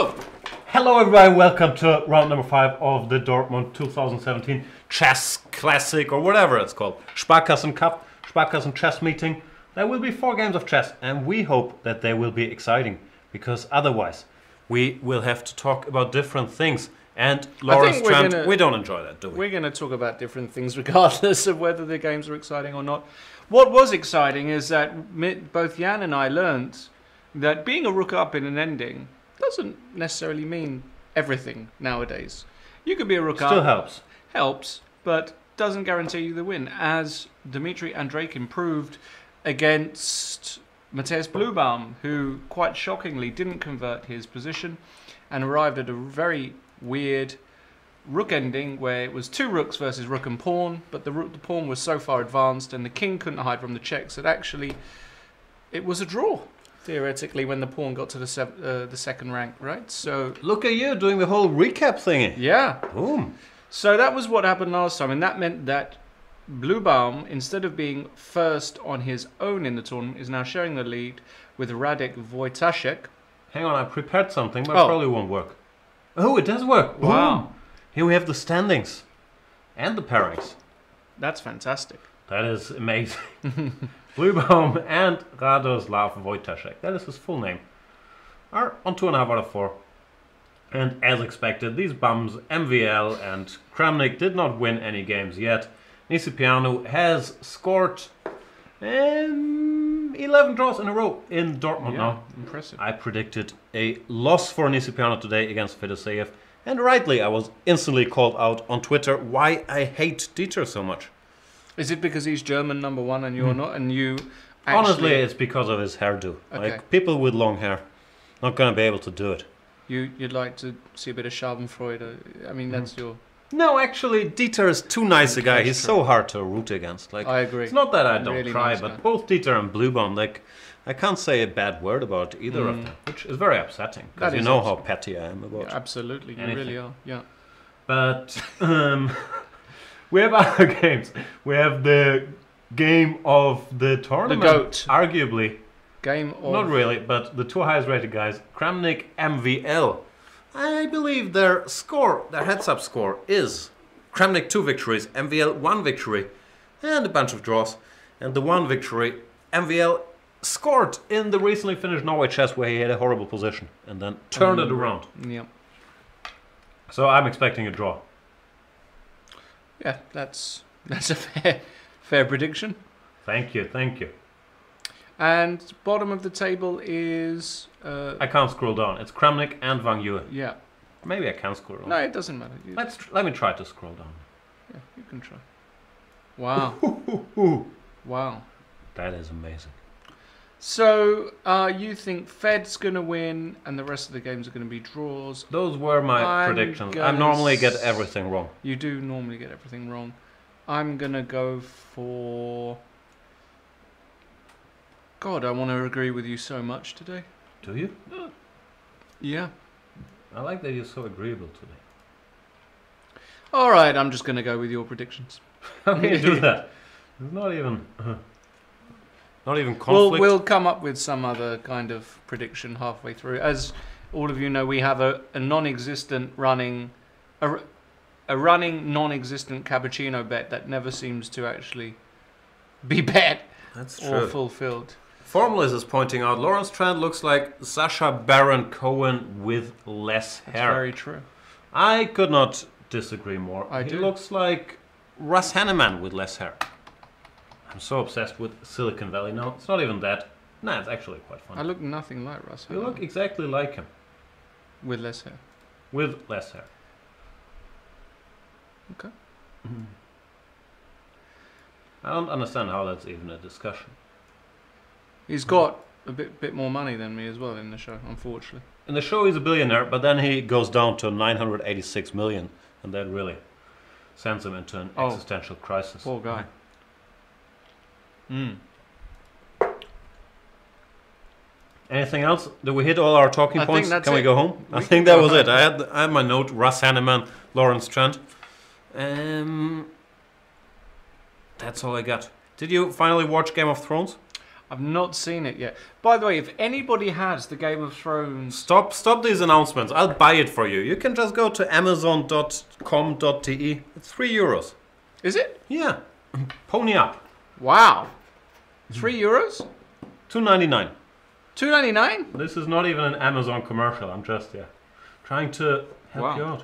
go! Hello everybody, welcome to round number 5 of the Dortmund 2017 Chess Classic, or whatever it's called. Sparkassen Cup, Sparkassen Chess Meeting. There will be 4 games of chess, and we hope that they will be exciting, because otherwise we will have to talk about different things. And Lawrence Trent, we don't enjoy that, do we? We're going to talk about different things regardless of whether the games are exciting or not. What was exciting is that both Jan and I learnt that being a rook up in an ending doesn't necessarily mean everything nowadays. You could be a rook up. Still helps. Helps, but doesn't guarantee you the win, as Dmitry Andreikin improved against Matthias Bluebaum, who quite shockingly didn't convert his position and arrived at a very weird rook ending where it was 2 rooks versus rook and pawn, but the pawn was so far advanced and the king couldn't hide from the checks that actually it was a draw, theoretically, when the pawn got to the second rank, right? So look at you doing the whole recap thingy. Yeah. Boom. So that was what happened last time, and that meant that Bluebaum, instead of being first on his own in the tournament, is now sharing the lead with Radek Wojtaszek. Hang on, I prepared something, but it probably won't work. Oh, it does work. Wow. Boom. Here we have the standings and the pairings. That's fantastic. That is amazing. Bluebaum and Radoslav Wojtaszek, that is his full name, are on 2.5 out of 4. And as expected, these bums, MVL and Kramnik, did not win any games yet. Nisipianu has scored 11 draws in a row in Dortmund now. Impressive. I predicted a loss for Nisipianu today against Fedoseev, and rightly I was instantly called out on Twitter why I hate Dieter so much. Is it because he's German #1 and you're not, and you actually... Honestly, it's because of his hairdo. Okay. Like, people with long hair, not gonna be able to do it. You'd like to see a bit of Schadenfreude. I mean, that's your... No, actually, Dieter is too nice a guy. He's so hard to root against. Like, I agree. It's not that I don't Really try, nice but guy. both Dieter and Bluebaum, like, I can't say a bad word about either of them, which is very upsetting, because you know how petty I am about absolutely, anything. you really are, yeah. But we have other games. We have the game of the tournament. The GOAT. Arguably. Game of... Not really, but the 2 highest rated guys, Kramnik-MVL. I believe their score, their heads-up score, is Kramnik 2 victories, MVL 1 victory, and a bunch of draws. And the 1 victory, MVL scored in the recently finished Norway chess where he had a horrible position and then turned it around. Yeah. So I'm expecting a draw. Yeah, that's a fair prediction. Thank you, thank you. And bottom of the table is... I can't scroll down. It's Kramnik and Wang Yue. Yeah. Maybe I can scroll down. No, it doesn't matter. Let me try to scroll down. Yeah, you can try. Wow. Wow. That is amazing. So, you think Fed's going to win and the rest of the games are going to be draws? Those were my predictions. I normally get everything wrong. You do normally get everything wrong. I'm going to go for... God, I want to agree with you so much today. Do you? Yeah. I like that you're so agreeable today. All right, I'm just going to go with your predictions. How can you do that? There's not even conflict. We'll come up with some other kind of prediction halfway through. As all of you know, we have a non-existent running, a running non-existent cappuccino bet that never seems to actually be bet or fulfilled. Formless is pointing out Lawrence Trent looks like Sacha Baron Cohen with less hair. That's very true. I could not disagree more. He looks like Russ Hanneman with less hair. I'm so obsessed with Silicon Valley now. It's not even that. Nah, it's actually quite fun. I look nothing like Russ. You look exactly like him. With less hair. With less hair. Okay. I don't understand how that's even a discussion. He's got a bit more money than me as well in the show, unfortunately. In the show he's a billionaire, but then he goes down to 986 million, and that really sends him into an existential crisis. Poor guy. Anything else? Did we hit all our talking points? Can we go home? I We think that was it. I had my note, Russ Hanneman, Lawrence Trent. That's all I got. Did you finally watch Game of Thrones? I've not seen it yet. By the way, if anybody has the Game of Thrones... Stop these announcements. I'll buy it for you. You can just go to amazon.com.te. It's €3. Is it? Yeah. Pony up. Wow. €3? $2.99. $2.99? This is not even an Amazon commercial. I'm just trying to help you out.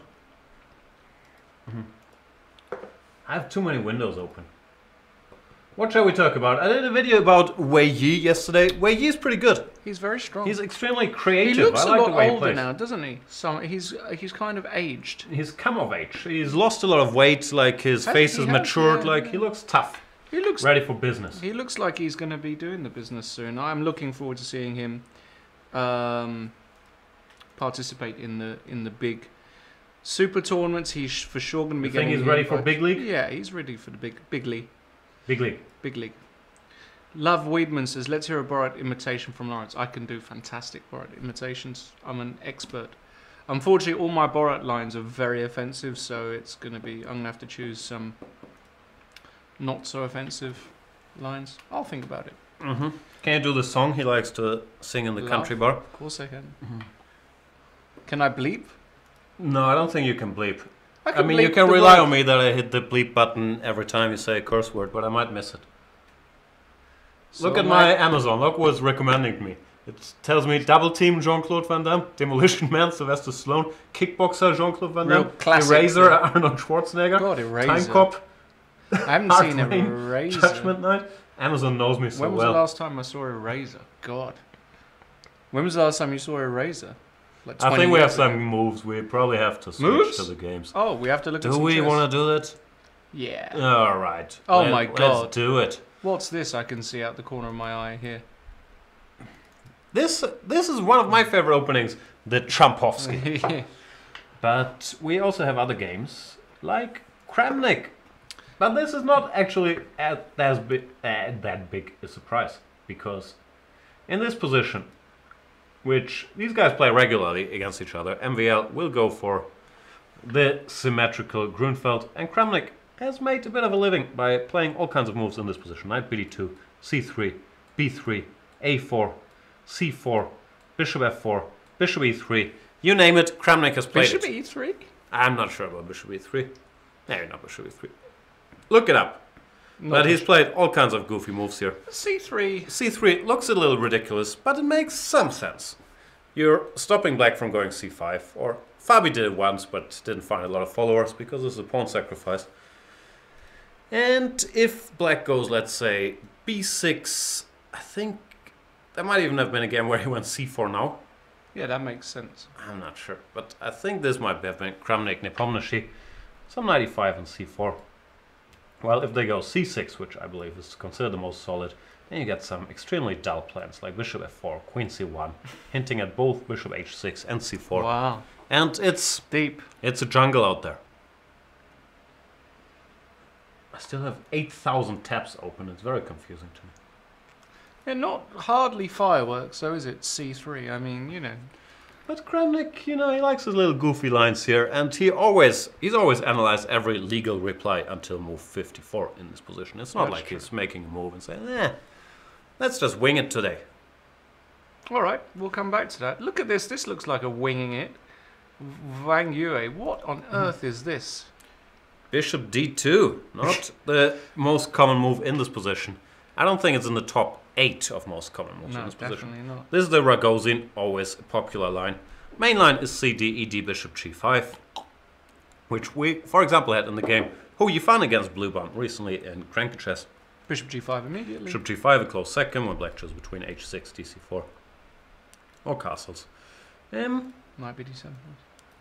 I have too many windows open. What shall we talk about? I did a video about Vachier yesterday. Vachier is pretty good. He's very strong. He's extremely creative. He looks I like a the lot way he older plays. now, doesn't he? He's kind of aged. He's come of age. He's lost a lot of weight. Like his face is matured. He looks tough. He looks ready for business. He looks like he's going to be doing the business soon. I'm looking forward to seeing him participate in the big super tournaments. He's for sure going to be getting. Think he's ready for big league? Yeah, he's ready for the big league. Big league. Big league. Love Weedman says, let's hear a Borat imitation from Lawrence. I can do fantastic Borat imitations. I'm an expert. Unfortunately, all my Borat lines are very offensive, so it's going to be... I'm going to have to choose some not so offensive lines. I'll think about it. Mm-hmm. Can you do the song he likes to sing in the country bar? Of course I can. Mm-hmm. Can I bleep? No, I don't think you can bleep. I mean, you can rely on me that I hit the bleep button every time you say a curse word, but I might miss it. So look at my Amazon. Look what's recommending to me. It tells me double team Jean-Claude Van Damme, Demolition Man Sylvester Stallone, Kickboxer Jean-Claude Van Damme, Eraser Arnold Schwarzenegger, God, Eraser. Time Cop. I haven't seen Eraser. Judgment Night. Amazon knows me so well. When was the last time I saw Eraser? God. When was the last time you saw Eraser? Like I think we have some moves. We probably have to switch to the games. Oh, we have to look at some Do we chess. want to do that? Yeah. All right. Oh my God. Let's do it. What's this I can see out the corner of my eye here? This is one of my favorite openings, the Trompowsky. But we also have other games, like Kramnik. But this is not actually that big a surprise, because in this position, which these guys play regularly against each other, MVL will go for the symmetrical Grunfeld, and Kramnik has made a bit of a living by playing all kinds of moves in this position. Knight BD2, C3, B3, A4, C4, Bishop F4, Bishop E3. You name it, Kramnik has played Bishop it. E3? I'm not sure about Bishop E3. Maybe not Bishop E3. Look it up. Not but he's played all kinds of goofy moves here. C3. C3 looks a little ridiculous, but it makes some sense. You're stopping black from going C5, or Fabi did it once, but didn't find a lot of followers because this is a pawn sacrifice. And if black goes, let's say, B6, I think there might even have been a game where he went C4 now. Yeah, that makes sense. I'm not sure, but I think this might have been Kramnik-Nepomniachtchi. Some 95 and C4. Well, if they go C6, which I believe is considered the most solid, then you get some extremely dull plans like Bishop F4, Queen C1, hinting at both Bishop H6 and C4. Wow. And it's deep. It's a jungle out there. I still have 8,000 tabs open. It's very confusing to me. Yeah, not hardly fireworks, though, is it? C3. I mean, you know. But Kramnik, you know, he likes his little goofy lines here, and he's always analyzed every legal reply until move 54 in this position. It's not like he's making a move and saying, let's just wing it today. All right, we'll come back to that. Look at this. This looks like a winging it. Wang Yue. What on earth is this? Bishop D2, not the most common move in this position. I don't think it's in the top 8 of most common moves in this position. Definitely not. This is the Ragozin, always a popular line. Main line is CD, ED, Bishop G5, which we, for example, had in the game Hu Yifan against Blue Bond recently in Cranky Chess. Bishop G5 immediately. Bishop G5 a close second when black chose between H6, DC4, or castles. Might be D7.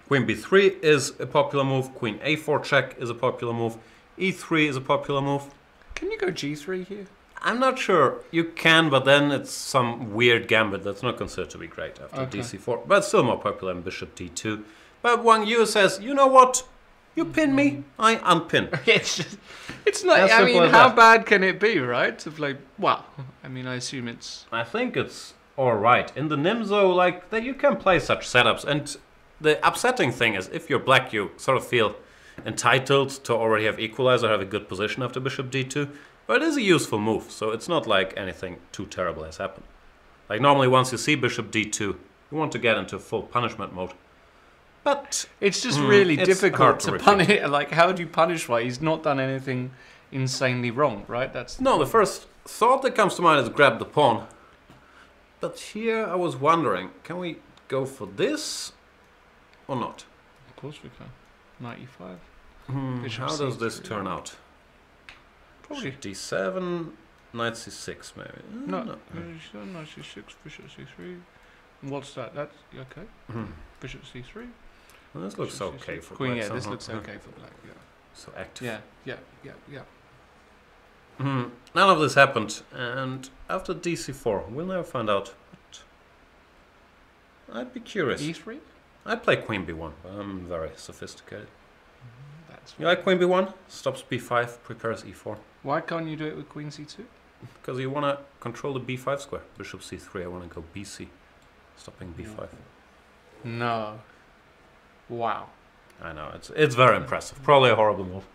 Queen B3 is a popular move. Queen A4 check is a popular move. E3 is a popular move. Can you go G3 here? I'm not sure. You can, but then it's some weird gambit that's not considered to be great after DC4. But still more popular than Bishop D2. But Wang Yu says, you know what? You pin me, I unpin. It's not, I mean, how bad can it be, right? To play, well, I mean, I assume it's... I think it's alright. In the Nimzo, like, that you can play such setups. And the upsetting thing is, if you're black, you sort of feel entitled to already have equalizer, have a good position after Bishop D2. But it is a useful move, so it's not like anything too terrible has happened. Like normally once you see bishop d2, you want to get into full punishment mode. But it's just really difficult to repeat. punish. Like, how do you punish White? He's not done anything insanely wrong, right? That's no, the first thought that comes to mind is grab the pawn. But here I was wondering, can we go for this or not? Of course we can. 95. How does this turn out? Probably d7, knight c6 maybe. no. Knight c6, bishop c3. And what's that? That's okay. Bishop c3. Well, this looks Bishop okay c6. for Queen. black. Yeah, this somehow. looks okay for black. Yeah. So active. Yeah. None of this happened, and after dc4, we'll never find out. But I'd be curious. e3. I'd play queen b1, but I'm very sophisticated. That's You like queen b1? Stops b5, prepares e4. Why can't you do it with queen c2? Because you want to control the b5 square. Bishop c3, I want to go bc, stopping b5. No. Wow. I know, it's very impressive. Probably a horrible move.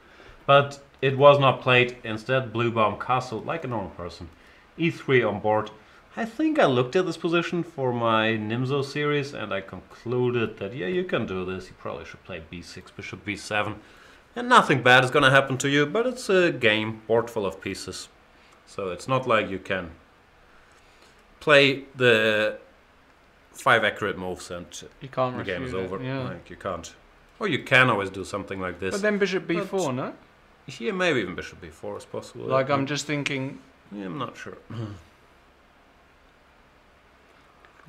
But it was not played. Instead, blue bomb castle like a normal person. e3 on board. I think I looked at this position for my Nimzo series and I concluded that, yeah, you can do this. You probably should play b6, bishop b7. And nothing bad is going to happen to you, but it's a game, board full of pieces. So it's not like you can play the 5 accurate moves and You can't the game is refute it, over. yeah. Like you can't. Or you can always do something like this. But then bishop b4, But- no? Here maybe even bishop b4 is possible. Like, I'm just thinking... Yeah, I'm not sure.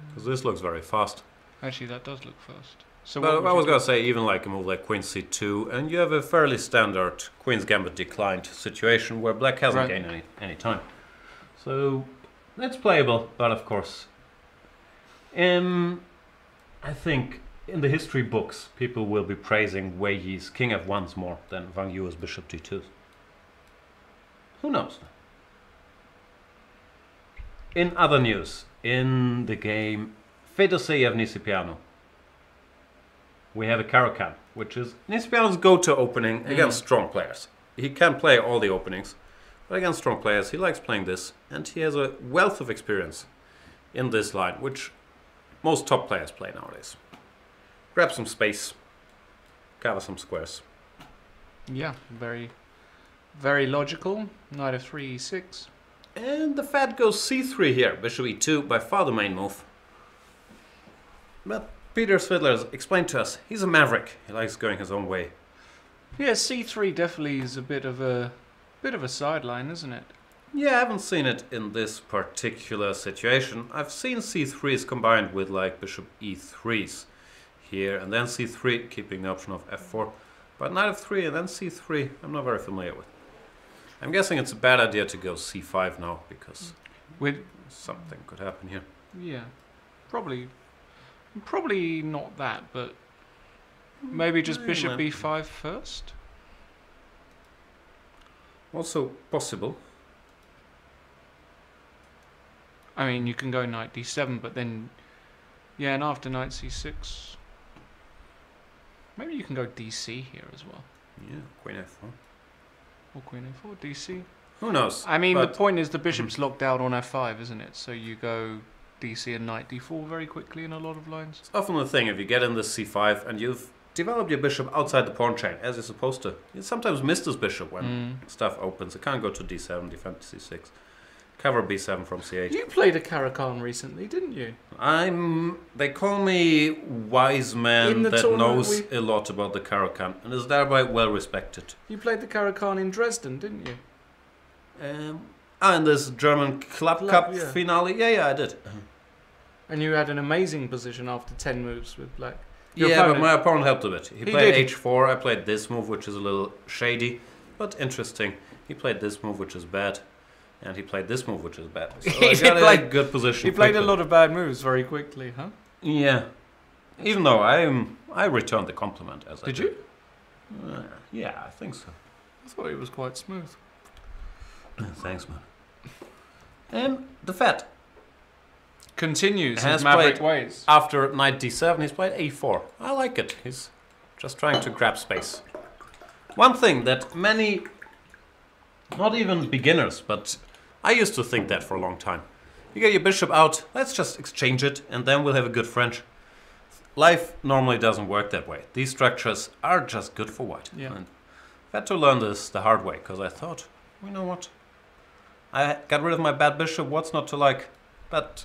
Because this looks very fast. Actually, that does look fast. So But what I would was you going to say, even like a move like queen c2, and you have a fairly standard queen's gambit declined situation where black hasn't Right. gained any time. So that's playable, but of course, I think in the history books, people will be praising Weihyi's king f1s more than Wang Yu's bishop d2s. Who knows? In other news, in the game Fedosseyev Nisipiano, we have a Caro-Kann, which is Nisipiano's go-to opening against strong players. He can play all the openings, but against strong players, he likes playing this, and he has a wealth of experience in this line, which most top players play nowadays. Grab some space, cover some squares. Yeah, very, very logical. Knight of 3, e6. And the fat goes c3 here, bishop e2, by far the main move. But Peter Svidler has explained to us, he's a maverick, he likes going his own way. Yeah, c3 definitely is a bit of a sideline, isn't it? Yeah, I haven't seen it in this particular situation. I've seen c3s combined with like bishop e3s here, and then c3, keeping the option of f4. But knight of 3 and then c3, I'm not very familiar with. I'm guessing it's a bad idea to go c5 now, because With something could happen here. yeah, probably not that, but maybe just bishop b5 first. Also possible. I mean, you can go knight d7, but then yeah, and after knight c6, maybe you can go dc here as well, Yeah, queen f4. or queen a4, dc. Who knows? I mean, the But point is the bishop's locked out on f5, isn't it? So you go dc and knight d4 very quickly in a lot of lines. it's often the thing, if you get in this c5 and you've developed your bishop outside the pawn chain, as you're supposed to, you sometimes miss this bishop when stuff opens. It can't go to d7, defend c6, cover b7 from c8. You played a Caro-Kann recently, didn't you? They call me wise In man the that tournament knows a lot about the Caro-Kann and is thereby well respected. You played the Caro-Kann in Dresden, didn't you? In this German Club Cup yeah. finale, yeah, I did. And you had an amazing position after 10 moves with black. Your Yeah, but opponent- my opponent helped a bit. He He played did. h4, I played this move, which is a little shady, but interesting. He played this move, which is bad, and he played this move, which is bad. So I He got a played- good position. He played a quickly. lot of bad moves very quickly, huh? Yeah. Even though I returned the compliment as I Did you? Yeah, I think so. I thought it was quite smooth. Thanks, man. And the Fed, Continues Has his maverick played- ways. after knight d7, he's played a4. I like it. He's just trying to grab space. One thing that many Not even beginners, but I used to think that for a long time. You get your bishop out, let's just exchange it, and then we'll have a good French. Life normally doesn't work that way. These structures are just good for white. Yeah. And I've had to learn this the hard way, because I thought, you know what? I got rid of my bad bishop, what's not to like? But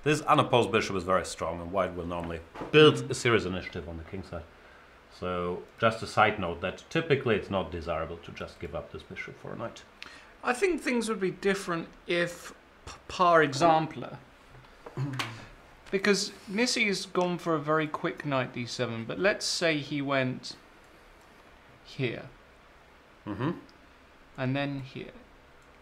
this unopposed bishop is very strong, and white will normally build a serious initiative on the king side. So, just a side note that typically it's not desirable to just give up this bishop for a knight. I think things would be different if, par exemplar, because Nissy's gone for a very quick knight d7, but let's say he went here, and then here.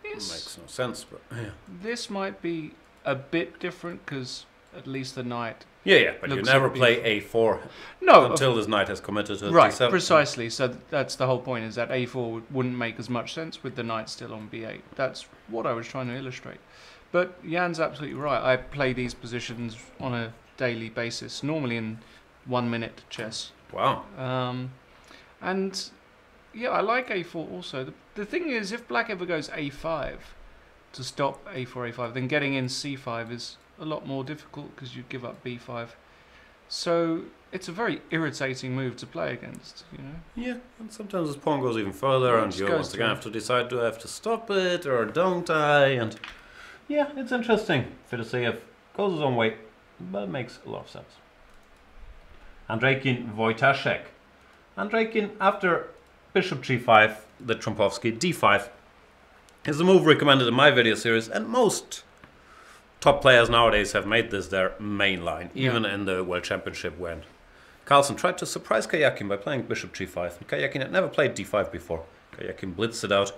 Makes no sense, but yeah. This might be a bit different, because at least the knight... Yeah, but you never play a4 until this knight has committed to right, d7. Precisely. So that's the whole point, is that a4 wouldn't make as much sense with the knight still on b8. That's what I was trying to illustrate. But Jan's absolutely right. I play these positions on a daily basis, normally in 1 minute chess. Wow. And yeah, I like a4 also. The thing is, if black ever goes a5 to stop a4, a5, then getting in c5 is a lot more difficult because you give up b5. So it's a very irritating move to play against, you know? Yeah, and sometimes this pawn goes even further, and you once again have to decide, do I have to stop it or don't I? And yeah, it's interesting. Fedosseev goes his own way, but it makes a lot of sense. Andreikin Wojtaszek. Andreikin, after bishop g5, the Trompowsky d5, is the move recommended in my video series, and most top players nowadays have made this their main line, even in the World Championship when Carlsen tried to surprise Karjakin by playing bishop g5. And Karjakin had never played d5 before. Karjakin blitzed it out.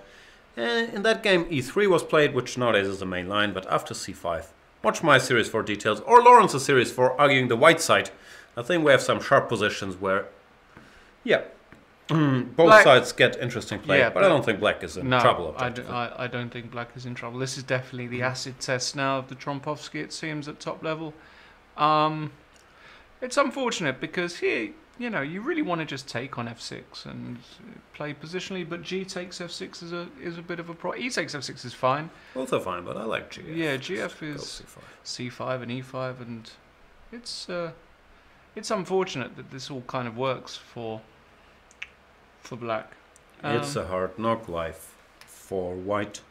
And in that game, e3 was played, which nowadays is the main line, but after c5. Watch my series for details, or Lawrence's series for arguing the white side. I think we have some sharp positions where, yeah, both sides get interesting play, but I don't think black is in trouble. I don't think black is in trouble. This is definitely the acid test now of the Trompowsky, it seems, at top level. It's unfortunate because here, you know, you really want to just take on f6 and play positionally, but g takes f6 is a bit of a problem. E takes f6 is fine. Both are fine, but I like gf. Yeah, gf is c5 and e5, and it's unfortunate that this all kind of works for black. It's a hard knock life for white.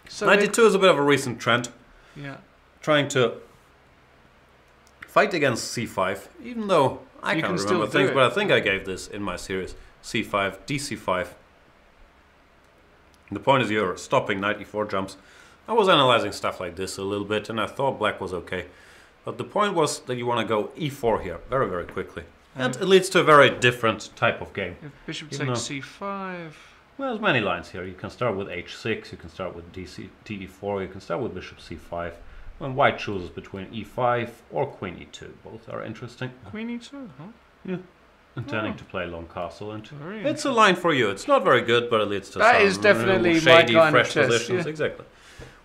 So 92 is a bit of a recent trend. Yeah. Trying to fight against c5, even though I can't remember things, but I think I gave this in my series. c5, dc5. The point is you're stopping knight e4 jumps. I was analyzing stuff like this a little bit, and I thought black was okay. But the point was that you want to go e4 here, very, very quickly. And it leads to a very different type of game. If bishop takes c5... Well, there's many lines here. You can start with h6, you can start with de4, you can start with bishop c5. When white chooses between e5 or queen e2, both are interesting. Queen e2, huh? Yeah. Intending to play long castle, and it's a line for you. It's not very good, but it leads to that some is definitely shady, my kind fresh of chess, positions. Yeah. Exactly.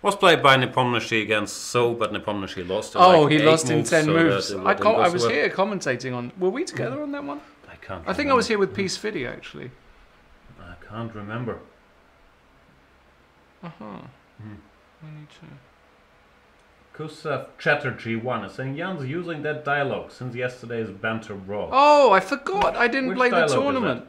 Was played by Nepomniachtchi against So, but Nepomniachtchi lost. In he lost in 10 moves. I was here commentating on. Were we together on that one? I can't. I think I was here with Peace Video actually. I can't remember. Me too. Gustav Chatterjee 1 is saying Jan's using that dialogue since yesterday's banter brawl. Oh, I forgot. I didn't play the tournament.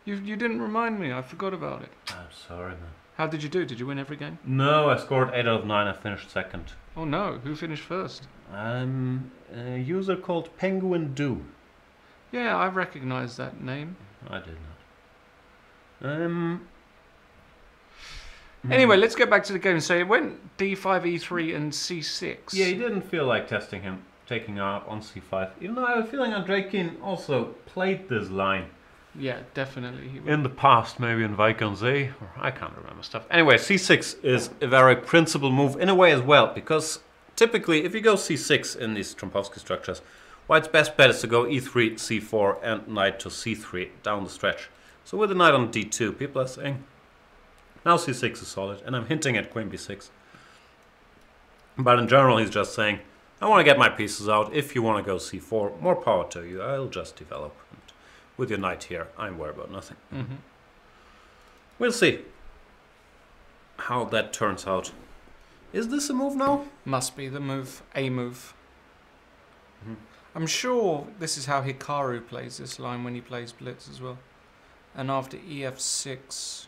You didn't remind me. I forgot about it. I'm sorry, man. How did you do? Did you win every game? No, I scored 8 out of 9. I finished second. Oh no, who finished first? A user called Penguin Do. Yeah, I recognise that name. I did not. Anyway, let's get back to the game. So it went d5, e3, and c6. Yeah, he didn't feel like testing him, taking out on c5. Even though I have a feeling Andreikin also played this line. Yeah, definitely. In the past, maybe in Vachier-Lagrave, or I can't remember stuff. Anyway, c6 is a very principal move in a way as well, because typically if you go c6 in these Trompowsky structures, white's best bet is to go e3, c4, and knight to c3 down the stretch. So with the knight on d2, people are saying, now c6 is solid, and I'm hinting at queen b6. But in general, he's just saying, I want to get my pieces out. If you want to go c4, more power to you. I'll just develop. And with your knight here, I'm worried about nothing. We'll see. how that turns out. Is this a move now? Must be the move, a move. Mhm. I'm sure this is how Hikaru plays this line when he plays blitz as well. And after ef6...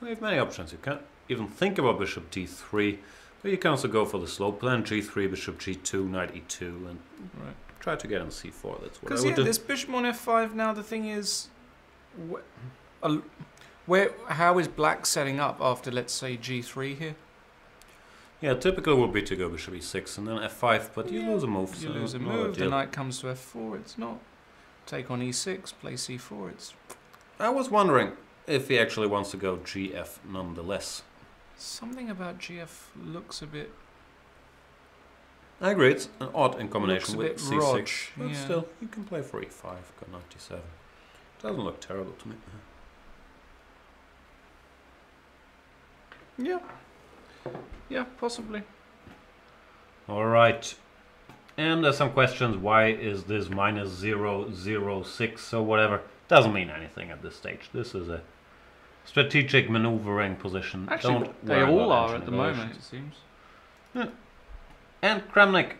We have many options. You can't even think about bishop d3, but you can also go for the slow plan, g3, bishop g2, knight e2, and Right. try to get on c4. That's what I Because would yeah, do. this bishop on f5 now, the thing is... How is black setting up after, let's say, g3 here? Yeah, typical would be to go bishop e6 and then f5, but you lose a move. You so lose a no move, the deal. knight comes to f4, it's not. Take on e6, play c4, it's... I was wondering if he actually wants to go gf nonetheless. Something about gf looks a bit... I agree, it's an odd in combination with Looks a c6, bit Roj, but yeah. still, you can play for e5, go knight d7. Doesn't look terrible to me. Yeah. Yeah, possibly. Alright, and there's some questions, why is this minus 006 or whatever? Doesn't mean anything at this stage. This is a strategic maneuvering position. Actually, Don't they worry all about are engine at the moment, it evaluations. seems. And Kramnik,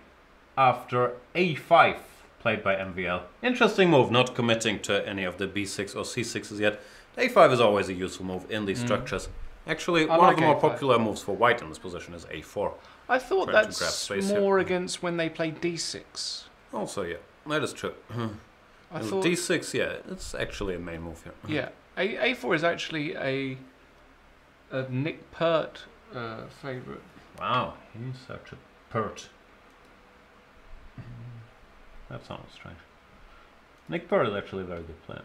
after a5, played by MVL. Interesting move, not committing to any of the b6 or c6s yet. a5 is always a useful move in these structures. Actually, I one like of the more a5. popular moves for white in this position is a4. I thought Trying to grab that's space more here. against when they play d6. Also, yeah, that is true. I And thought... d6, yeah, it's actually a main move here. Yeah, a4 is actually a Nick Pert favourite. Wow, he's such a pert. That sounds strange. Nick Pert is actually a very good player.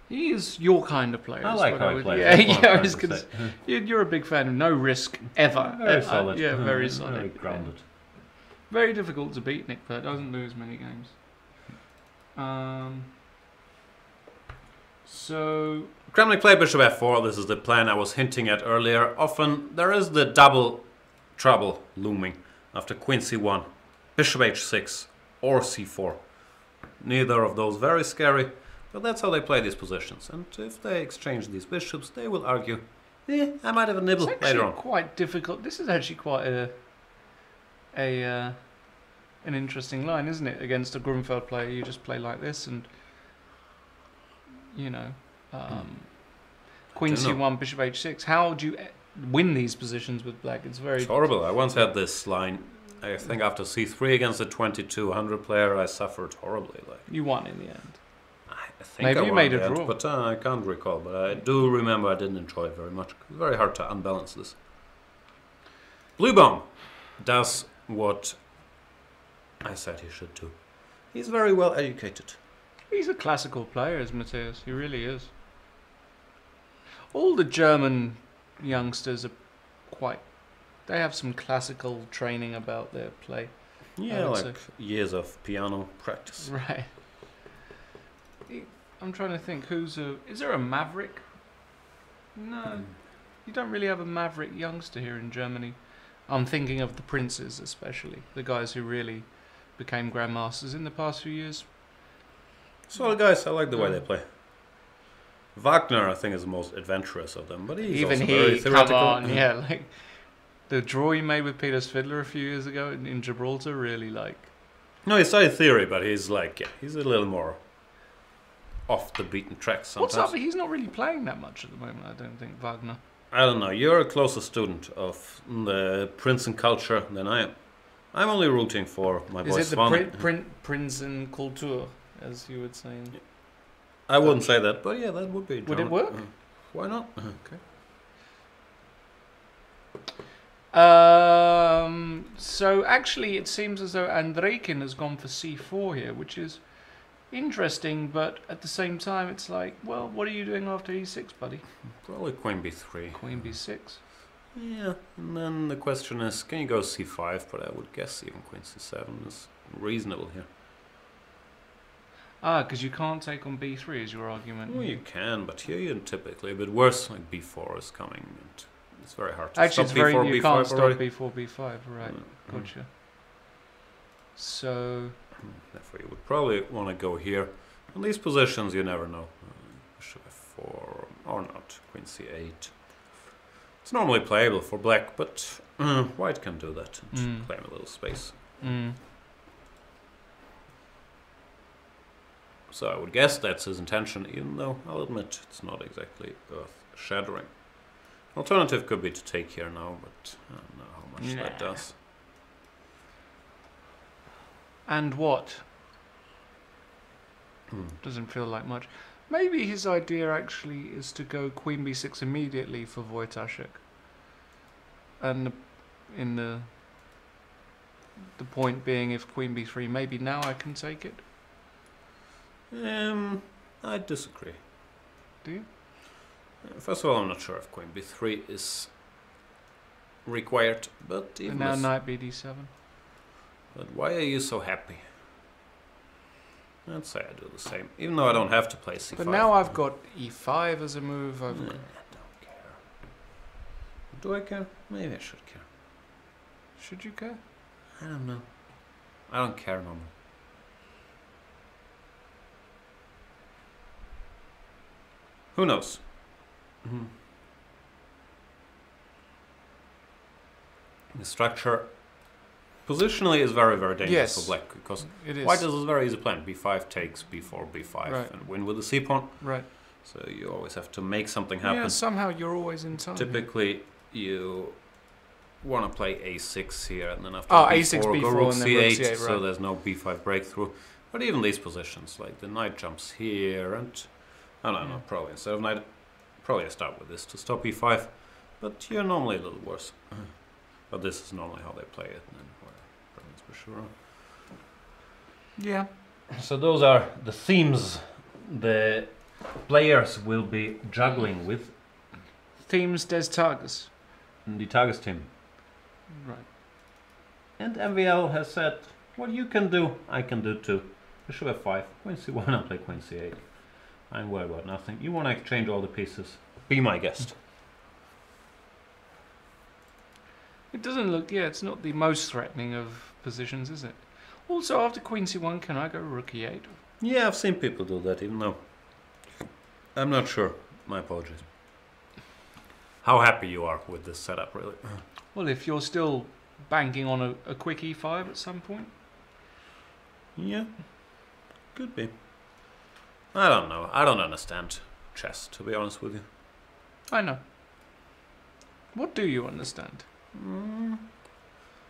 He is your kind of player. I is like what how he would- plays. Yeah, That's what I'm yeah. I trying was to gonna say. you're a big fan of no risk ever. Very solid. Yeah, very Very solid. grounded. Very difficult to beat Nick Pert. Doesn't lose many games. So Kramnik played bishop f4. This is the plan I was hinting at earlier. Often there is the double trouble looming after queen c1, bishop h6, or c4. Neither of those very scary, but that's how they play these positions. And if they exchange these bishops, they will argue, I might have a nibble it's actually later on. quite difficult. This is actually quite an interesting line, isn't it? Against a Grunfeld player, you just play like this, and you know, Queen Don't know. c1, Bishop h6. How do you win these positions with black? It's very It's horrible. I once had this line, I think after c3 against a 2200 player, I suffered horribly. Like You won in the end. I think Maybe I you won made in a the end, draw. but I can't recall. But I do remember I didn't enjoy it very much. It's very hard to unbalance this. Bluebaum does what I said he should do. He's very well educated. He's a classical player, is Matthias. He really is. All the German youngsters are quite... They have some classical training about their play. Yeah, would like years of piano practice. Right. I'm trying to think who's a... Is there a maverick? No. You don't really have a maverick youngster here in Germany. I'm thinking of the princes especially. The guys who really became grandmasters in the past few years. So guys, I like the way they play. Wagner, I think, is the most adventurous of them, but he's Even also very he, come theoretical. on, yeah, like the draw he made with Peter Fiddler a few years ago in Gibraltar, really like. No, he studied theory, but he's like, yeah, he's a little more off the beaten track sometimes. What's up? He's not really playing that much at the moment, I don't think, Wagner. I don't know. You're a closer student of the Princeton culture than I am. I'm only rooting for my boy Is it Svan. the Princeton Kultur, as you would say? I wouldn't say that, but yeah, that would be. Would it work? Why not? So actually, it seems as though Andreikin has gone for c4 here, which is interesting, but at the same time, it's like, well, what are you doing after e6, buddy? Probably queen b3. Queen b6. Yeah, and then the question is, can you go c5? But I would guess even queen c7 is reasonable here. Ah, because you can't take on b3 is your argument. Well, you can, but here you're typically a bit worse. Like b4 is coming, and it's very hard to Actually, stop it's very b4, you b5 can't stop already. b4, b5. Right, gotcha. So Therefore, you would probably want to go here. In these positions, you never know. Bishop f4 or not. Queen c8. It's normally playable for black, but white can do that and claim a little space. So I would guess that's his intention, even though I'll admit it's not exactly earth-shattering. Alternative could be to take here now, but I don't know how much that does. And what? Doesn't feel like much. Maybe his idea actually is to go queen b6 immediately for Wojtaszek. And the point being, if queen b3, maybe now I can take it. I disagree. Do you? First of all, I'm not sure if queen b3 is required, but even And now knight bd7. But why are you so happy? Let's say I do the same, even though I don't have to play c5. But now I've got e5 as a move. I don't care. Do I care? Maybe I should care. Should you care? I don't know. I don't care no more. Who knows? The structure positionally is very, very dangerous for black, because white is a very easy plan. b5 takes b4, b5, and win with the c pawn. Right. So you always have to make something happen. Yeah, somehow you're always in time. Typically, you want to play a6 here, and then after a6, b4, b4, go rook and then c8, rook c8, so there's no b5 breakthrough. But even these positions, like the knight jumps here, and I don't know, probably instead of knight, probably I start with this to stop e5, but you're normally a little worse. But this is normally how they play it, and then for sure. Yeah. So those are the themes the players will be juggling with. Themes des Tages. The Tages team. Right. And MVL has said, what you can do, I can do too. Bishop f5, queen c1, and play queen c8. I'm worried about nothing. You want to exchange all the pieces? Be my guest. It doesn't look, it's not the most threatening of positions, is it? Also, after queen c1, can I go rook e8? Yeah, I've seen people do that, even though I'm not sure. My apologies. How happy you are with this setup, really? Well, if you're still banking on a quick e5 at some point. Yeah, could be. I don't know. I don't understand chess, to be honest with you. I know. What do you understand?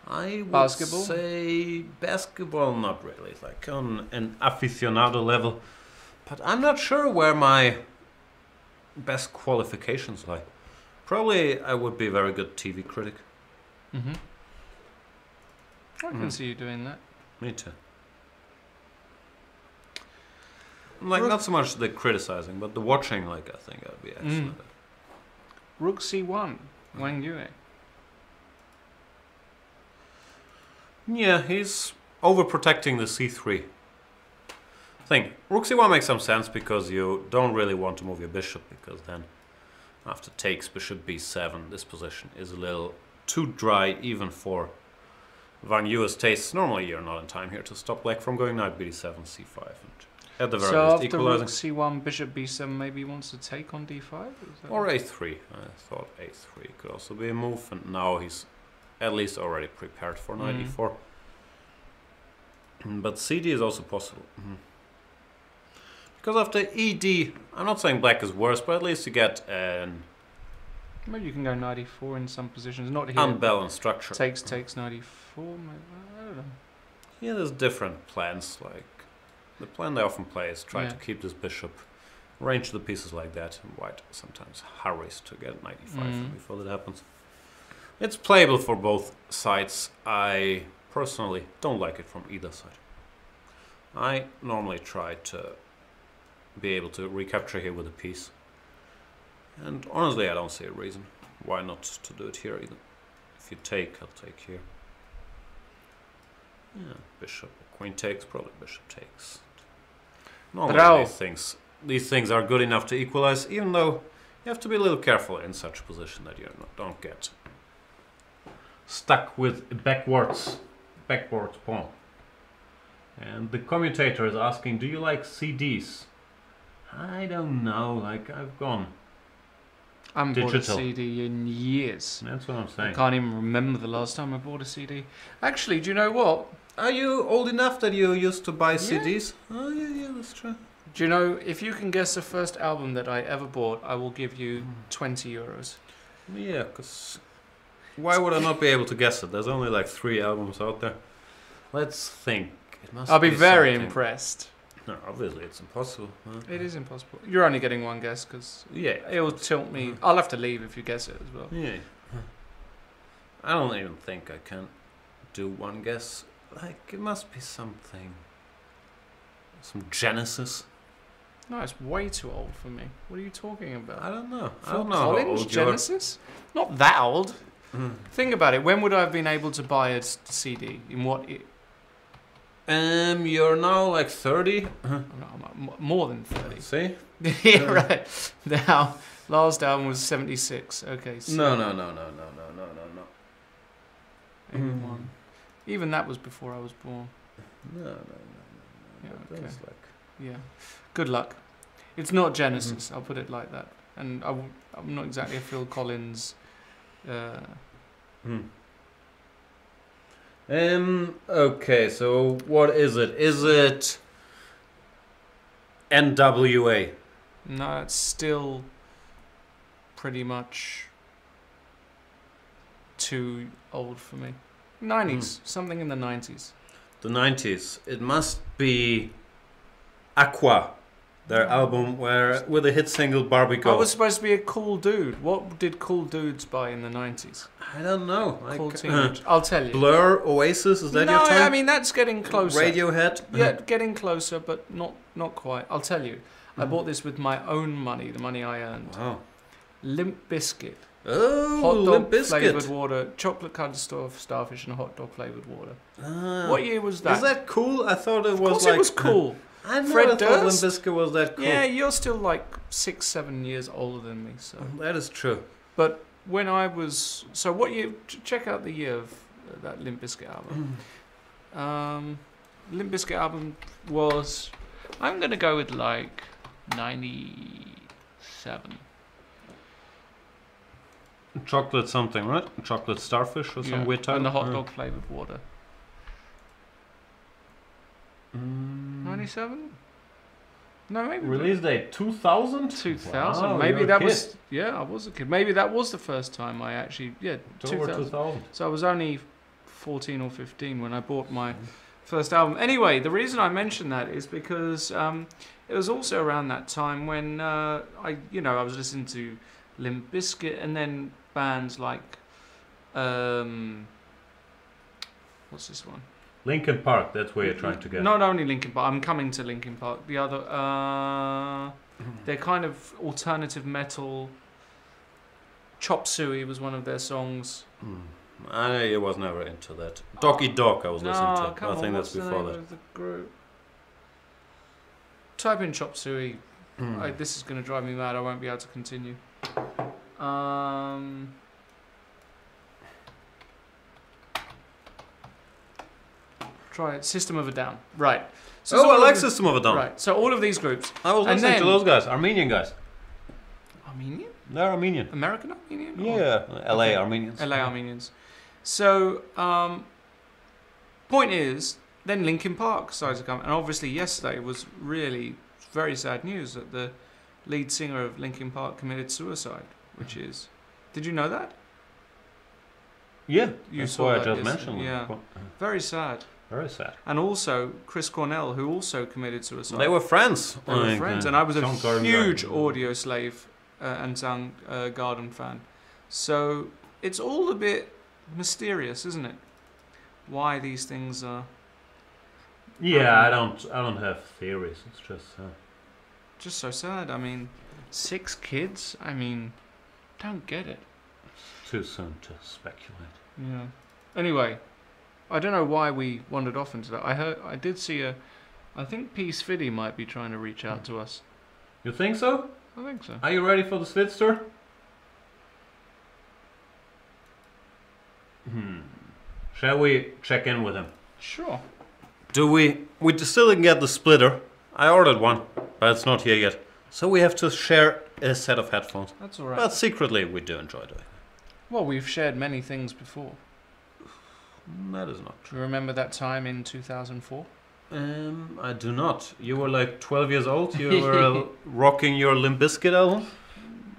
I would Basketball? say basketball, not really. Like on an aficionado level. But I'm not sure where my best qualifications lie. Probably I would be a very good TV critic. I can see you doing that. Me too. Like, not so much the criticizing, but the watching, like, I think I'd be excellent at. Rook c1, Wang Yue. Yeah, he's overprotecting the c3 thing. Rook c1 makes some sense because you don't really want to move your bishop, because then after takes bishop b7, this position is a little too dry even for Wang Yue's tastes. Normally you're not in time here to stop black from going knight bd7, c5, and at the very So least after equalizing. rook c1, bishop b7 maybe wants to take on d5? Or a3. I thought a3 could also be a move, and now he's at least already prepared for knight e4. But cd is also possible. Because after ed, I'm not saying black is worse, but at least you get an Maybe you can go knight e4 in some positions. Not here. unbalanced structure. Takes knight e4. Maybe, I don't know. Yeah, there's different plans. Like the plan they often play is try to keep this bishop, arrange the pieces like that, and white sometimes hurries to get knight e5 before that happens. It's playable for both sides. I personally don't like it from either side. I normally try to be able to recapture here with a piece. And honestly, I don't see a reason why not to do it here either. If you take, I'll take here. Yeah, bishop, queen takes, probably bishop takes. Normally these things are good enough to equalize, even though you have to be a little careful in such a position that you don't get stuck with backwards pawn. And the commentator is asking, do you like CDs? I don't know, like I've gone I haven't bought a Digital. CD in years. That's what I'm I saying. can't even remember the last time I bought a CD. Actually, do you know what? Are you old enough that you used to buy CDs? Oh, yeah, that's true. Do you know, if you can guess the first album that I ever bought, I will give you 20 euros. Yeah, because why would I not be able to guess it? There's only like 3 albums out there. Let's think. It must I'll be very something. impressed. No, obviously it's impossible. It is impossible. You're only getting one guess because Yeah. it'll tilt me. I'll have to leave if you guess it as well. Yeah. I don't even think I can do one guess. Like, it must be something. Some Genesis. No, it's way too old for me. What are you talking about? I don't know. I Phil don't know how Collins, old you are. Genesis? Not that old. Mm. Think about it. When would I have been able to buy a CD? In what? You're now like 30. More than 30. See? Yeah, right. Now, last album was 76. Okay. So No. 81. Even that was before I was born. No. Yeah, That okay. was like... Yeah. Good luck. It's not Genesis, I'll put it like that. And I'm not exactly a Phil Collins. Okay, so what is it? Is it NWA? No, it's still pretty much too old for me. 90s, something in the 90s. The 90s. It must be Aqua, their album with the hit single Barbie I Girl. was supposed to be a cool dude. What did cool dudes buy in the 90s? I don't know. Cool teenage. I'll tell you. Blur, Oasis, is that no, your time? I mean that's getting closer. Radiohead? Yeah, getting closer, but not quite. I'll tell you. I bought this with my own money, the money I earned. Wow. Limp Bizkit. Oh, Hot Limp dog flavoured Bizkit. water, chocolate covered starfish and hot dog flavoured water. Ah. What year was that? Is that cool? I thought it Of was course like... it was cool. I never Fred thought Limp Durst? Bizkit was that cool. Yeah, you're still like 6-7 years older than me, so. That is true. But when I was, so what year? Check out the year of that Limp Bizkit album. Limp Bizkit album was, I'm gonna go with like 97. Chocolate something, right? Chocolate starfish or some weird type. And the hot dog flavoured water. 97? No, maybe. Release date 2000? 2000. Wow, Maybe you're a that kid. was. Yeah, I was a kid. Maybe that was the first time I actually. Yeah, October 2000. 2000. So I was only 14 or 15 when I bought my first album. Anyway, the reason I mention that is because it was also around that time when I was listening to Limp Bizkit and then bands like what's this one? Linkin Park, that's where you're trying to get. Not only Linkin Park. I'm coming to Linkin Park. The other, they're kind of alternative metal. Chop Suey was one of their songs. I was never into that. Doggy Dog I was listening to. Come I think on, that's what's the before name that. of the group? Type in Chop Suey. This is going to drive me mad. I won't be able to continue. Try it. System of a Down. Right. So Oh, I all like of the- System of a Down. Right. So all of these groups. I was And listening to then- those guys, Armenian guys. Armenian? They're Armenian. American Armenian? Or- Yeah, LA Okay. Armenians. LA Armenians. So, point is, then Linkin Park started to come, and obviously yesterday was really very sad news that the lead singer of Linkin Park committed suicide, which is, did you know that? Yeah, You that's saw why I that just yesterday, mentioned yeah. them. Very sad. Very sad. And also Chris Cornell, who also committed suicide. They were friends. They were friends, and I was a Soundgarden huge guy. Audio Slave and Soundgarden fan. So it's all a bit mysterious, isn't it? Why these things are Yeah, I don't have theories. It's just so sad. I mean, 6 kids. I mean, don't get it. too soon to speculate. Yeah. Anyway, I don't know why we wandered off into that. I did see I think Peace Fiddy might be trying to reach out to us. You think so? I think so. Are you ready for the Slitster? Shall we check in with him? Sure. We still didn't get the splitter. I ordered one, but it's not here yet. So we have to share a set of headphones. That's alright. But secretly we do enjoy doing it. Well, we've shared many things before. That is not Do true. you remember that time in 2004? I do not. You were like 12 years old. You were rocking your Limp Bizkit album.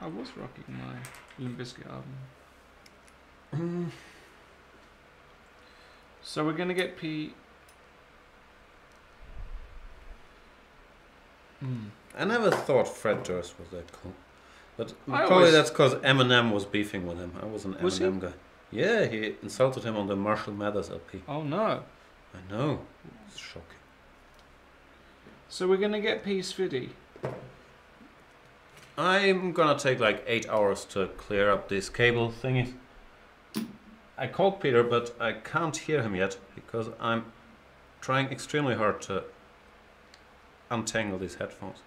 I was rocking my Limp Bizkit album. So we're gonna get P. I never thought Fred Durst was that cool. But I probably always- that's because Eminem was beefing with him. I was an Was he? Eminem guy. Yeah, he insulted him on the Marshall Mathers LP. Oh no. I know. It's shocking. So we're gonna get P. Sviddy. I'm gonna take like 8 hours to clear up these cable thingies. I called Peter, but I can't hear him yet because I'm trying extremely hard to untangle these headphones.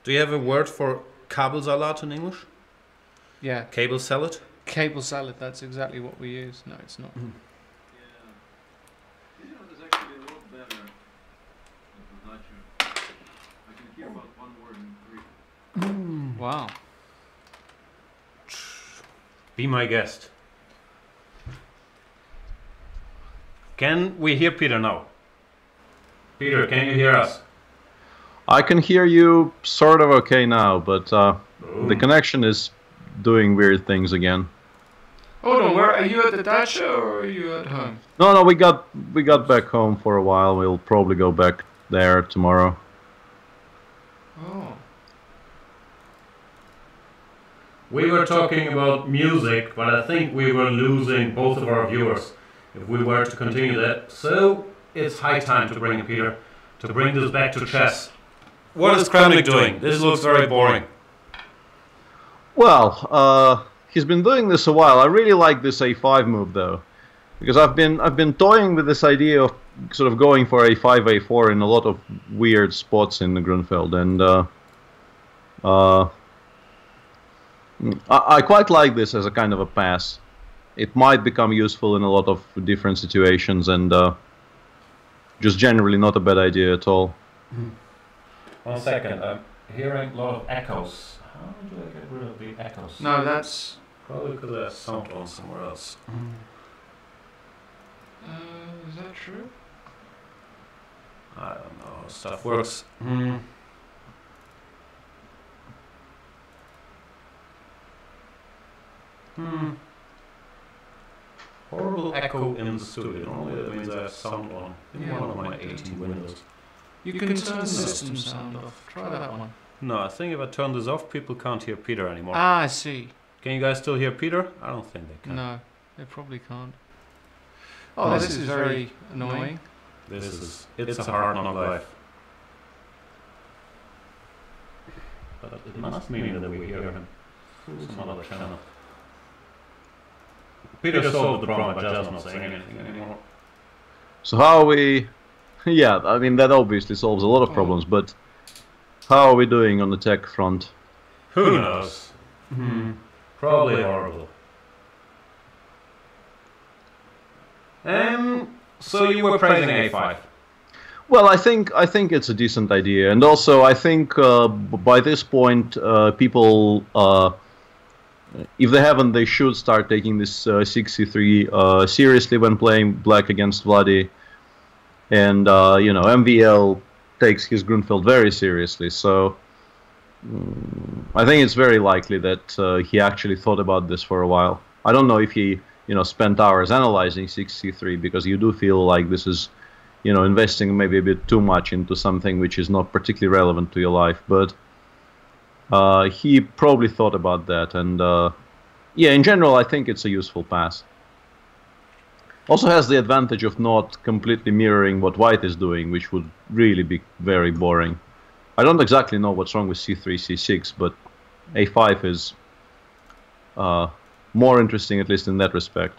Do you have a word for kabelsalat in English? Yeah, Cable salad? cable salad. That's exactly what we use. No, it's not. There's actually a lot better with the Vachier. I can hear about one word in 3. Wow. Be my guest. Can we hear Peter now? Peter, can you hear us? I can hear you sort of okay now, but the connection is doing weird things again. Hold on, where are you at the dacha or are you at home? No, we got back home for a while. We'll probably go back there tomorrow. Oh. We were talking about music, but I think we were losing both of our viewers if we were to continue that. So it's high time to bring in Peter to bring this back to chess. What is Kramnik doing? This looks very boring. Well, he's been doing this a while. I really like this a5 move though, because I've been toying with this idea of sort of going for a5 a4 in a lot of weird spots in the Grunfeld, and I quite like this as a kind of a pass. It might become useful in a lot of different situations, and just generally not a bad idea at all. 1 second, I'm hearing a lot of echoes. How do I get rid of the echoes? No, that's... Probably because there's sound on somewhere else. is that true? I don't know how stuff works. Horrible echo in the studio. Normally that means I have sound on in Yeah. one of my 18 windows. You can turn system sound off. Try that one. No, I think if I turn this off, people can't hear Peter anymore. Ah, I see. Can you guys still hear Peter? I don't think they can. No, they probably can't. Oh, this is very annoying. It's a hard knock life. But it must mean that we hear him through some other channel. Peter solved the problem by just not saying anything anymore. So how are we? Yeah, I mean that obviously solves a lot of problems, but how are we doing on the tech front? Who knows? Probably horrible. So you were praising A5. Well, I think it's a decent idea, and also I think by this point people, if they haven't, they should start taking this 6c3 seriously when playing black against Vladi, and you know, MVL takes his Grunfeld very seriously, so I think it's very likely that he actually thought about this for a while. I don't know if he, you know, spent hours analyzing 6c3, because you do feel like this is, you know, investing maybe a bit too much into something which is not particularly relevant to your life, but he probably thought about that, and yeah, in general I think it's a useful pass. Also has the advantage of not completely mirroring what white is doing, which would really be very boring. I don't exactly know what's wrong with c3, c6, but a5 is more interesting, at least in that respect.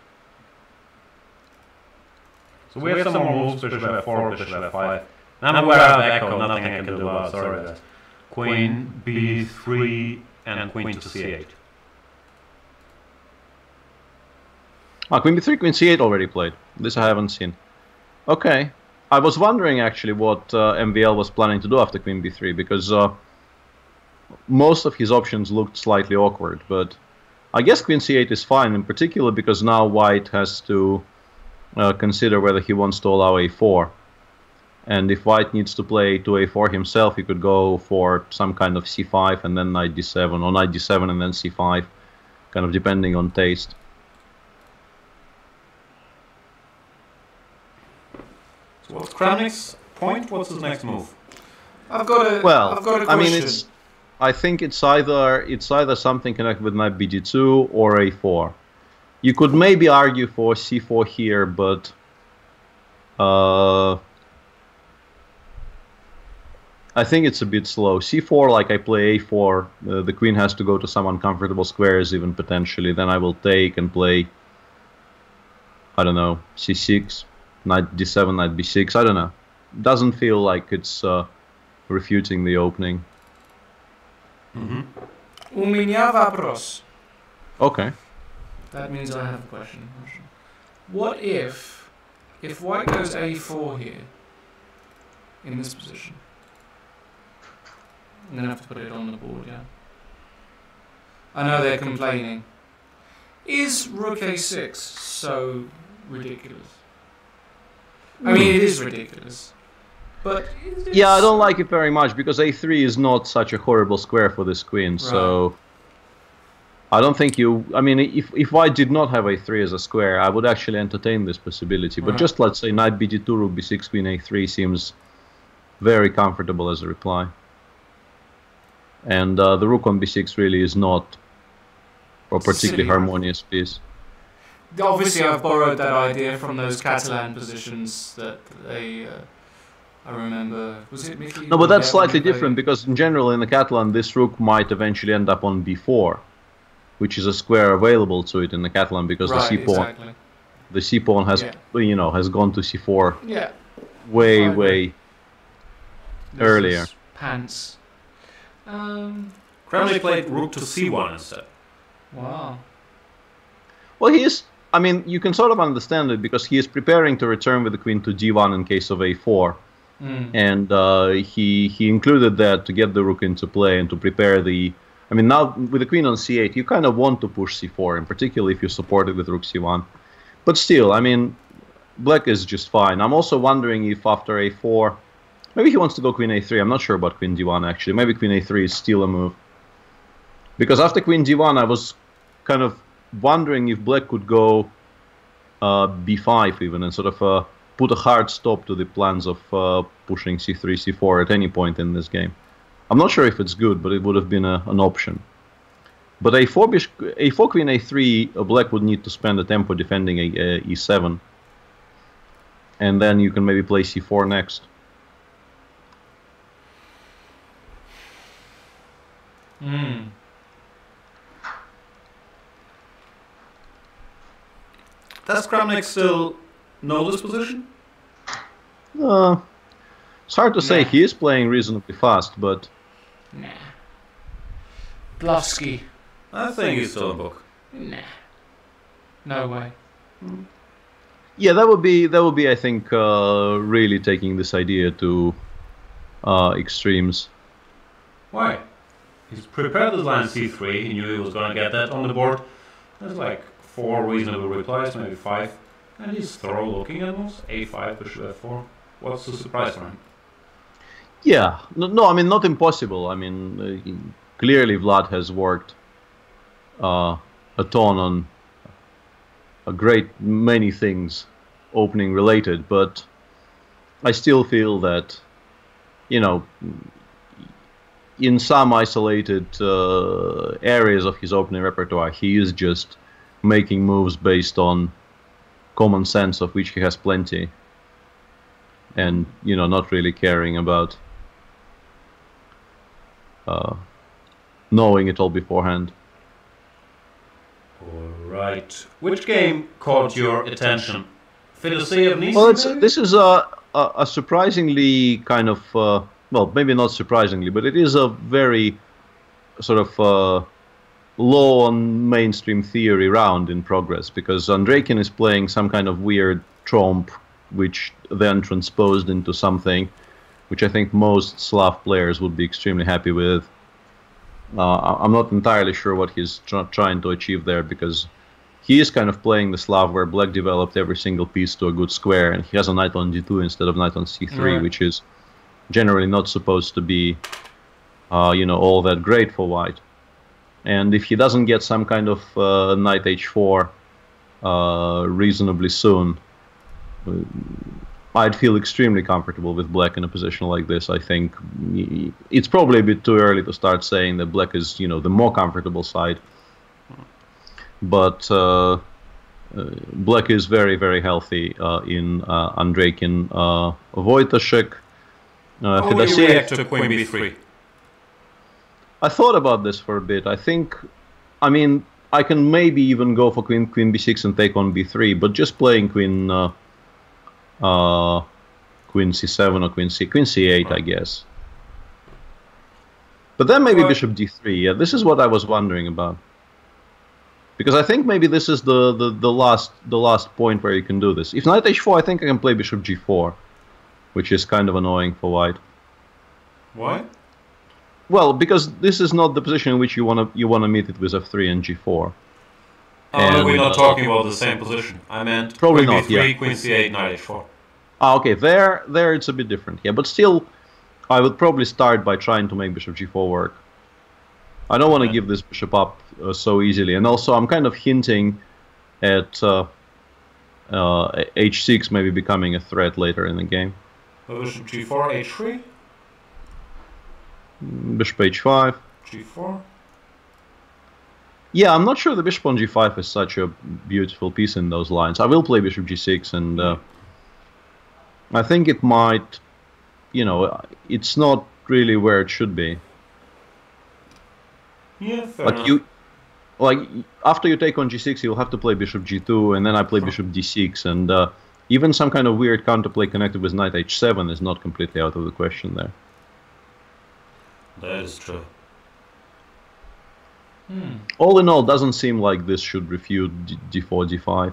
So we have some more moves, bishop f4, bishop f5. I'm aware of echo, nothing I can do about it, sorry guys. Queen b3 and queen to c8. Ah, queen b3, queen c8 already played. This I haven't seen. Okay. I was wondering actually what MVL was planning to do after queen b3, because most of his options looked slightly awkward, but I guess queen c8 is fine, in particular because now white has to consider whether he wants to allow a4. And if white needs to play to a4 himself, he could go for some kind of c5 and then knight d7, or knight d7 and then c5, kind of depending on taste. So what's Kramnik's point? What's his next move? I've got a question. I mean, I think it's either something connected with knight bd2 or a4. You could maybe argue for c4 here, but I think it's a bit slow. c4, like I play a4, the queen has to go to some uncomfortable squares even potentially. Then I will take and play, I don't know, c6, knight d7, knight b6, I don't know. Doesn't feel like it's refuting the opening. У меня вопрос. Okay. That means I have a question. What if white goes a4 here, in this position? I'm going to have to put it on the board, yeah. I know they're complaining. Is rook a6 so ridiculous? I mean, it is ridiculous. But yeah, I don't like it very much because a3 is not such a horrible square for this queen, so I don't think you... I mean, if white did not have a3 as a square, I would actually entertain this possibility. But just, let's say, knight bd2, rook b6, queen a3 seems very comfortable as a reply. And the rook on b6 really is not a particularly harmonious piece. Obviously, I've borrowed that idea from those Catalan positions that they... I remember... Was it Mickey? No, but that's slightly different because in general in the Catalan this rook might eventually end up on b4, which is a square available to it in the Catalan because the c pawn has has gone to c4 way earlier. Pants. Kramnik played rook to c1 instead. Wow. Well, I mean, you can sort of understand it because he is preparing to return with the queen to d1 in case of a4. And he included that to get the rook into play and to prepare the... I mean, now with the queen on c8, you kind of want to push c4, and particularly if you support it with rook c1. But still, I mean, black is just fine. I'm also wondering if after a4... Maybe he wants to go queen a3. I'm not sure about queen d1, actually. Maybe queen a3 is still a move. Because after queen d1, I was kind of wondering if black could go b5 even, and sort of put a hard stop to the plans of pushing c3, c4 at any point in this game. I'm not sure if it's good, but it would have been an option. But a4 queen a3, black would need to spend a tempo defending e7. And then you can maybe play c4 next. Does Kramnik still know this position? It's hard to say. He is playing reasonably fast, but... Nah. Bluffsky. I think he's still a book. Nah. No way. Yeah, that would be, I think, really taking this idea to extremes. Why? He's prepared his line c3, he knew he was going to get that on the board. There's like 4 reasonable replies, maybe 5. And he's thorough looking at those. a5, bishop f4. What's the surprise for him? Yeah, no, I mean, not impossible. I mean, clearly Vlad has worked a ton on a great many things opening related, but I still feel that, you know, in some isolated areas of his opening repertoire, he is just making moves based on common sense, of which he has plenty, and, you know, not really caring about knowing it all beforehand. Alright. Which game caught your attention? Fiddlesay of Nice? Well, this is a surprisingly kind of, well, maybe not surprisingly, but it is a very sort of low on mainstream theory round in progress, because Andreikin is playing some kind of weird tromp, which then transposed into something which I think most Slav players would be extremely happy with. I'm not entirely sure what he's trying to achieve there, because he is kind of playing the Slav where black developed every single piece to a good square, and he has a knight on d2 instead of knight on c3, Right. which is generally not supposed to be, all that great for white. And if he doesn't get some kind of knight h4 reasonably soon, I'd feel extremely comfortable with black in a position like this. I think it's probably a bit too early to start saying that black is, the more comfortable side. But black is very, very healthy in Andreikin, Wojtaszek. How will you react to queen b3? I thought about this for a bit. I think, I can maybe even go for queen b6 and take on b3, but just playing queen c7 or queen c8, I guess. But then maybe bishop d3. Yeah, this is what I was wondering about. Because I think maybe this is the last point where you can do this. If knight h4, I think I can play bishop g4, which is kind of annoying for white. Why? Well, because this is not the position in which you wanna meet it with f3 and g4. Oh, we're not talking about the same position. I meant probably queen not, b3, yeah. queen c8, knight h4. Ah, okay, there it's a bit different. Yeah, but still, I would probably start by trying to make bishop g4 work. I don't want to give this bishop up so easily, and also I'm kind of hinting at h6 maybe becoming a threat later in the game. Bishop g4, h3, Bishop h5. g4. Yeah, I'm not sure the bishop on g5 is such a beautiful piece in those lines. I will play bishop g6, and I think it might, it's not really where it should be. Yeah, fair enough. After you take on g6, you'll have to play bishop g2, and then I play bishop d6, and even some kind of weird counterplay connected with knight h7 is not completely out of the question there. That is true. All in all, doesn't seem like this should refute d4, d5.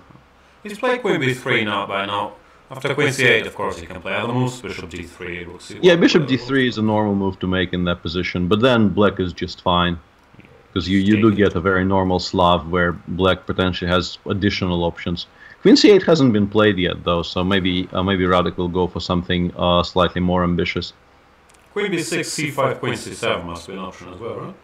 He's played queen b3 now by now. After queen c8, of course, he can play other moves. Bishop d3, we'll see. Yeah, bishop d3 is a normal move to make in that position, but then black is just fine. Because you do get a very normal Slav where black potentially has additional options. Queen c8 hasn't been played yet, though, so maybe Radek will go for something slightly more ambitious. Queen b6, c5, queen c7 must be an option as well, right?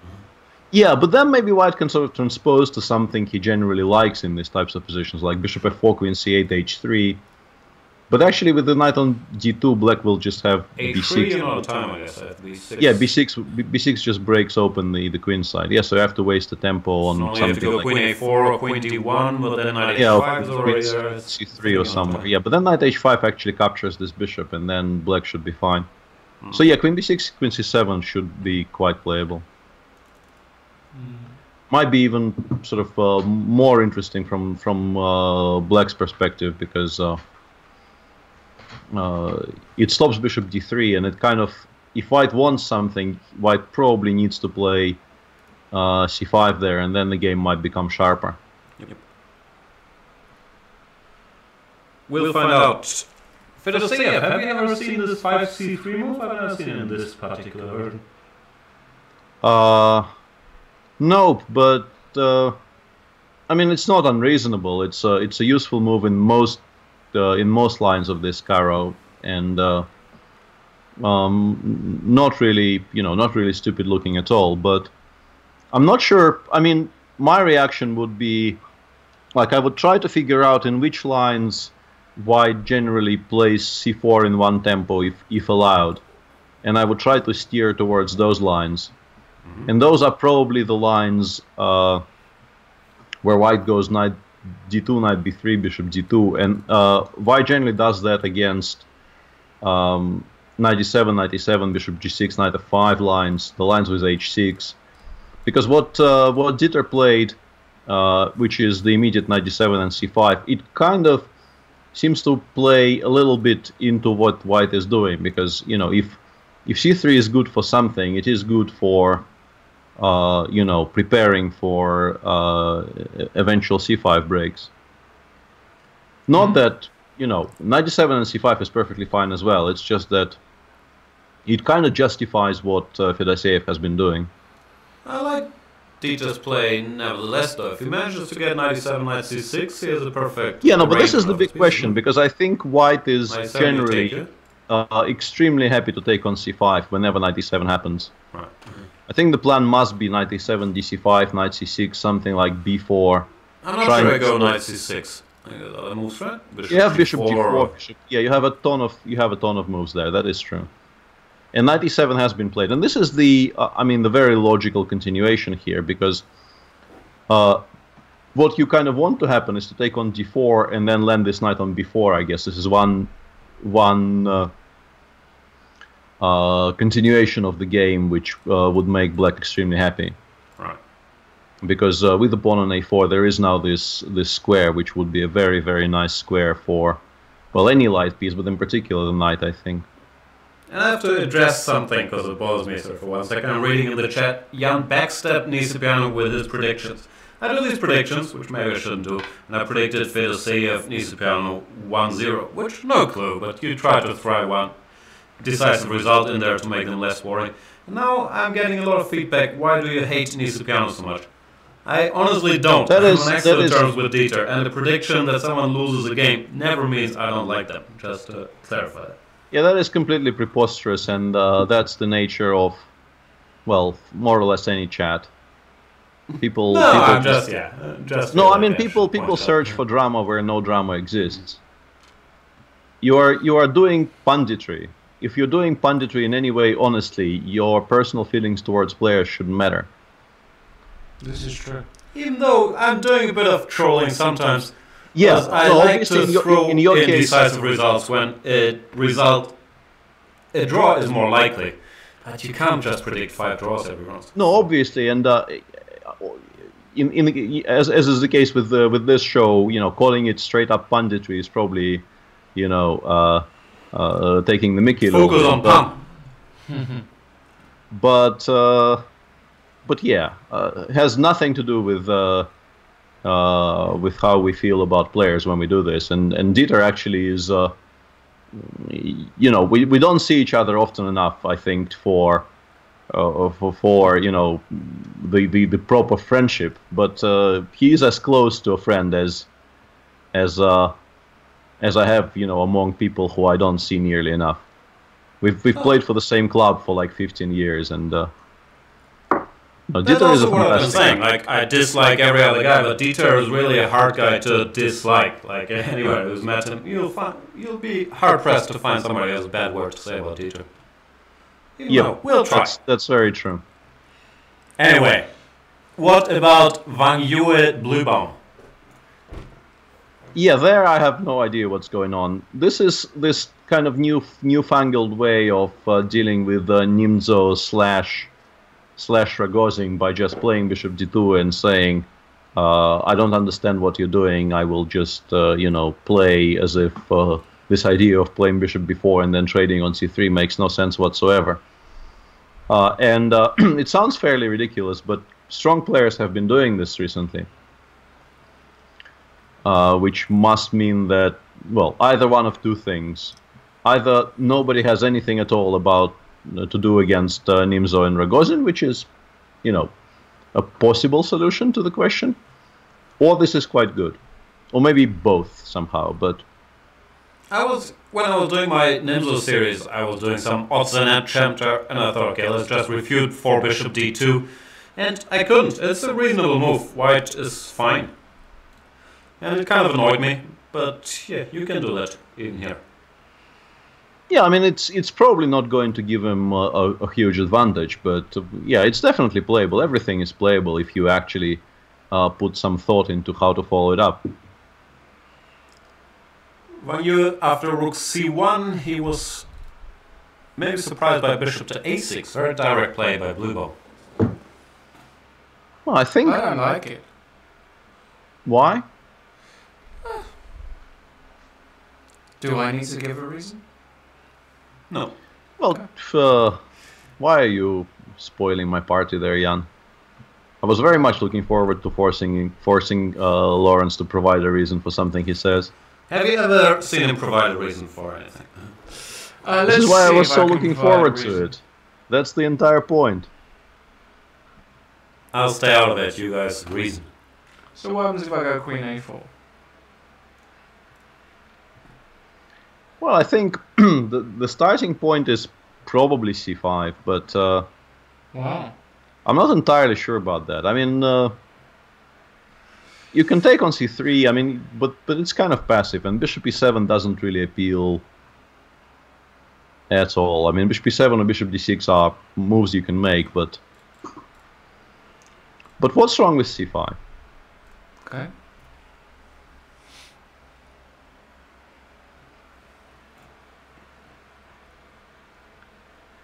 Yeah, but then maybe white can sort of transpose to something he generally likes in these types of positions, like bishop f4, queen c8, h3. But actually, with the knight on d2, black will just have h3 another time, I guess. b6. Yeah, b6 just breaks open the queen side. Yeah, so you have to waste the tempo on So you something have to go like queen a4 or queen d1, but then knight h5 is already there. c3 or somewhere. Yeah, but then knight h5 actually captures this bishop, and then black should be fine. So yeah, queen b6, queen c7 should be quite playable. Might be even sort of more interesting from black's perspective, because it stops bishop d3, and it kind of, if white wants something, white probably needs to play c5 there, and then the game might become sharper. Yep. We'll find out. Fedoseev, have you ever seen this 5c3 move? I've never seen it in this particular version. Nope, but it's not unreasonable. It's a useful move in most lines of this Caro, and not really stupid looking at all. But I'm not sure. My reaction would be, I would try to figure out in which lines white generally plays c4 in one tempo if allowed, and I would try to steer towards those lines. And those are probably the lines where white goes knight d2, knight b3, bishop d2, and white generally does that against knight d7, knight e7, bishop g6, knight f5 lines, the lines with h6. Because what Dieter played, which is the immediate knight d7 and c5, it kind of seems to play a little bit into what white is doing, because if c3 is good for something, it is good for preparing for eventual c5 breaks. Not that knight d7 and c5 is perfectly fine as well. It's just that it kind of justifies what Fedoseev has been doing. I like Dieter's play nevertheless, though. If he manages to get 97, 96, he has a perfect. Yeah, no, but this is the big pieces. question, because I think white is 97 you take generally it. extremely happy to take on c5 whenever 97 happens. Right. I think the plan must be knight e7, dc5, knight c6, something like b4. I'm not sure I go knight c6. I got other moves, right? Bishop You have bishop d4. d4, bishop. Yeah, you have a ton of moves there. That is true. And knight e7 has been played, and this is the the very logical continuation here, because what you kind of want to happen is to take on d4 and then land this knight on b4. I guess this is one continuation of the game, which would make black extremely happy. Right. Because with the pawn on a4, there is now this square, which would be a very, very nice square for, well, any light piece, but in particular the knight, I think. And I have to address something because it bothers me, sir, for 1 second. I'm reading in the chat, Jan backstepped Nisipiano with his predictions. I do these predictions, which maybe I shouldn't do, and I predicted Fedoseev Nisipiano 1-0, which, no clue, but you try to throw one decisive result in there to make them less worrying. And now I'm getting a lot of feedback, why do you hate Nisipiano so much? I honestly don't. I'm on excellent terms with Dieter, and the prediction that someone loses a game never means I don't like them, just to clarify that. Yeah, that is completely preposterous, and that's the nature of, well, more or less any chat. People. No, people I'm just. No, I mean people search for drama where no drama exists. You are doing punditry. If you're doing punditry in any way honestly, your personal feelings towards players shouldn't matter. This is true. Even though I'm doing a bit of trolling sometimes. Yeah, I no, like to throw in your case, decisive results when a draw is more likely. But you can't just predict 5 draws every round. No, obviously, and as is the case with this show, calling it straight up punditry is probably, taking the mickey. Focus on pump. But yeah, it has nothing to do with how we feel about players when we do this. And Dieter actually is, we don't see each other often enough, I think, for the proper friendship. But he is as close to a friend as I have, among people who I don't see nearly enough. We've played for the same club for like 15 years, and Dieter is a what I've been saying. Like, I dislike every other guy, but Dieter is really a hard guy to dislike. Like, anyone who's met him, you'll be hard pressed to find somebody who has a bad word to say about Dieter. Yeah, we'll try. That's very true. Anyway, what about Vachier-Lagrave? Yeah, there I have no idea what's going on. This is this kind of newfangled way of dealing with Nimzo slash Ragozin by just playing bishop d2 and saying, I don't understand what you're doing, I will just, play as if this idea of playing bishop b4 and then trading on c3 makes no sense whatsoever. And it sounds fairly ridiculous, but strong players have been doing this recently. Which must mean that, well, either one of two things. Either nobody has anything at all about to do against Nimzo and Ragozin, which is, a possible solution to the question, or this is quite good, or maybe both somehow. But when I was doing my Nimzo series, I was doing some odds and ends chapter, and I thought, okay, let's just refute 4 bishop d2, and I couldn't. It's a reasonable move. White is fine, and it kind of annoyed me, but yeah, you can do that even here. Yeah, I mean, it's probably not going to give him a huge advantage, but yeah, it's definitely playable. Everything is playable if you actually put some thought into how to follow it up. After rook c1, he was maybe surprised by bishop to a6. Very direct play by Bluebo. Well, I think... I don't like it. Why? Do I need to give a reason? No. Well, why are you spoiling my party there, Jan? I was very much looking forward to forcing Lawrence to provide a reason for something he says. Have you ever seen him provide a reason for anything? This is why I was so looking forward to it. That's the entire point. I'll stay out of it. You guys reason. So what happens if I go queen a4? Well, I think the starting point is probably c5, but Wow. I'm not entirely sure about that. I mean, you can take on c3. I mean, but it's kind of passive, and bishop e7 doesn't really appeal at all. I mean, bishop e7 or bishop d6 are moves you can make, but what's wrong with c5? Okay.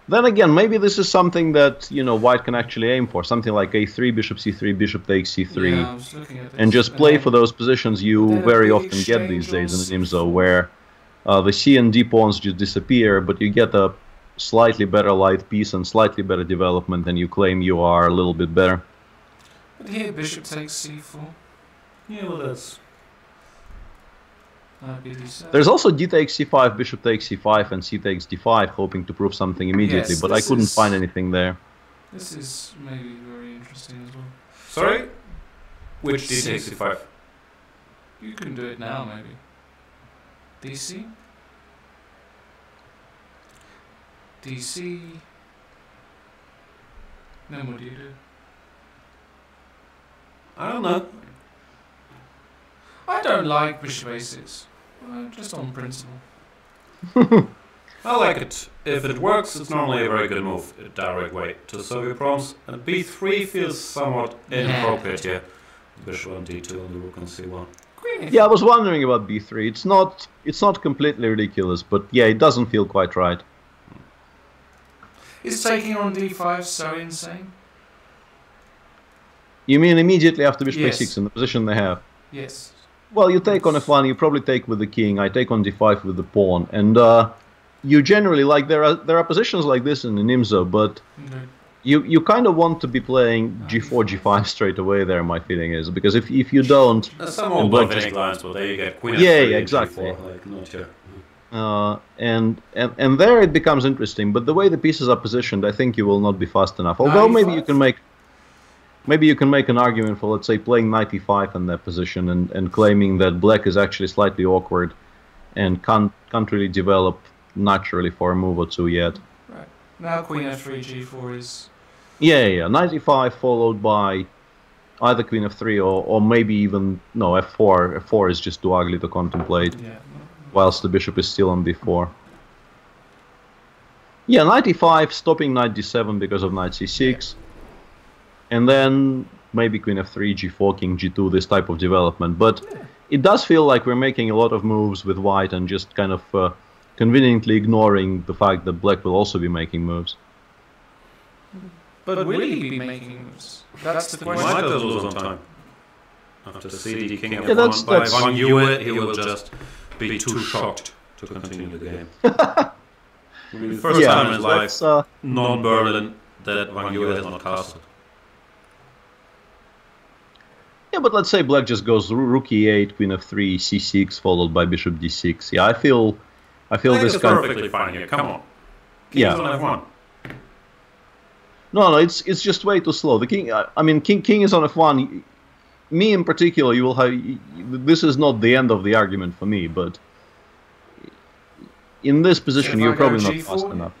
Then again, maybe this is something that, you know, white can actually aim for. Something like a3, bishop c3, bishop takes c3. Yeah, I was looking at this. And just play for those positions you then a very big often get these days exchange in IMSO, where the c and d pawns just disappear, but you get a slightly better light piece and slightly better development, and you claim you are a little bit better. But here bishop takes c4. Yeah, well, that's... b7. There's also d takes c5, bishop takes c5, and c takes d5, hoping to prove something immediately, Yes, but I this couldn't is- find anything there. This is maybe very interesting as well. Sorry? Which d takes c5? You can do it now, maybe. DC? DC? Then what do you do? I don't know. I don't like bishop a6. Just on principle. I like it. If it works, it's normally a very good move, a direct way to solve your problems. And b3 feels somewhat inappropriate here. Bishop on d2 and the rook on c1. Queen Yeah, I was wondering about b3. It's not completely ridiculous, but yeah, it doesn't feel quite right. Is taking on d5 so insane? You mean immediately after bishop Yes. a6 in the position they have? Yes. Well, you take on f1, you probably take with the king, I take on d5 with the pawn, and you generally, like, there are positions like this in the IMSO, but Okay. you kind of want to be playing g4, g5 straight away there, my feeling is, because if you don't, Some old black black lines, but there you get queen Yeah, f3 yeah, and exactly. g4, like not here. and there it becomes interesting, but the way the pieces are positioned, I think you will not be fast enough, although maybe you 95? can make... Maybe you can make an argument for, let's say, playing knight e5 in that position and claiming that black is actually slightly awkward and can't really develop naturally for a move or two yet. Right. Now queen f3, g4 is... Yeah. Knight e5 followed by either queen f3 or maybe even... No, f4. f4 is just too ugly to contemplate, Yeah. whilst the bishop is still on b4. Yeah, knight e5, stopping knight d7 because of knight c6. And then maybe queen f3, g4, king g2, this type of development. But it does feel like we're making a lot of moves with white and just kind of conveniently ignoring the fact that black will also be making moves. But will he be making moves? That's the He question. might lose on time. After CD king Yeah, that's- f1 by that's- Van Yue, he will just be too shocked to continue the game. I mean, the first time in his life, that's, non-Berlin, that Van Yue has not castled. yeah, but let's say black just goes rook e8, queen f3, c6, followed by bishop d6. Yeah, I feel I think this it's kind of... perfectly fine here, come on. King Yeah. is on f1. No, it's just way too slow. The king, I mean, king is on f1. Me in particular, you will have. This is not the end of the argument for me, but in this position, if you're I go probably not G4? fast enough.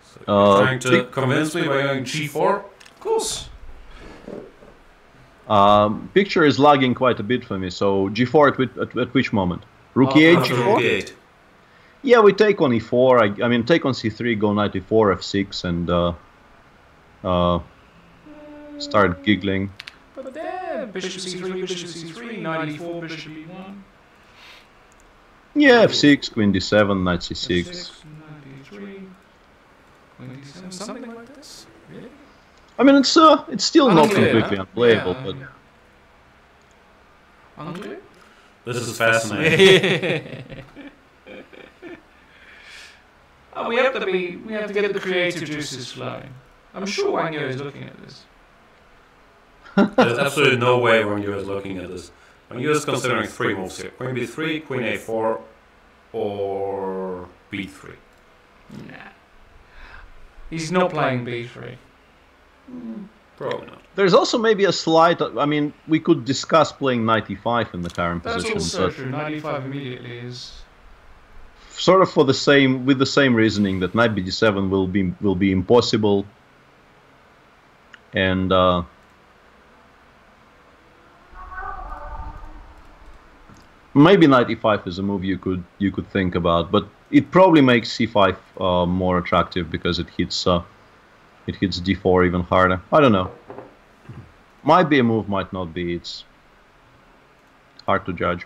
So you're trying to big- convince me by going g4? Of course. Picture is lagging quite a bit for me. So g4 at which moment? Rook Oh, e8, After g4. rook e8. Yeah, we take on e4. I mean, take on c3, go knight e4, f6, and start giggling. But there, bishop c3, bishop c3, knight e4, bishop e1. Yeah, f6, queen d7, knight c6. F6, knight e3, queen d7, something like this. Really? I mean, it's still not Unclear, completely huh? unplayable, Yeah, but Unclear? This is fascinating. We have to get the creative juices flowing. I'm sure Wang Yu is looking at this. There's absolutely no way Van Yue is looking at this. Van Yue is considering three moves here. Queen b3, queen a4, or b3. Nah. He's not playing b3. Probably not. There's also maybe a slight. I mean, we could discuss playing knight e5 in the current That's position, also but true. 95 immediately is... sort of for the same, with the same reasoning that knight bd7 will be impossible, and maybe knight e5 is a move you could think about, but it probably makes c5 more attractive because it hits d4 even harder. I don't know. Might be a move, might not be. It's hard to judge.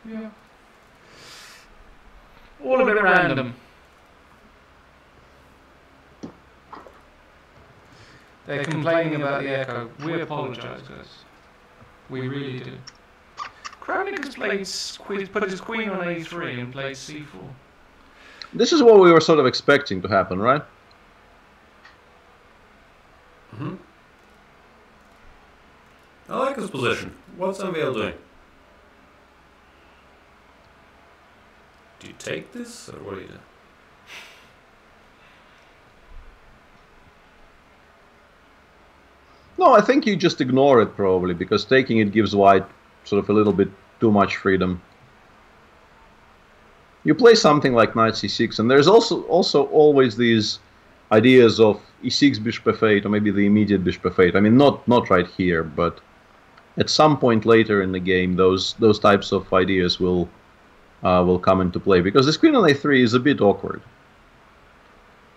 Yeah. All a bit random. They're complaining about the echo. We apologise, guys. We really do. Kramnik has put his queen on a3 and played c4. This is what we were sort of expecting to happen, right? Mm-hmm. I like this position. What's MVL doing? Do you take this, or what do you do? No, I think you just ignore it probably, because taking it gives white sort of a little bit too much freedom. You play something like knight c6, and there's also always these ideas of e6 bishop f8, or maybe the immediate bishop f8. I mean, not right here, but at some point later in the game, those types of ideas will come into play, because this queen on a3 is a bit awkward.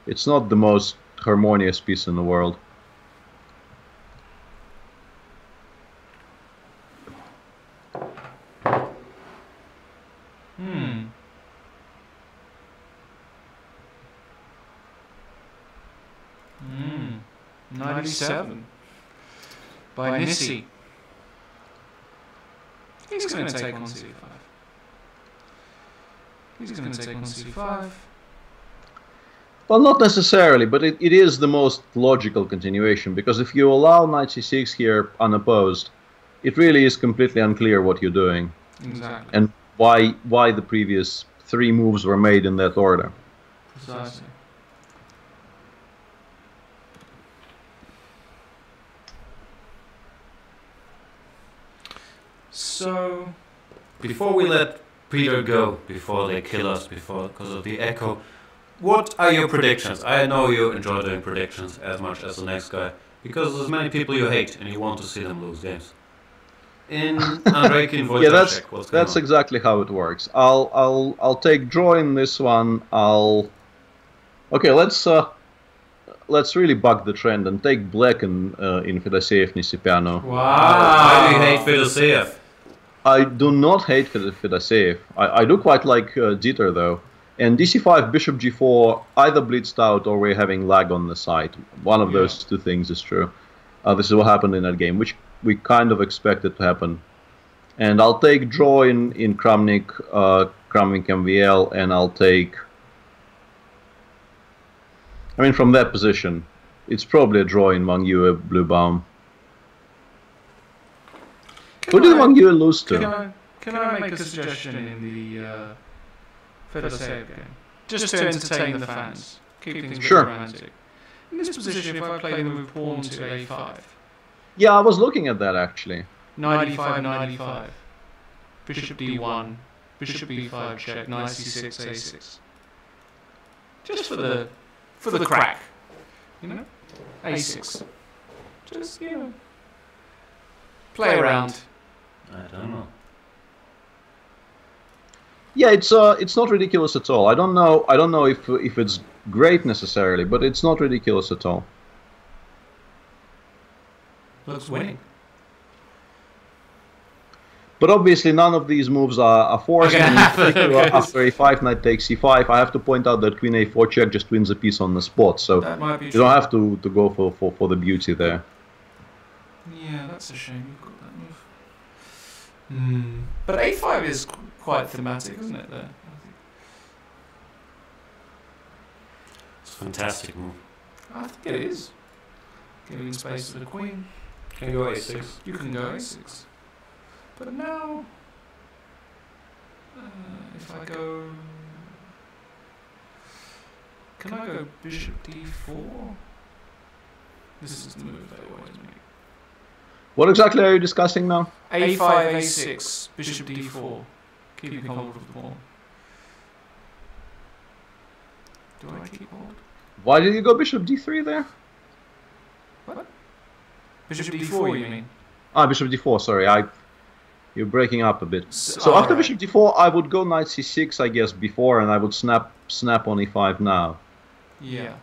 It's not the most harmonious piece in the world. Hmm. Hmm. 97 by Nissi. He's going to take on c5. He's going to take on c5. Well, not necessarily, but it is the most logical continuation, because if you allow knight c6 here unopposed, it really is completely unclear what you're doing. Exactly. And why the previous 3 moves were made in that order. Precisely. So, Before we let Peter go, before they kill us, because of the echo, what are your predictions? I know you enjoy doing predictions as much as the next guy, because there's many people you hate and you want to see them lose games. In Andreikin Yeah, Wojciech, that's exactly how it works. I'll take draw in this one. Okay, let's really buck the trend and take black in Fedoseev Nisipiano. wow. Why do you hate Fedoseev? I do not hate Fedoseev. I do quite like Dieter though. And dc5, bishop g4, either blitzed out or we're having lag on the side. One of those two things is true. This is what happened in that game, which we kind of expected to happen. And I'll take draw in Kramnik-MVL, and I'll take... I mean, from that position, it's probably a draw in Wang Yue Bluebaum. Who did Wang Yue lose to? Can I make a suggestion in the Fedoseev game? Just to entertain the fans. Keep things very romantic. In this position, if I play the move pawn to a5. Yeah, I was looking at that actually. 95, 95. Bishop d1. Bishop b5 check. Knight c6, a6. Just for the crack. You know? a6. Just, you know. Play around. I don't know. Yeah, it's not ridiculous at all. I don't know if it's great necessarily, but it's not ridiculous at all. Looks winning. But obviously none of these moves are forced. After a5 knight takes c5, I have to point out that queen a4 check just wins a piece on the spot, so you don't have to go for the beauty there. Yeah, that's a shame you've got that move. But a5 is quite thematic, isn't it, there? It's a fantastic move. I think it is. Giving space to the queen. Can you go a6? You can go a6. But now... If I go... Can I go bishop d4? This is the move I always make. What exactly are you discussing now? a5, a6, bishop d4. Keeping hold of the pawn. Do I keep hold? Why did you go bishop d3 there? What? Bishop d4, you mean? Ah, bishop d4, sorry. You're breaking up a bit. So oh, after right. bishop d4, I would go knight c6, I guess, before, and I would snap on e5 now. Yeah.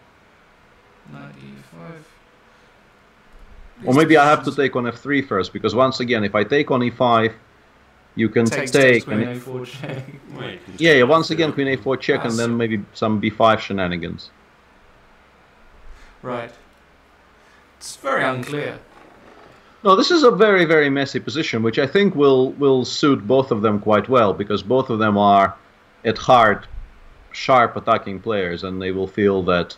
Knight e5. Or maybe I have to take on f3 first, because once again, if I take on e5, you can take... Queen a4 check. Wait. Yeah, once again, queen a4 check, and then maybe some b5 shenanigans. Right. It's very unclear. No, this is a very, very messy position, which I think will suit both of them quite well, because both of them are, at heart, sharp attacking players, and they will feel that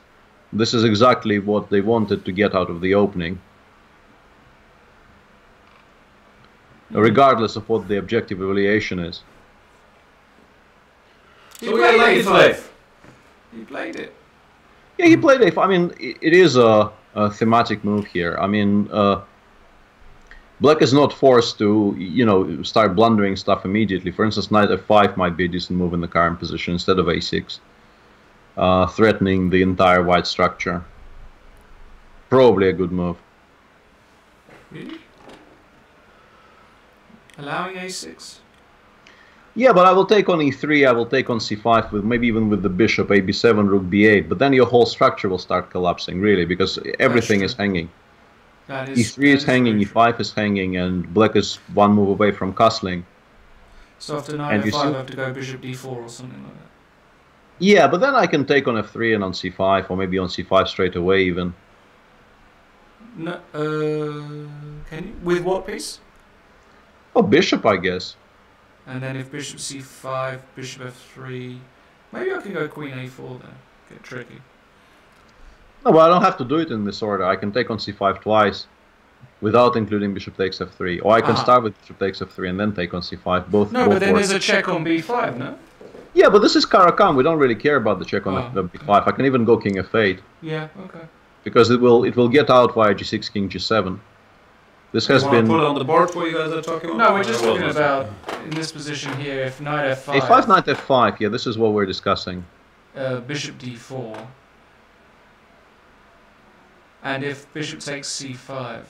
this is exactly what they wanted to get out of the opening, regardless of what the objective evaluation is. He played a5. He played it. Yeah, he played a5. I mean, it is a thematic move here. I mean, Black is not forced to, start blundering stuff immediately. For instance, knight f5 might be a decent move in the current position instead of a6, threatening the entire white structure. Probably a good move. Really? Allowing a6? Yeah, but I will take on e3, I will take on c5, with maybe even with the bishop, a b7, rook b8, but then your whole structure will start collapsing, really, because everything is hanging. e3 is hanging, e5 is hanging, and Black is one move away from castling. So after knight f5 I have to go bishop d4 or something like that? Yeah, but then I can take on f3 and on c5, or maybe on c5 straight away even. No, can you? With what piece? Oh, bishop, I guess. And then if bishop c5, bishop f3... Maybe I can go queen a4 then. Get tricky. No, but I don't have to do it in this order. I can take on c5 twice without including bishop takes f3. Or I can start with bishop takes f3 and then take on c5. Both but then work. there's a check on b5, no? Yeah, but this is Caro-Kann. We don't really care about the check on b5. I can even go king f8. Yeah, okay. Because it will get out via g6, king g7. This has been... put it on the board what you guys are talking about? No, we're just talking about, in this position here, if knight f5... a5, knight f5, yeah, this is what we're discussing. Bishop d4... And if bishop takes c5,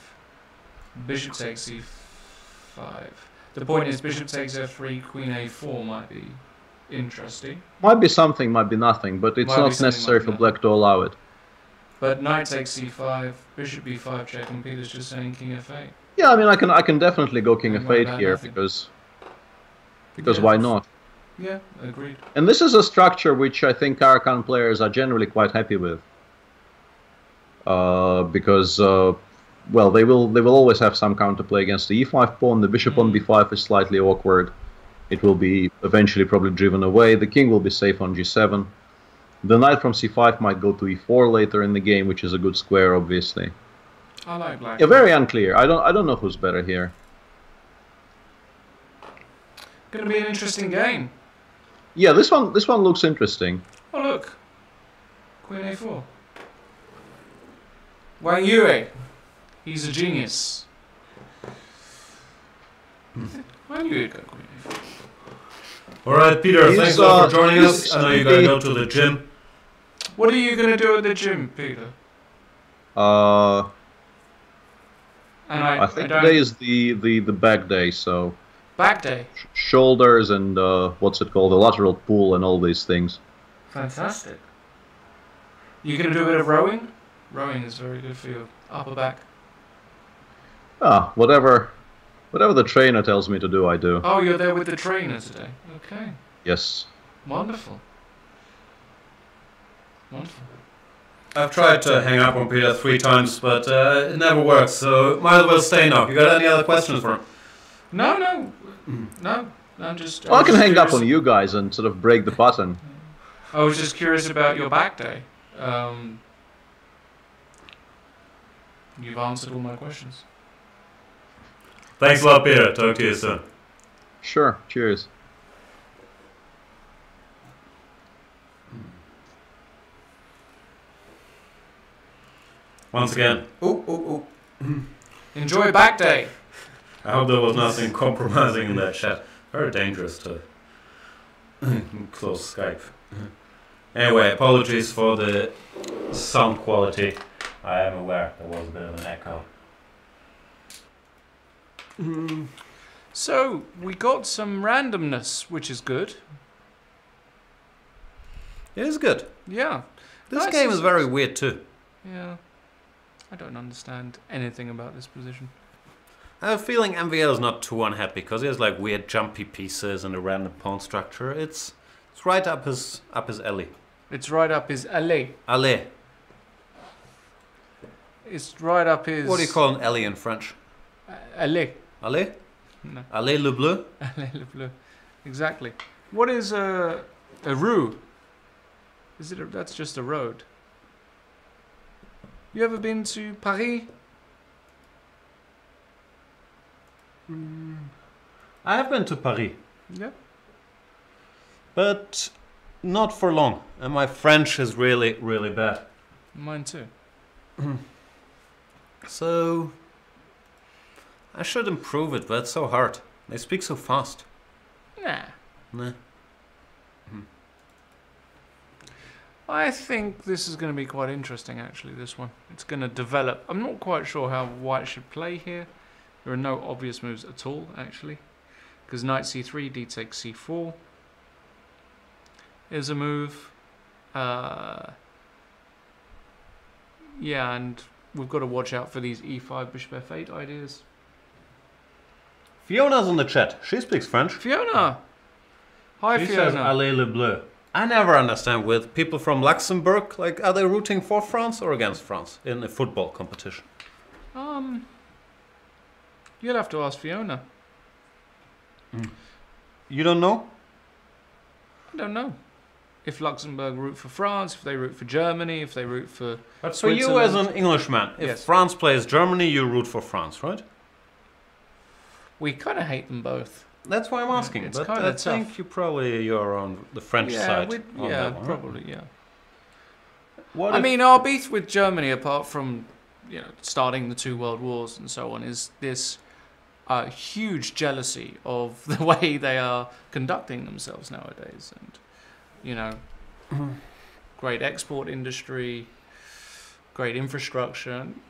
bishop takes c5. The point is bishop takes f3, queen a4 might be interesting. Might be something, might be nothing, but it's not necessary for Black to allow it. But knight takes c5, bishop b5 check, and Peter's just saying king f8. Yeah, I mean, I can definitely go king f8 here, nothing? because why not? Yeah, agreed. And this is a structure which I think Caro-Kann players are generally quite happy with. Because well, they will always have some counterplay against the e5 pawn. The bishop on b5 is slightly awkward. It will be eventually probably driven away. The king will be safe on g7. The knight from c5 might go to e4 later in the game, which is a good square, obviously. I like black. Yeah, very unclear. I don't know who's better here. Gonna be an interesting game. Yeah, this one looks interesting. Oh look, queen a4. Wang Yue, he's a genius. Wang Yue got queen a4. Alright, Peter, thanks a lot for joining us. I know you gotta go to the gym. What are you gonna do at the gym, Peter? I think today is the back day, so... Back day? Shoulders and, what's it called, the lateral pull and all these things. Fantastic. You gonna do a bit of rowing? Rowing is very good for your upper back. Ah, whatever the trainer tells me to do, I do. Oh, you're there with the trainer today. Okay. Yes. Wonderful. Wonderful. I've tried to hang up on Peter 3 times, but it never works, so might as well stay now. You got any other questions for him? No. I'm just... Well, I can hang up on you guys and sort of break the pattern. I was just curious about your back day. You've answered all my questions. Thanks a lot, Peter. Talk to you soon. Sure. Cheers. Once again. Ooh. Enjoy back day. I hope there was nothing compromising in that chat. Very dangerous to close Skype. Anyway, apologies for the sound quality. I am aware there was a bit of an echo. So, we got some randomness, which is good. It is good. Yeah. This Nice. game is very weird too. Yeah. I don't understand anything about this position. I have a feeling MVL is not too unhappy because he has like weird jumpy pieces and a random pawn structure. It's right up his alley. It's right up his alley. Alley. It's right up his... What do you call an alley in French? Alley. Alley? No. Alley le bleu? Alley le bleu. Exactly. What is a rue? Is it? That's just a road. You ever been to Paris? I have been to Paris, Yeah. but not for long. And my French is really, really bad. Mine too. So I should improve it, but it's so hard. They speak so fast. Nah. Nah. I think this is going to be quite interesting, actually, this one. It's going to develop. I'm not quite sure how white should play here. There are no obvious moves at all, actually. Because knight c3, d takes c4 is a move. Yeah, and we've got to watch out for these e5, bishop f8 ideas. Fiona's in the chat. She speaks French. Fiona! Hi, She Fiona. says Allez le bleu. I never understand with people from Luxembourg, like, are they rooting for France or against France in a football competition? You'll have to ask Fiona. You don't know? I don't know. If Luxembourg root for France, if they root for Germany, if they root for But for you as an Englishman, if Yes. France plays Germany, you root for France, right? We kind of hate them both. That's why I'm asking. It's But kinda I think tough. you're on the French side. On Yeah, that one, right? probably, yeah. What I if- mean, our beef with Germany, apart from starting the 2 world wars and so on, is this huge jealousy of the way they are conducting themselves nowadays, and great export industry, great infrastructure. And,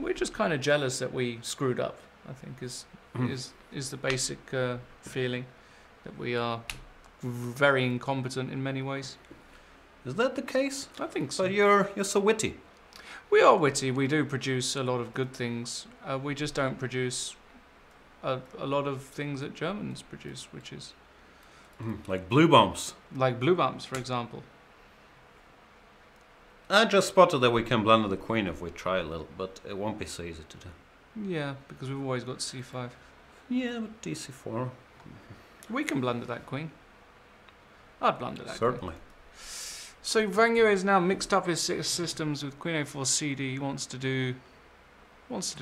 we're just kind of jealous that we screwed up. I think is the basic feeling that we are very incompetent in many ways. Is that the case? I think So so. you're so witty. We are witty. We do produce a lot of good things. We just don't produce a lot of things that Germans produce, which is Like blue bombs. like blue bumps, for example. I just spotted that we can blunder the queen if we try a little, but it won't be so easy to do. Yeah, because we've always got c5. Yeah, but dc4. We can blunder that queen. I'd blunder that queen. Certainly. So Vachier has now mixed up his systems with queen a4 cd. He wants to do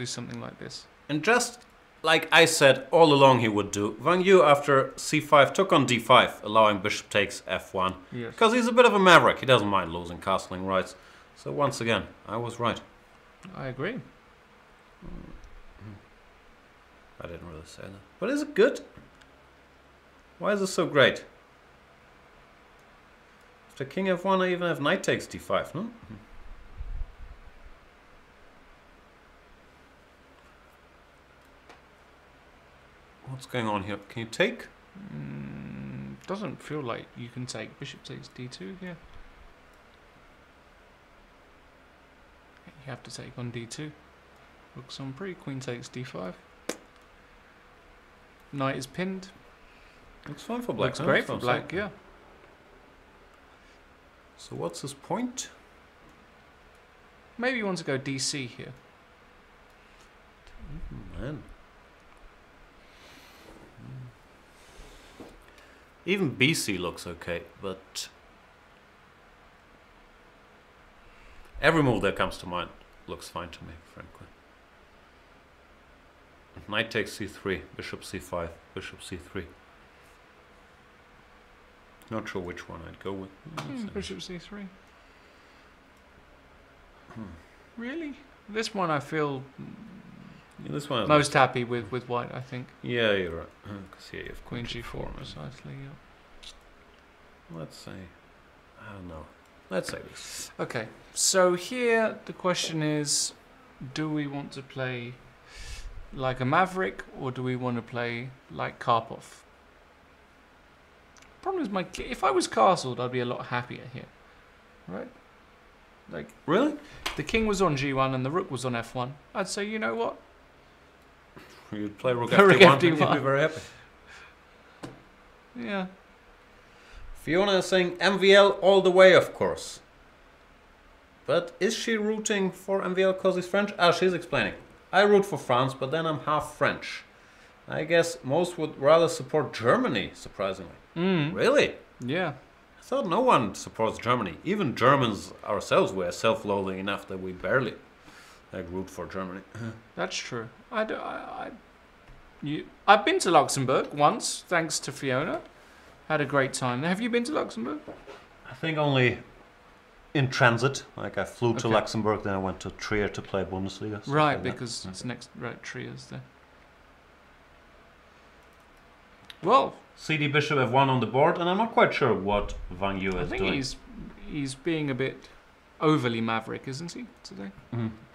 something like this. And just like I said all along he would do, Vachier after c5 took on d5, allowing bishop takes f1. Yes. Because he's a bit of a maverick, he doesn't mind losing castling rights. So once again, I was right. I agree. I didn't really say that. But is it good? Why is it so great? After king f1 I even have knight takes d5, no? What's going on here? Can you take? Doesn't feel like you can take bishop takes d2 here. You have to take on d2. Looks on pretty. Queen takes d5. Knight is pinned. Looks fine for black. Looks huh? great That's for what I'm black, saying. yeah. So what's his point? Maybe you want to go dc here. Man. Even BC looks okay, but every move that comes to mind looks fine to me, frankly. Knight takes c3, bishop c5, bishop c3. Not sure which one I'd go with. Bishop c3. Really? This one I feel Yeah, this one is most happy with white, I think. Yeah, you're right. Because here you have Queen G4, man. precisely, yeah. Let's say, I don't know. Let's say this. Okay, so here the question is, do we want to play like a Maverick or do we want to play like Karpov? Problem is, if I was castled, I'd be a lot happier here, right? Like, Really? if the king was on G1 and the rook was on F1, I'd say, you know what? You'd play Rook Rook FD1 and FD1. you'd be very happy. Yeah. Fiona is saying MVL all the way, of course. But is she rooting for MVL because he's French? Ah, she's explaining. I root for France, but then I'm half French. I guess most would rather support Germany, surprisingly. Really? Yeah. I thought no one supports Germany. Even Germans ourselves, we're self-loathing enough that we barely root for Germany. That's true. I've been to Luxembourg once, thanks to Fiona. Had a great time. Have you been to Luxembourg? I think only in transit. Like I flew to Okay. Luxembourg, then I went to Trier to play Bundesliga. stuff Right, like that. because it's next. Right, Trier's there. Well, CD Bishop have one on the board, and I'm not quite sure what Van Yu I is think doing. he's being a bit overly maverick, isn't he, today?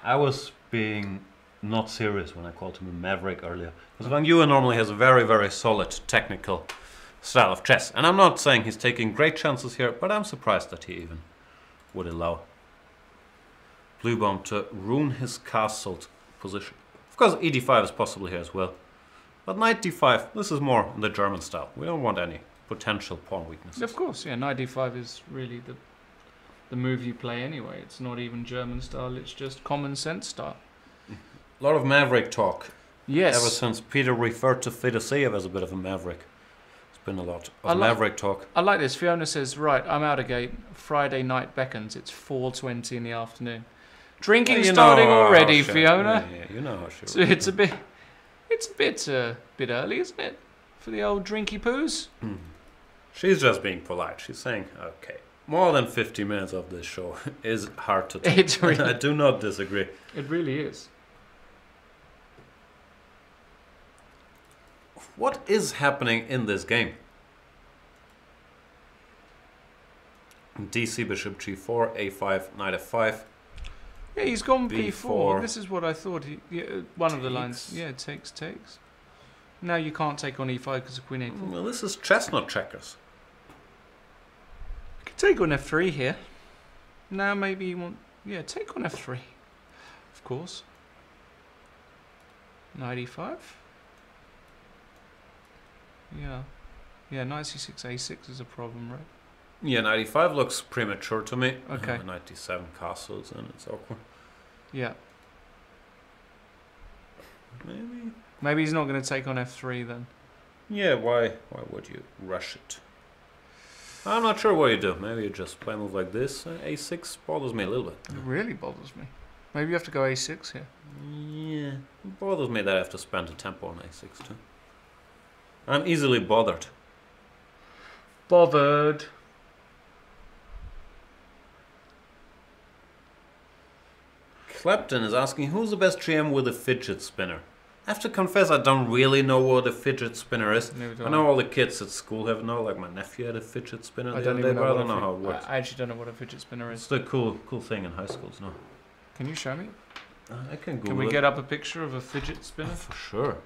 I was being not serious when I called him a maverick earlier. Because Van Yu normally has a very, very solid technical style of chess. And I'm not saying he's taking great chances here, but I'm surprised that he even would allow Bluebaum to ruin his castled position. Of course, e5 is possible here as well. But knight d5, this is more in the German style. We don't want any potential pawn weaknesses. Of course, yeah. Knight d5 is really the move you play anyway. It's not even German style. It's just common sense style. A lot of maverick talk. Yes. Ever since Peter referred to Fedoseev as a bit of a maverick. It's been a lot I of like- maverick talk. I like this. Fiona says, right, I'm out of gate. Friday night beckons. It's 4:20 in the afternoon. Drinking You know starting how already, she- Fiona. Yeah, you know how she So it's a bit early, isn't it, for the old drinky poos? She's just being polite. She's saying, okay, more than 50 minutes of this show is hard to take. It's really- I do not disagree. It really is. What is happening in this game? DC Bishop G4, A5, Knight F5. Yeah, he's gone B4. B4. This is what I thought. One of the lines. Takes. Yeah, takes. Now you can't take on E5 because of Queen A4. Well, this is chestnut checkers. Could take on F3 here. Now maybe you want... Yeah, take on F3. Of course. Knight E5. Yeah. Yeah, Knight C6, A6 is a problem, right? Yeah, Knight E5 looks premature to me. Okay. Knight D7 castles and it's awkward. Yeah. Maybe. Maybe he's not going to take on F3 then. Yeah, why would you rush it? I'm not sure what you do. Maybe you just play a move like this. A6 bothers me a little bit. It really bothers me. Maybe you have to go A6 here. Yeah, it bothers me that I have to spend a tempo on A6 too. I'm easily bothered. Bothered. Clapton is asking, who's the best GM with a fidget spinner? I have to confess, I don't really know what a fidget spinner is. Neither do I know all the kids at school have like my nephew had a fidget spinner I the don't other day, even but I know don't know what how it works. I actually don't know what a fidget spinner It's is. the cool thing in high schools, no? Can you show me? I can Google Can we it. get up a picture of a fidget spinner? For sure.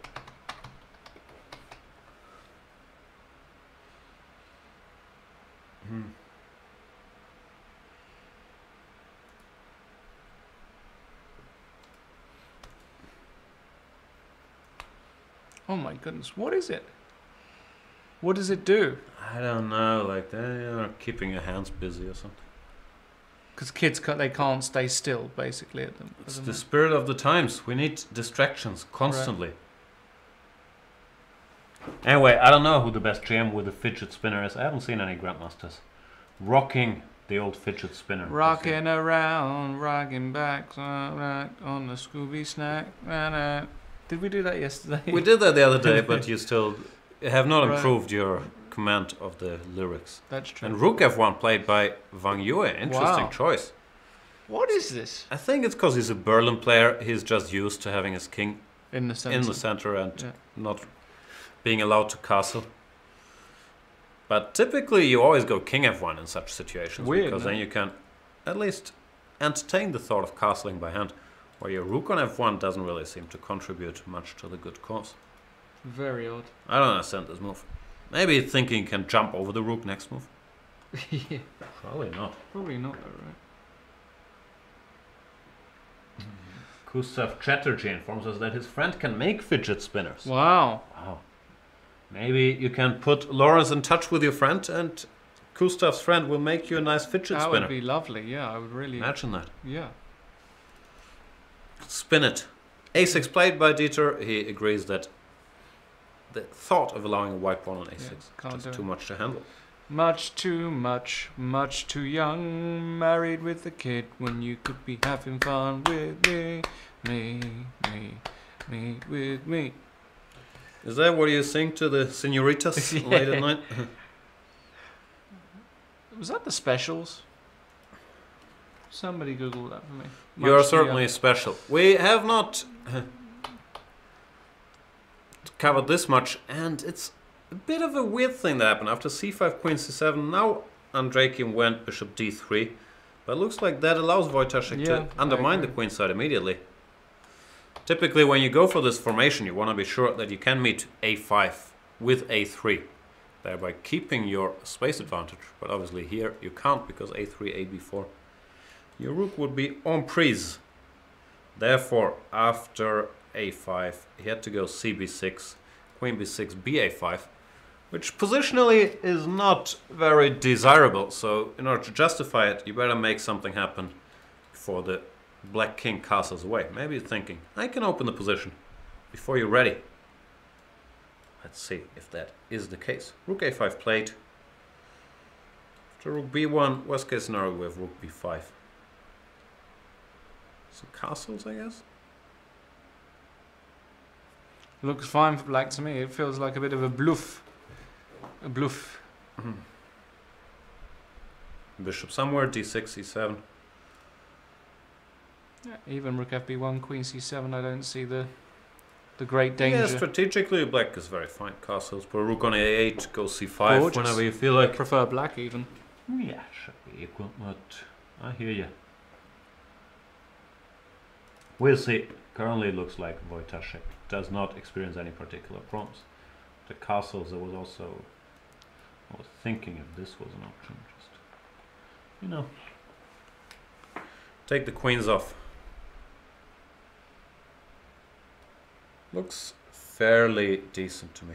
Oh my goodness, what is it? What does it do? I don't know, like they are keeping your hands busy or something. Because kids, they can't stay still, basically, at them. It's the spirit of the times. We need distractions constantly. Anyway, I don't know who the best GM with a fidget spinner is. I haven't seen any Grandmasters rocking the old fidget spinner. Rocking around, rocking back on the Scooby snack. Did we do that yesterday? We did that the other day, but you still have not Right. improved your command of the lyrics. That's true. And Rook F1 played by Wang Yue. Interesting Wow. choice. What is this? I think it's because he's a Berlin player. He's just used to having his king In the center. in the center and Yeah. not being allowed to castle. But typically you always go king f1 in such situations. Weird, because no? then you can at least entertain the thought of castling by hand. Where your rook on f1 doesn't really seem to contribute much to the good cause. Very odd. I don't understand this move. Maybe thinking he can jump over the rook next move. Yeah. Probably not. Probably not though, right? Gustav Chatterjee informs us that his friend can make fidget spinners. Wow. Wow. Maybe you can put Lawrence in touch with your friend and Gustav's friend will make you a nice fidget That spinner. would be lovely. Yeah, I would really. Imagine that. Yeah. Spin it. A6 played by Dieter. He agrees that the thought of allowing a white pawn on a6 Yeah, is can't just do too it. much to handle. Much too much, much too young, married with a kid when you could be having fun with me, with me. Is that what you sing to the senoritas Yeah. late at night? Was that the specials? Somebody Google that for me. You are Much too certainly young. special. We have not covered this much, and it's a bit of a weird thing that happened. After c5, queen c7, now Andreikin went bishop d3, but it looks like that allows Wojtaszek Yeah, to I undermine the agree. queen side immediately. Typically, when you go for this formation, you want to be sure that you can meet a5 with a3, thereby keeping your space advantage. But obviously here you can't, because a3, ab4. Your rook would be en prise. Therefore, after a5, he had to go cb6, queen b6, ba5, which positionally is not very desirable. So in order to justify it, you better make something happen before the black king castles away. Maybe you're thinking, I can open the position before you're ready. Let's see if that is the case. Rook a5 played. After rook b1, worst case scenario, we have rook b5. Some castles, I guess. Looks fine for black to me. It feels like a bit of a bluff. A bluff. Bishop somewhere, d6, c7. Yeah, even rook fb1, queen c7. I don't see the great danger. Yeah, strategically, black is very fine. Castles, put a rook on a8, go c5 Gorgeous. whenever you feel like. Prefer black even. Yeah, should be equal, but I hear you. We'll see. Currently, it looks like Wojtaszek does not experience any particular problems. The castles, there was also. I was thinking if this was an option, just. You know. Take the queens off. Looks fairly decent to me.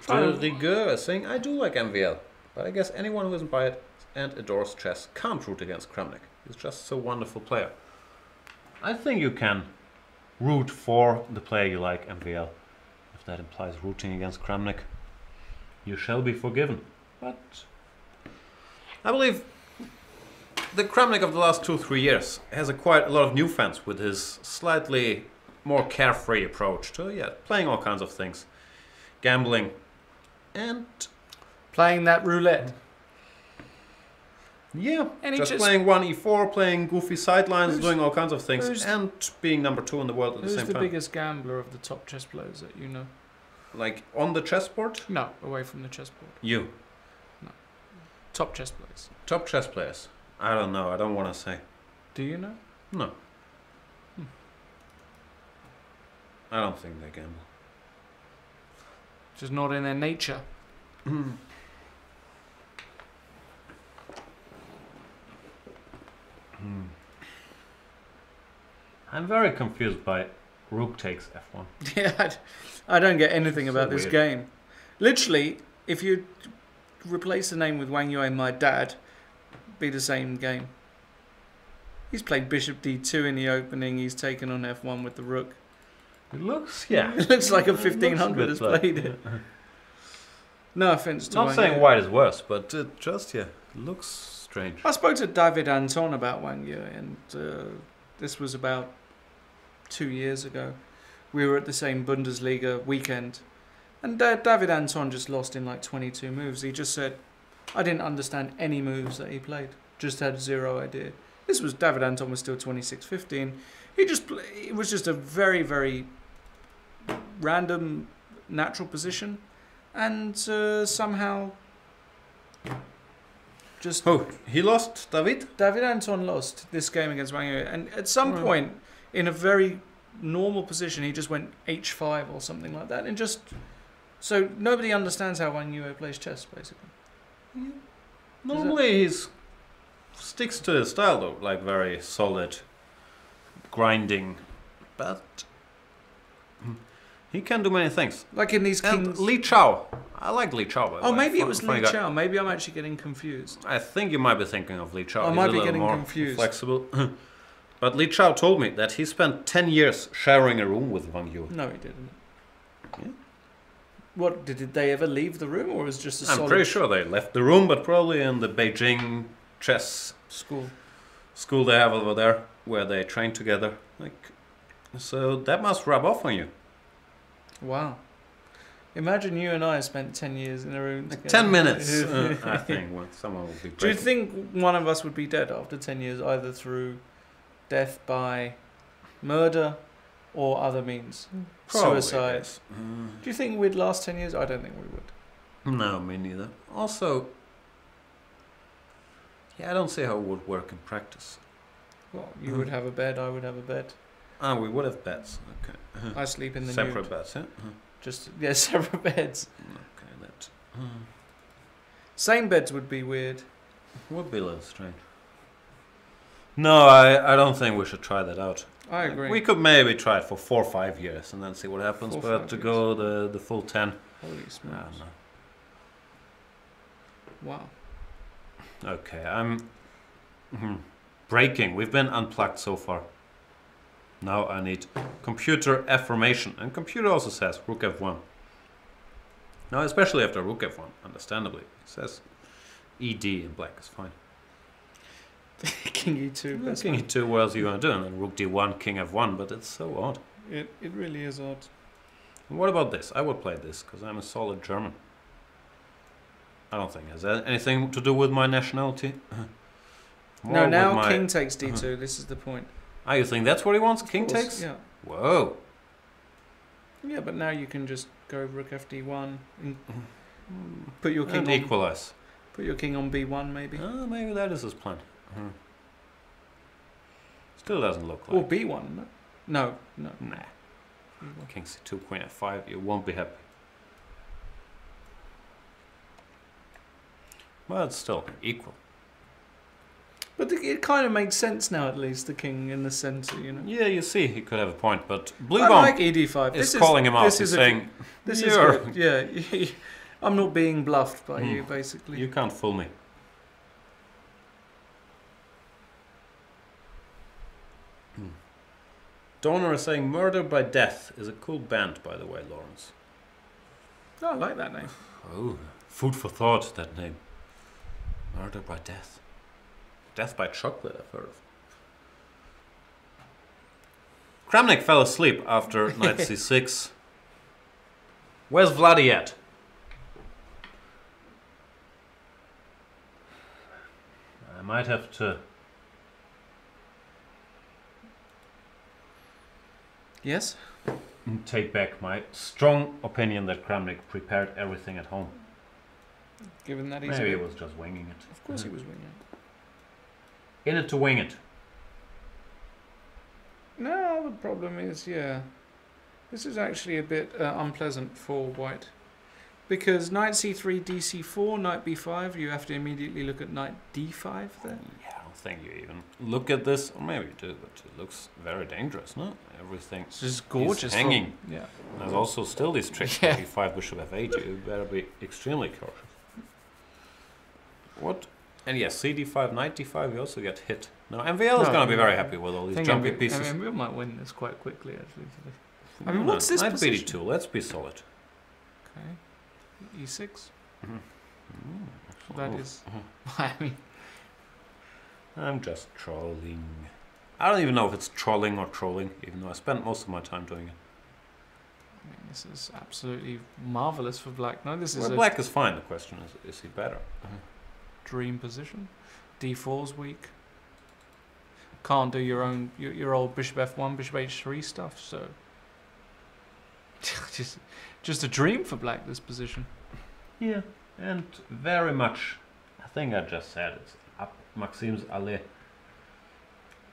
De rigueur is saying, I do like MVL, but I guess anyone who isn't by it and adores chess can't root against Kramnik. He's just so wonderful player. I think you can root for the player you like, MVL. If that implies rooting against Kramnik, you shall be forgiven. But I believe the Kramnik of the last 2-3 years has acquired a lot of new fans with his slightly more carefree approach to playing all kinds of things, gambling, and Playing that roulette. And he just just- playing 1e4, playing goofy sidelines, Who's- doing all kinds of things, who's- and being number 2 in the world at the Who's same the time. biggest gambler of the top chess players that you know? Like on the chessboard, No, away from the chessboard. you. Top chess players. Top chess players. I don't know. I don't want to say. Do you know? No. I don't think they gamble. Just not in their nature. I'm very confused by rook takes f1. Yeah, I don't get anything So about this weird. game. Literally, if you replace the name with Wang Yue, my dad, be the same game. He's played bishop d2 in the opening. He's taken on f1 with the rook. It looks, yeah. It looks like a It looks 1500 has bit like- played it. No offense to Not Wang saying Yue. white is worse, but it just, looks strange. I spoke to David Anton about Wang Yue, and this was about 2 years ago. We were at the same Bundesliga weekend, and David Anton just lost in like 22 moves. He just said, I didn't understand any moves that he played. Just had zero idea. This was David Anton was still 26-15. It was just a very, very random, natural position, and somehow just he lost, David? David Anton lost this game against Vachier, and at some point in a very normal position he just went h5 or something like that, and just so nobody understands how Vachier plays chess basically. Normally he sticks to his style though, like very solid grinding, but he can do many things. Like in these And kings. Li Chao, I like Li Chao. By the way. Maybe it was Funny Li guy. Chao. Maybe I'm actually getting confused. I think you might be thinking of Li Chao. I He's might a be little getting more confused. Flexible. But Li Chao told me that he spent 10 years sharing a room with Wang Yu. No, he didn't. Yeah. What did they ever leave the room, or was it just a I'm solid pretty sure they left the room, but probably in the Beijing chess school? they have over there, where they train together. So that must rub off on you. Wow. Imagine you and I spent 10 years in a room together. 10 minutes, I think, when someone will be Do you breaking. think one of us would be dead after 10 years, either through death by murder or other means? Probably, Suicide. yes. Do you think we'd last 10 years? I don't think we would. No, me neither. Also, I don't see how it would work in practice. Well, you would have a bed, I would have a bed. We would have beds. Okay. I sleep in the Separate nude. beds, yeah? Just, separate beds. Okay, that Same beds would be weird. would be a little strange. No, I don't think we should try that out. I agree. We could maybe try it for 4 or 5 years and then see what happens. 4 or But 5 to years. go the full 10, Holy I smokes. don't know. Wow. Okay, I'm breaking. We've been unplugged so far. Now I need computer affirmation. And computer also says rook f1. Now, especially after rook f1, understandably, it says ed in black is fine. King e2. Well, king e2, what else are you going to do? And then rook d1, king f1, but it's so odd. It really is odd. And what about this? I would play this, because I'm a solid German. I don't think it has anything to do with my nationality. More No, with now my- king takes d2. This is the point. Ah, you think that's what he wants? King Of course, takes? Yeah. Whoa. Yeah, but now you can just go rook fd1 and put your king And on, equalize. put your king on b1 maybe. Oh, maybe that is his plan. Still doesn't look Or like. b1. No. Nah. B1. King c2, queen f5. You won't be happy. Well, it's still equal. But it kind of makes sense now, at least, the king in the centre, you know. Yeah, you see, he could have a point, but Blue I Bomb like ed5. is calling him out. This He's is saying, this is "You're- good. Yeah, I'm not being bluffed by you, basically. you can't fool me. Donor is saying murder by death is a cool band, by the way, Lawrence. Oh, I like that name. Oh, food for thought, that name. Murder by death. Death by chocolate, I've heard of. Kramnik fell asleep after knight c6. Where's Vladi at? I might have to... Yes? take back my strong opinion that Kramnik prepared everything at home. Given that he's Maybe he was just winging it. Of course he was winging it. In it to wing it. No, the problem is, this is actually a bit unpleasant for white. Because knight c3, dc4, knight b5, you have to immediately look at knight d5 there. Yeah, I don't think you even look at this, or maybe you do, but it looks very dangerous, no? Everything This is gorgeous. is hanging. Yeah. There's also still these tricks. Yeah. b5, bishop f8, you better be extremely cautious. What? And yes, cd5, knight d5, you also get hit. Now, MVL is going to be very happy with all these jumpy pieces. I mean, we might win this quite quickly, actually. I mean, what's this Knight position? bd2, let's be solid. Okay. e6. Mm-hmm. That is... I mean... I'm just trolling. I don't even know if it's trolling or trolling, even though I spent most of my time doing it. I mean, this is absolutely marvelous for black. No, this is Well, a black is fine. The question is he better? dream position. D4's weak. Can't do your old bishop f1, bishop h3 stuff. So just a dream for black, this position. Yeah, and very much, I think I just said it's up Maxim's alley.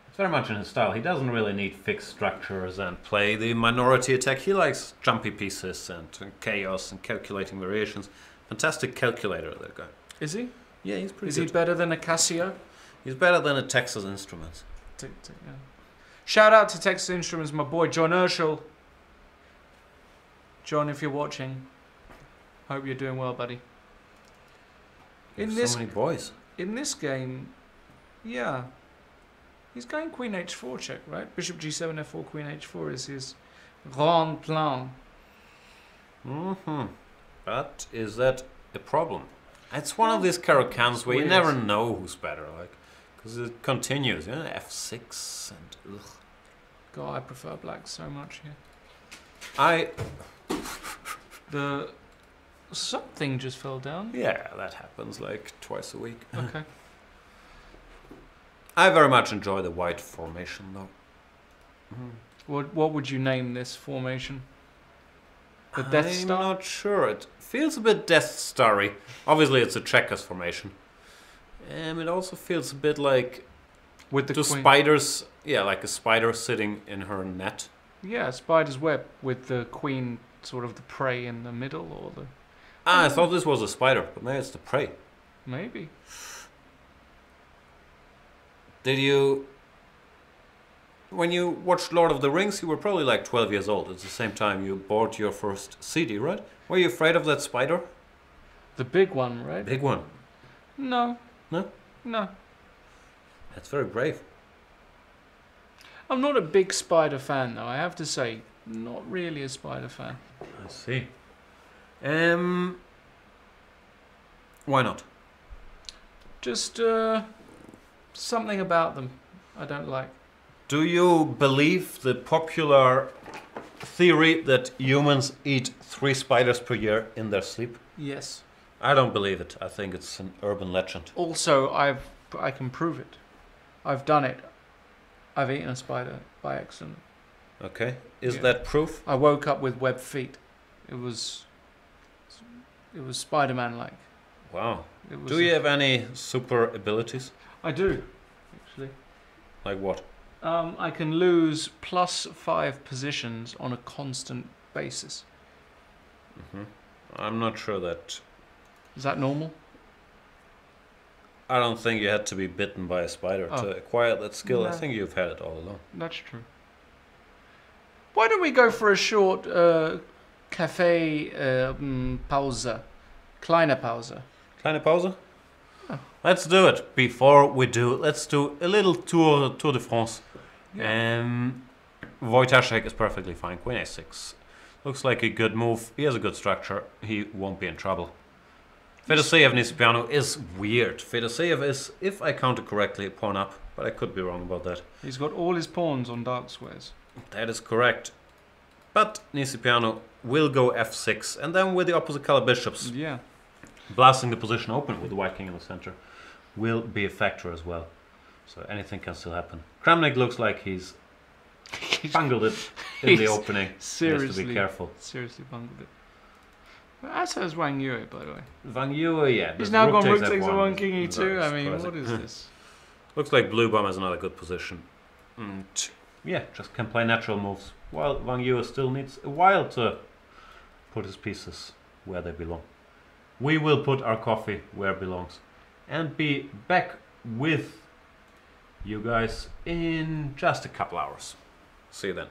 It's very much in his style. He doesn't really need fixed structures and play the minority attack. He likes jumpy pieces and chaos and calculating variations. Fantastic calculator, that guy. Is he? Yeah, he's pretty Is good. he better than a Casio? He's better than a Texas Instruments. Yeah. Shout out to Texas Instruments, my boy John Urschel. John, if you're watching, hope you're doing well, buddy. There's so many boys. In this game, yeah, he's going Queen H4 check, right? Bishop G7 F4 Queen H4 is his grand plan. But is that a problem? It's one of these Caro-Kanns where you never know who's better, like, because it continues, F6 and ugh. God, I prefer black so much here. Something just fell down. Yeah, that happens like twice a week. Okay. I very much enjoy the white formation, though. What would you name this formation? The Death Star? I'm not sure. It feels a bit Death Starry. Obviously, it's a checkers formation. It also feels a bit like With the two queen. spiders. Yeah, like a spider sitting in her net. Yeah, spider's web with the queen, sort of the prey in the middle, or the I thought this was a spider, but maybe it's the prey. maybe. Did you... When you watched Lord of the Rings, you were probably like 12 years old. At the same time you bought your first CD, right? Were you afraid of that spider? The big one, right? Big one. No. No? No. That's very brave. I'm not a big spider fan, though. I have to say, not really a spider fan. I see. Why not? Just something about them I don't like. Do you believe the popular theory that humans eat 3 spiders per year in their sleep? Yes. I don't believe it. I think it's an urban legend. Also, I can prove it. I've done it. I've eaten a spider by accident. Okay. Is Yeah. that proof? I woke up with webbed feet. It was Spider-Man-like. Wow. It was Do you have any super abilities? I do, actually. Like what? I can lose +5 positions on a constant basis. I'm not sure that... Is that normal? I don't think you had to be bitten by a spider to acquire that skill. I No. think you've had it all along. That's true. Why don't we go for a short cafe pause? Kleine Pause. Kleine Pause? Oh. Let's do it. Before we do, let's do a little tour de France. Yeah. Wojciech is perfectly fine. Queen a6. Looks like a good move. He has a good structure. He won't be in trouble. Fedoseev Nisipiano is weird. Fedoseev is, if I counted correctly, a pawn up, but I could be wrong about that. He's got all his pawns on dark squares. That is correct. But Nisipiano will go f6, and then with the opposite color bishops, Yeah. blasting the position open with the white king in the center, will be a factor as well. So anything can still happen. Kramnik looks like he's bungled it in the He's opening. Seriously. He has to be careful. Seriously bungled it. As has Wang Yue, by the way. Wang Yue, yeah. He's the now gone takes rook takes f1 a 1 king is e2. very I mean, surprising. what is this? Looks like blue bomb has another good position. And yeah, just can play natural moves. While Wang Yue still needs a while to put his pieces where they belong. We will put our coffee where it belongs. And be back with you guys in just a couple hours. See you then.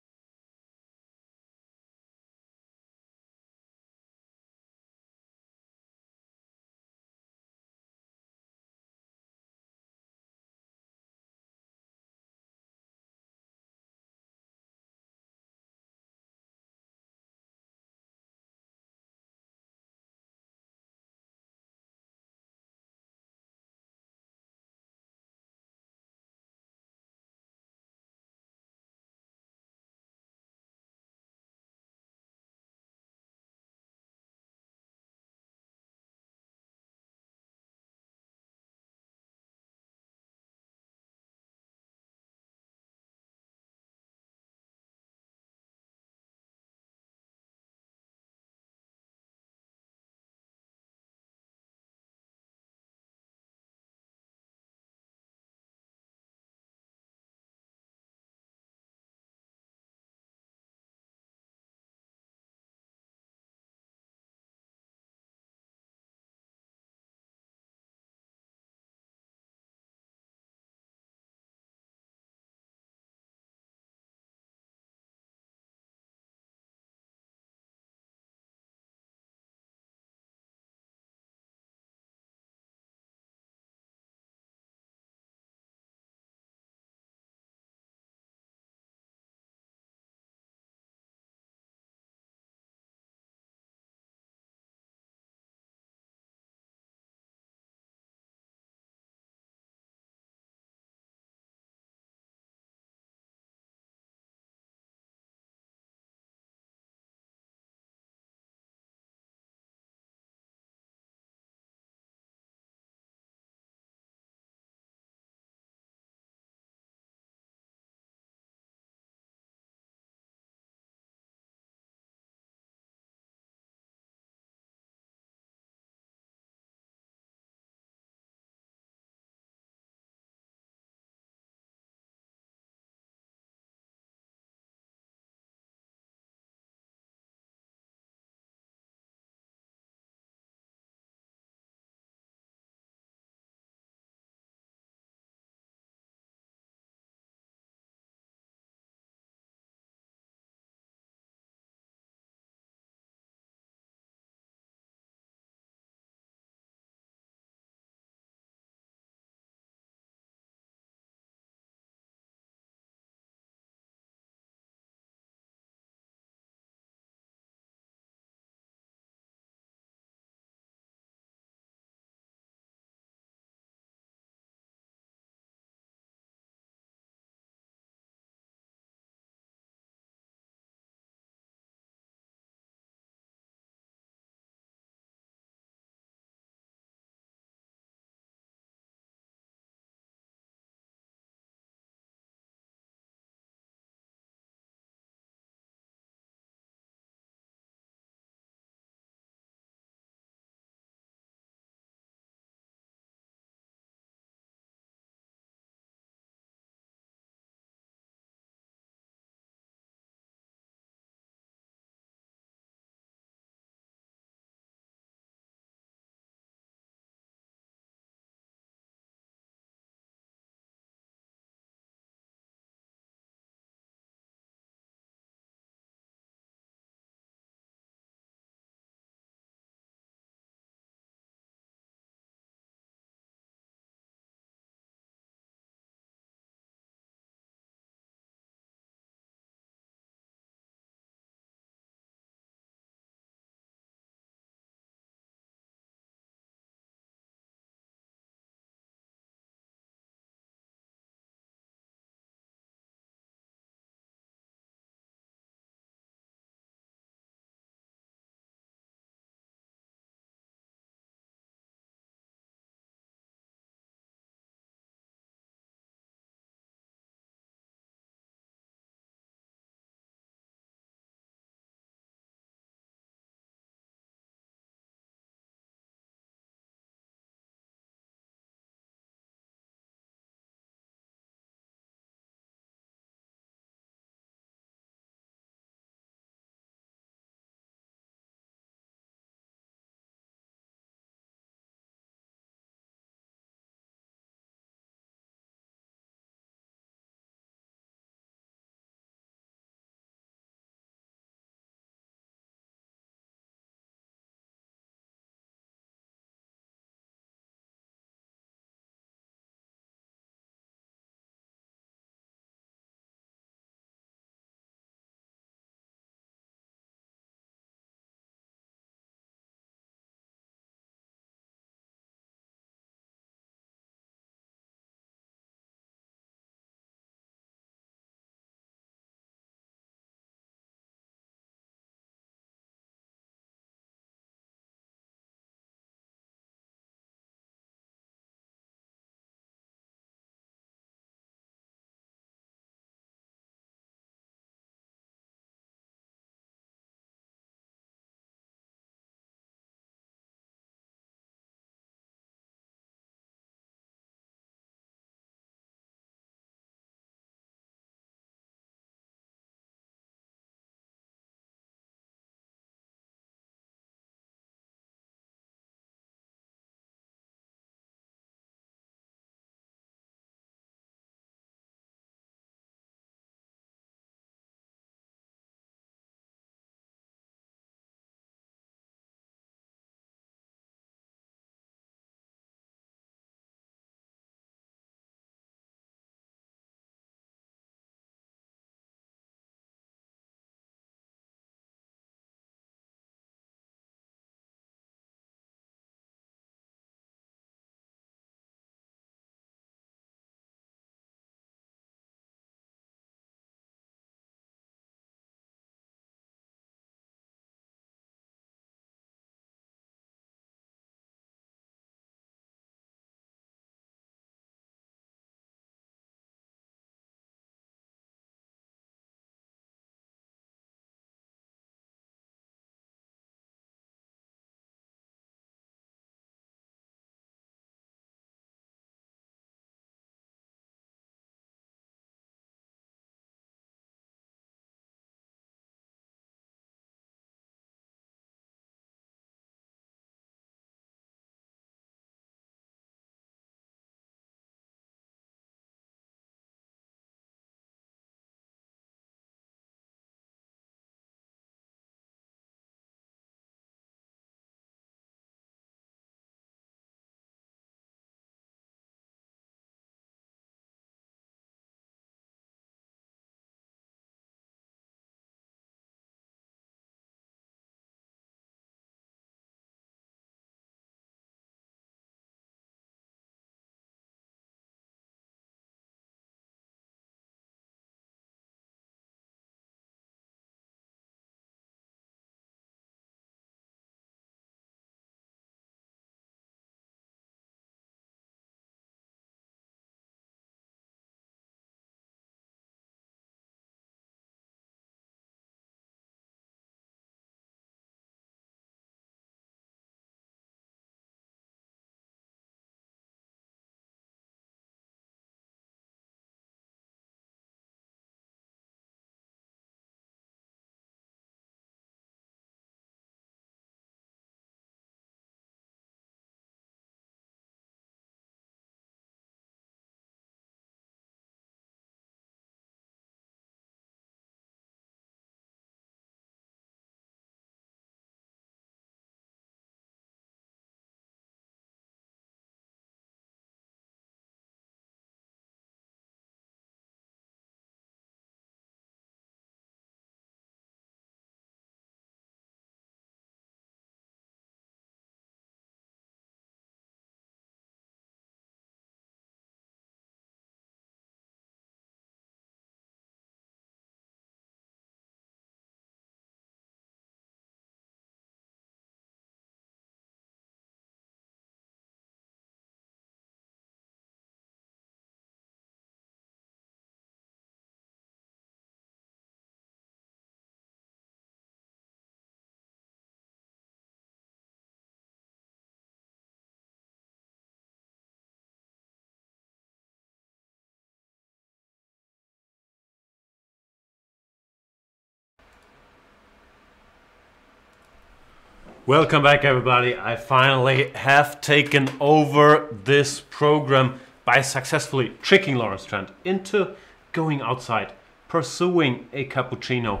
Welcome back, everybody. I finally have taken over this program by successfully tricking Lawrence Trent into going outside, pursuing a cappuccino,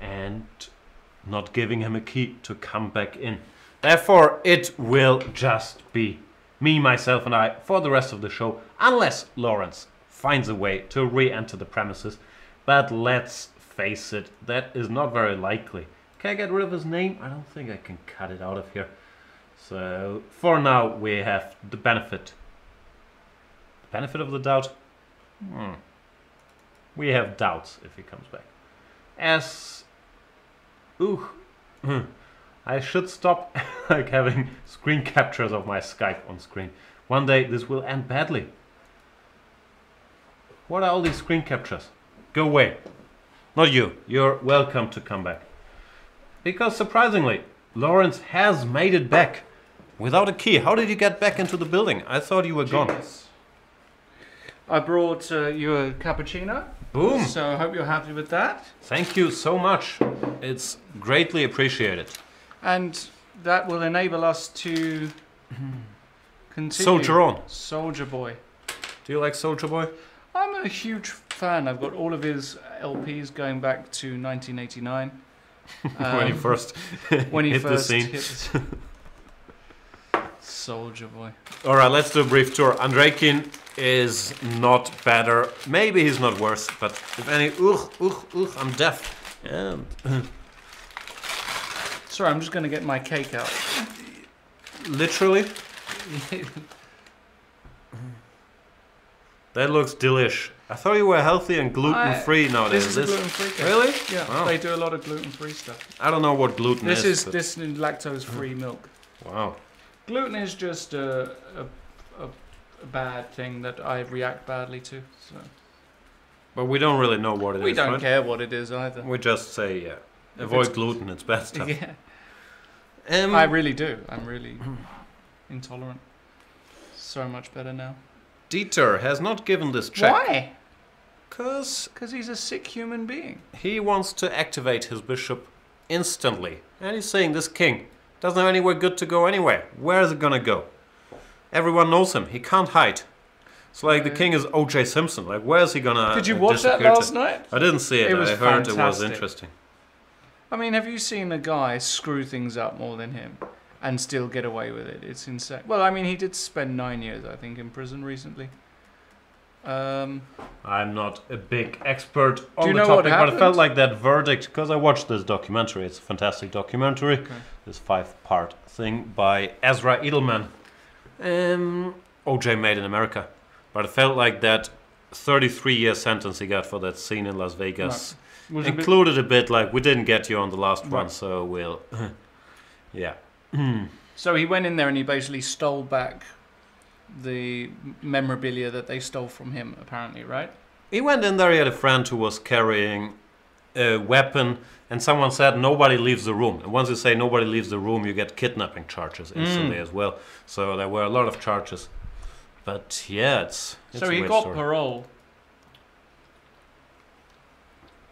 and not giving him a key to come back in. Therefore, it will just be me, myself, and I for the rest of the show, unless Lawrence finds a way to re-enter the premises. But let's face it, that is not very likely. Can I get rid of his name? I don't think I can cut it out of here. So, for now, we have the benefit. The benefit of the doubt? We have doubts if he comes back. I should stop like having screen captures of my Skype on screen. One day this will end badly. What are all these screen captures? Go away. Not you. You're welcome to come back. Because surprisingly, Lawrence has made it back without a key. How did you get back into the building? I thought you were gone. I brought you a cappuccino. Boom. So I hope you're happy with that. Thank you so much. It's greatly appreciated. And that will enable us to continue. Soldier on. Soldier Boy. Do you like Soldier Boy? I'm a huge fan. I've got all of his LPs going back to 1989. When he first hit the scene. Soldier Boy. Alright, let's do a brief tour. Andreikin is not better. Maybe he's not worse, but if any... I'm deaf. And Sorry, I'm just going to get my cake out. literally, that looks delish. I thought you were healthy and gluten-free nowadays. This is a gluten-free cake. Really? Yeah, Wow. they do a lot of gluten-free stuff. I don't know what gluten This is. is lactose-free milk. Wow. Gluten is just a bad thing that I react badly to. So But we don't really know what it is. we don't right? care what it is either. We just say, yeah, avoid gluten, it's bad stuff. Yeah, I really do. I'm really intolerant. So much better now. Dieter has not given this check. Why? Because Because he's a sick human being. he wants to activate his bishop instantly. And he's saying this king doesn't have anywhere good to go anyway. Where is it gonna go? Everyone knows him. He can't hide. It's like the king is O.J. Simpson. Like, where is he gonna Did you watch that disappear last to? night? I didn't see it. It was I heard it was fantastic. interesting. I mean, have you seen a guy screw things up more than him and still get away with it? It's insane. Well, I mean, he did spend 9 years, I think, in prison recently. I'm not a big expert on you the know what topic, but it felt happened? like that verdict, because I watched this documentary. It's a fantastic documentary. Okay. This 5-part thing by Ezra Edelman. OJ Made in America. But it felt like that 33-year sentence he got for that scene in Las Vegas Was a bit- included a bit like, we didn't get you on the last one, Right. so we'll... yeah. So he went in there and he basically stole back the memorabilia that they stole from him, apparently, right? He went in there, he had a friend who was carrying a weapon, and someone said nobody leaves the room. And once you say nobody leaves the room, you get kidnapping charges instantly as well. So there were a lot of charges. But yeah, it's So a he weird got story. parole.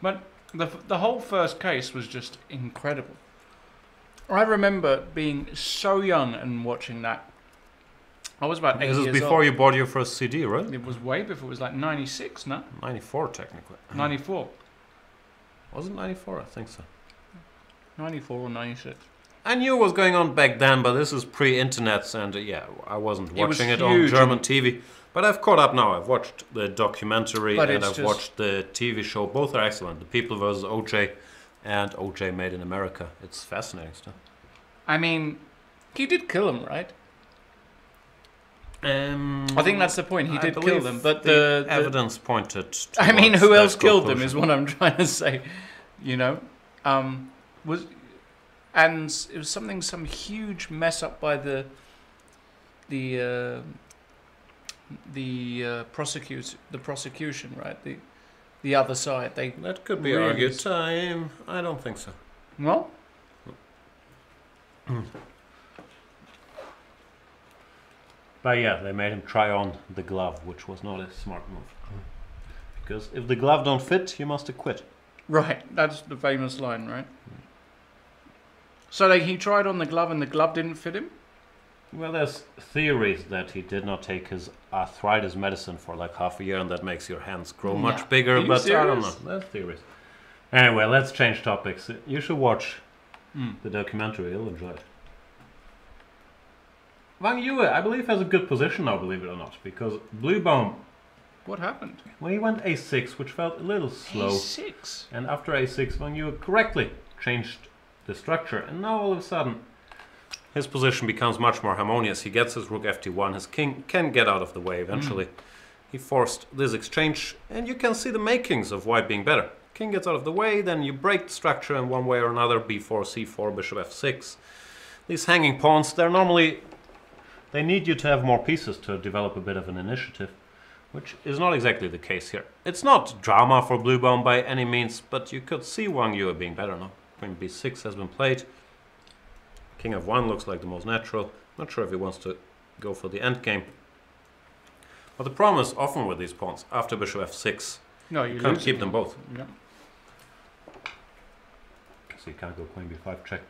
But the whole first case was just incredible. I remember being so young and watching that. I was about 8 This is years before old. you bought your first CD, right? It was way before. It was like 96, no? 94 technically. 94. Was it 94? I think so. 94 or 96. I knew what was going on back then, but this is pre-internet, and yeah, I wasn't It was watching it on huge German and- TV. But I've caught up now. I've watched the documentary But and it's I've just- watched the TV show. Both are excellent. The People vs. OJ and OJ Made in America. It's fascinating stuff. I mean, he did kill him, right? I think that's the point. He I did kill believe them, but the the evidence pointed. I mean, towards who that else killed them conclusion. is what I'm trying to say. You know, was and it was some huge mess up by the prosecution, right? The other side. They That could be really argued. I don't think so. well, But yeah, they made him try on the glove, which was not a smart move. Because if the glove don't fit, you must acquit. right. That's the famous line, right? So like he tried on the glove and the glove didn't fit him? Well, there's theories that he did not take his arthritis medicine for like half a year, and that makes your hands grow much bigger. Are you But I don't know. serious? There's theories. Anyway, let's change topics. You should watch the documentary. You'll enjoy it. Wang Yue, I believe, has a good position now, believe it or not, because Bluebaum, What happened? well, he went a6, which felt a little slow. A6. And after a6, Wang Yue correctly changed the structure, and now all of a sudden his position becomes much more harmonious. He gets his rook ft1, his king can get out of the way eventually. He forced this exchange, and you can see the makings of white being better. King gets out of the way, then you break the structure in one way or another, b4, c4, bishop f6. These hanging pawns, they need you to have more pieces to develop a bit of an initiative, which is not exactly the case here. It's not drama for Bluebaum by any means, but you could see Wang Yue being better now. Queen b6 has been played. King f1 looks like the most natural. Not sure if he wants to go for the endgame. But the problem is often with these pawns, after bishop f6, No, you can't keep them both. Yeah. So you can't go queen b5 check.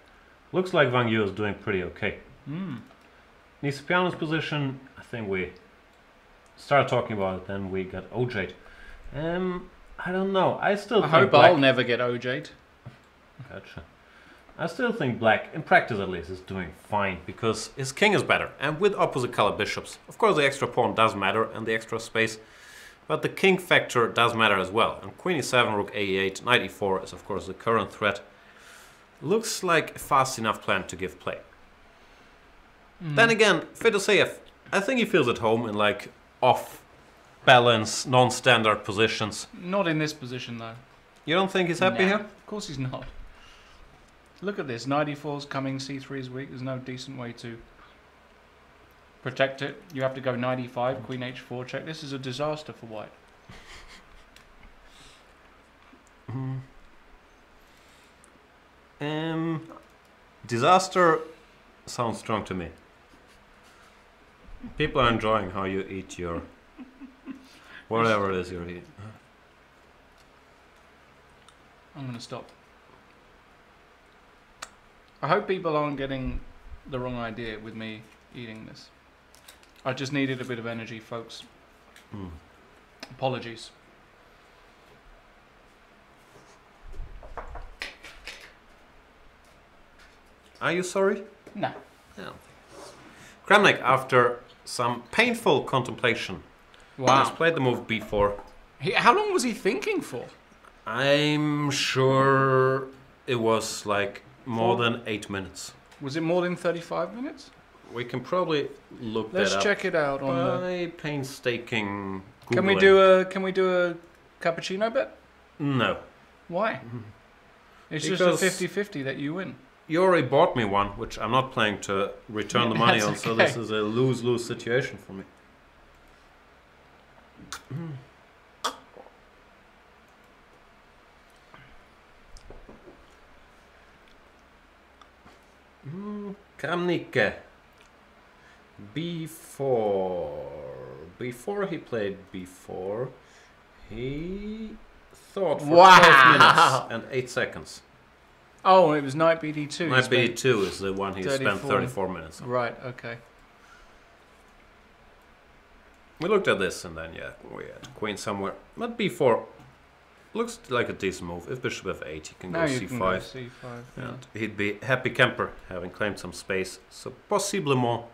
Looks like Wang Yue is doing pretty okay. Nisipiano's position, I think we started talking about it, then we got OJ'd. I don't know. I still I think hope black... I'll never get OJ'd. Gotcha. I still think black, in practice at least, is doing fine, because his king is better, and with opposite color bishops. Of course the extra pawn does matter, and the extra space, but the king factor does matter as well. And queen e7, rook a8, knight e4 is of course the current threat. Looks like a fast enough plan to give play. Then again, Fedoseev, I think he feels at home in like off-balance, non-standard positions. Not in this position though. You don't think he's happy Nah, here? Of course he's not. Look at this, knight e4's coming, c3 is weak. There's no decent way to protect it. You have to go knight e5, queen h4 check. This is a disaster for white. Disaster sounds strong to me. People are enjoying how you eat your whatever it is you're eating. I'm going to stop. I hope people aren't getting the wrong idea with me eating this. I just needed a bit of energy, folks. Apologies. Are you sorry? No. No. Kramnik, after some painful contemplation, has played the move b4. How long was he thinking for? I'm sure it was like more than 8 minutes. Was it more than 35 minutes? We can probably look Let's that up check it out on the... by painstaking Googling. Can we do a cappuccino bet? No. Why? It's Because just a 50-50 that you win. you already bought me one, which I'm not planning to return the money on, That's so okay. this is a lose-lose situation for me. Kramnik. Before he played b4, he thought for 12 minutes and 8 seconds. Oh, it was knight bd2. Knight b2 is the one he spent 34. 34 minutes on. Right, okay. We looked at this and then, yeah, we had queen somewhere. But b4 looks like a decent move. If bishop f8, he can go Now you c5. can go c5. Yeah. And he'd be happy camper, having claimed some space. So, possiblement,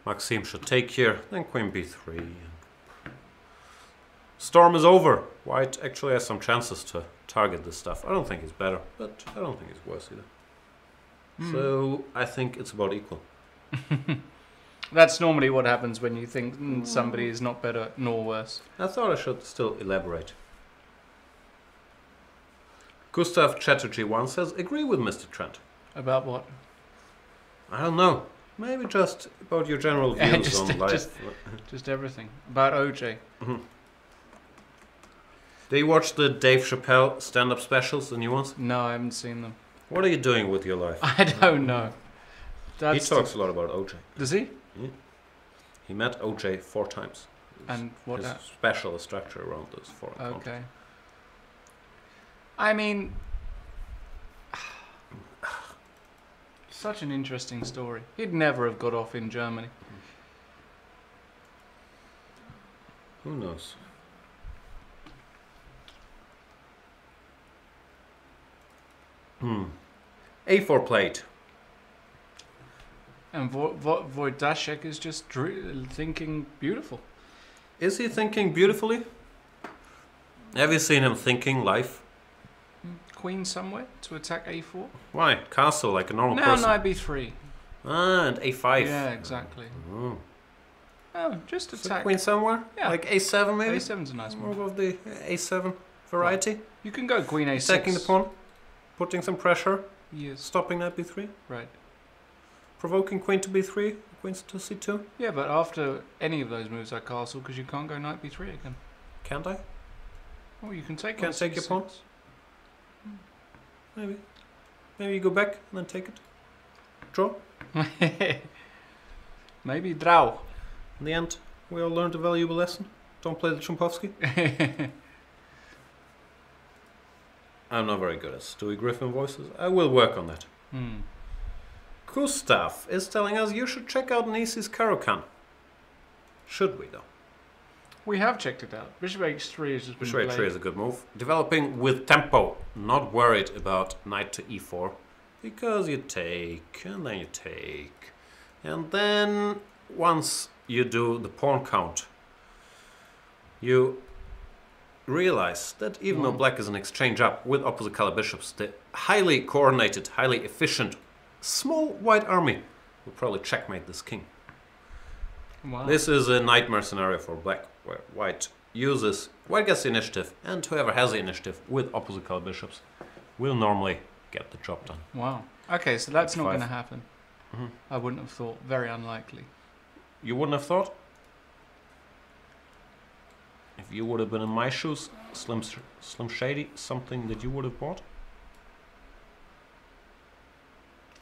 Maxime should take here. Then queen b3. Storm is over. White actually has some chances to target this stuff. I don't think he's better, but I don't think he's worse either. So, I think it's about equal. That's normally what happens when you think somebody is not better nor worse. I thought I should still elaborate. Gustav Chatterjee once says, agree with Mr. Trent. About what? I don't know. Maybe just about your general views on life. Just everything. About OJ. Do you watch the Dave Chappelle stand-up specials, the new ones? No, I haven't seen them. What are you doing with your life? I don't know. He talks a lot about OJ. Does he? Yeah. He met OJ 4 times. And what? His special structure around those 4 encounters. Okay. I mean, Such an interesting story. He'd never have got off in Germany. Who knows? A4 plate. And Wojtaszek is just thinking beautiful. Is he thinking beautifully? Have you seen him thinking live? Queen somewhere to attack a4. Why? Castle like a normal Now person. knight b3. Ah, and a5. Yeah, exactly. Oh. Oh, just So attack. queen somewhere? Yeah. Like a7 maybe? a7's a nice More move. of the a7 variety. You can go queen a6. Attacking the pawn. Putting some pressure. Yes. Stopping knight b3. Right. Provoking queen to b3. Queen to c2. Yeah, but after any of those moves I castle, because you can't go knight b3 again. Can't I? Oh, you can take. Can't on take your c6. pawn? Maybe. Maybe you go back and then take it. Draw. Maybe draw. In the end, we all learned a valuable lesson. Don't play the Trompowsky. I'm not very good at Stewie Griffin voices. I will work on that. Gustav is telling us you should check out Nisi's Caro-Kann. Should we, though? We have checked it out. Bishop h3 is just been Bishop h3 played. is a good move. Developing with tempo. Not worried about knight to e4. Because you take, and then you take. And then, once you do the pawn count, you realize that even though black is an exchange up with opposite color bishops, the highly coordinated, highly efficient, small white army will probably checkmate this king. Wow. This is a nightmare scenario for black, where white gets the initiative, and whoever has the initiative with opposite color bishops will normally get the job done. Wow. Okay, so that's not H5. going to happen. I wouldn't have thought. Very unlikely. You wouldn't have thought? If you would have been in my shoes, Slim Shady, something that you would have bought?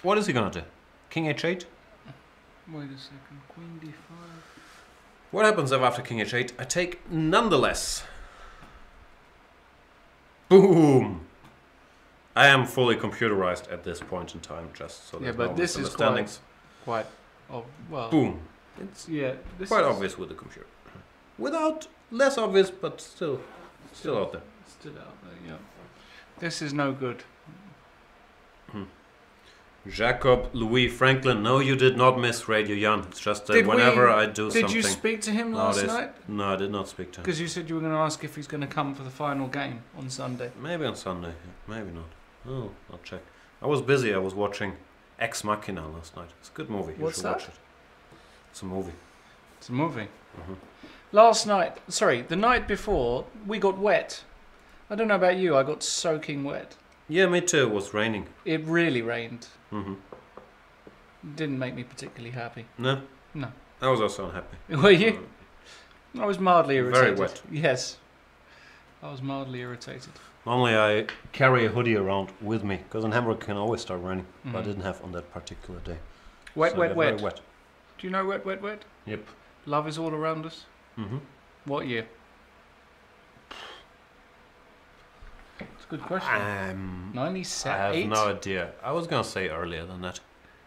What is he gonna do? King h8? Wait a second. Queen d5. What happens if after king h8 I take nonetheless? Boom! I am fully computerized at this point in time, just so Yeah, there's but no this is misunderstandings. Quite. Oh well. Boom! It's This Quite is obvious with the computer. Without, less obvious, but still out there. Still out there. Yeah. This is no good. Jacob Louis Franklin, no, you did not miss Radio Jan. It's just that Did whenever we- I do something. Did you speak to him last night? No, I did not speak to him. Because you said you were going to ask if he's going to come for the final game on Sunday. Maybe on Sunday, maybe not. Oh, I'll check. I was busy, I was watching Ex Machina last night. It's a good movie. You What's should that? watch it. It's a movie. It's a movie. Mhm. Last night, sorry, the night before, we got wet. I don't know about you, I got soaking wet. Yeah, me too. It was raining. It really rained. Hmm. Didn't make me particularly happy. No? No. I was also unhappy. Were you? I was mildly irritated. Very wet. Yes. I was mildly irritated. Normally I carry a hoodie around with me, because in Hamburg it can always start raining. But I Mhm. didn't have on that particular day. Wet, So I wet, got wet. very wet. Do you know wet, wet, wet? Yep. Love is all around us. Hmm. What year? It's a good question. I have 97? no idea. I was gonna say earlier than that.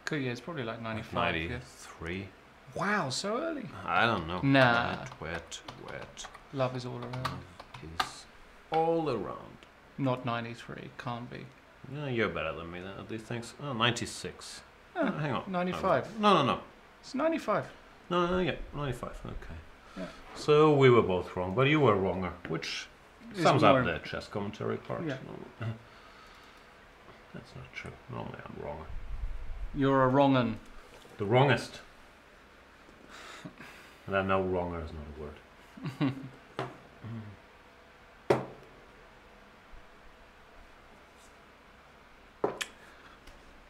Cool, yeah, it's probably like 95. Yeah. 93. Wow, so early. I don't know. Nah. Wet, wet Love is all around. is all around. Not 93, can't be. Yeah, you're better than me then at these things. Oh, 96. Oh, Hang on. 95. No. It's 95. No, yeah, 95. Okay. Yeah. So we were both wrong, but you were wronger, which Is sums more- up the chess commentary part. Yeah. That's not true. Normally I'm wronger. You're a wrong un. The wrongest. And I know wronger is not a word.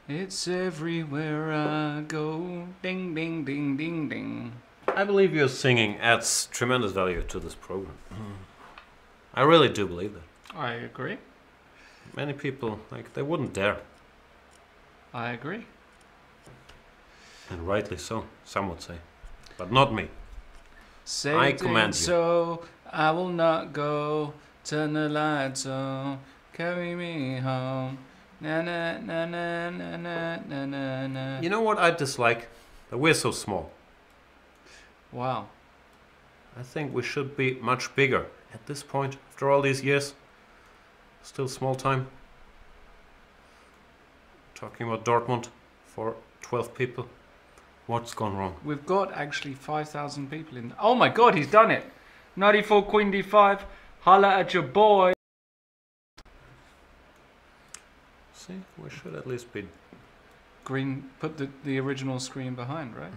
It's everywhere I go. Ding, ding, ding, ding, ding. I believe your singing adds tremendous value to this program. I really do believe that. I agree. Many people, they wouldn't dare. I agree. And rightly so, some would say. But not me. Say I it command you. so I will not go. Turn the lights on. Carry me home. Na na na na na na na na na. You know what I dislike? That we're so small. Wow. I think we should be much bigger at this point. After all these years, still small time. Talking about Dortmund for 12 people. What's gone wrong? We've got actually 5,000 people in. Oh my god, he's done it! 94 Queen D5. Holla at your boy. See, we should at least be. Green, put the original screen behind, right?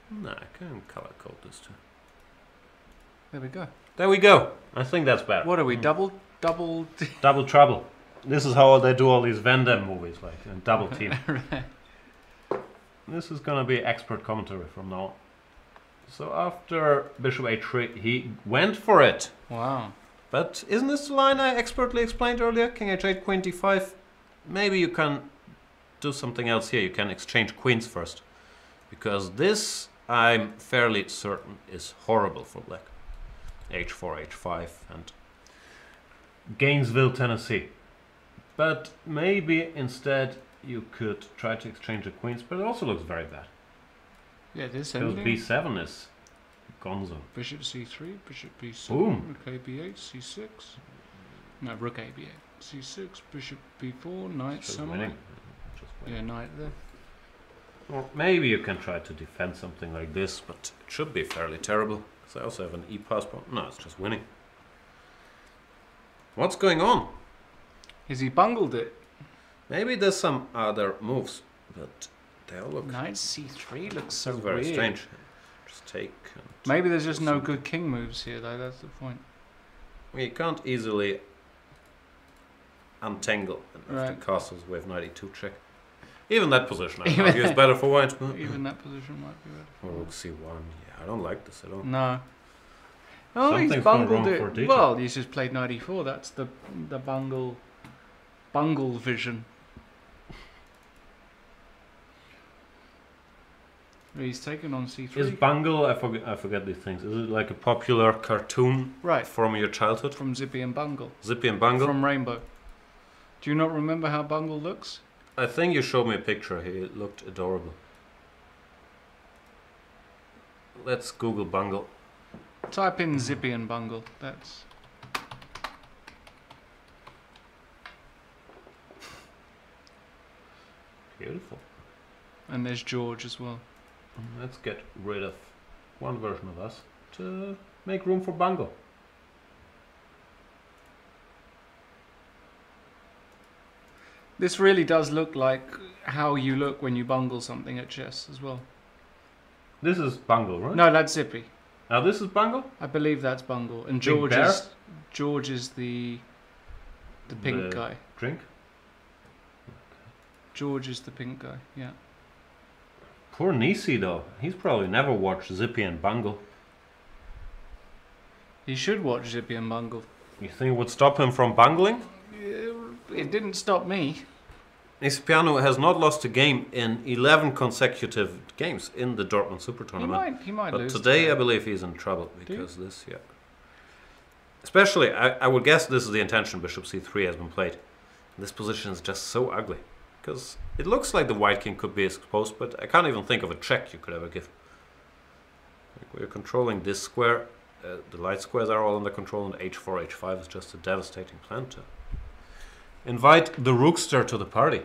Nah, I can color code this too. There we go. There we go. I think that's better. What are we, double? Double trouble. This is how they do all these Van Damme movies, like double team. Right. This is gonna be expert commentary from now on. So after Bishop H3, he went for it. Wow. But isn't this the line I expertly explained earlier? King H8, Queen D5. Maybe you can do something else here. You can exchange queens first. Because this, I'm fairly certain, is horrible for black. H4, H5, and Gainesville, Tennessee. But maybe instead you could try to exchange the queens, but it also looks very bad. Yeah, this Because ending. B7 is gonzo. Bishop C3, Bishop B7, Boom. Rook AB8, C6. No, Rook AB8, C6, Bishop B4, Knight Just somewhere. winning. Just winning. Yeah, Knight there. Or maybe you can try to defend something like this, but it should be fairly terrible. Because I also have an E-pass pawn. No, it's just winning. What's going on? Has he bungled it? Maybe there's some other moves, but they all look Knight C3 looks so very weird. strange. Just take. And Maybe there's just do no something. good king moves here, though. That's the point. You can't easily untangle enough Right. the castles with 92 check. Even that position, I Even argue, is better for white. Even that position might be better. Or Rook C1. Yeah, I don't like this at all. No. Oh, he's Something's gone bungled wrong it. for Dieter. Well, he's just played 94. That's the bungle vision. He's taken on C3. Is Bungle? I forget these things. Is it like a popular cartoon Right. from your childhood? From Zippy and Bungle. Zippy and Bungle. From Rainbow. Do you not remember how Bungle looks? I think you showed me a picture. He looked adorable. Let's Google Bungle. Type in Zippy and Bungle. That's. Beautiful. And there's George as well. Let's get rid of one version of us to make room for Bungle. This really does look like how you look when you bungle something at chess as well. This is Bungle, right? No, that's Zippy. Now this is Bungle? I believe that's Bungle. And Big Bear? George is the pink The guy. Drink? George is the pink guy, yeah. Poor Nisi though. He's probably never watched Zippy and Bungle. He should watch Zippy and Bungle. You think it would stop him from bungling? It didn't stop me. Nisipiano has not lost a game in 11 consecutive games in the Dortmund Super Tournament. He might But lose. today I believe he's in trouble because this, yeah. Especially, I would guess this is the intention. Bishop C3 has been played. This position is just so ugly. Because it looks like the white king could be exposed, but I can't even think of a check you could ever give. Like we're controlling this square. The light squares are all under control, and H4, H5 is just a devastating plan to invite the rookster to the party.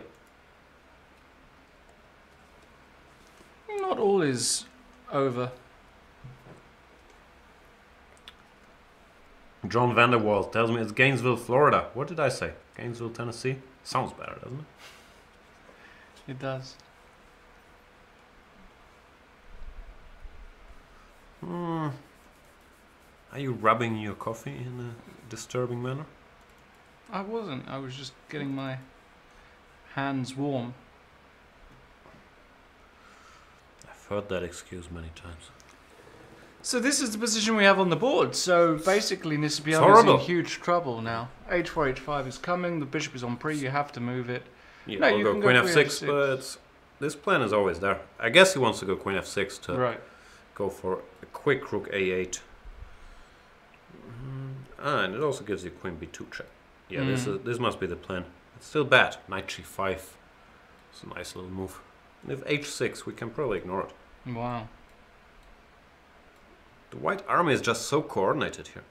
Not all is over. John Vanderwall tells me it's Gainesville, Florida. What did I say? Gainesville, Tennessee? Sounds better, doesn't it? It does. Are you rubbing your coffee in a disturbing manner? I wasn't. I was just getting my hands warm. I've heard that excuse many times. So this is the position we have on the board. So basically Nisipiano is horrible. in huge trouble now. H4, H5 is coming. The bishop is on pre. You have to move it. Yeah, No, we'll you go can Queen go F6, Queen F6. but this plan is always there. I guess he wants to go Queen F6 to Right. go for a quick Rook A8. And it also gives you Queen B2 check. Yeah, this must be the plan. It's still bad. Knight g5. It's a nice little move. And if h6, we can probably ignore it. Wow. The white army is just so coordinated here.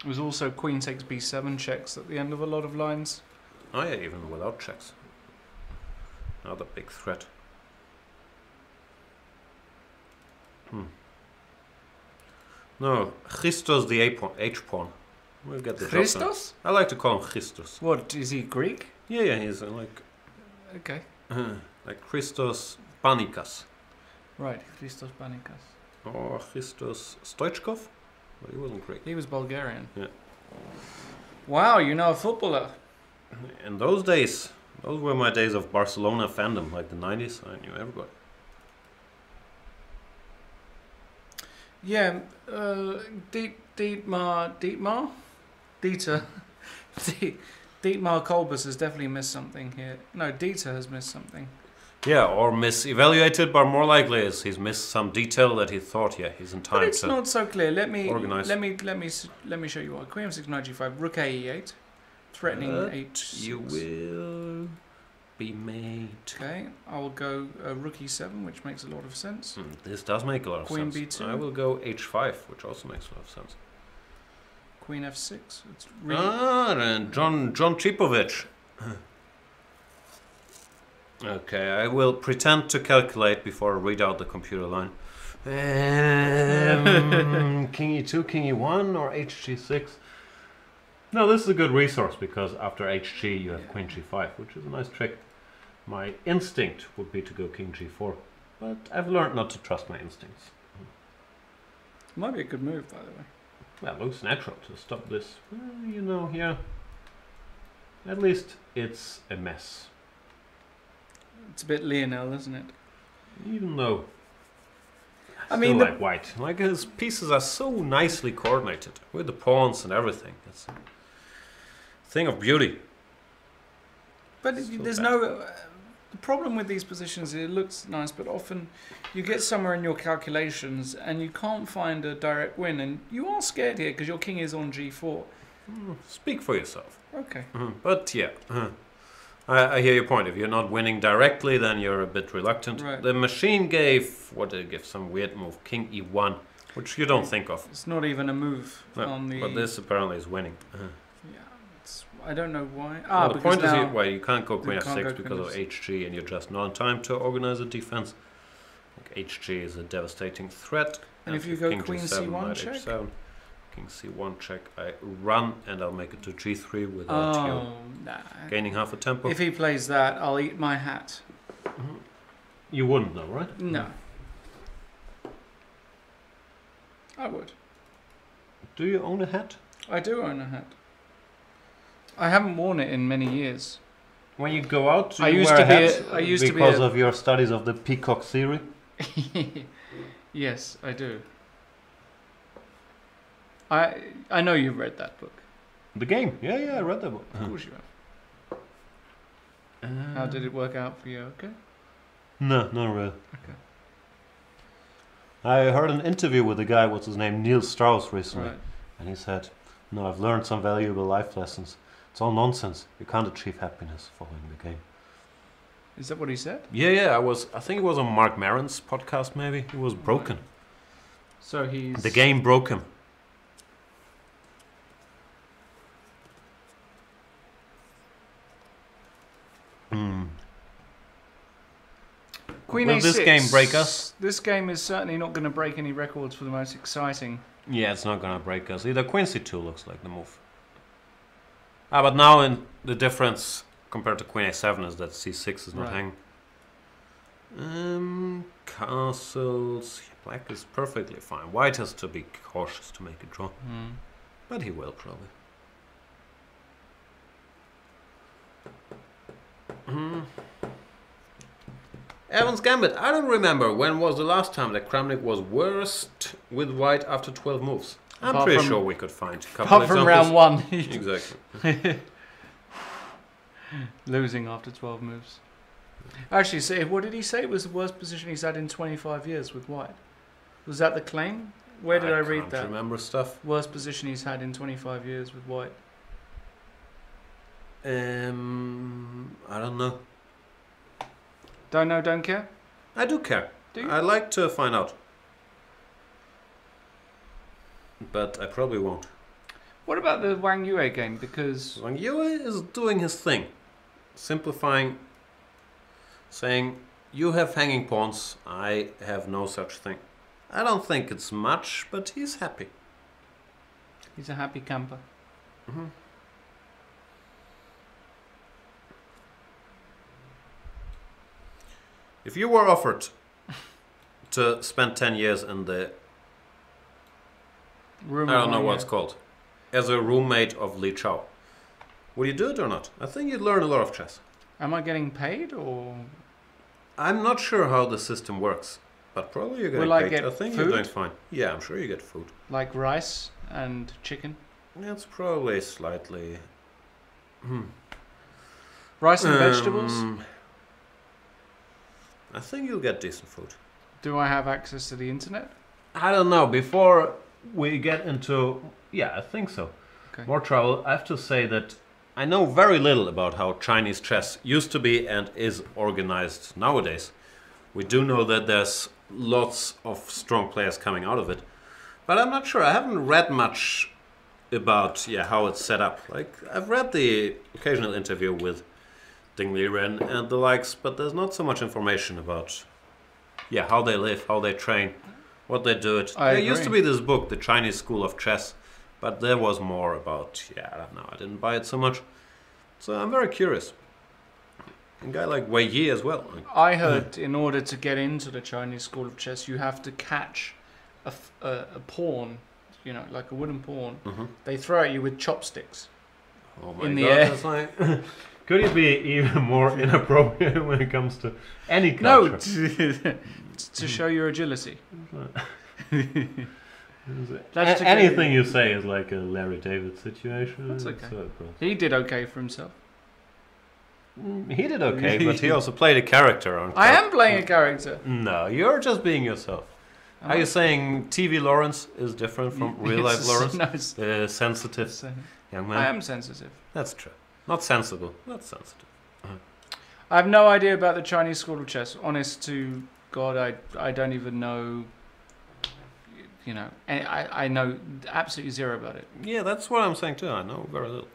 It was also queen takes b7 checks at the end of a lot of lines. Oh yeah, even without checks. Another big threat. No, Christos the H pawn. We'll get the Christos? I like to call him Christos. What, is he Greek? Yeah, he's like Okay. like Christos Panikas. Right, Christos Panikas. Or Christos Stoichkov? Well, he wasn't Greek. He was Bulgarian. Yeah. Wow, you know a footballer. In those days, those were my days of Barcelona fandom, like the 90s. I knew everybody. Yeah, Dietmar Kolbus has definitely missed something here. No, Dieter has missed something. Yeah, or misevaluated, but more likely is he's missed some detail that he thought, yeah, he's in time But it's to not so clear. Let me organize. let me show you what. Queen f6, knight g5, rook a e8, threatening h6. You will be made. Okay, I will go rook e7, which makes a lot of sense. This does make a lot of Queen sense. b2. I will go h5, which also makes a lot of sense. Queen f6. It's really And John Tripovich. Okay, I will pretend to calculate before I read out the computer line. King e2, king e1, or hg6? No, this is a good resource because after hg you have queen g5, which is a nice trick. My instinct would be to go king g4, but I've learned not to trust my instincts. might be a good move, by the way. Well, it looks natural to stop this. Well, you know, yeah. At least it's a mess. It's a bit Lionel, isn't it? Even though I still mean, like white. Like his pieces are so nicely coordinated with the pawns and everything. It's a thing of beauty. but So there's bad. no. The problem with these positions, it looks nice, but often you get somewhere in your calculations and you can't find a direct win, and you are scared here because your king is on g4. Speak for yourself. Okay. But yeah, I hear your point. If you're not winning directly, then you're a bit reluctant. Right. The machine gave, what did it give? Some weird move, king e1, which you don't think of. It's not even a move No, on the. but this apparently is winning. Yeah, I don't know why. Well, the because point is, now well, you can't go queen you can't f6 go because of queen hg, and you're just not in time to organize a defense. Like hg is a devastating threat. And if you go king queen g7, c1 knight check? h7, king c1 check, I run and I'll make it to g3 without Oh, nah. gaining half a tempo. If he plays that, I'll eat my hat. You wouldn't though, right? No. I would. Do you own a hat? I do own a hat. I haven't worn it in many years. When you go out, do I you used wear to a be hat a- I used to be because a- of your studies of the peacock theory? Yes, I do. I know you've read that book. The game? Yeah, I read that book. Of course you have. How did it work out for you? Okay. No, not really. Okay. I heard an interview with a guy, what's his name, Neil Strauss recently, Right. and he said, "No, I've learned some valuable life lessons. It's all nonsense. You can't achieve happiness following the game." Is that what he said? Yeah. I think it was on Mark Maron's podcast. Maybe he was broken. So he's The game broke him. Queen Will A6. this game break us? This game is certainly not going to break any records for the most exciting. Yeah, it's not gonna break us either. Queen c2 looks like the move. But now in the difference compared to Queen a7 is that c6 is not Right. hanging. Castles. Black is perfectly fine. White has to be cautious to make a draw, but he will probably. Evans Gambit. I don't remember when was the last time that Kramnik was worst with white after 12 moves. I'm Apart pretty from- sure we could find a couple Apart from examples. round one, Exactly. losing after 12 moves. Actually, say what did he say was the worst position he's had in 25 years with white? Was that the claim? Where did I read can't that? remember stuff. Worst position he's had in 25 years with white. I don't know. Don't know, don't care? I do care. Do you? I like to find out. But I probably won't. What about the Wang Yue game? Because Wang Yue is doing his thing. Simplifying, saying, you have hanging pawns, I have no such thing. I don't think it's much, but he's happy. he's a happy camper. Mm-hmm. If you were offered to spend 10 years in the, Room I of don't know Wang what Yue. it's called, as a roommate of Li Chao, would you do it or not? I think you'd learn a lot of chess. Am I getting paid or I'm not sure how the system works, but probably you're getting Will I paid. get I think food? you're doing fine. Yeah, I'm sure you get food. like rice and chicken? That's probably slightly... Rice and vegetables? I think you'll get decent food. Do I have access to the internet? I don't know. Before we get into... Yeah, I think so. Okay. More travel. I have to say that I know very little about how Chinese chess used to be and is organized nowadays. We do know that there's lots of strong players coming out of it. But I'm not sure. I haven't read much about how it's set up. Like, I've read the occasional interview with Ding Liren and the likes, but there's not so much information about how they live, how they train, what they do it. I There used to agree. be this book, The Chinese School of Chess, but there was more about, I don't know, I didn't buy it so much. So I'm very curious. A guy like Wei Yi as well. I heard in order to get into the Chinese School of Chess, you have to catch a pawn, like a wooden pawn. Mhm. They throw at you with chopsticks. Oh my In the God, air. that's like... Could it be even more inappropriate when it comes to any No, culture? to show your agility. Anything you say is like a Larry David situation. That's okay. So it goes. He did okay for himself. He did okay, but he also played a character on. I am playing a character. No, you're just being yourself. Are you saying TV Lawrence is different from real life Lawrence? No, it's- The sensitive young man. I am sensitive. That's true. Not sensible. Not sensitive. I have no idea about the Chinese School of Chess. Honest to God, I don't even know. I know absolutely zero about it. Yeah, that's what I'm saying too. I know very little,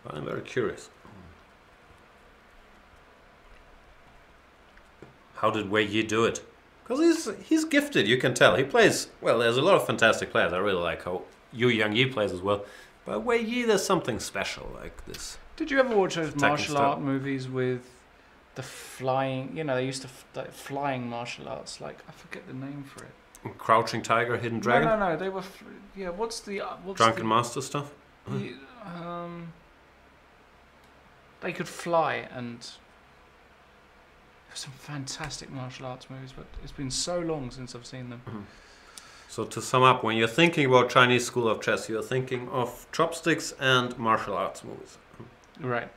but I'm very curious. How did Wei Yi do it? Because he's gifted, you can tell. He plays well. There's a lot of fantastic players. I really like how Yu Yang plays as well. But Wei Yi, there's something special like this. Did you ever watch those Attacking martial style. art movies with the flying? They used to flying martial arts. Like I forget the name for it. Crouching Tiger, Hidden Dragon, No. They were. What's the Drunken Master stuff. They could fly and. Some fantastic martial arts movies, but it's been so long since I've seen them. So to sum up, when you're thinking about Chinese School of Chess, you're thinking of chopsticks and martial arts movies. Right.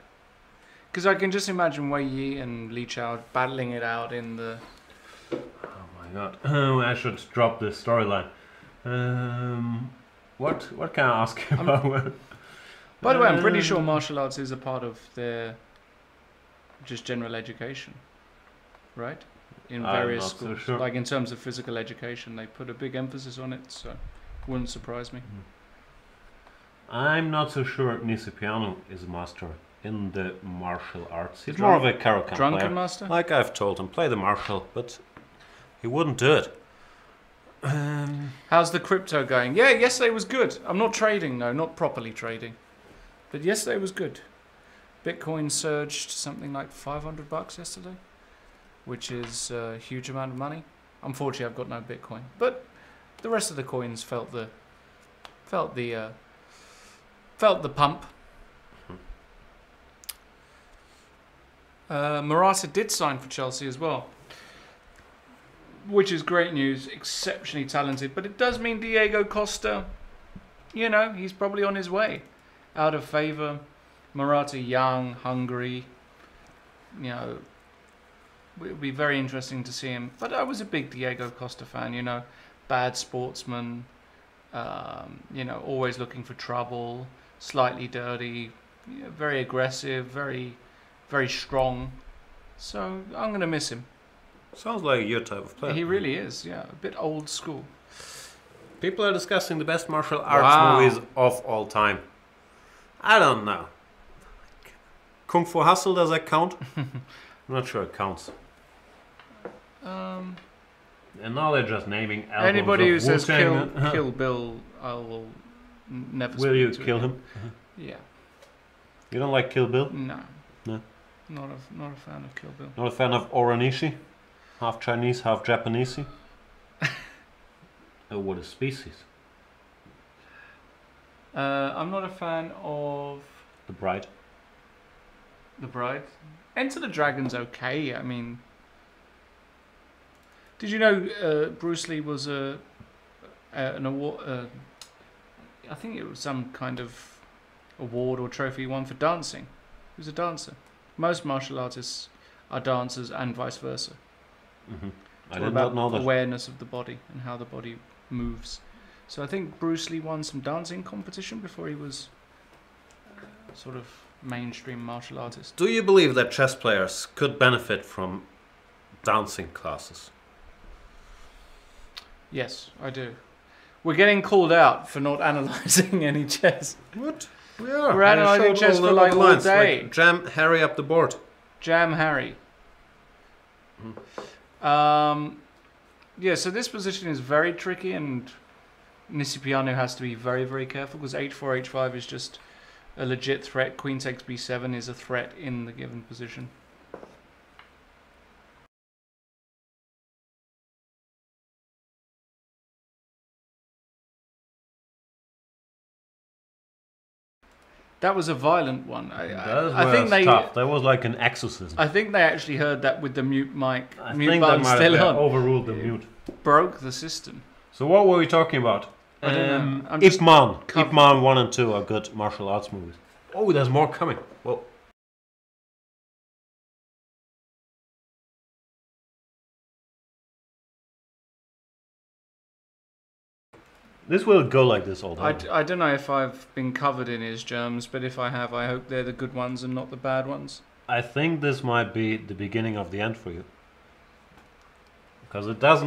Because I can just imagine Wei Yi and Li Chao battling it out in the... Oh my God! I should drop this storyline. What can I ask you about? By the way, I'm pretty sure martial arts is a part of their just general education, right? In I'm various not so schools. sure. Like in terms of physical education, they put a big emphasis on it, so wouldn't surprise me. I'm not so sure Nisipiano is a master in the martial arts. He's more of a Caro-Kann Drunken player. master? Like I've told him, play the martial, but he wouldn't do it. How's the crypto going? Yeah, yesterday was good. I'm not trading, no, not properly trading. But yesterday was good. Bitcoin surged something like $500 yesterday, which is a huge amount of money. Unfortunately, I've got no Bitcoin, but the rest of the coins felt the pump. Morata did sign for Chelsea as well, which is great news. Exceptionally talented, but it does mean Diego Costa, he's probably on his way out of favour. Morata young, hungry, it would be very interesting to see him. But I was a big Diego Costa fan, bad sportsman, always looking for trouble, slightly dirty, Yeah, very aggressive, very strong. So I'm going to miss him. Sounds like your type of player. He really is, yeah. A bit old school. People are discussing the best martial arts movies of all time. I don't know. Kung Fu Hustle, does that count? I'm not sure it counts. And now they're just naming albums. Anybody who says Wu-Tang. kill Bill, I will never. Will you speak to kill again. him? Yeah. You don't like Kill Bill? No. No. Not a fan of Kill Bill. Not a fan of Oranishi? Half Chinese, half Japanese? Oh, what a species. I'm not a fan of The Bride. The Bride. Enter the Dragon's okay. I mean, did you know Bruce Lee was an award? I think it was some kind of award or trophy he won for dancing. He was a dancer. Most martial artists are dancers and vice versa. Mm-hmm. It's I all did about not know that. awareness of the body and how the body moves. So I think Bruce Lee won some dancing competition before he was sort of mainstream martial artist. Do you believe that chess players could benefit from dancing classes? Yes, I do. We're getting called out for not analysing any chess. What? We are. We're analysing chess for like all day. Like jam Harry up the board. Jam Harry. Yeah, so this position is very tricky, and Nisipiano has to be very, very careful because h4, h5 is just a legit threat. Queen takes b7 is a threat in the given position. That was a violent one. I think they. Tough. That was like an exorcism. I think they actually heard that with the mute mic. I Mute think button that might still have on. overruled the mute. Broke the system. So what were we talking about? I don't know. I'm Ip just Man. cover- Ip Man 1 and 2 are good martial arts movies. Oh, there's more coming. Whoa. This will go like this all day. I don't know if I've been covered in his germs, but if I have, I hope they're the good ones and not the bad ones. I think this might be the beginning of the end for you. Because it does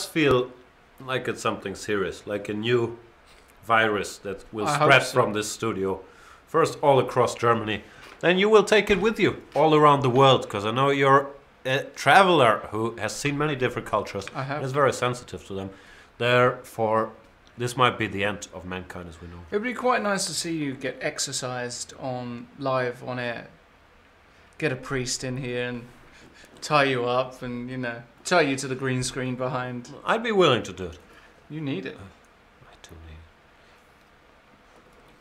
feel like it's something serious, like a new virus that will I spread hope so. from this studio. First all across Germany, then you will take it with you all around the world, because I know you're a traveler who has seen many different cultures I have. and is very sensitive to them. Therefore, this might be the end of mankind as we know. It would be quite nice to see you get exercised live on air. Get a priest in here and tie you up and, tie you to the green screen behind. I'd be willing to do it. You need it. I do need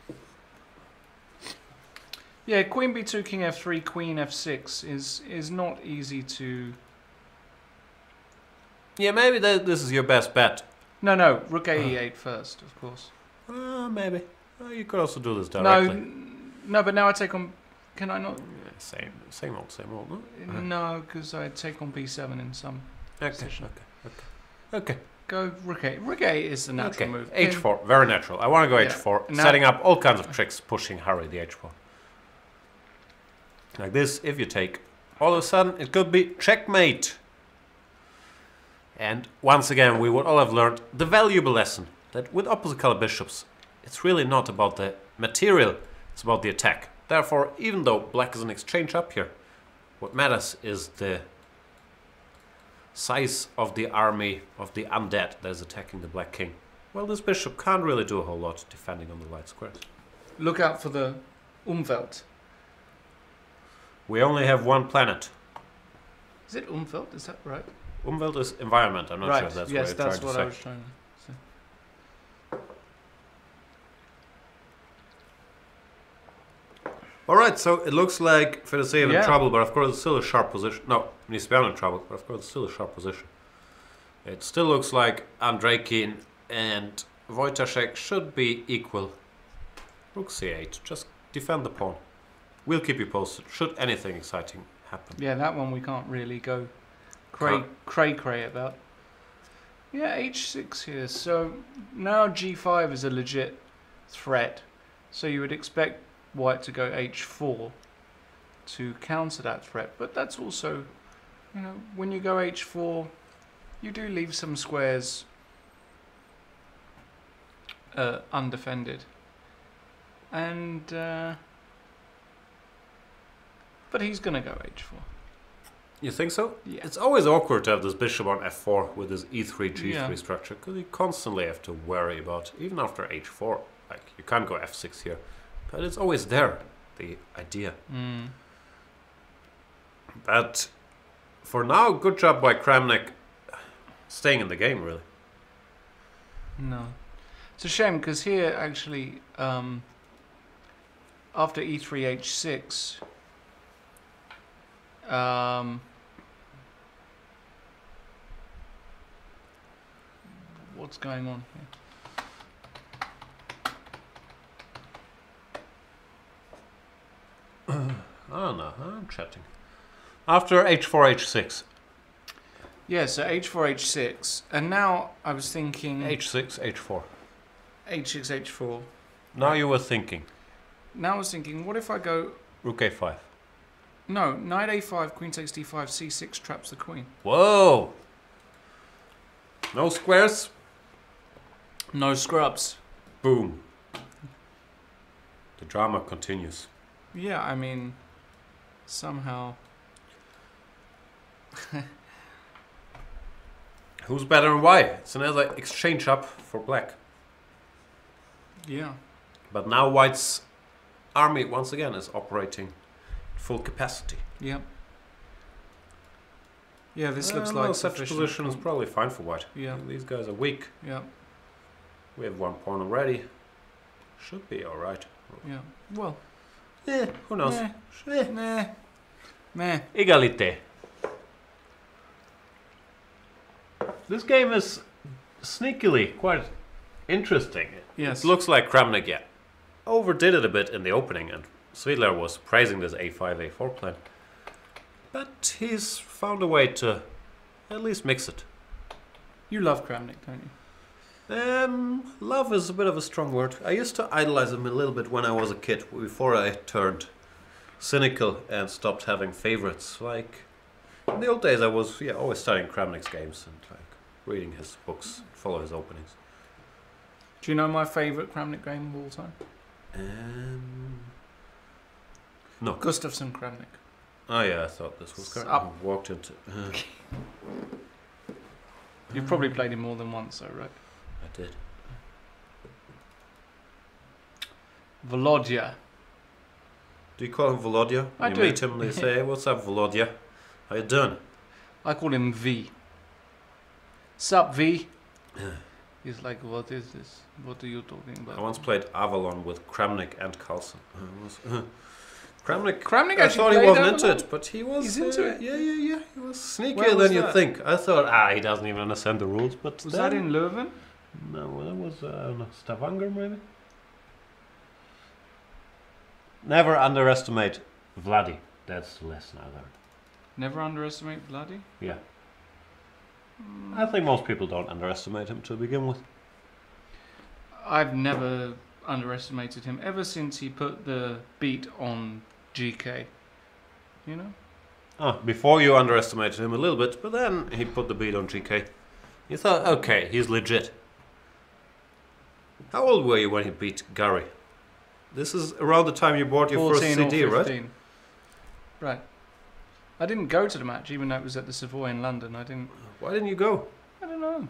it. Yeah, queen b2, king f3, queen f6 is not easy to... Yeah, maybe this is your best bet. No, rook e8 first, of course. Maybe. You could also do this directly. No, but now I take on... Can I not? Yeah, same old, no? No, because I take on b7 in some position. Okay. Go rook 8. Rook 8 is the natural move. H4, very natural. I want to go H4, Now- setting up all kinds of tricks, pushing Harry the H4. Like this, if you take, all of a sudden it could be checkmate. And once again, we would all have learned the valuable lesson that with opposite color bishops, it's really not about the material, it's about the attack. Therefore, even though black is an exchange up here, what matters is the size of the army of the undead that is attacking the black king. Well, this bishop can't really do a whole lot defending on the light squares. Look out for the Umwelt. We only have one planet. Is it Umwelt? Is that right? Umwelt is environment. I'm not sure if that's yes, what you're that's trying what to I say. was trying to say. Alright, so it looks like Fedoseev Yeah. in trouble, but of course it's still a sharp position. No, Nisipiano in trouble, but of course it's still a sharp position. It still looks like Andreikin and Wojtaszek should be equal. Rook c8, just defend the pawn. We'll keep you posted, should anything exciting happen. Yeah, that one we can't really go cray about. Yeah, h6 here. So now g5 is a legit threat. So you would expect white to go h4 to counter that threat. But that's also, you know, when you go h4, you do leave some squares undefended. And but he's gonna go h4. You think so? Yeah. It's always awkward to have this bishop on f4 with this e3 g3 Yeah. structure, because you constantly have to worry about, even after h4, like you can't go f6 here, but it's always there, the idea. But for now, good job by Kramnik staying in the game, really. No. It's a shame because here actually after e3 h6 what's going on here? Oh no, I'm chatting. After h4, h6. Yeah, so h4 h6 and now I was thinking h6, h4. h6 h4. Now you were thinking. Now I was thinking, what if I go Rook a5. no, knight a5, queen takes d5, c6 traps the queen. Whoa! No squares. No scrubs. Boom. The drama continues. Yeah, I mean, somehow. Who's better and why? It's another exchange up for black. Yeah. But now white's army once again is operating full capacity. Yep. Yeah, this looks Well, like such sufficient. position is probably fine for white. Yeah. These guys are weak. Yeah. We have one pawn already. Should be alright. Yeah. Well. Who knows? Nah. Meh. Egalite. This game is sneakily quite interesting. Yes. It looks like Kramnik, overdid it a bit in the opening, and Svidler was praising this a5, a4 plan. But he's found a way to at least mix it. You love Kramnik, don't you? Love is a bit of a strong word. I used to idolize him a little bit when I was a kid, before I turned cynical and stopped having favorites. Like, in the old days I was always studying Kramnik's games and like reading his books, follow his openings. Do you know my favourite Kramnik game of all time? No. Gustafsson Kramnik. Oh yeah, I thought this was Up. Kramnik. Walked into... You've probably played him more than once, though, right? I did. Volodya. Do you call him Volodya? I you do. meet him, they say, "What's up, Volodya? How you doing?" I call him V. Sup, V? He's like, what is this? What are you talking about? I once played Avalon with Kramnik and Carlsen. Kramnik Kramnik I actually thought he played wasn't Avalon? into it, but he was. He's into it? Yeah. He was Where sneakier was than you'd that? think. I thought, he doesn't even understand the rules. But Was that in Leuven? No, that was Stavanger, maybe. Never underestimate Vladi. That's the lesson I learned. Never underestimate Vladi? Yeah. I think most people don't underestimate him to begin with. I've never underestimated him ever since he put the beat on GK. You know? Before you underestimated him a little bit, but then he put the beat on GK. You thought, okay, he's legit. How old were you when he beat Gary? This is around the time you bought your first 14 or CD, 15. right? Right. I didn't go to the match, even though it was at the Savoy in London. I don't go? I don't know.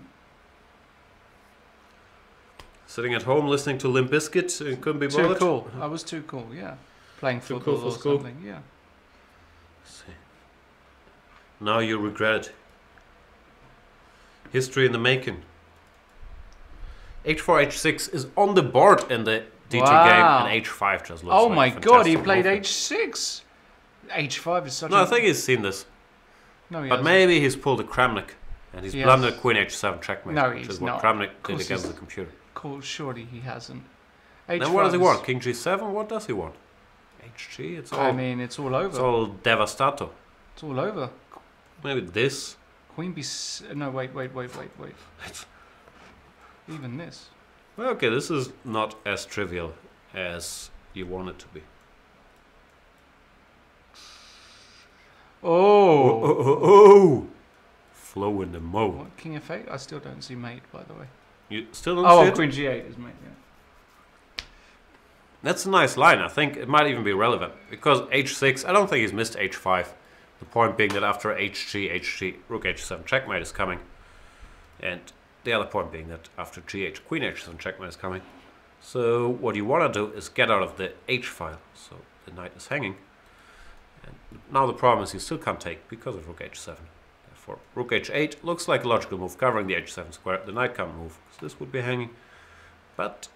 Sitting at home listening to Limp Bizkit and couldn't be Too bothered? cool. I was too cool, yeah. Playing Too football cool for or school? something, yeah. See. Now you regret it. History in the making. h4, h6 is on the board in the D2 Wow. game, and h5 just looks Oh like my god, he fantastic played movement. h6. H5 is such No, a... I think he's seen this. No, he But hasn't. maybe he's pulled a Kramnik and he's He blundered has. queen h7 checkmate, No, which he's is what not. Kramnik Of did course against he's- the computer. Cool, surely he hasn't. Then what does he H5 want? is- King g7? What does he want? hg? It's all, I mean, it's all over. it's all devastato. It's all over. Maybe this. Queen b... No, wait. Even this. Well, okay, this is not as trivial as you want it to be. Oh. Flow in the mo. What, King of Fate? I still don't see mate, by the way. You still don't Oh, see it? Queen G8 is mate, yeah. That's a nice line. I think it might even be relevant. Because H6, I don't think he's missed H5. The point being that after HG, Rook H7 checkmate is coming. And the other point being that after GH, Queen H7 checkmate is coming. So what you want to do is get out of the H file. So the knight is hanging. And now the problem is you still can't take because of Rook H7. Therefore, Rook H8 looks like a logical move covering the H7 square. The knight can't move, so this would be hanging. But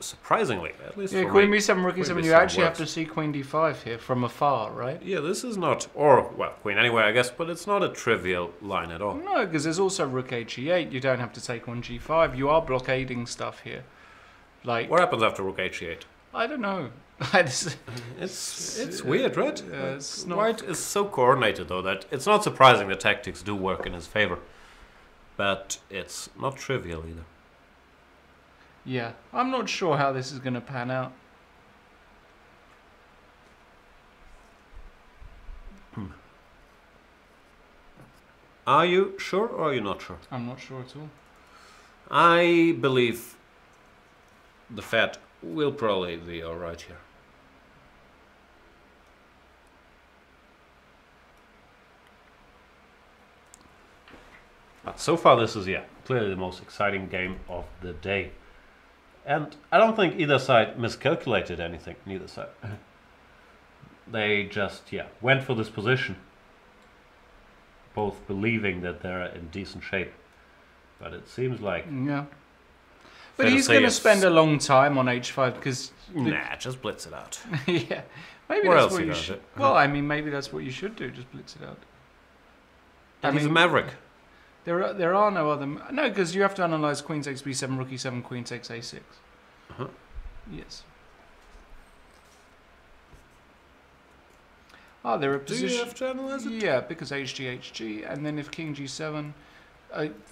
surprisingly, at least yeah, for Queen me, B7, Rook Queen E7, B7 you actually works. have to see Queen D5 here from afar, right? Yeah, this is not, or, well, Queen anyway, I guess, but it's not a trivial line at all. No, because there's also Rook H8. You don't have to take on G5. You are blockading stuff here. Like, What happens after Rook H8? I don't know. It's weird, right? It's not- White is so coordinated, though, that it's not surprising that tactics do work in his favor. But it's not trivial either. Yeah, I'm not sure how this is going to pan out. Are you sure or are you not sure? I'm not sure at all. I believe the Fed will probably be alright here. But so far this is, yeah, clearly the most exciting game of the day. And I don't think either side miscalculated anything, neither side. They just, yeah, went for this position. Both believing that they're in decent shape. But it seems like... Yeah. Fair But to he's say going to it's- spend a long time on H5 because... Nah, just blitz it out. yeah. Maybe What that's else what you you gonna should... do? Well, I mean, maybe that's what you should do. Just blitz it out. And he's a maverick. There are no other... No, because you have to analyze Queen takes B7, Rook E7, Queen takes A6. Uh-huh. Yes. Ah, there are Do positions... you have to analyze it? Yeah, because HG, and then if King G7,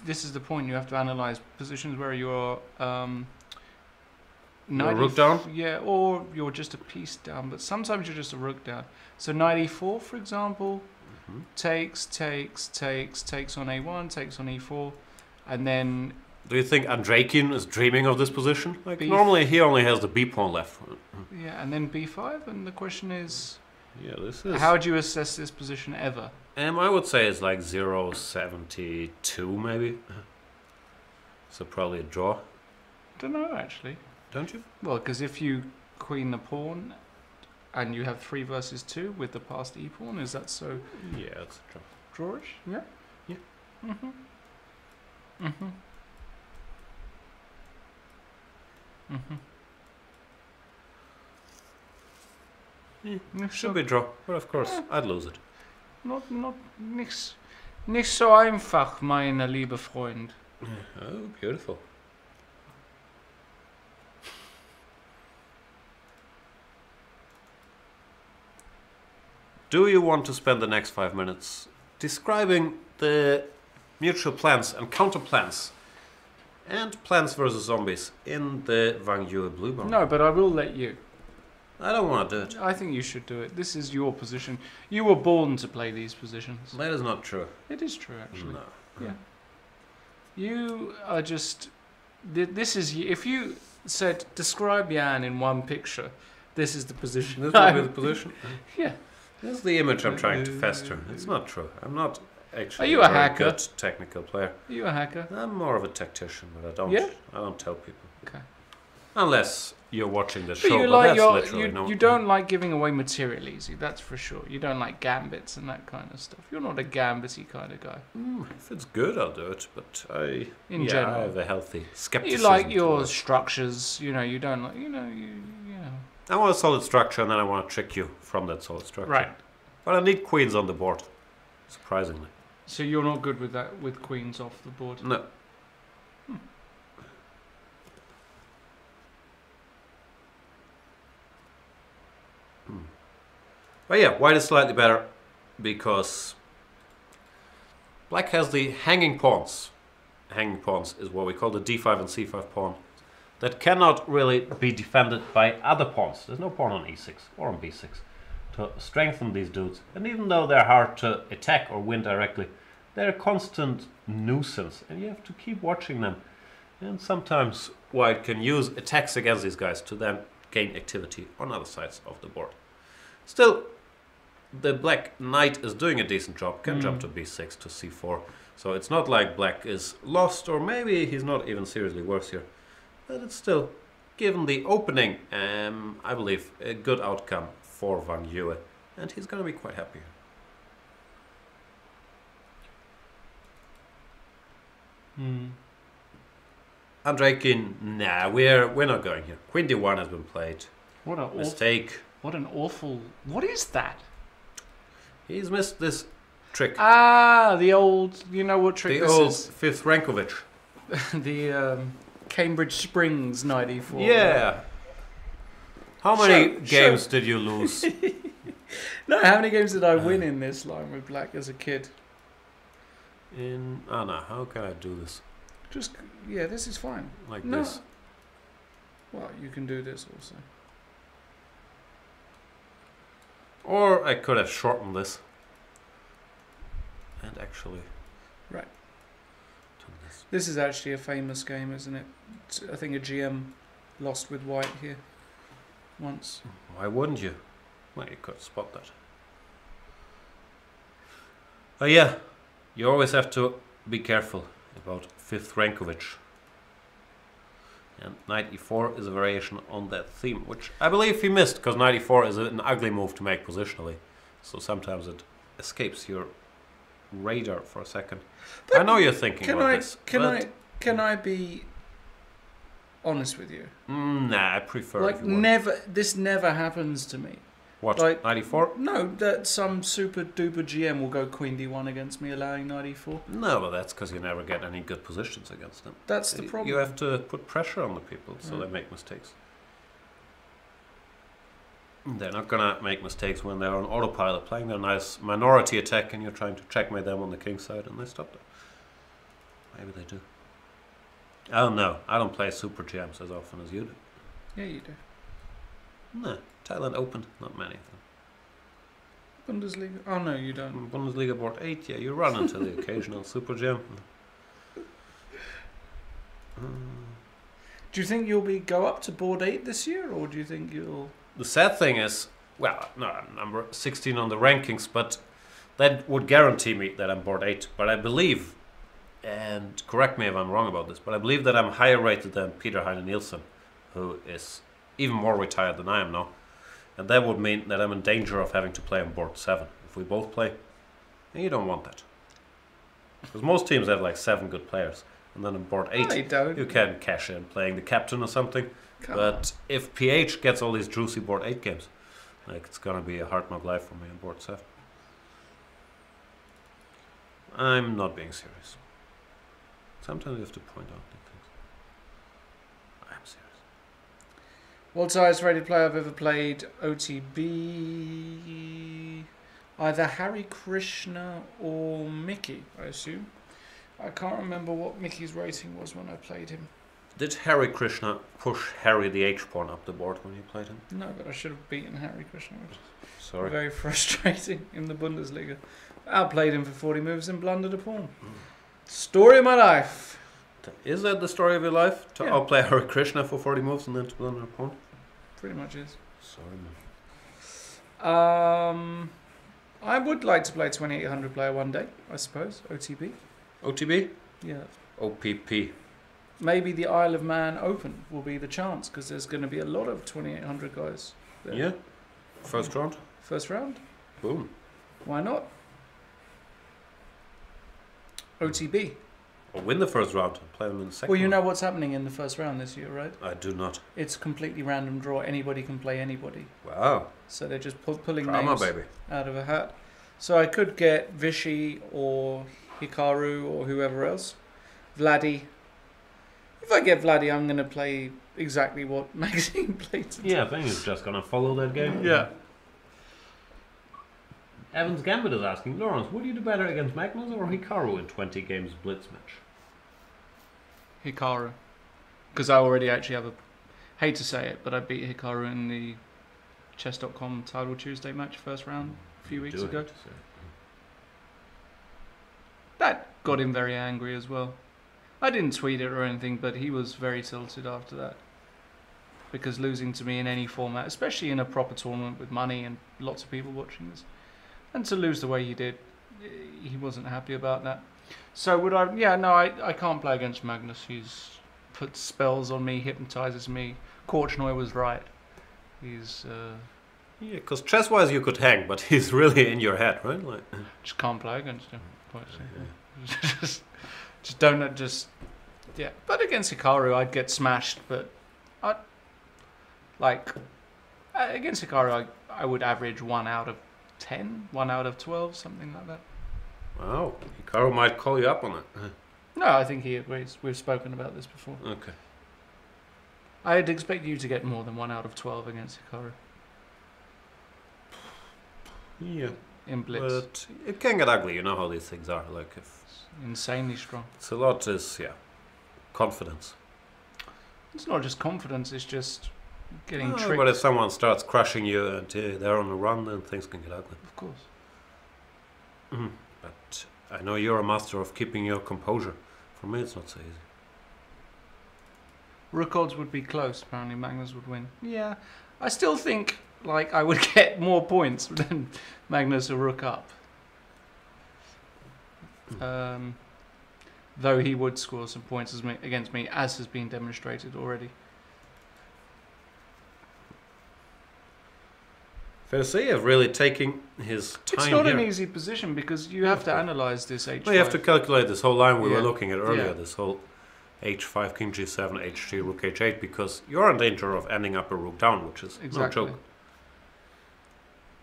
this is the point. You have to analyze positions where you're You're a rook down? Yeah, or you're just a piece down. But sometimes you're just a rook down. So knight E4, for example, takes on A1, takes on E4, and then Do you think Andrakin is dreaming of this position? Like B- normally he only has the B pawn left. yeah, and then B5. And the question is, Yeah, this is. how do you assess this position ever? I would say it's like 0.72 maybe. So probably a draw, Don't know actually. don't you? Well, because if you queen the pawn and you have 3 versus 2 with the passed e pawn, is that so Yeah, it's a draw. drawish? Yeah. Yeah. Mhm. Mhm. Mhm. Yeah, should be draw, but of course I'd lose it. Not nicht so einfach, mein lieber Freund. Oh, beautiful. Do you want to spend the next 5 minutes describing the mutual plans and counter plans and Plants vs Zombies in the Vachier Blue Bar? No, but I will let you. I don't want to do it. I think you should do it. This is your position. You were born to play these positions. That is not true. It is true, actually. No. Yeah. You are just... This is... If you said, describe Jan in one picture, this is the position. This will be the position. Yeah. This is the image I'm trying to fester. It's not true. I'm not actually Are you a very hacker? good technical player. Are you a hacker? I'm more of a tactician, but I Yeah? don't tell people. Okay. Unless you're watching the But show, you but like that's your, literally no. you don't like giving away material easy, that's for sure. You don't like gambits and that kind of stuff. You're not a gambity kind of guy. If it's good, I'll do it, but In I general. have a healthy skepticism. You like your towards- structures, you know, you don't like, you know. I want a solid structure, and then I want to trick you from that solid structure. Right. But I need queens on the board, surprisingly. So you're not good with that, with queens off the board? No. But yeah, white is slightly better because black has the hanging pawns. Hanging pawns is what we call the d5 and c5 pawn. that cannot really be defended by other pawns. There's no pawn on e6 or on b6 to strengthen these dudes. And even though they're hard to attack or win directly, they're a constant nuisance, and you have to keep watching them. And sometimes white can use attacks against these guys to then gain activity on other sides of the board. Still, the black knight is doing a decent job, can jump to b6 to c4. So it's not like black is lost, or maybe he's not even seriously worse here. But it's still, given the opening, I believe, a good outcome for Vachier. And he's going to be quite happy. Andreikin, nah, we're not going here. Queen d1 has been played. What a mistake. What an awful... What is that? He's missed this trick. Ah, the old... You know what trick the this old is? Fifth Rankovic. The Cambridge Springs 94. Yeah. How many games did you lose? No, how many games did I win in this line with black as a kid? Oh no, how can I do this? Just, yeah, this is fine. Like no. this. Well, you can do this also. Or I could have shortened this. And actually... Right. done this. This is actually a famous game, isn't it? I think a GM lost with white here once. Why wouldn't you? Well, you could spot that. Oh yeah, you always have to be careful about Fifth Rankovic. And knight e4 is a variation on that theme, which I believe he missed, because knight e4 is an ugly move to make positionally. So sometimes it escapes your radar for a second. But I know you're thinking about this. Can I be honest with you? Nah, I prefer. Like never. This never happens to me. What? Like, knight e4? No, that some super duper GM will go queen d1 against me, allowing knight e4. No, but that's because you never get any good positions against them. That's the problem. You have to put pressure on the people so they make mistakes. They're not gonna make mistakes when they're on autopilot playing their nice minority attack and you're trying to checkmate them on the king side and they stop that. Maybe they do. I don't know. I don't play super GMs as often as you do. Yeah, you do. No. Thailand Open, not many of them. Bundesliga? Oh no, you don't. Bundesliga board 8, yeah, you run into the occasional super gem. Do you think you'll go up to board 8 this year, or do you think you'll... The sad thing is, well, no, I'm number 16 on the rankings, but that would guarantee me that I'm board 8. But I believe, and correct me if I'm wrong about this, but I believe that I'm higher rated than Peter Heine Nielsen, who is even more retired than I am now. And that would mean that I'm in danger of having to play on board 7 if we both play. And you don't want that. Because most teams have like 7 good players. And then on board 8, you can cash in playing the captain or something. But if PH gets all these juicy board 8 games, like it's gonna be a hard knock life for me on board 7. I'm not being serious. Sometimes you have to point out the things. I'm serious. What's the highest rated player I've ever played? OTB... Either Harry Krishna or Mickey, I assume. I can't remember what Mickey's rating was when I played him. Did Harry Krishna push Harry the H-pawn up the board when you played him? No, but I should have beaten Harry Krishna, which Sorry. is very frustrating in the Bundesliga. Outplayed him for 40 moves and blundered a pawn. Story of my life. Is that the story of your life? To Yeah. outplay Hare Krishna for 40 moves and then to blunder a pawn? Pretty much is. Sorry, man. I would like to play 2800 player one day, I suppose. OTB. OTB? Yeah. OPP. Maybe the Isle of Man Open will be the chance, because there's going to be a lot of 2800 guys there. Yeah. First round? First round? Boom. Why not? OTB. Or win the first round and play them in the second Well, you know round. what's happening in the first round this year, right? I do not. It's completely random draw. Anybody can play anybody. Wow. So they're just pulling Drama, names baby. out of a hat. So I could get Vichy or Hikaru or whoever else. Vladdy. If I get Vladdy, I'm going to play exactly what Maxine played today. Yeah, I think he's just gonna follow that game. Yeah. Evans Gambit is asking, Lawrence, would you do better against Magnus or Hikaru in 20 games blitz match? Hikaru. because I already actually have a. Hate to say it, but I beat Hikaru in the Chess.com Title Tuesday match, first round, a few weeks ago. That got him very angry as well. I didn't tweet it or anything, but he was very tilted after that. Because losing to me in any format, especially in a proper tournament with money and lots of people watching this, and to lose the way he did, he wasn't happy about that. So would I? Yeah, no, I can't play against Magnus. He's put spells on me, hypnotizes me. Korchnoi was right. He's yeah, because chess-wise you could hang, but he's really in your head, right? Like, just can't play against him. Quite simply. just don't just yeah. But against Hikaru, I'd get smashed. But against Hikaru, I would average 1 out of 10, 1 out of 12, something like that. wow, Hikaru might call you up on it. No, I think he agrees. We've spoken about this before. Okay. I'd expect you to get more than 1 out of 12 against Hikaru Yeah. in Blitz. But it can get ugly, you know how these things are. Like if Insanely strong. it's a lot is confidence. It's not just confidence, it's just getting Oh, tricked. but if someone starts crushing you and they're on the run, then things can get ugly. Of course. But I know you're a master of keeping your composure. For me, it's not so easy. Rook odds would be close. Apparently, Magnus would win. Yeah, I still think like I would get more points than Magnus or Rook up. Though he would score some points against me, as has been demonstrated already. Fedosseyev really taking his time It's not here. an easy position because you have to analyze this h5. Well, you have to calculate this whole line we were Yeah. looking at earlier, Yeah. this whole h5, king g7, h3, rook h8, because you're in danger of ending up a rook down, which is Exactly. no joke.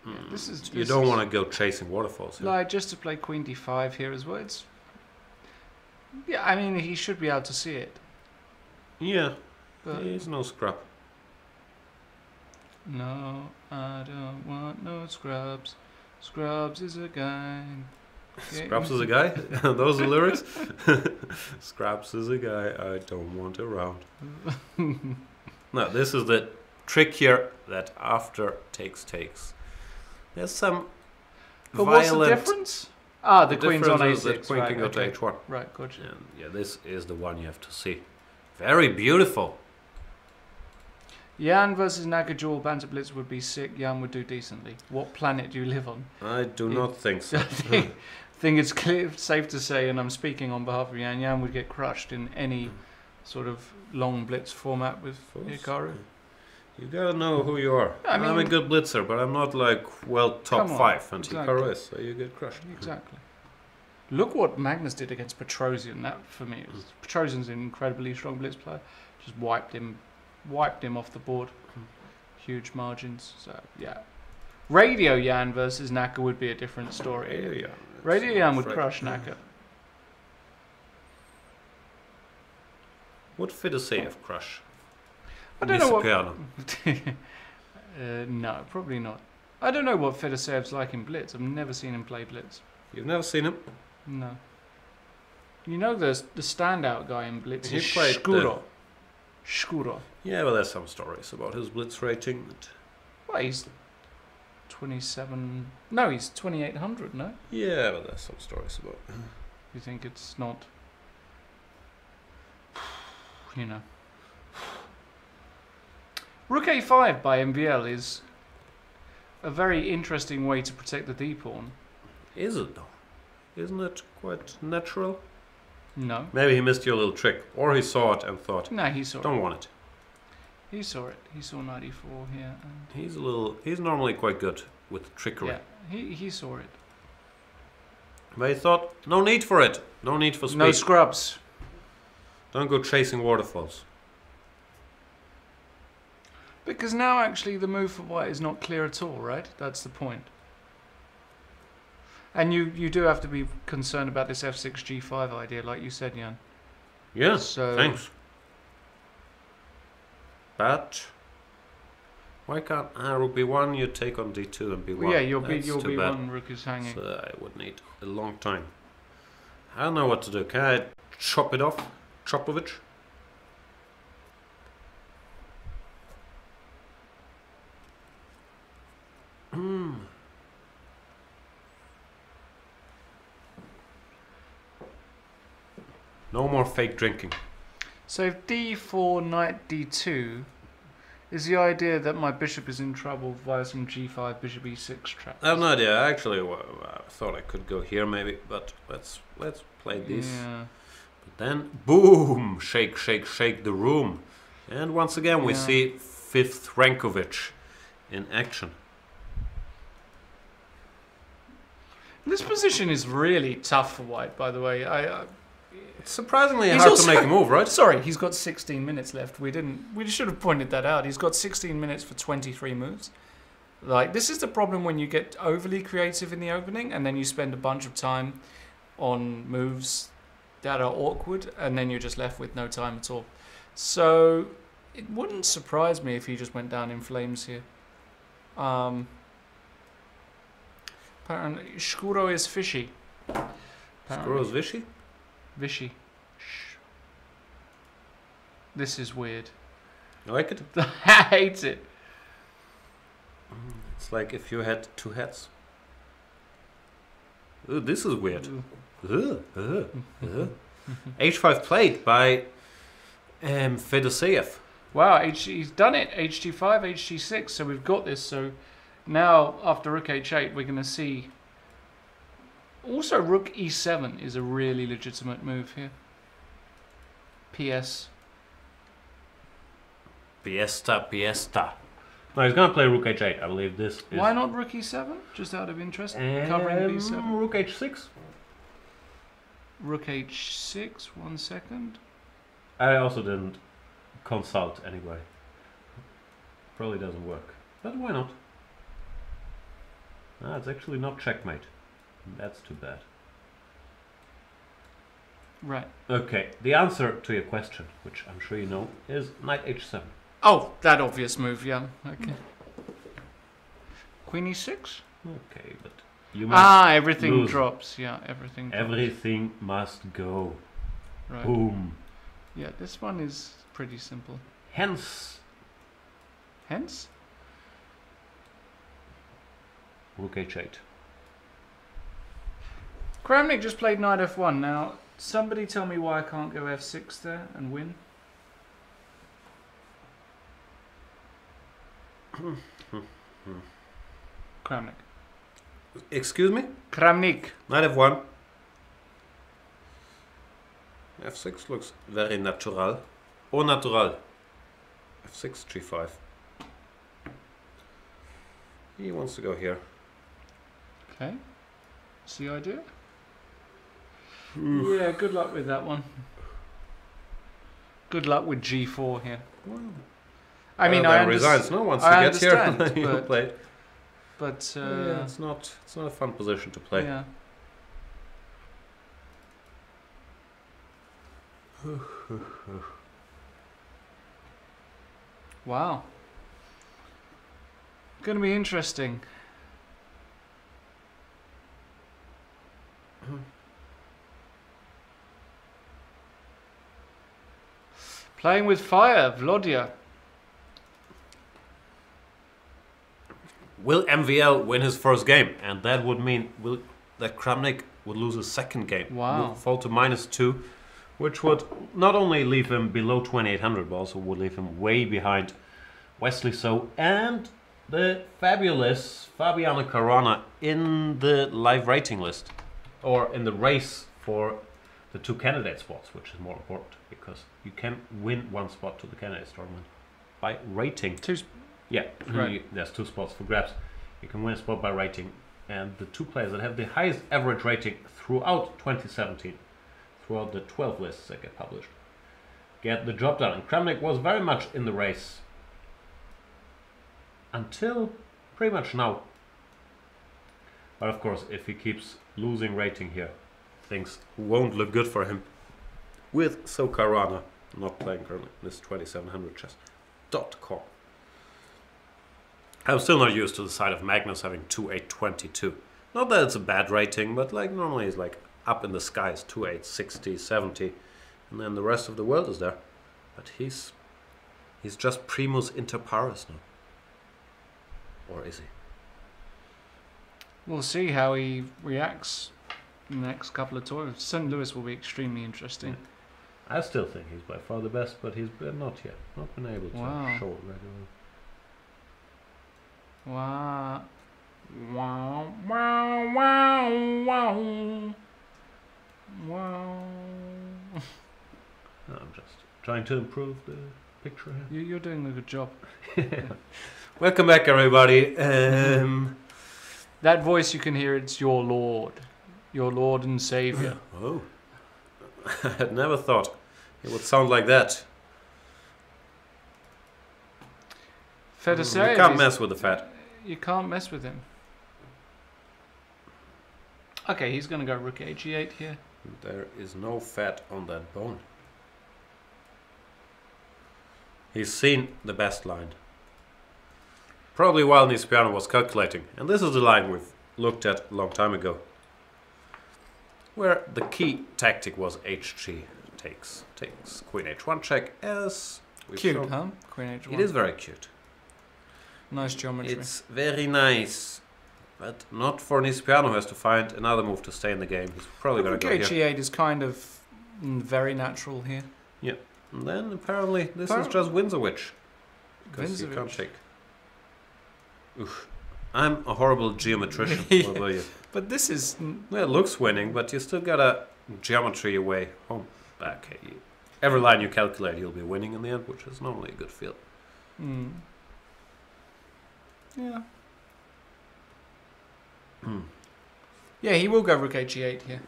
Yeah, this is You don't want to go chasing waterfalls here. like just to play queen d5 here as well. It's I mean he should be able to see it, Yeah, but he's no scrub. no, I don't want no scrubs. Scrubs is a guy. Scraps is a guy? Those are the lyrics? Scraps is a guy I don't want around. No, this is the trick here that after takes. There's some But what's the violent... difference? Ah, the queen's on difference is a6. that queen right, can go okay. to h1. Right, gotcha. And yeah, this is the one you have to see. Very beautiful. Jan versus Nagajul Banter Blitz would be sick. Jan would do decently. What planet do you live on? I do not think so. I think it's safe to say, and I'm speaking on behalf of Jan, Jan would get crushed in any sort of long blitz format with Hikaru. You gotta know who you are. I mean- I'm a good blitzer, but I'm not like, well, top Come on, 5, and exactly. Hikaru is, so you get crushed. Exactly. Look what Magnus did against Petrosian. That for me, Petrosian's an incredibly strong blitz player. Just wiped him off the board. Huge margins. So yeah, Radio Jan versus Naka would be a different story. Yeah. Radio Jan would crush Naka. Would Fedosseyev crush? I don't know what. Nisokeanu? No, probably not. I don't know what Fedoseyev's like in blitz. I've never seen him play blitz. You've never seen him? No. You know the standout guy in blitz He is played Shkuro. Shkuro. Yeah, well, there's some stories about his blitz rating. Well, he's 27. No, he's 2800. No, Yeah, well, there's some stories about. you think it's not? You know. Rook a5 by MVL is a very interesting way to protect the d pawn. Is it though? Isn't it quite natural? No. Maybe he missed your little trick, or he saw it and thought, No, he saw don't it. want it. He saw it. He saw 94 here. And He's normally quite good with trickery. yeah, he saw it. But he thought, no need for it. No need for speed. No scrubs. Don't go chasing waterfalls. Because now actually the move for white is not clear at all, right? That's the point. And you do have to be concerned about this f6 g5 idea, like you said, Jan. Yeah, So- thanks. But why can't rook b1? You take on d2 and b1. Well, yeah, your That's too b1 bad. rook is hanging. So I would need a long time. I don't know what to do. Can I chop it off? Chopovich? No more fake drinking. So if d4, knight d2, is the idea that my bishop is in trouble via some g5, bishop e6 traps? I have no idea. Actually, I thought I could go here maybe, but let's play this. Yeah. But then, boom! Shake, shake, shake the room. And once again, we see fifth Rankovic in action. This position is really tough for white, by the way. It's surprisingly He's hard also- to make a move, right? Sorry, he's got 16 minutes left. We should have pointed that out. He's got 16 minutes for 23 moves. Like, this is the problem when you get overly creative in the opening and then you spend a bunch of time on moves that are awkward and then you're just left with no time at all. So it wouldn't surprise me if he just went down in flames here. Apparently, Skuro is fishy. Skuro is fishy? Vishy. This is weird. You like it? I hate it. It's like if you had two heads. Ooh, this is weird. H5 played by Fedoseev. Wow, he's done it. HG5, HG6. So we've got this. So now after Rook H8, we're going to see. Also, Rook E7 is a really legitimate move here. PS. Piesta. No, he's going to play Rook H8. I believe this is... Why not Rook E7? Just out of interest. Covering B7. Rook H6? Rook H6. 1 second. I also didn't consult anyway. Probably doesn't work. But why not? Ah, it's actually not checkmate. That's too bad. Right. Okay, the answer to your question, which I'm sure you know, is knight H7. Oh, that obvious move, yeah. Okay. Queen E6? Okay, but you must everything lose. drops. Yeah, everything drops. Everything must go. Right. Boom. Yeah, this one is pretty simple. Hence, Hence? Rook H8. Kramnik just played knight F1. Now, somebody tell me why I can't go F6 there and win. Kramnik. Excuse me? Kramnik. Knight F1. F6 looks very natural. Au natural. F6, G5. He wants to go here. Okay. What's the idea? Yeah, good luck with that one. Good luck with G4 here. Well, I mean, I resigns. No one wants to I get here. understand, You but- play. But Yeah, it's not a fun position to play. yeah. Wow. Going to be interesting. Playing with fire, Vlodia. Will MVL win his first game? And that would mean that Kramnik would lose his second game. Wow. Would fall to -2, which would not only leave him below 2800, but also would leave him way behind Wesley So and the fabulous Fabiano Caruana in the live rating list. Or in the race for the 2 candidate spots, which is more important because you can win 1 spot to the candidates tournament by rating. Yeah, Right. There's 2 spots for grabs. You can win a spot by rating. And the 2 players that have the highest average rating throughout 2017, throughout the 12 lists that get published, get the job done. And Kramnik was very much in the race until pretty much now. But of course, if he keeps losing rating here, things won't look good for him. With So Caruana not playing currently, this 2700chess.com. I'm still not used to the side of Magnus having 2.822. Not that it's a bad rating, but like normally he's like up in the skies, 2.8, 60, 70, and then the rest of the world is there. But he's just primus inter pares now. Or is he? We'll see how he reacts in the next couple of tours. St. Louis will be extremely interesting. I still think he's by far the best, but he's not yet. Not been able to Wow. show it regularly. Wow. Wow, wow, wow, wow. Wow. No, I'm just trying to improve the picture here. You're doing a good job. Welcome back, everybody. That voice you can hear, it's your Lord and Savior. Oh, I had never thought it would sound like that. Fair to say, You can't mess with the fat. you can't mess with him. Okay, he's going to go rook H8 here. There is no fat on that bone. He's seen the best line. Probably while Nispiano was calculating. And this is the line we've looked at a long time ago. Where the key tactic was HG takes Queen H1 check as we've Cute, shown. huh? Queen H1. It is very cute. Nice geometry. It's very nice. But not for Nispiano, who has to find another move to stay in the game. He's probably going to go rook here. H8 is kind of very natural here. And then apparently this is just Windsor-Witch. Because you Windsor-Witch. can't check. Oof. I'm a horrible geometrician. What about you? But this is... Well, it looks winning, but you still gotta geometry your way home back. Every line you calculate, you'll be winning in the end, which is normally a good feel. Yeah. Yeah, he will go rook H8 here.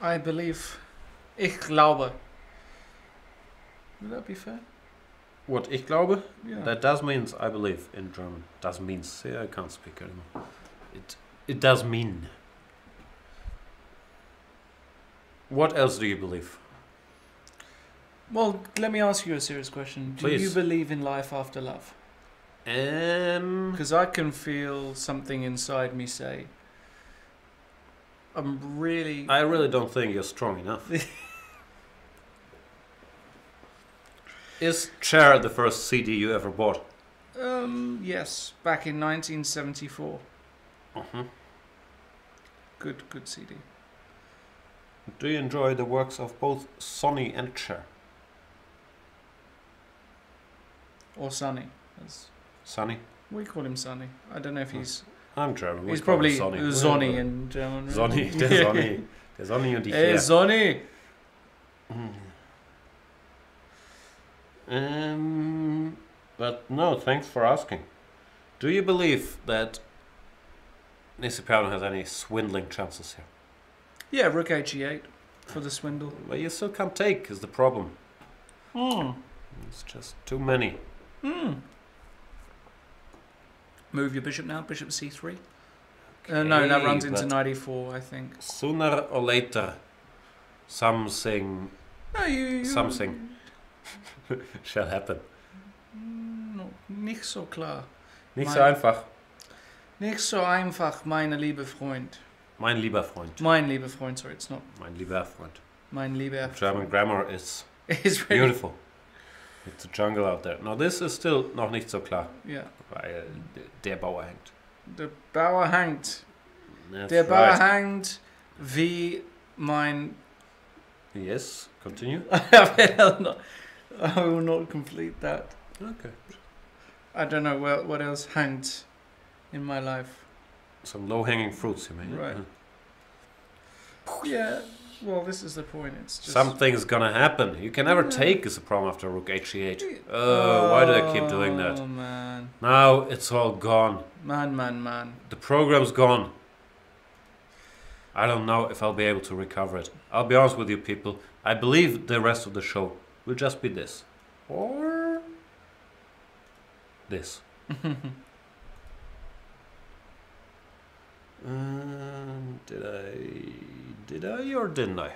I believe. Ich glaube. Would that be fair? What ich glaube? Yeah. That does means I believe in German. Das means. See, I can't speak anymore. It does mean. What else do you believe? Well, let me ask you a serious question. Do Please. you believe in life after love? Because I can feel something inside me say, I really don't think you're strong enough. Is Cher the first CD you ever bought? Yes, back in 1974. Good CD. Do you enjoy the works of both Sonny and Cher? Or Sonny. That's, Sonny? we call him Sonny. I don't know if he's... I'm German. we He's call him probably Sonny. Sonny in German. Right? Sonny, der Sonny. Der Sonny und die Hey, Cher. Sonny! But no, thanks for asking. Do you believe that Nispiano has any swindling chances here? Yeah, rook H8 for the swindle. Well, you still can't take, is the problem. It's just too many. Move your bishop now, bishop c3. No, that runs into but knight e4, I think. Sooner or later, something No, you something shall happen. No, nicht so klar. Nicht so einfach. Nicht so einfach, meine liebe Freund. Mein lieber Freund. Mein lieber Freund, sorry, it's not Mein lieber Freund. mein lieber German grammar is It's really, beautiful. It's a jungle out there. Now this is still noch nicht so klar. yeah. Weil der Bauer hängt. Der Bauer hängt. That's Der Bauer right. hängt wie mein... Yes, continue. I will not complete that. Okay. I don't know what else hanged in my life. Some low-hanging fruits, you mean? Right. Yeah, well, this is the point. It's just... Something's gonna happen. You can never take as a problem after rook h8. Oh, why do I keep doing that? Oh, man. Now it's all gone. Man. The program's gone. I don't know if I'll be able to recover it. I'll be honest with you people. I believe the rest of the show will just be this. Or... this. Did I or didn't I?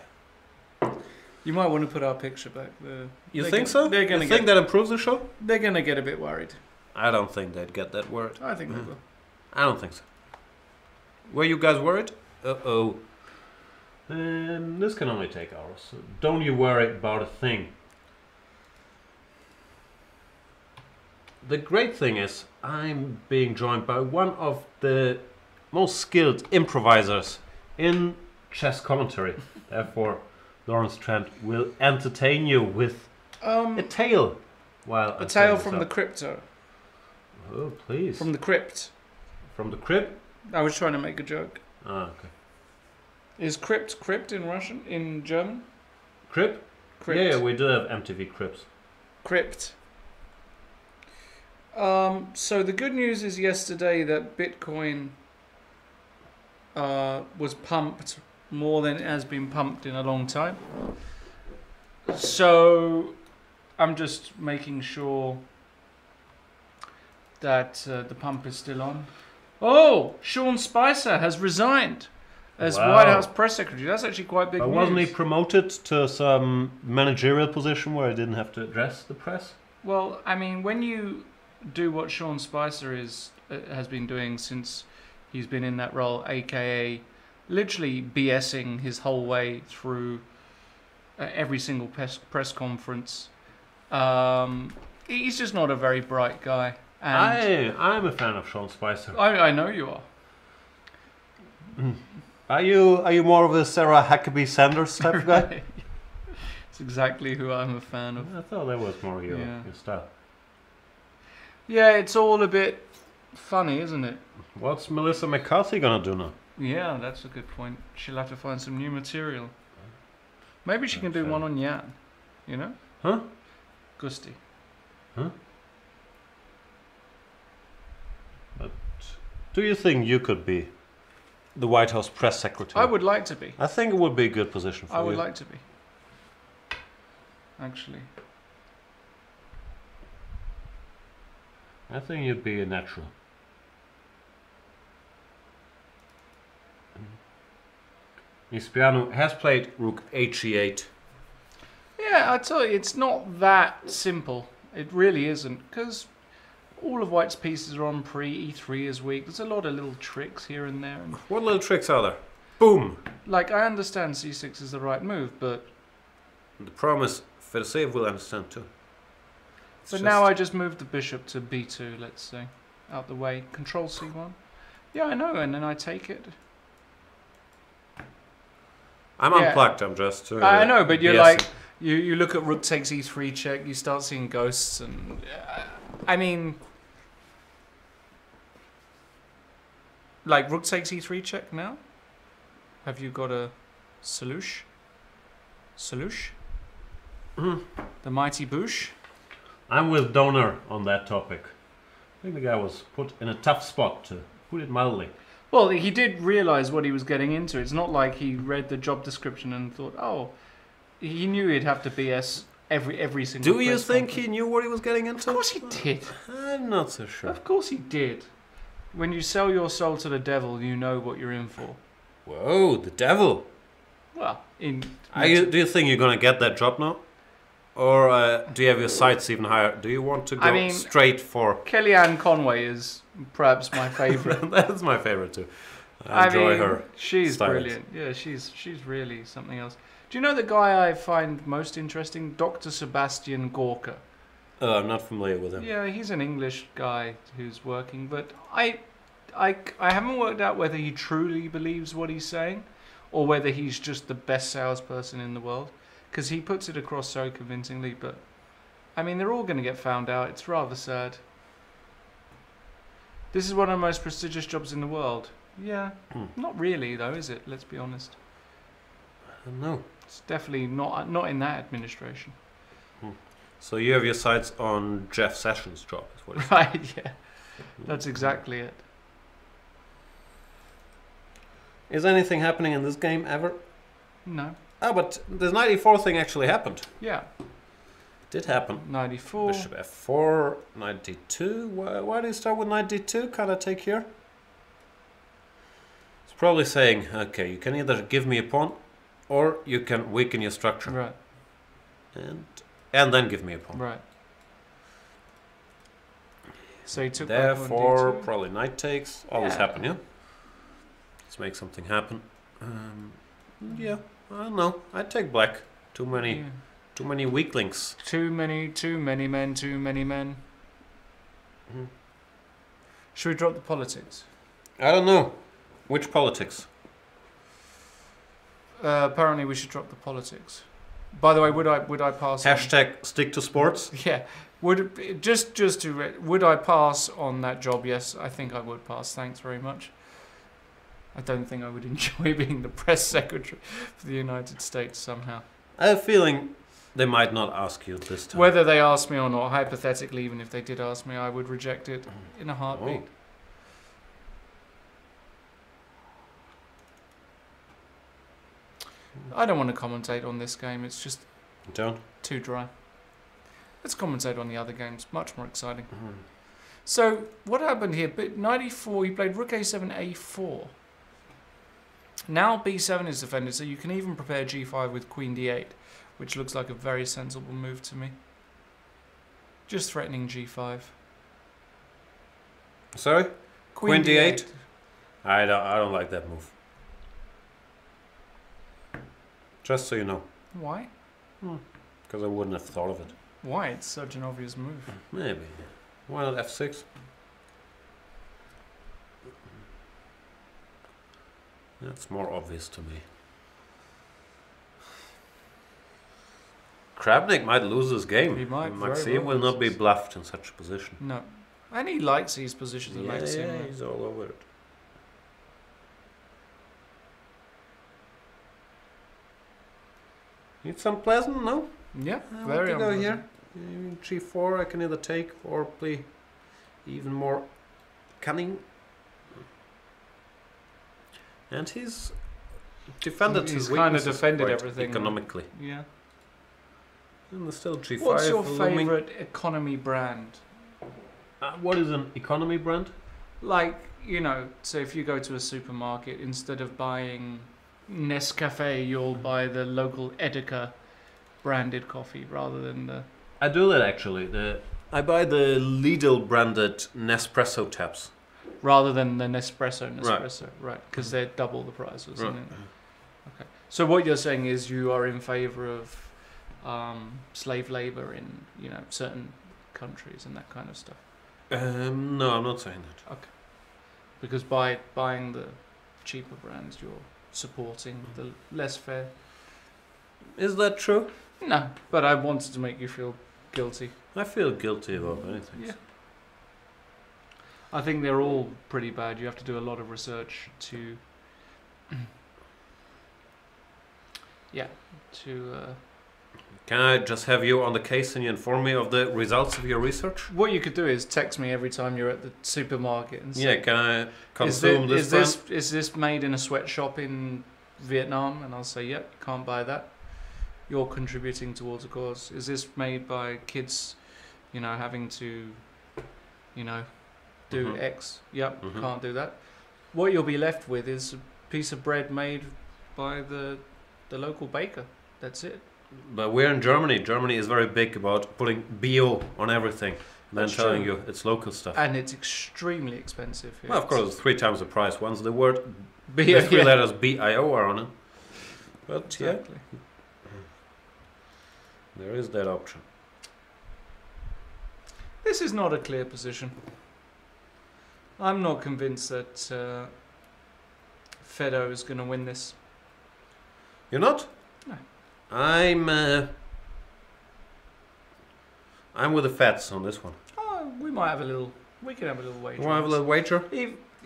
You might want to put our picture back there. You think so? They're gonna you think that improves the show? They're gonna get a bit worried. I don't think they'd get that word. I think they will. I don't think so. Were you guys worried? Uh-oh. This can only take hours, so don't you worry about a thing. The great thing is, I'm being joined by one of the most skilled improvisers in chess commentary. Therefore, Lawrence Trent will entertain you with a tale. While A tale from the crypto. Oh, please. From the crypt. From the crypt? I was trying to make a joke. Ah, okay. Is crypt in Russian? In German? Crypt? Crypt. Yeah, we do have MTV Crypts. Crypt. So the good news is yesterday that Bitcoin was pumped more than it has been pumped in a long time. So I'm just making sure that the pump is still on. Oh, Sean Spicer has resigned as White House press secretary. That's actually quite big news. Wasn't he promoted to some managerial position where he didn't have to address the press? Well, I mean, when you do what Sean Spicer has been doing since he's been in that role, aka literally BSing his whole way through every single press conference, he's just not a very bright guy. And I'm a fan of Sean Spicer. I know you are. Are you more of a Sarah Huckabee Sanders type of guy? It's exactly who I'm a fan of. I thought that was more your style. Yeah, it's all a bit funny, isn't it? What's Melissa McCarthy gonna do now? Yeah, that's a good point. She'll have to find some new material. Maybe she can do one on Jan. You know? Huh? Gusti. Huh? But do you think you could be the White House press secretary? I would like to be. I think it would be a good position for you. I would like to be. Actually. I think you'd be a natural. Ispiano has played Rook HE8. Yeah, I tell you, it's not that simple. It really isn't, because all of White's pieces are on pre-E3 is weak. There's a lot of little tricks here and there. And What little tricks are there? Boom! like, I understand C6 is the right move, but The problem is, Fedoseev will understand too. now I just moved the bishop to B2, let's say, out the way. Control C1. Yeah, I know, and then I take it. I'm unplugged, I'm just... I know, but you're BSing. like, you look at rook takes E3 check, you start seeing ghosts, and I mean, like rook takes E3 check now? Have you got a Salush? Salush? The mighty Bush? I'm with Donor on that topic. I think the guy was put in a tough spot, to put it mildly. Well, he did realise what he was getting into. It's not like he read the job description and thought, oh, he knew he'd have to BS every single. Do you press think conference. he knew what he was getting into? Of course he did. I'm not so sure. Of course he did. When you sell your soul to the devil, you know what you're in for. Whoa, the devil! Well, Do you think you're gonna get that job now? Or do you have your sights even higher? Do you want to go straight for... Kellyanne Conway is perhaps my favourite. That's my favourite too. I enjoy her. She's styles. brilliant. Yeah, she's really something else. Do you know the guy I find most interesting? Dr. Sebastian Gorka. I'm not familiar with him. Yeah, he's an English guy who's working, but I haven't worked out whether he truly believes what he's saying or whether he's just the best salesperson in the world, because he puts it across so convincingly. But I mean, they're all going to get found out. It's rather sad. This is one of the most prestigious jobs in the world. Yeah, not really though, is it? Let's be honest. I don't know. It's definitely not in that administration. So you have your sights on Jeff Sessions' job, is what it's Right, yeah. That's exactly it. Is anything happening in this game ever? No. Oh, but the 94 thing actually happened. Yeah. It did happen. 94. Bishop f4, 92. Why do you start with 92? Can I take here? It's probably saying, okay, you can either give me a pawn or you can weaken your structure. Right. And then give me a pawn. Right. So he took Therefore, D2. probably knight takes. Always happen, yeah? Let's make something happen. Yeah, I don't know. I'd take black. Too many weaklings. Too many men. Should we drop the politics? I don't know. Which politics? Apparently, we should drop the politics. By the way, would I pass? Hashtag stick to sports. Yeah. Would I pass on that job? Yes, I think I would pass. Thanks very much. I don't think I would enjoy being the press secretary for the United States somehow. I have a feeling they might not ask you this time. Whether they ask me or not, hypothetically, even if they did ask me, I would reject it in a heartbeat. I don't want to commentate on this game. It's just too dry. Let's commentate on the other games. Much more exciting. So, what happened here? But 94, he played rook a7, a4. Now b7 is defended, so you can even prepare g5 with queen d8, which looks like a very sensible move to me. Just threatening g5. Sorry? Queen d8? I don't like that move. Just so you know. Why? Because I wouldn't have thought of it. Why? It's such an obvious move. Maybe. Why not f6? That's more obvious to me. Kramnik might lose this game. He might. Maxime will not be bluffed in such a position. No. And he likes these positions of Maxime. Yeah, he's all over it. Need some pleasant, no? Yeah, I very want to go unpleasant. here. G4 I can either take or play even more cunning. And he's defended He's his kind of weaknesses defended quite everything economically. Yeah. And there's still G5. What's your looming. favourite economy brand? What is an economy brand? Like, you know, so if you go to a supermarket, instead of buying Nescafe, you'll buy the local Edeka branded coffee rather than the... I do that actually. I buy the Lidl branded Nespresso taps. Rather than the Nespresso, right? Because they're double the price or something. Right. Okay. So what you're saying is you are in favour of slave labour in, you know, certain countries and that kind of stuff. No, I'm not saying that. Okay. Because by buying the cheaper brands, you're supporting the less fair. Is that true? No, but I wanted to make you feel guilty. I feel guilty about anything. Yeah. I think they're all pretty bad. You have to do a lot of research to... Can I just have you on the case and you inform me of the results of your research? What you could do is text me every time you're at the supermarket and say, Yeah, can I consume this brand? Is this made in a sweatshop in Vietnam? And I'll say, yep, can't buy that. You're contributing towards a cause. Is this made by kids, you know, having to, you know, do X? Yep, can't do that. What you'll be left with is a piece of bread made by the local baker. That's it. But we're in Germany. Germany is very big about putting bio on everything. And then That's telling true. you it's local stuff. And it's extremely expensive here. Well, of course, it's 3 times the price. Once the word, But the 3 letters BIO are on it. But exactly. yeah, there is that option. This is not a clear position. I'm not convinced that Fedo is going to win this. You're not? No. I'm with the Feds on this one. Oh, we might have a little. We can have a little wager. You want to have a little wager?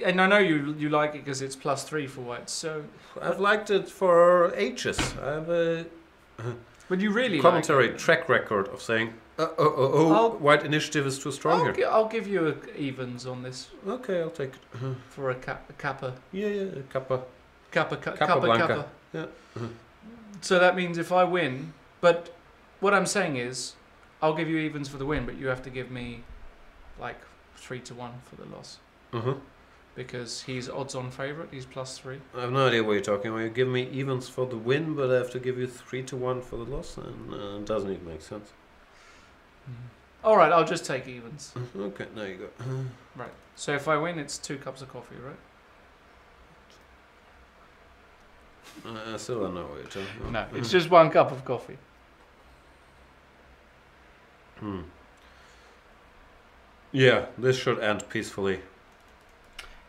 And I know you like it because it's +3 for white. So, I've liked it for ages. I have a but you really commentary like it. track record of saying, white initiative is too strong here. I'll give you a evens on this Okay, I'll take it. for a kappa. Yeah, kappa. Kappa Blanca. Yeah. So that means if I win, but what I'm saying is, I'll give you evens for the win, but you have to give me like 3-1 for the loss. Because he's odds-on favourite, he's +3. I have no idea what you're talking about. You give me evens for the win, but I have to give you 3-1 for the loss, and it doesn't even make sense. All right, I'll just take evens. Okay, there you go. Right. So if I win, it's 2 cups of coffee, right? I still don't know what you're talking about. No, it's just 1 cup of coffee. Yeah, this should end peacefully.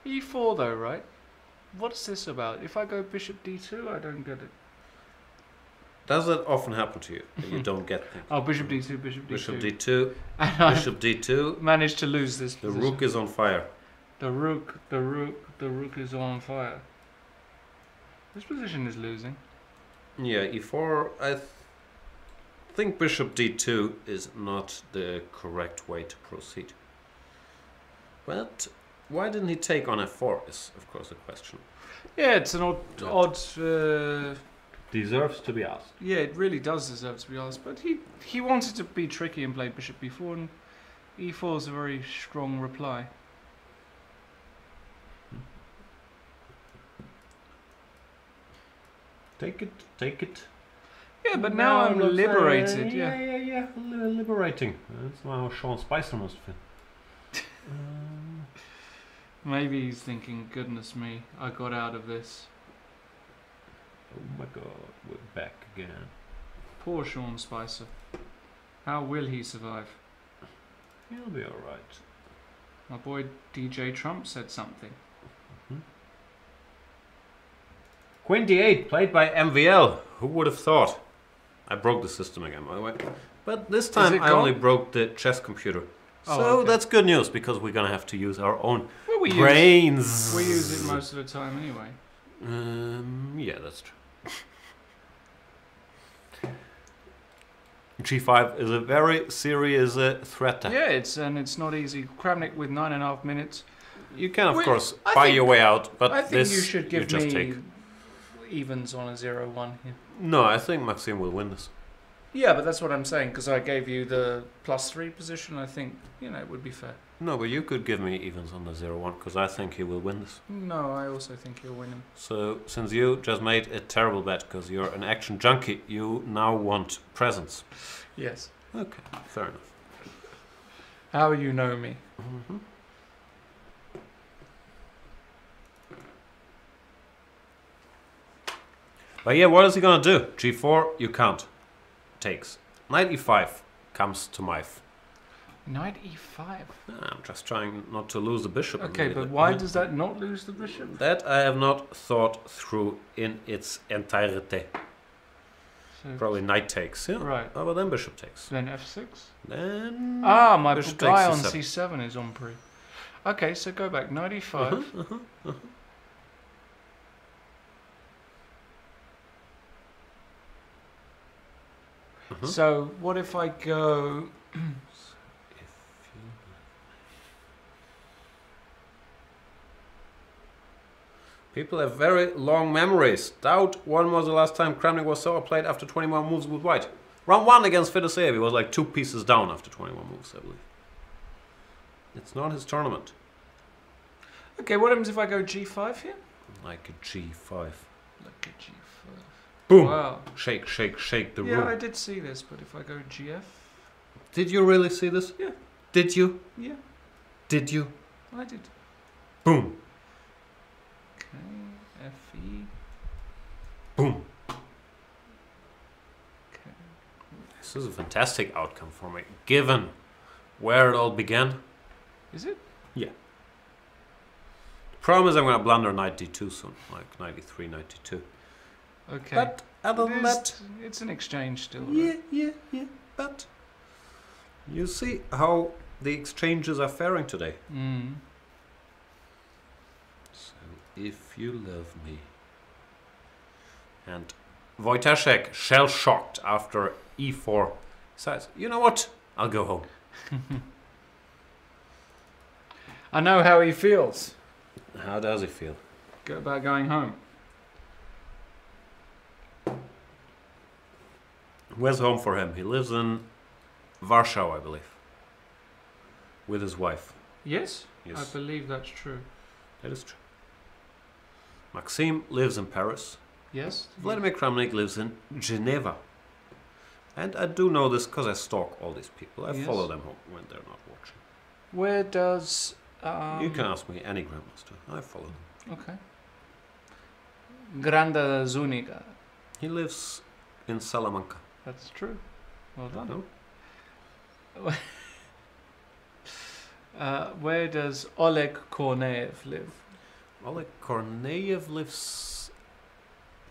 E4 though, right? What's this about? If I go bishop d2, I don't get it. Does that often happen to you? That you don't get things? Oh, bishop d2, bishop d2. Bishop d2, And I bishop d2. managed to lose this The position. rook is on fire. The rook is on fire. This position is losing. Yeah, e4. I think bishop d2 is not the correct way to proceed. But why didn't he take on f4 is, of course, the question. Yeah, it's an odd. Deserves to be asked. Yeah, it really does deserve to be asked. But he wanted to be tricky and play bishop b4, and e4 is a very strong reply. Take it, take it. Yeah, but now I'm liberated. Yeah. Liberating. That's how Sean Spicer must feel. Maybe he's thinking, goodness me, I got out of this. Oh my god, we're back again. Poor Sean Spicer. How will he survive? He'll be alright. My boy DJ Trump said something. Queen d8, played by MVL. Who would have thought? I broke the system again, by the way. But this time I only broke the chess computer. Oh, So okay. that's good news, because we're gonna have to use our own Well, we brains. use it most of the time anyway. Yeah, that's true. G5 is a very serious threat. Yeah, it's not easy. Kramnik with 9.5 minutes. You can, of Well, course, I buy think- your way out, but I think this you should give just me take. evens on a 0-1 here. No, I think Maxime will win this. Yeah, but that's what I'm saying, because I gave you the +3 position. I think, it would be fair. No, but you could give me evens on the 0-1, because I think he will win this. No, I also think you'll win him. So, since you just made a terrible bet, because you're an action junkie, you now want presents. Yes. Okay, fair enough. How you know me. Mm-hmm. But yeah, what is he gonna do? G4, you can't. Takes. Knight e5 comes to Mife. Knight e5. I'm just trying not to lose the bishop. Okay, but why does that not lose the bishop? That I have not thought through in its entirety. So, Probably knight takes, yeah. Right. Oh, but then bishop takes. then f6. Then My bishop guy on takes c7 is on pre. Okay, so go back. Knight e5. So what if I go? People have very long memories. Doubt when was the last time Kramnik was so outplayed after 21 moves with white. Round 1 against Fedoseev, he was like 2 pieces down after 21 moves, I believe. It's not his tournament. Okay, what happens if I go g5 here? Like a G5. Like a g5. Boom! Wow. Shake, shake, shake the Yeah, room. I did see this, but if I go gf, Did you really see this? Yeah. Did you? yeah, Did you? I did. Boom! Okay, fe. Boom! Okay. This is a fantastic outcome for me, given where it all began. Is it? Yeah. Problem is I'm going to blunder knight d2 soon, like knight e3, knight d2. Okay. But other than that, It's an exchange still. yeah, Right? yeah. But you see how the exchanges are faring today. Mm. So if you love me, and Wojtaszek shell-shocked after e4 says, you know what? I'll go home. I know how he feels How does he feel? about going home. Where's home for him? He lives in Warsaw, I believe, with his wife. Yes? Yes. I believe that's true. That is true. Maxime lives in Paris. Yes? Vladimir Kramnik lives in Geneva. And I do know this because I stalk all these people. I Yes. follow them home when they're not watching. Where does... You can ask me any Grandmaster. I follow them. Okay. Granda Zuniga. He lives in Salamanca. That's true. Well done. No? Where does Oleg Korneev live? Oleg Korneev lives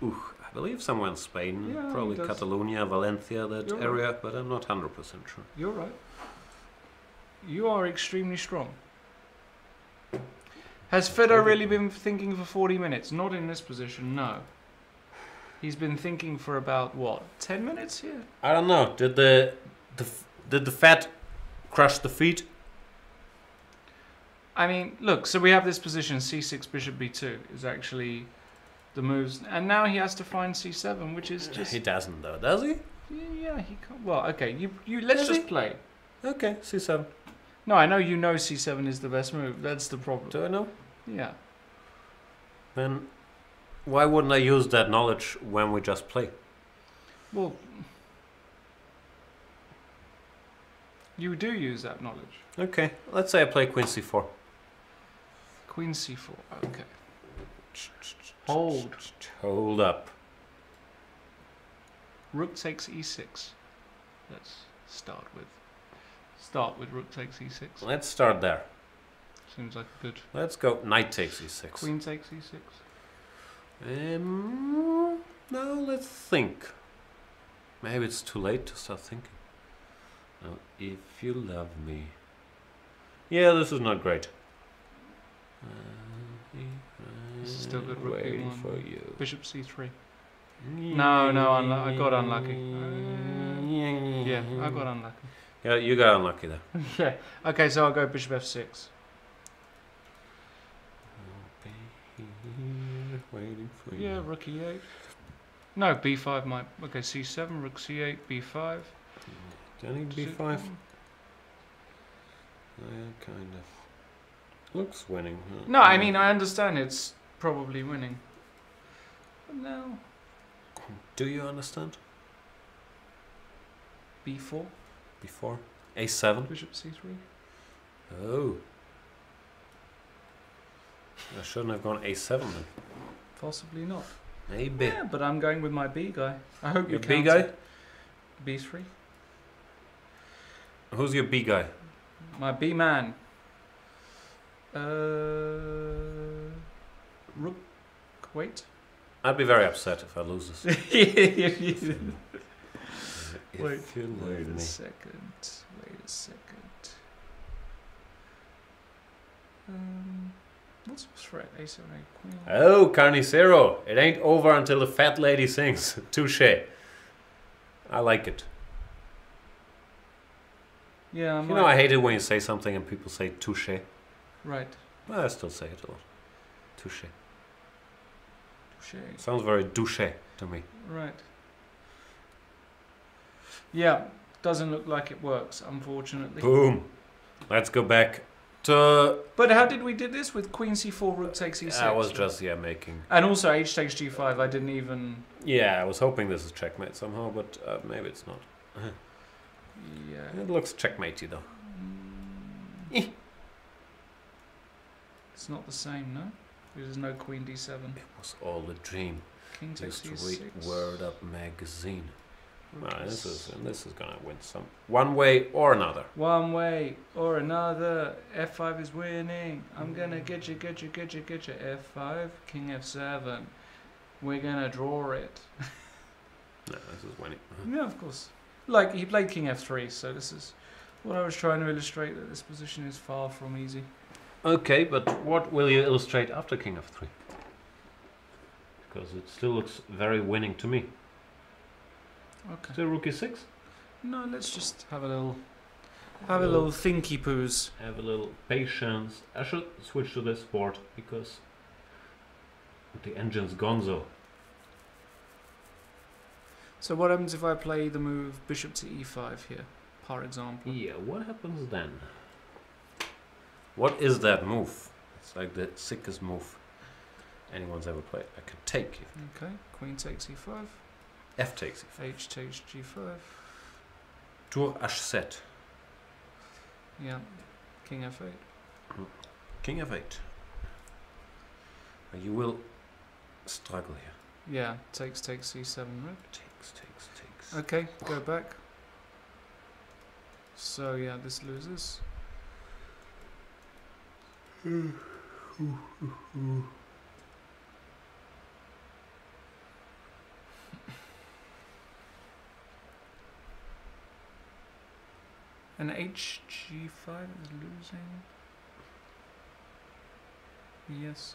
I believe somewhere in Spain, Yeah, probably he does. Catalonia, Valencia, that You're area, but I'm not 100% sure. You're right. You are extremely strong. Has Fedor really been thinking for 40 minutes? Not in this position, no. He's been thinking for about, what, 10 minutes here? I don't know. Did the fat crush the feet? I mean, look, so we have this position, c6, bishop b2 is actually the moves. And now he has to find c7, which is just... He doesn't though, does he? Yeah, he can't... Well, okay, you let's Does just he? play. Okay, c7. No, I know you know c7 is the best move. That's the problem. Do I know? Yeah. Then why wouldn't I use that knowledge when we just play? Well, you do use that knowledge. Okay, let's say I play queen c4. Queen c4, okay. Hold. Hold up. Rook takes e6. Let's start with rook takes e6. Let's start there. Seems like a good. Let's go knight takes e6. Queen takes e6. Now let's think. Maybe it's too late to start thinking. Now, if you love me. Yeah, this is not great. This is still good. Rook Waiting e1. for you. Bishop c3. No, I got unlucky. Yeah, I got unlucky. Yeah, you got unlucky there. Yeah. Okay, so I'll go bishop f6. Waiting for Yeah, you. rook e8. No, b5 might. Okay, c7, rook c8, b5. Can he Does it- b5? Kind of. Looks winning. Huh? No, I mean, I understand it's probably winning. But no. Do you understand? b4, Before? A7? bishop c3. Oh. I shouldn't have gone A7 then. Possibly not. Maybe. Yeah, but I'm going with my B guy. I hope Your you B counter. guy? B3. Who's your B guy? My B man. Rook. Wait. I'd be very upset if I lose this. Wait If you a leave me. second. Wait a second. What's threat? A7, A queen. Oh, Carnicero. It ain't over until the fat lady sings. Touche. I like it. Yeah, You know, I hate it when you say something and people say touche. right. Well, I still say it a lot. Touche. Touche. Sounds very douche to me. Right. Yeah, doesn't look like it works, unfortunately. Boom. Let's go back to... But how did we do this with Queen C4, Rook takes E6? I was just, making... And also H takes G5. I didn't even. Yeah, I was hoping this is checkmate somehow, but maybe it's not. Yeah. It looks checkmatey though. It's not the same, no. There's no Queen D7. It was all a dream. King takes Used to read E6. Word Up magazine. Rook Well, this is- is gonna win some one way or another. One way or another. F5 is winning. I'm gonna get you. F5, King F7. We're gonna draw it. No, this is winning. Yeah, of course. Like, he played King F3, so this is what I was trying to illustrate, that this position is far from easy. Okay, but what will you illustrate after King F3? Because it still looks very winning to me. Okay. Still Rook E6? No, let's just have a little thinky poos. Have a little patience. I should switch to this board because the engine's gonzo. So what happens if I play the move Bishop to E5 here, for example? Yeah, what happens then? What is that move? It's like the sickest move anyone's ever played. I can take it. Okay, Queen takes E5, F takes E5. H takes G5. Tour H7. Yeah, King F8. King F8. You will struggle here. Yeah, takes C7, right? Takes. Okay, go back. So yeah, this loses. And HG5 is losing. Yes.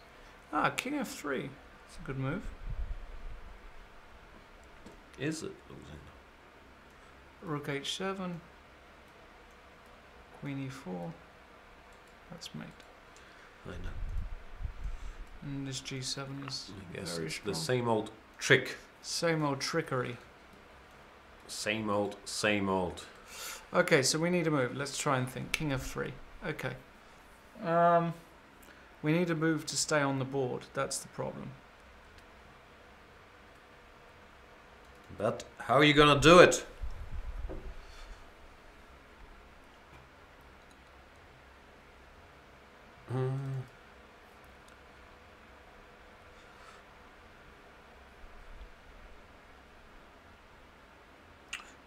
Ah, King F3. It's a good move. Is it losing? Rook H7. Queen E4. That's mate. I know. And this G7 is I guess very it's strong. the same old trick. Same old trickery. Same old, same old. Okay, so we need a move. Let's try and think. King F3. Okay. We need a move to stay on the board. That's the problem. But how are you gonna do it?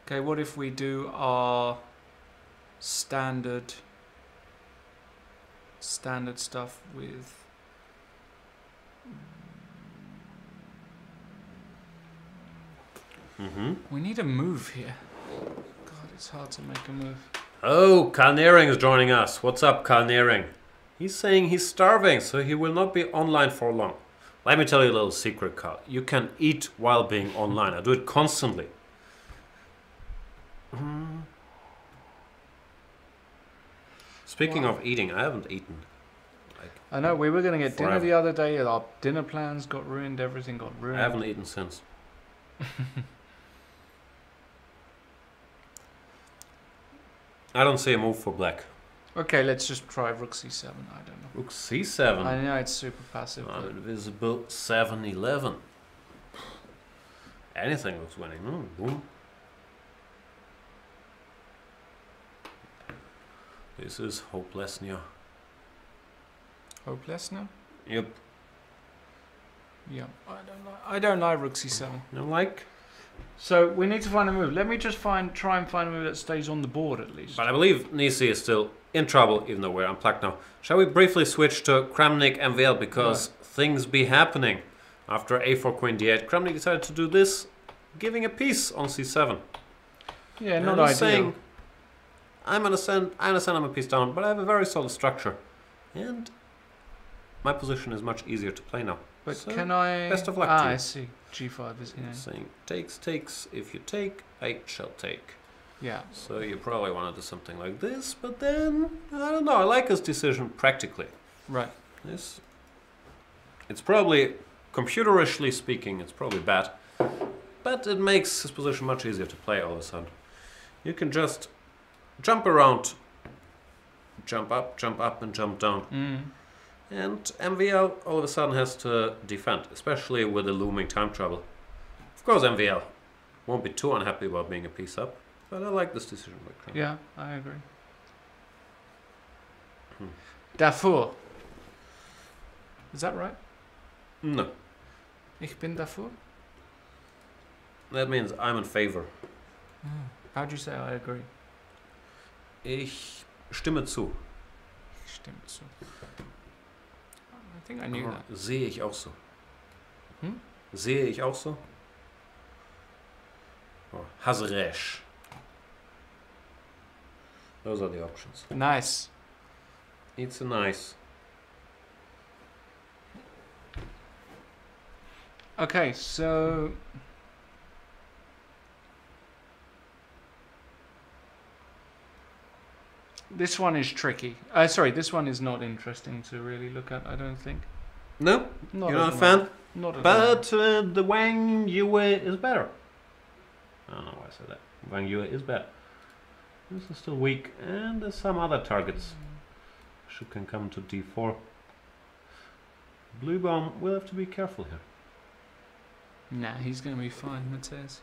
Okay, what if we do our standard stuff with we need a move here. God, it's hard to make a move. Oh, Carnering is joining us. What's up, Carnering? He's saying he's starving, so he will not be online for long. Let me tell you a little secret, Carl. You can eat while being online. I do it constantly. Speaking of eating, I haven't eaten. I know, we were going to get dinner Forever. the other day. Our dinner plans got ruined. Everything got ruined. I haven't eaten since. I don't see a move for black. Okay, let's just try Rook C7. I don't know. Rook C7. I know it's super passive. I'm But invisible 7-11. Anything looks winning. Boom. This is hopeless now. hopeless now? Yep. Yeah, I don't like Rook C7. You like? So we need to find a move. Let me just try and find a move that stays on the board at least. But I believe Nisi is still in trouble, even though we're unplugged now. Shall we briefly switch to Kramnik-MVL because things be happening? After a4 queen d8, Kramnik decided to do this, giving a piece on c7. Yeah, And not he's ideal. saying, I understand I'm a piece down, but I have a very solid structure. And my position is much easier to play now. But So, can I? best of luck to you. I see. G5 is He's saying, takes, if you take, I shall take. yeah. So you probably want to do something like this, but then, I don't know, I like his decision practically. Right. It's probably, computerishly speaking, it's probably bad, but it makes his position much easier to play all of a sudden. You can just jump around, jump up and jump down. And MVL all of a sudden has to defend, especially with the looming time trouble. Of course MVL won't be too unhappy about being a piece up, but I like this decision by Kramnik. Yeah, I agree. Darfur. Is that right? No, Ich bin Darfur? that means I'm in favor. How'd you say I agree? Ich stimme zu. Stimmt so. I think I knew that. Sehe ich auch so. Hm? Sehe ich auch so? Or has recht. Those are the options. Nice. It's a nice. Okay, so this one is tricky. Sorry, this one is not interesting to really look at, I don't think. No? Not You're at not a the fan? moment. Not at the moment. But the Wang Yue is better. I don't know why I said that. Wang Yue is better. This is still weak, and there's some other targets. Should can come to d4. Blue bomb will have to be careful here. Nah, he's going to be fine, Mateus.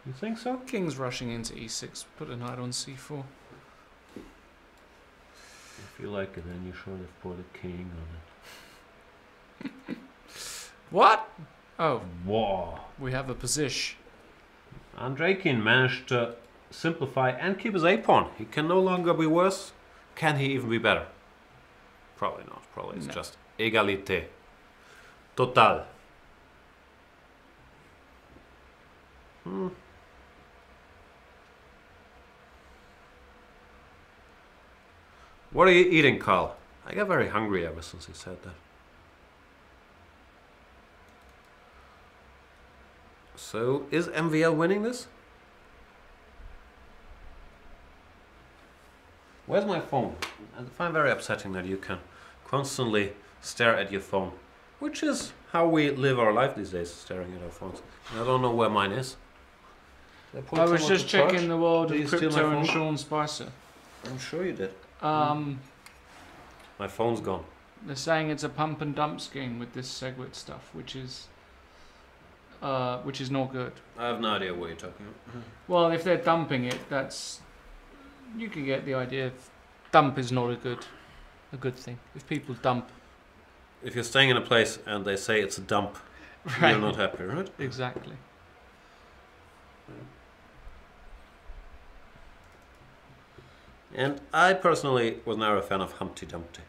You think so? King's rushing into e6. Put a knight on c4. If you like it, then you should have put a king on it. What? Oh, Whoa! we have a position. Andreikin managed to simplify and keep his a-pawn. He can no longer be worse. Can he even be better? Probably not. Probably it's No. just égalité. Total. What are you eating, Carl? I got very hungry ever since he said that. So, is MVL winning this? Where's my phone? I find very upsetting that you can constantly stare at your phone, which is how we live our life these days, staring at our phones. And I don't know where mine is. I was just checking the world Did you of steal crypto my and phone? Sean Spicer. I'm sure you did. They're My phone's gone. saying it's a pump and dump scheme with this Segwit stuff, which is not good. I have no idea what you're talking about. Well, if they're dumping it, that's you can get the idea. Dump is not a good thing. If people dump, If you're staying in a place and they say it's a dump, right? you're not happy, right? Exactly. And I personally was never a fan of Humpty Dumpty.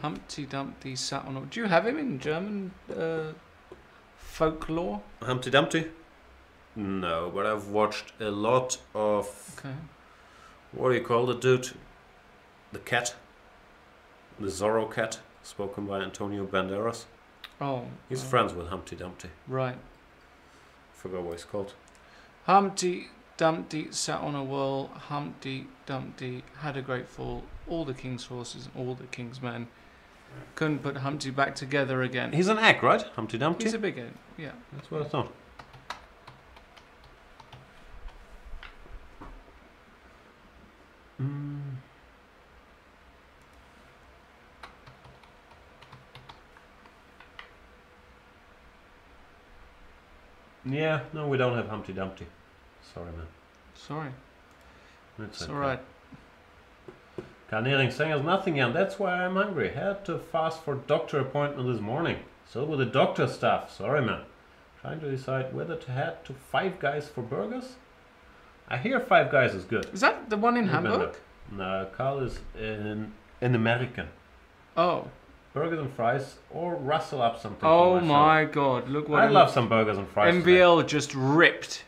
Humpty Dumpty sat on. Do you have him in German folklore? Humpty Dumpty? No, but I've watched a lot of... Okay. What do you call the dude? The cat? The Zorro cat, spoken by Antonio Banderas. Oh. He's friends with Humpty Dumpty. Right. Forgot what he's called. Humpty Dumpty sat on a wall. Humpty Dumpty had a great fall. All the king's horses and all the king's men couldn't put Humpty back together again. He's an egg, right? Humpty Dumpty? He's a big egg, yeah. That's what I thought. Yeah, no, we don't have Humpty Dumpty. Sorry, man. Sorry. It's It's alright. Carnering saying has nothing, Jan. That's why I'm hungry. Had to fast for doctor appointment this morning. So with the doctor stuff. Sorry, man. Trying to decide whether to head to Five Guys for burgers. I hear Five Guys is good. Is that the one in Never been Hamburg? there. No, Carl is in American. Oh. Burgers and fries, or rustle up something. Oh for myself. my god, look what I love some burgers and fries. MVL just ripped.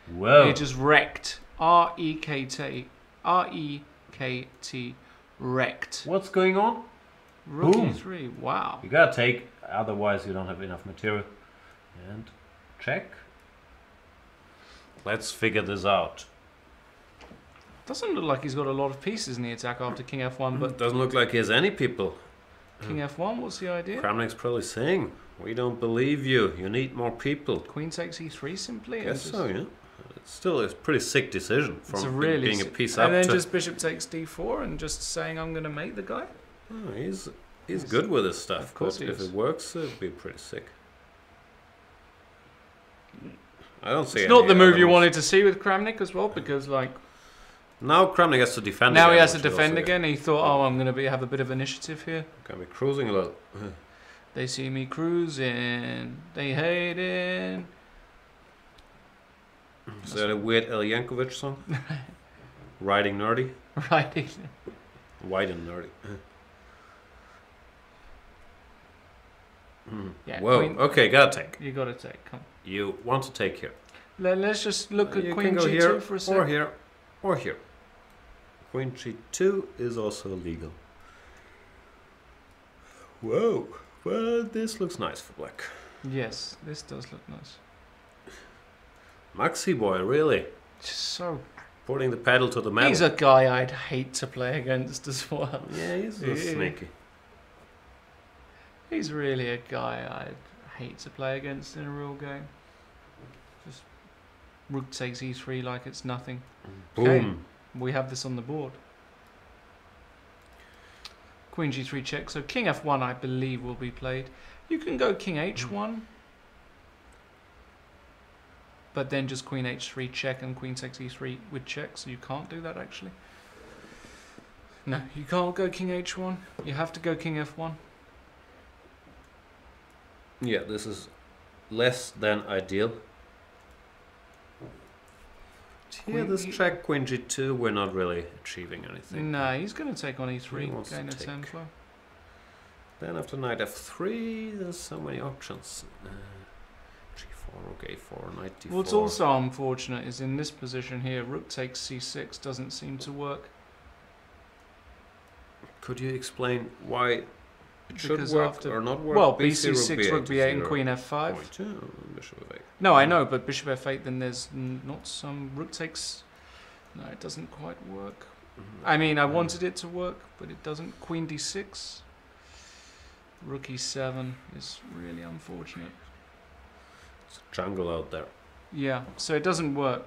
Today. Whoa. It just wrecked. R-E-K-T. R-E-K-T. Wrecked. What's going on? Rookie Boom. 3. Wow. You gotta take, otherwise you don't have enough material. And check. Let's figure this out. Doesn't look like he's got a lot of pieces in the attack after King F1, but Doesn't look like he has any people. King F1, what's the idea? Kramnik's probably saying, we don't believe you. You need more people. Queen takes E3 simply? I and guess just- so, yeah. It's still a pretty sick decision It's a from really being a sick- piece up And then to... just Bishop takes D4 and just saying, I'm going to mate the guy? Oh, he's good with his stuff. Of course but he if is. it works, it'd be pretty sick. I don't see It's any not the move you other moves. wanted to see with Kramnik as well, because like Now Kramnik has to defend now again, he has to which is defend also again. He thought, oh, I'm going to have a bit of initiative here. Gonna be cruising a little. They see me cruising. They hate it. Is that a weird El Yankovic song? Riding nerdy? Right. White and nerdy. Yeah, Whoa, Queen- okay, gotta take. You got to take. Come. You want to take here. Let's just look at You Queen can go G2 here, for a sec. or here, or here. Queen G2 is also legal. Whoa, well, this looks nice for black. Yes, this does look nice. Maxi boy, really? Just so. Putting the pedal to the metal. He's a guy I'd hate to play against as well. Yeah, he's Yeah. sneaky. He's really a guy I'd hate to play against in a real game. Just rook takes e3 like it's nothing. Boom. Okay. We have this on the board. Queen g3 check. So king f1 I believe will be played. You can go king h1. But then just queen h3 check and queen takes e3 with check. So you can't do that actually. No, you can't go king h1. You have to go king f1. Yeah, this is less than ideal. Here, Queen this E- check, Queen G2, we're not really achieving anything. No, he's going to take on He e3, wants to gain a take. tempo. Then after knight f3, there's so many options. G4, rook a4, knight d4. What's also unfortunate is in this position here, rook takes c6 doesn't seem to work. Could you explain why it should Because work after- or not work? Well, BC6, rook B8, and queen F5. Point two, bishop F8. No, I know, but bishop F8, then there's not some... Rook takes... No, it doesn't quite work. I mean, I wanted it to work, but it doesn't. Queen D6. Rook E7 is really unfortunate. It's a jungle out there. Yeah, so it doesn't work,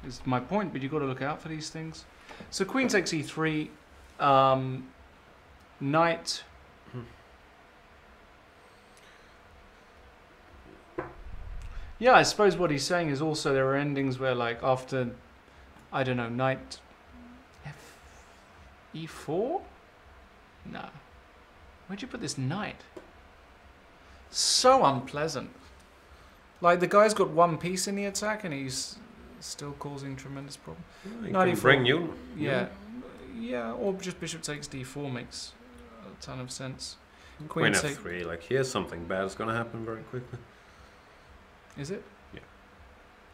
is my point, but you've got to look out for these things. So queen takes E3, knight... Yeah, I suppose what he's saying is also there are endings where, like, after, I don't know, knight E4? No. Where'd you put this knight? So unpleasant. Like, the guy's got one piece in the attack and he's still causing tremendous problem. You Knight can E4. bring you. Yeah. Yeah, or just bishop takes D4 makes a ton of sense. Queen take- F3. Like, here's something bad is going to happen very quickly. Is it? Yeah.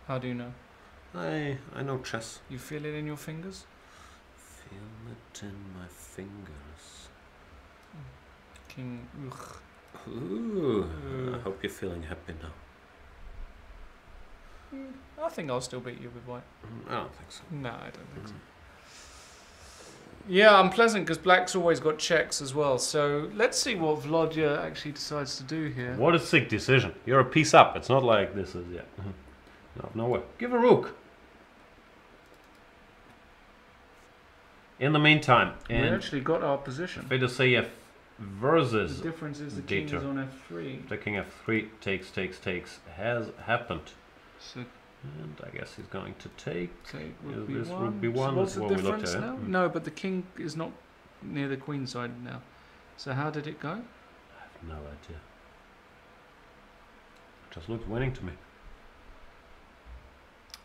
How do you know? I know chess. You feel it in your fingers? Feel it in my fingers. King... Ugh. Ooh. I hope you're feeling happy now. I think I'll still beat you with white. I don't think so. No, I don't think so. Yeah, unpleasant because black's always got checks as well. So let's see what Vachier actually decides to do here. What a sick decision. You're a piece up. It's not like this is, yeah. No way. Give a rook. In the meantime, We actually got our position. Fedoseev versus The difference is the Dieter. king is on F3. taking F3 takes has happened. So And I guess he's going to take. take Is rook this B1. rook B1 So what's is the what we looked difference at, now? yeah? No, but the king is not near the queen side now. So how did it go? I have no idea. It just looks winning to me.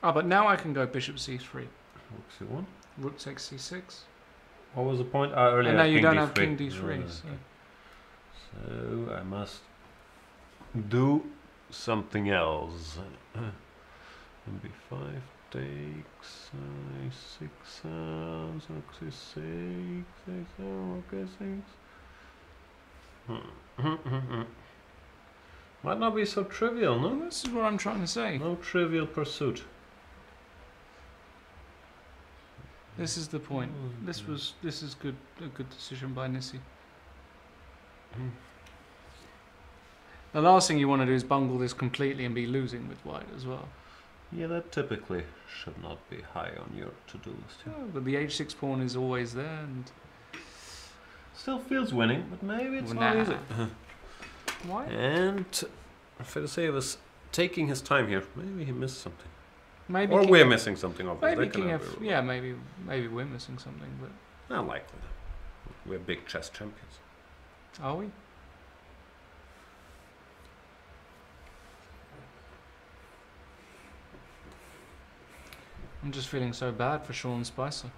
Ah, but now I can go bishop C3. Rook C1. Rook takes C6. What was the point? Earlier And now I you king don't D3. have king D3. Oh, So. okay. So I must do something else. B5 takes I6, rook C6, rook A6. Might not be so trivial, no? This is what I'm trying to say. No trivial pursuit. This is the point. This is good. A good decision by Nissi. The last thing you want to do is bungle this completely and be losing with white as well. Yeah, that typically should not be high on your to-do list. Yeah, but the H6 pawn is always there, and Still feels winning, but maybe it's Nah. not easy. why? And Fedoseev is taking his time here. Maybe he missed something. Maybe Or king we're F- missing something obvious. Maybe That can king have F. a- Yeah, maybe we're missing something, but Not likely. We're big chess champions. are we? I'm just feeling so bad for Sean Spicer.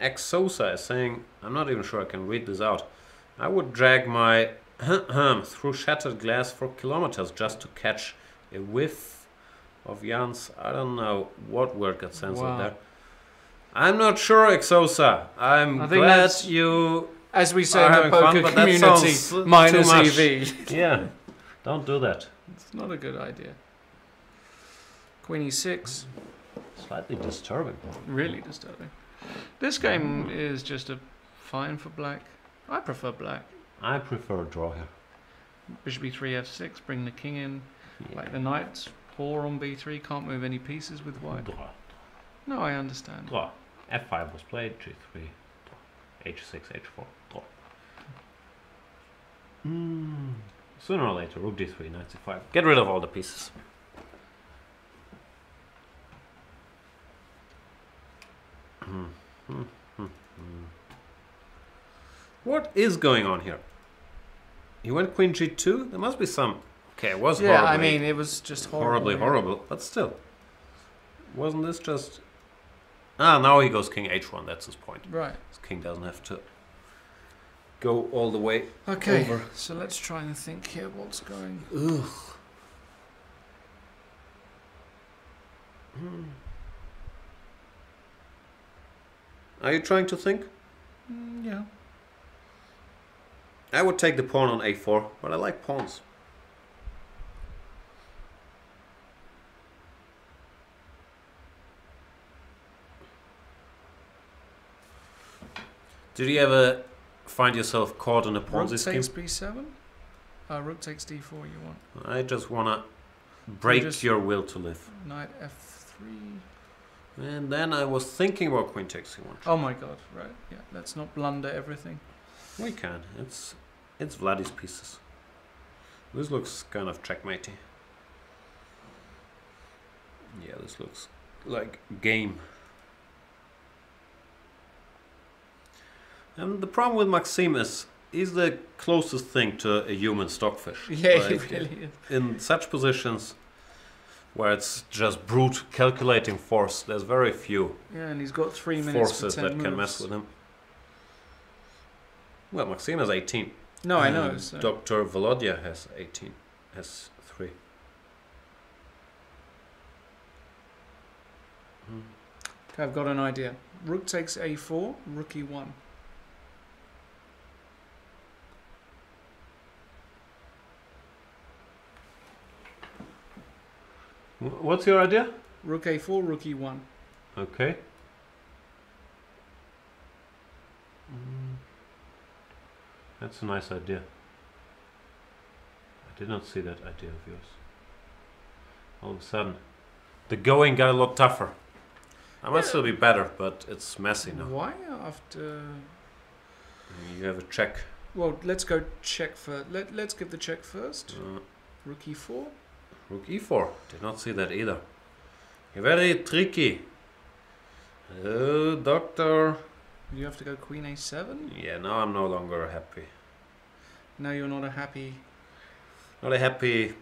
Exosa is saying, I'm not even sure I can read this out. I would drag my through shattered glass for kilometers just to catch a whiff of Jan's. I don't know what word got censored Wow. there. I'm not sure, Exosa. I'm I think glad that's- you. As we say Are in the having fun, poker but that community, sounds too minus much. EV. Yeah, don't do that. It's not a good idea. Queen E6, Slightly disturbing. really disturbing. This game is just a fine for black. I prefer black. I prefer a draw here. Bishop E3, F6, bring the king in. Yeah. Like the knight's poor on B3, can't move any pieces with white. Draw. No, I understand. Draw. F5 was played. G3. Draw. H6, H4. Draw. Sooner or later, rook D3, knight C5. Get rid of all the pieces. What is going on here? He went queen G2? There must be some... Okay, it was Yeah, horribly, I mean, it was just horrible. horrible, but still. Wasn't this just... Ah, now he goes king H1, that's his point. Right. His king doesn't have to go all the way Okay, over. so let's try and think here what's going. Ugh. Are you trying to think? Yeah. I would take the pawn on a4, but I like pawns. Did you ever find yourself caught in a Ponzi Rook scheme? takes b7. Rook takes d4. You want I just wanna break just- your will to live. knight f3. And then I was thinking about queen takes c1. Oh my god! Right. Yeah. Let's not blunder everything. We can. It's Vladdy's pieces. This looks kind of checkmatey. Yeah, this looks like game. And the problem with Maxim is he's the closest thing to a human stockfish. Yeah, Like, he really is. in such positions where it's just brute calculating force, there's very few Yeah, and he's got 3 minutes forces for 10 that moves. can mess with him. Well, Maxim has 18. No, I know. And So. Dr. Volodya has 18. Has 3. Okay, I've got an idea. Rook takes a4. Rook e1. What's your idea? Rook a4. Rook e1. Okay. That's a nice idea. I did not see that idea of yours. All of a sudden, the going got a lot tougher. I might still be better, but it's messy now. Why after? You have a check. Well, let's go check first. Let's give the check first. Uh, Rook e4. Rook e4. Did not see that either. You're very tricky. Oh, doctor. You have to go queen a7. Yeah, now I'm no longer happy. Now you're not a happy. Not a happy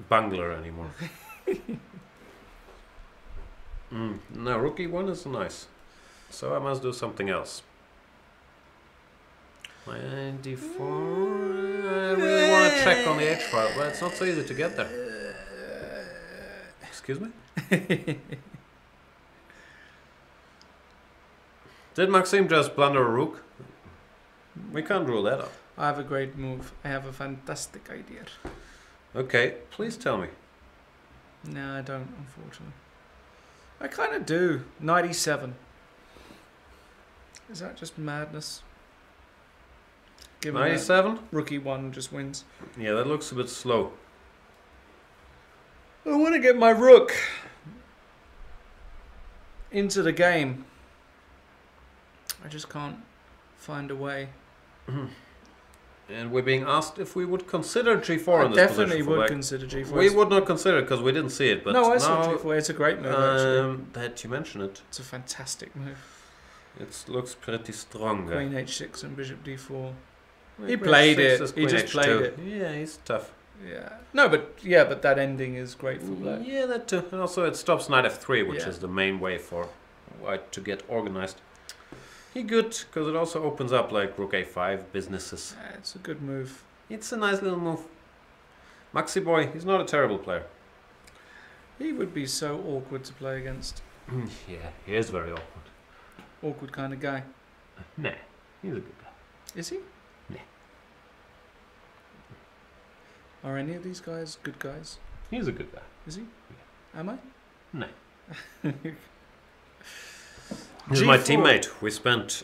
bungler anymore. No, rook e1 is nice. So I must do something else. My d4. I really want to check on the h file, but it's not so easy to get there. Excuse me? Did Maxim just blunder a rook? We can't rule that out. I have a great move. I have a fantastic idea. Okay, please tell me. No, I don't, unfortunately. I kind of do. 97. Is that just madness? Given that 97? Rook e1 just wins. Yeah, that looks a bit slow. I want to get my rook into the game. I just can't find a way. And we're being asked if we would consider g4 I in this position. definitely for would black. consider g4. We would not consider it because we didn't see it. But no, I now, saw g4. It's a great move, actually. that you mention it, It's a fantastic move. it looks pretty strong. Queen h6 and bishop d4. Well, He queen played h6 it. is He queen just h2. played it. Yeah, he's tough. Yeah. No, but that ending is great for black. Yeah, that too. And also it stops knight f3, which Yeah. is the main way for white to get organized. He good, because it also opens up like rook a5 businesses. Yeah, it's a good move. It's a nice little move. Maxi boy, he's not a terrible player. He would be so awkward to play against. Yeah, he is very awkward. Awkward kind of guy. Nah, he's a good guy. Is he? Yeah. Are any of these guys good guys? He's a good guy. Is he? Am I? No. He's my G4. teammate. We spent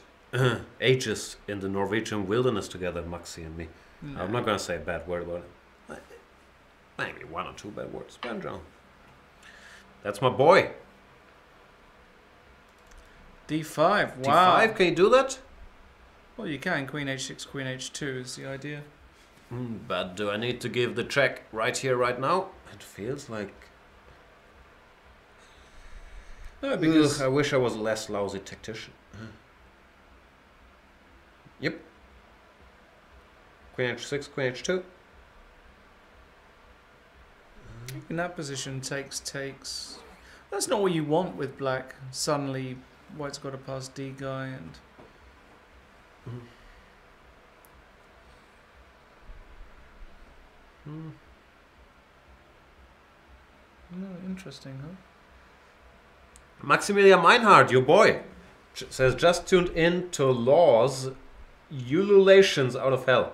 ages in the Norwegian wilderness together, Maxi and me. No. I'm not going to say a bad word about it. Maybe 1 or 2 bad words. But John. That's my boy. D5. Wow. D5, can you do that? Well, you can. Queen h6, queen h2 is the idea. But do I need to give the check right here, right now? It feels like... No, because Ugh, I wish I was a less lousy tactician. Yep. Queen h6, queen h2. in that position, takes. That's not what you want with black. Suddenly, white's got to pass D guy and. No, interesting, huh? Maximilian Meinhard, your boy. Says just tuned in to Laws, ululations out of hell.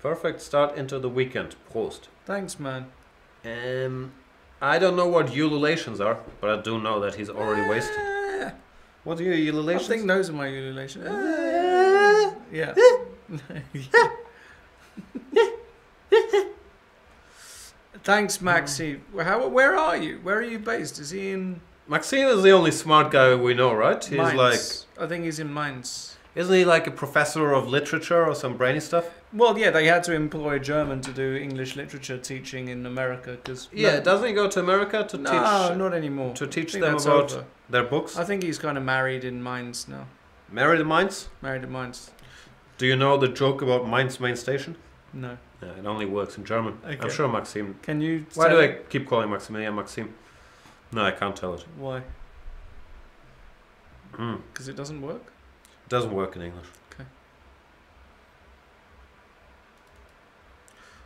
Perfect start into the weekend. Prost. Thanks, man. I don't know what ululations are, but I do know that he's already wasted. What are your I ululations? think those are my ululations. Yeah. Thanks, Maxi. Where are you? Where are you based? Is he in Maxime is the only smart guy we know, right? He's Mainz? I think he's in Mainz. isn't he like a professor of literature or some brainy stuff? Well, yeah, they had to employ a German to do English literature teaching in America because Doesn't he go to America to no, teach not anymore. to teach I think them that's about over. their books? I think he's kind of married in Mainz now. Married in Mainz? Married in Mainz. Do you know the joke about Mainz main station? No. Yeah, it only works in German. Okay. I'm sure Maxime. Can you? Why tell do I it? keep calling Maximilian Maxime? No, I can't tell it. Why? Mm. Because it doesn't work. It doesn't work in English. Okay.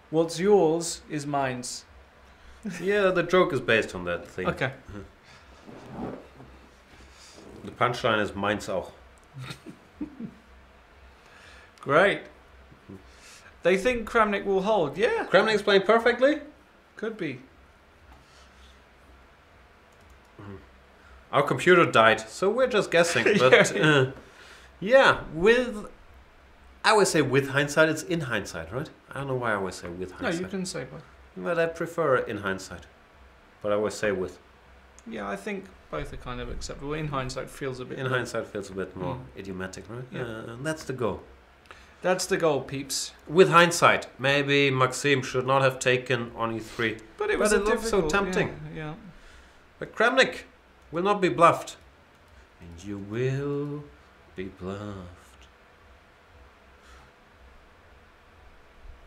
What's yours is mine's. Yeah, the joke is based on that thing. Okay. The punchline is Mainz auch. Great. They think Kramnik will hold. Yeah, Kramnik's playing perfectly. could be. Our computer died, so we're just guessing. But I always say with hindsight, it's in hindsight, right? I don't know why I always say with No, hindsight. you can say both. But I prefer in hindsight. But I always say with. Yeah, I think both are kind of acceptable. In hindsight, feels a bit. In hindsight feels a bit more idiomatic, right? Yeah. And that's the goal. That's the goal, peeps. With hindsight, maybe Maxime should not have taken on E3. But it was But it looked so difficult, tempting. Yeah. But Kramnik will not be bluffed. And you will be bluffed.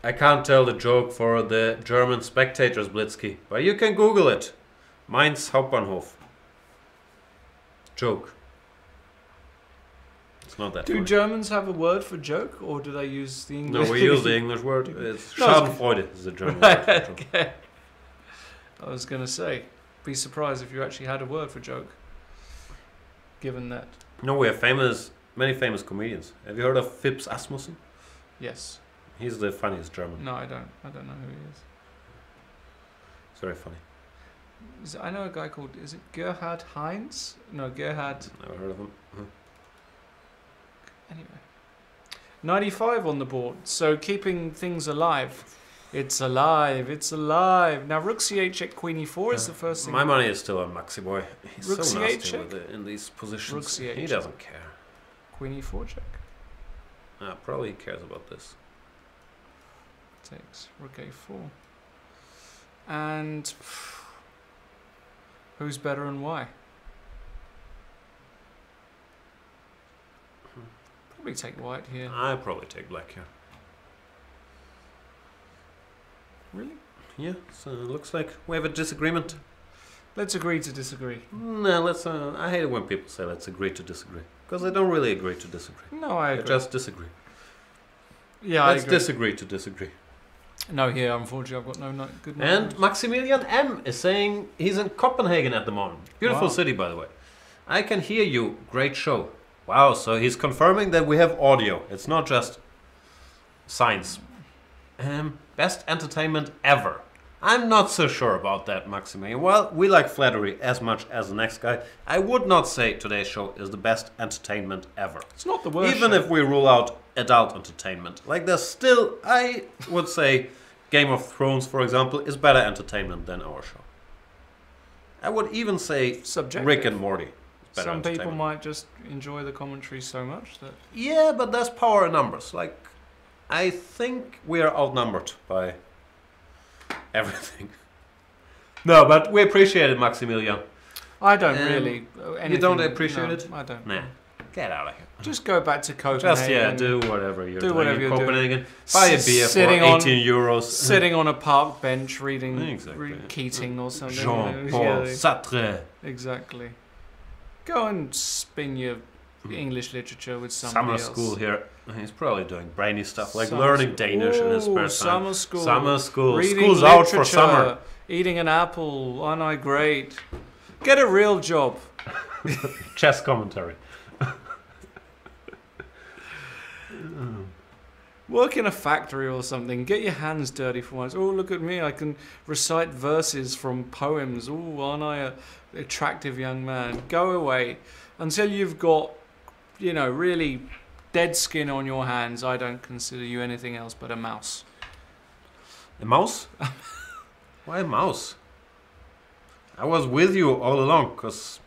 I can't tell the joke for the German spectators, Blitzky, but you can Google it. Mainz Hauptbahnhof. Joke. It's not that Do funny. Germans have a word for joke, or do they use the English? No, we use the English word. It's No, it's- Schadenfreude is the German word for joke. Okay. I was going to say, be surprised if you actually had a word for joke. Given that, No, we have many famous comedians. Have you heard of Phipps Asmussen? yes. He's the funniest German. No, I don't. I don't know who he is. It's very funny. I know a guy called, is it Gerhard Heinz? No, Gerhard. Never heard of him. Anyway. 95 on the board. So keeping things alive. It's alive. It's alive. Now, Rook C8 check Queen E4 is the first thing. My money is still on Maxi Boy. He's Rook so C8 nasty check? with it in these positions. Rook C8 he check. doesn't care. Queen E4 check. Probably he cares about this. Takes Rook A4. And who's better and why? Probably take white here. I probably take black here. Really? Yeah, so it looks like we have a disagreement. Let's agree to disagree. No, let's. I hate it when people say let's agree to disagree. Because they don't really agree to disagree. No, I They agree. just disagree. Yeah, Let's I agree. disagree to disagree. No, here, unfortunately, I've got no good And numbers. Maximilian M is saying he's in Copenhagen at the moment. Beautiful Wow. city, by the way. I can hear you. Great show. Wow, so he's confirming that we have audio. It's not just science. Best entertainment ever. I'm not so sure about that, Maximilian. Well, we like flattery as much as the next guy. I would not say today's show is the best entertainment ever. It's not the worst. Even show. if we rule out adult entertainment. Like there's still, I would say, Game of Thrones, for example, is better entertainment than our show. I would even say Subjective. Rick and Morty is better Some people entertainment. might just enjoy the commentary so much that Yeah, but there's power in numbers. Like, I think we are outnumbered by everything. No, but we appreciate it, Maximilian. I don't really. You don't appreciate no, it? I don't. Nah, get out of here. Just go back to Copenhagen. Just, do whatever you're Do doing whatever in you're doing. Copenhagen. Buy a beer for Sitting on- 18 euros. Sitting on a park bench reading Exactly. Keating or something. Jean-Paul Yeah, Sartre. exactly. Go and spin your English literature with somebody Summer else. school here. He's probably doing brainy stuff like Summer learning school. Danish in his spare time. Summer school. Summer school. Reading School's out for literature, summer. Eating an apple. Aren't I great? Get a real job. Chess commentary. Work in a factory or something. Get your hands dirty for once. Oh, look at me. I can recite verses from poems. Oh, aren't I a attractive young man? Go away. Until you've got, you know, really dead skin on your hands, I don't consider you anything else but a mouse. A mouse? Why a mouse? I was with you all along, because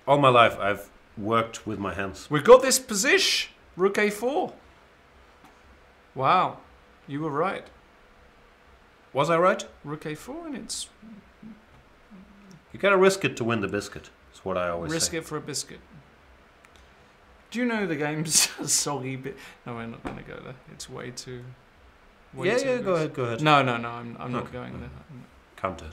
all my life I've worked with my hands. We've got this position. Rook A4. Wow. You were right. Was I right? Rook A4 and it's... You gotta risk it to win the biscuit. That's what I always say. Risk it for a biscuit. Do you know the game's soggy bit? No, we're not going to go there. It's way too... Yeah, go ahead. No, I'm not going there. Counter.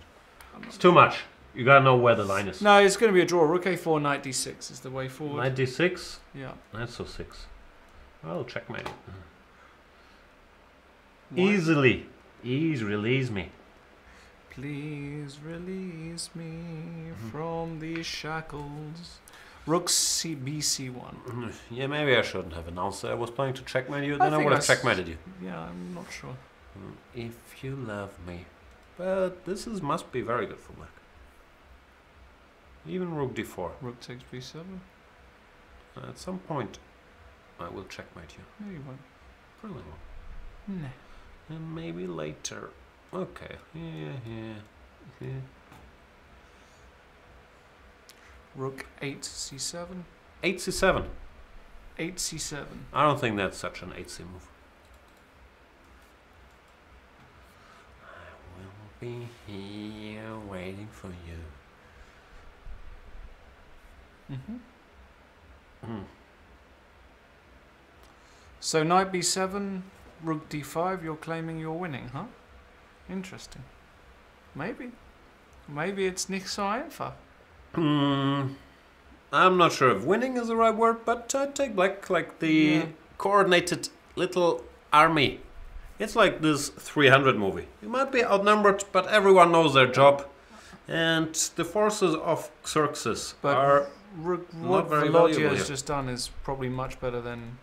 It's too much. You gotta know where the line is. No, it's going to be a draw. Rook A4, Knight D6 is the way forward. Knight D6? Yeah. Knight So6. I'll checkmate it. Why? Easily. Release me. Please release me from these shackles. Rook BC1. Yeah, maybe I shouldn't have announced that I was planning to checkmate you, then I would have checkmated you. Yeah, I'm not sure. If you love me. But this must be very good for black. Even Rook D4. Rook takes B7. At some point, I will checkmate you. No, you won't. Probably won't. Nah. And maybe later. Okay. Yeah. Rook 8 C7. 8 C7. 8 C7. I don't think that's such an 8C move. I will be here waiting for you. So Knight B7, Rook D5, you're claiming you're winning, huh? Interesting. Maybe. Maybe it's nicht so einfach. I'm not sure if winning is the right word, but take black like the coordinated little army. It's like this 300 movie. You might be outnumbered, but everyone knows their job. And the forces of Xerxes are what Vachier has just done is probably much better than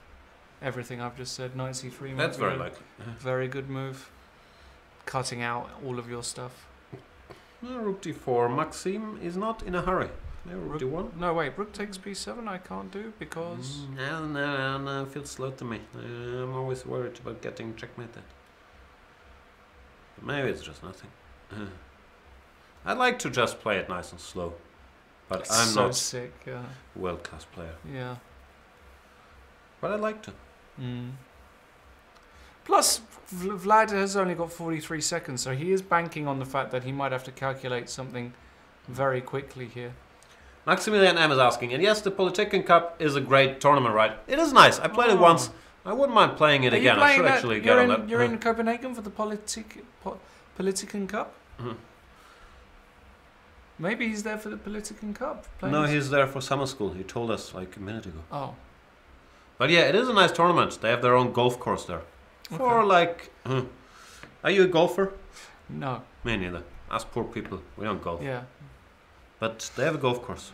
everything I've just said. Knight C3. That's very likely. Very good move. Cutting out all of your stuff. Rook D4. Maxime is not in a hurry. Rook D1. No, wait. Rook takes B7 I can't do because... No, it feels slow to me. I'm always worried about getting checkmated. But maybe it's just nothing. I'd like to just play it nice and slow. But It's I'm so not sick, yeah. a world-class player. Yeah. But I'd like to. Plus, Vlad has only got 43 seconds, so he is banking on the fact that he might have to calculate something very quickly here. Maximilian M is asking, and yes, the Politiken Cup is a great tournament, right? It is nice. I played it once. I wouldn't mind playing it again. I should actually get on that. You're in Copenhagen for the Politiken Cup? Maybe he's there for the Politiken Cup. No, he's there for summer school. He told us like a minute ago. Oh. But yeah, it is a nice tournament. They have their own golf course there. For like... Are you a golfer? No. Me neither. Us poor people, we don't golf. Yeah. But they have a golf course.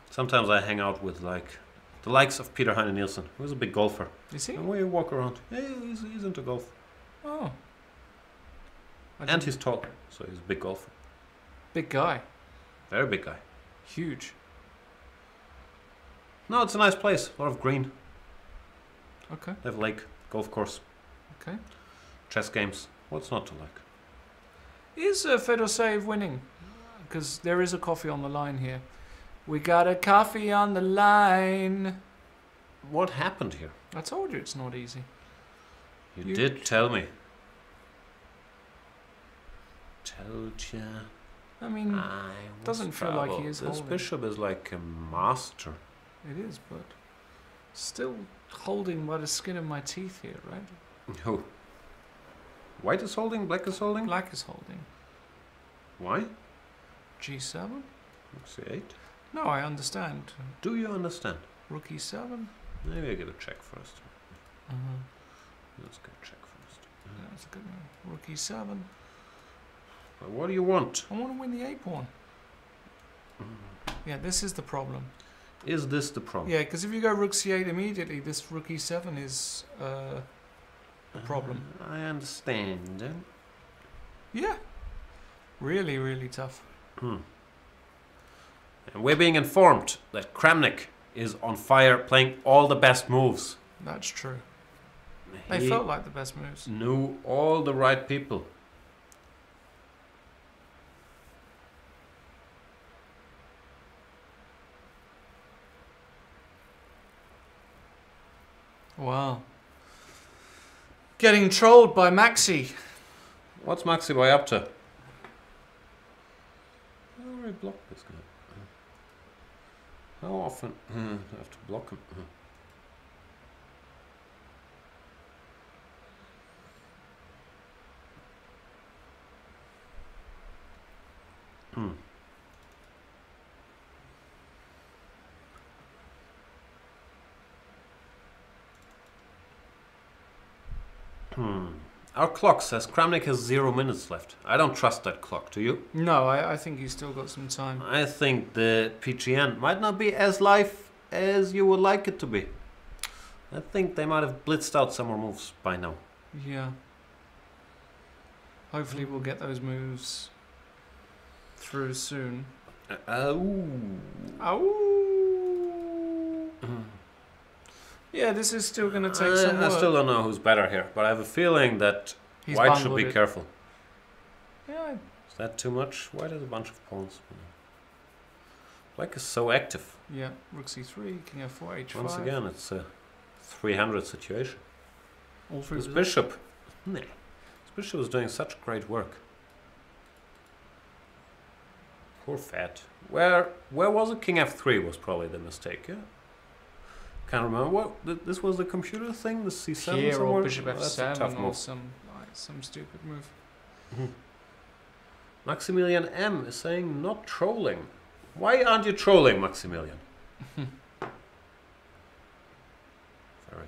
Sometimes I hang out with like the likes of Peter Heine Nielsen, who's a big golfer. Is he? And we walk around. Yeah, he's into golf. Oh. And he's tall, so he's a big golfer. Big guy. Very big guy. Huge. No, it's a nice place. A lot of green. Okay. They have a lake, golf course. Okay. Chess games. What's not to like? Is Fedosave winning? Because there is a coffee on the line here. We got a coffee on the line. What happened here? I told you it's not easy. You did tell me. Told ya. I mean, doesn't feel like he is This holding. bishop is like a master. It is, but still holding by the skin of my teeth here, right? Who? White is holding, black is holding? Black is holding. Why? G7? C8? No, I understand. Do you understand? Rook E7? Maybe I get a check first. Let's get a check first. Yeah, that's a good one. Rook E7. But what do you want? I want to win the A pawn. Yeah, this is the problem. Is this the problem? Yeah, because if you go rook c8 immediately, this rook e7 is a problem. I understand. Yeah. Really, really tough. And we're being informed that Kramnik is on fire, playing all the best moves. That's true. They He felt like the best moves. knew all the right people. Wow. Getting trolled by Maxi. What's Maxi Boy up to? I already blocked this guy. How often do I have to block him? Our clock says Kramnik has 0 minutes left. I don't trust that clock, do you? No, I think he's still got some time. I think the PGN might not be as live as you would like it to be. I think they might have blitzed out some more moves by now. Yeah. Hopefully we'll get those moves through soon. Yeah, this is still going to take some work. I still don't know who's better here, but I have a feeling that He's White should bungled be it. careful. Yeah, Is that too much? White has a bunch of pawns. Black is so active. yeah. Rook c3, king f4, h5. Once again, it's a 300 situation. all through This the bishop. This bishop is doing such great work. Poor Fat. Where was it? King f3 was probably the mistake, yeah? Can't remember. What? This was the computer thing? The c7 Here somewhere? or bishop Oh, that's a f7 tough or move. some stupid move. Maximilian M is saying not trolling. Why aren't you trolling, Maximilian? Very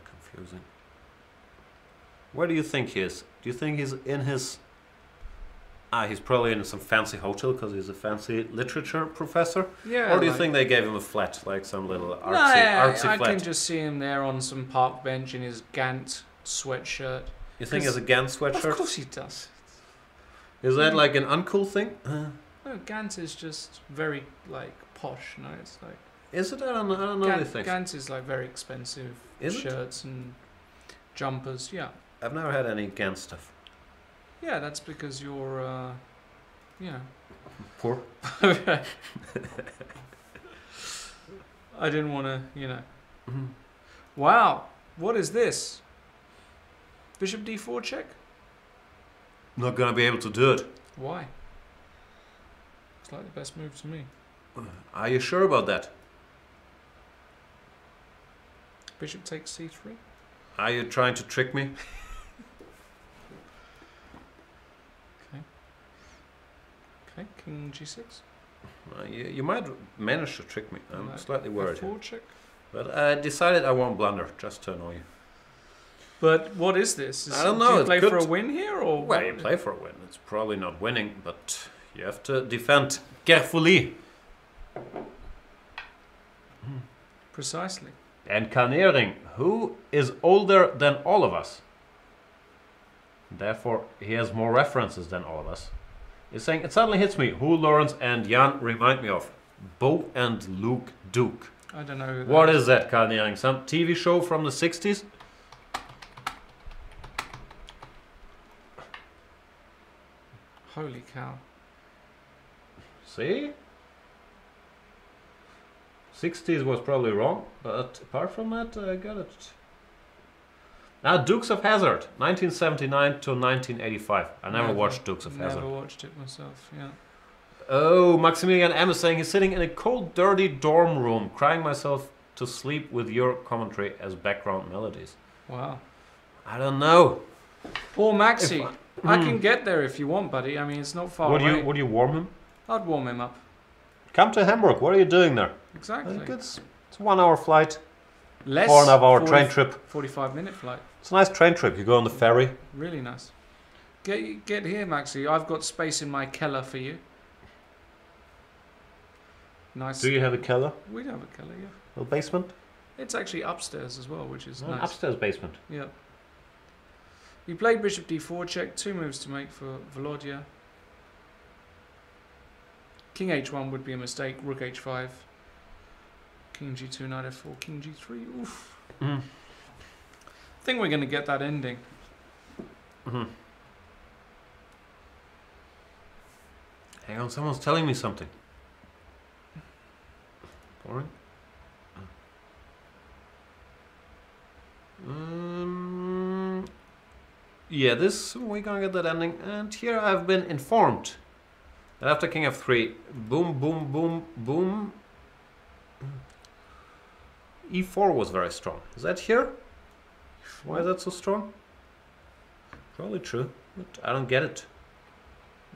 confusing. Where do you think he is? Do you think he's in his... he's probably in some fancy hotel because he's a fancy literature professor? Yeah. Or do you like- think they gave him a flat, like some little artsy, No, yeah, artsy I flat? can just see him there on some park bench in his Gant sweatshirt. You think it's a Gant sweatshirt? Of course he does. Is that like an uncool thing? No, Gant is just very like posh. No, it's like Is it? I don't know these things. Gant is like very expensive Is it? shirts and jumpers. Yeah, I've never had any Gant stuff. yeah. That's because you're, you know. Poor. I didn't want to, you know. Wow, what is this? Bishop d4 check? Not gonna be able to do it. Why? It's like the best move to me. Are you sure about that? Bishop takes c3. Are you trying to trick me? Okay, king g6. You might manage to trick me. I'm No, slightly worried. here. f4 check. But I decided I won't blunder, just to annoy you. But what is this? I don't know, Do you it play for a could- win here, or Well, what? you play for a win. It's probably not winning, but you have to defend carefully. Precisely. And Kanering, who is older than all of us, therefore he has more references than all of us, is saying, it suddenly hits me who Lawrence and Jan remind me of. Bo and Luke Duke. I don't know. Who What that is that, Kanering? Some TV show from the 60s? Holy cow. See? 60s was probably wrong, but apart from that, I got it. Now, Dukes of Hazzard, 1979 to 1985. I never watched Dukes of Hazzard. Never watched it myself, yeah. Oh, Maximilian M is saying he's sitting in a cold, dirty dorm room, crying myself to sleep with your commentary as background melodies. Wow. I don't know. Poor Maxi. I can get there if you want, buddy. I mean, it's not far away. Would you warm him? I'd warm him up. Come to Hamburg. What are you doing there? Exactly. It's a 1 hour flight, Less 4.5 hour train trip. 45-minute flight. It's a nice train trip. You go on the ferry. Really nice. Get here, Maxi. I've got space in my Keller for you. Nice. Do you have a cellar? We have a cellar, yeah. A basement? It's actually upstairs as well, which is An nice. upstairs basement. Yeah. You played bishop d4 check, 2 moves to make for Volodya. King h1 would be a mistake, rook h5. King g2, knight f4, king g3. Oof. Mm. I think we're going to get that ending. Mm-hmm. Hang on, someone's telling me something. Boring. Yeah, this we're gonna get that ending. And here I've been informed that after king f3, boom, boom, boom, boom, e4 was very strong. Is that here? Why is that so strong? Probably true, but I don't get it.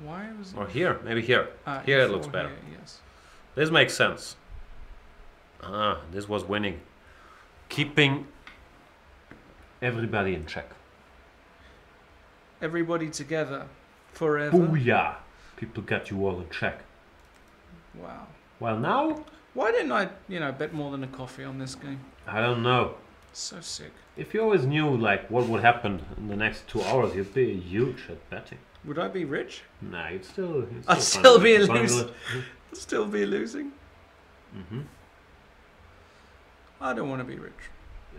Why was it? Or here, maybe here. Here it looks better. Here, yes. This makes sense. Ah, this was winning. Keeping everybody in check. Everybody together. Forever. Booyah! People got you all in check. Wow. Well, now, Why didn't I, bet more than a coffee on this game? I don't know. So sick. If you always knew like what would happen in the next 2 hours, you'd be huge at betting. Would I be rich? Nah, you'd still I'd still be find losing. Still be losing? Mm-hmm. I don't want to be rich.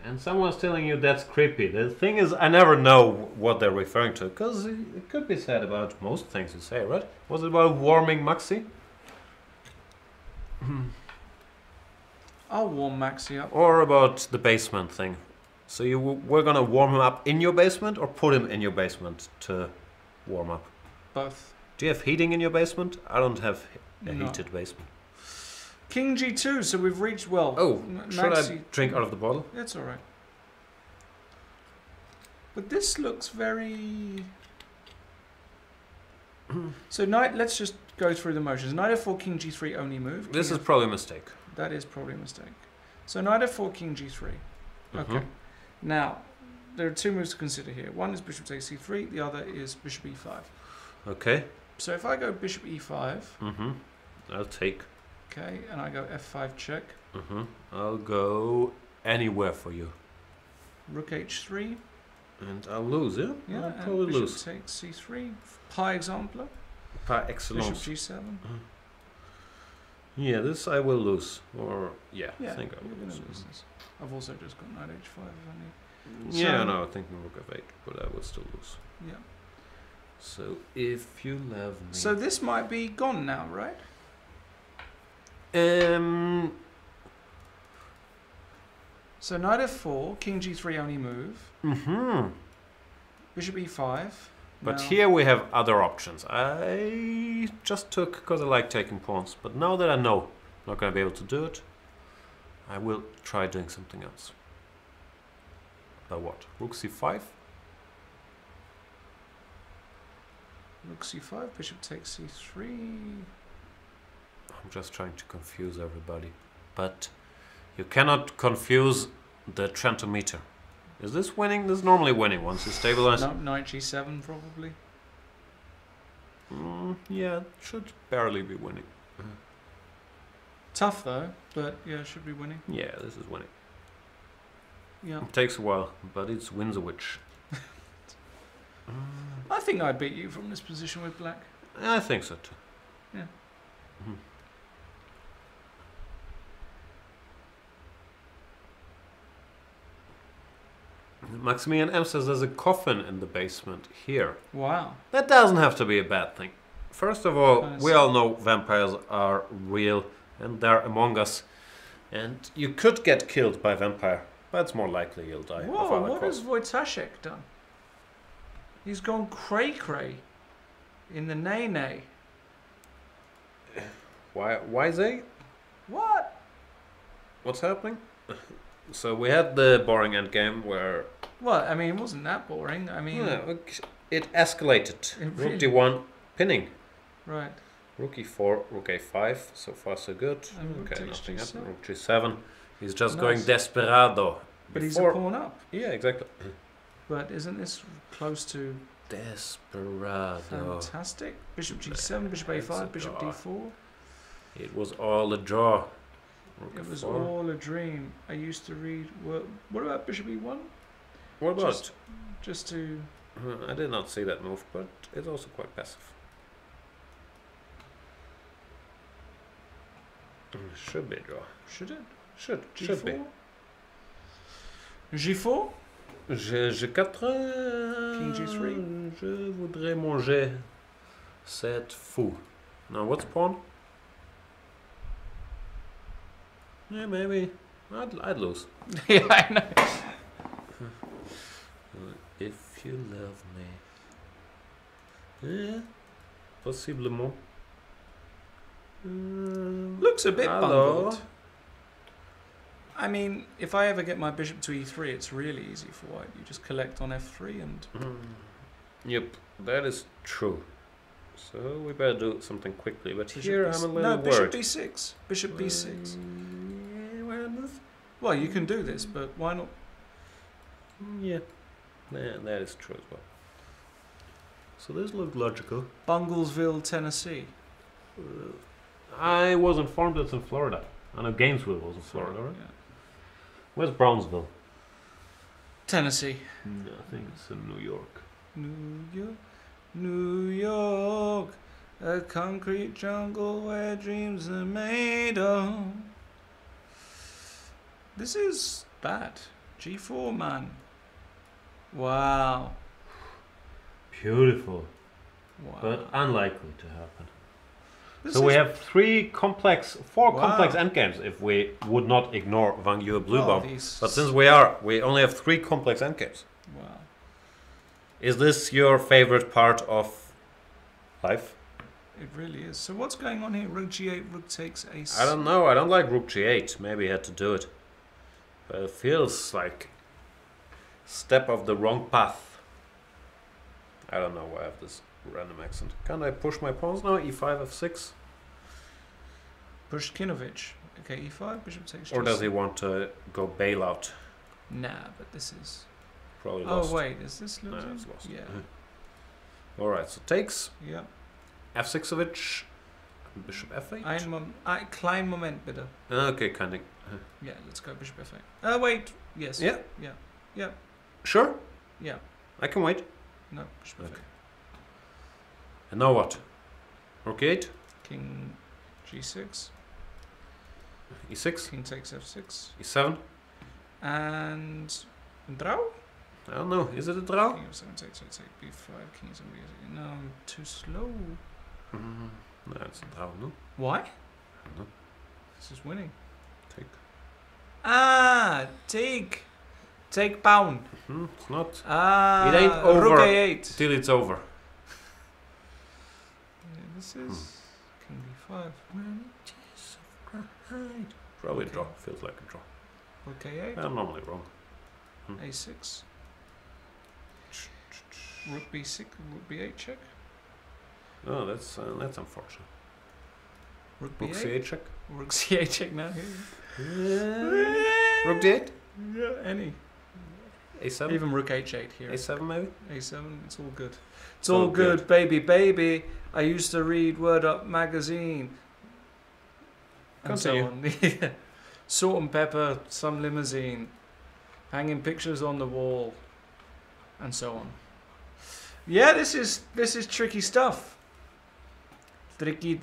And someone's telling you that's creepy. The thing is, I never know what they're referring to, because it could be said about most things you say, right? Was it about warming Maxi? I'll warm Maxi up. Or about the basement thing? So you we're gonna warm him up in your basement, or put him in your basement to warm up? Both. Do you have heating in your basement? I don't have a No. heated basement. King G2, so we've reached, well... Oh, should I Maxi... drink out of the bottle? It's alright. But this looks very... So let's just go through the motions. Knight f4, king g3 only move. This King is probably a mistake. That is probably a mistake. So knight f4, king g3. Okay. Now, there are 2 moves to consider here. One is bishop takes c3, the other is bishop e5. Okay. So if I go bishop e5, I'll take. okay, and I go f5 check, I'll go anywhere for you. rook h3, And I'll lose, yeah? yeah, I'll and probably bishop lose. takes c3, par exemple, Par bishop excellence. g7. Yeah, this I will lose. Or, yeah, Yeah, I think I you're will gonna lose. lose this. I've also just got knight h5 if I need. Yeah, So- no, I think rook f8, but I will still lose. Yeah. So, if you love me... So this might be gone now, right? So knight f4, king g3 only move, bishop e5. But Now- here we have other options. I just took because I like taking pawns. But now that I know I'm not going to be able to do it, I will try doing something else. But what? Rook c5? Rook c5, bishop takes c3. I'm just trying to confuse everybody. But you cannot confuse the Trentometer. Is this winning? This is normally winning once you stabilize. No, knight g7 probably. Yeah, it should barely be winning. Tough though, but yeah, should be winning. Yeah, this is winning. Yeah. It takes a while, but it's wins a witch. I think I beat you from this position with black. I think so too. Yeah. Maximilian M says there's a coffin in the basement here. Wow. That doesn't have to be a bad thing. First of all, I we see. all know vampires are real and they're among us. And you could get killed by a vampire, but it's more likely you'll die. of Whoa, other what has causes. Wojtaszek done? He's gone cray-cray in the nay-nay. Why they? What? What's happening? So we had the boring endgame where Well, I mean, it wasn't that boring. I mean, it escalated. It Rook really- d1 pinning. right. Rook e4, rook a5, so far so good. And rook Okay, takes nothing happened. G7. Rook g7. He's just Nice. going desperado. But he's a Before- pawn up. Yeah, exactly. But isn't this close to Desperado. fantastic? Bishop g7, bishop a5, That's a bishop draw. d4. It was all a draw. Rook It was F4. all a dream. I used to read. What about Bishop E1? What about? Just to. I did not see that move, but it's also quite passive. Should be a draw. Should it? Should be. G4? G4. King G3. Je voudrais manger cette fou. Now what's pawn? Yeah, maybe. I'd lose. Yeah, I know. If you love me. Yeah. Possiblement. Looks a bit Hello. bungled. I mean, if I ever get my bishop to e3, it's really easy for white. You just collect on f3 and... Yep, that is true. So we better do something quickly. But Bishop here B6. I'm a little No, bishop worried. b6. Bishop b6. Why not move? Well, you can do this, but why not? Yeah, that is true as well. So this looked logical. Bunglesville, Tennessee. I was informed it's in Florida. I know Gainesville was in Florida, right? Yeah. Where's Brownsville? Tennessee. No, I think it's in New York. New York, New York, a concrete jungle where dreams are made of. This is bad. G4, man. Wow. Beautiful, Wow. but unlikely to happen. This So we is- have four Wow. complex endgames if we would not ignore Vachier Blue Oh, Bomb. these- But since we only have 3 complex endgames. Wow. Is this your favorite part of life? It really is. So what's going on here? Rook G8, Rook takes Ace. I don't know. I don't like Rook G8. Maybe he had to do it. But it feels like step of the wrong path. I don't know why I have this random accent. Can I push my pawns now? E5, F6? Pushkinovich. Okay, E5, Bishop takes Or does G6. he want to go bailout? Nah, but this is... Probably Oh, lost. wait, is this No, losing? it's lost. Yeah. Alright, so takes. Yeah. F6-ovich. Bishop F8. Klein Moment, bitte. Okay, kind of. Yeah, let's go Bishop F8. Wait. Yes. Yeah? Yeah. Yeah. Sure? Yeah. I can wait. No, Bishop Okay. F8. And now what? Rook 8? King G6. E6? King takes F6. E7? And... Draw? I don't know. Is it a draw? King of 7 takes B5. King of 7 B8. No, I'm too slow. No, it's a draw, no? Why? No. This is winning. Take. Ah, take. Take pound. It's not. Ah, It ain't over. Rook A8. Till it's over. Yeah, this is King B5. Probably a Okay. draw. Feels like a draw. Rook A8. I'm normally wrong. A6. Rook B6. Rook B8 check. Oh, that's unfortunate. Rook Rook B8. C8 check. Rook C8 check now. Rook D8? Yeah, any. A7? Even Rook H8 here. A7 maybe? A7, it's all good. It's all all good, baby, baby. I used to read Word Up magazine. And so on. Yeah. Salt and pepper, some limousine. Hanging pictures on the wall. And so on. Yeah, this is tricky stuff. Tricky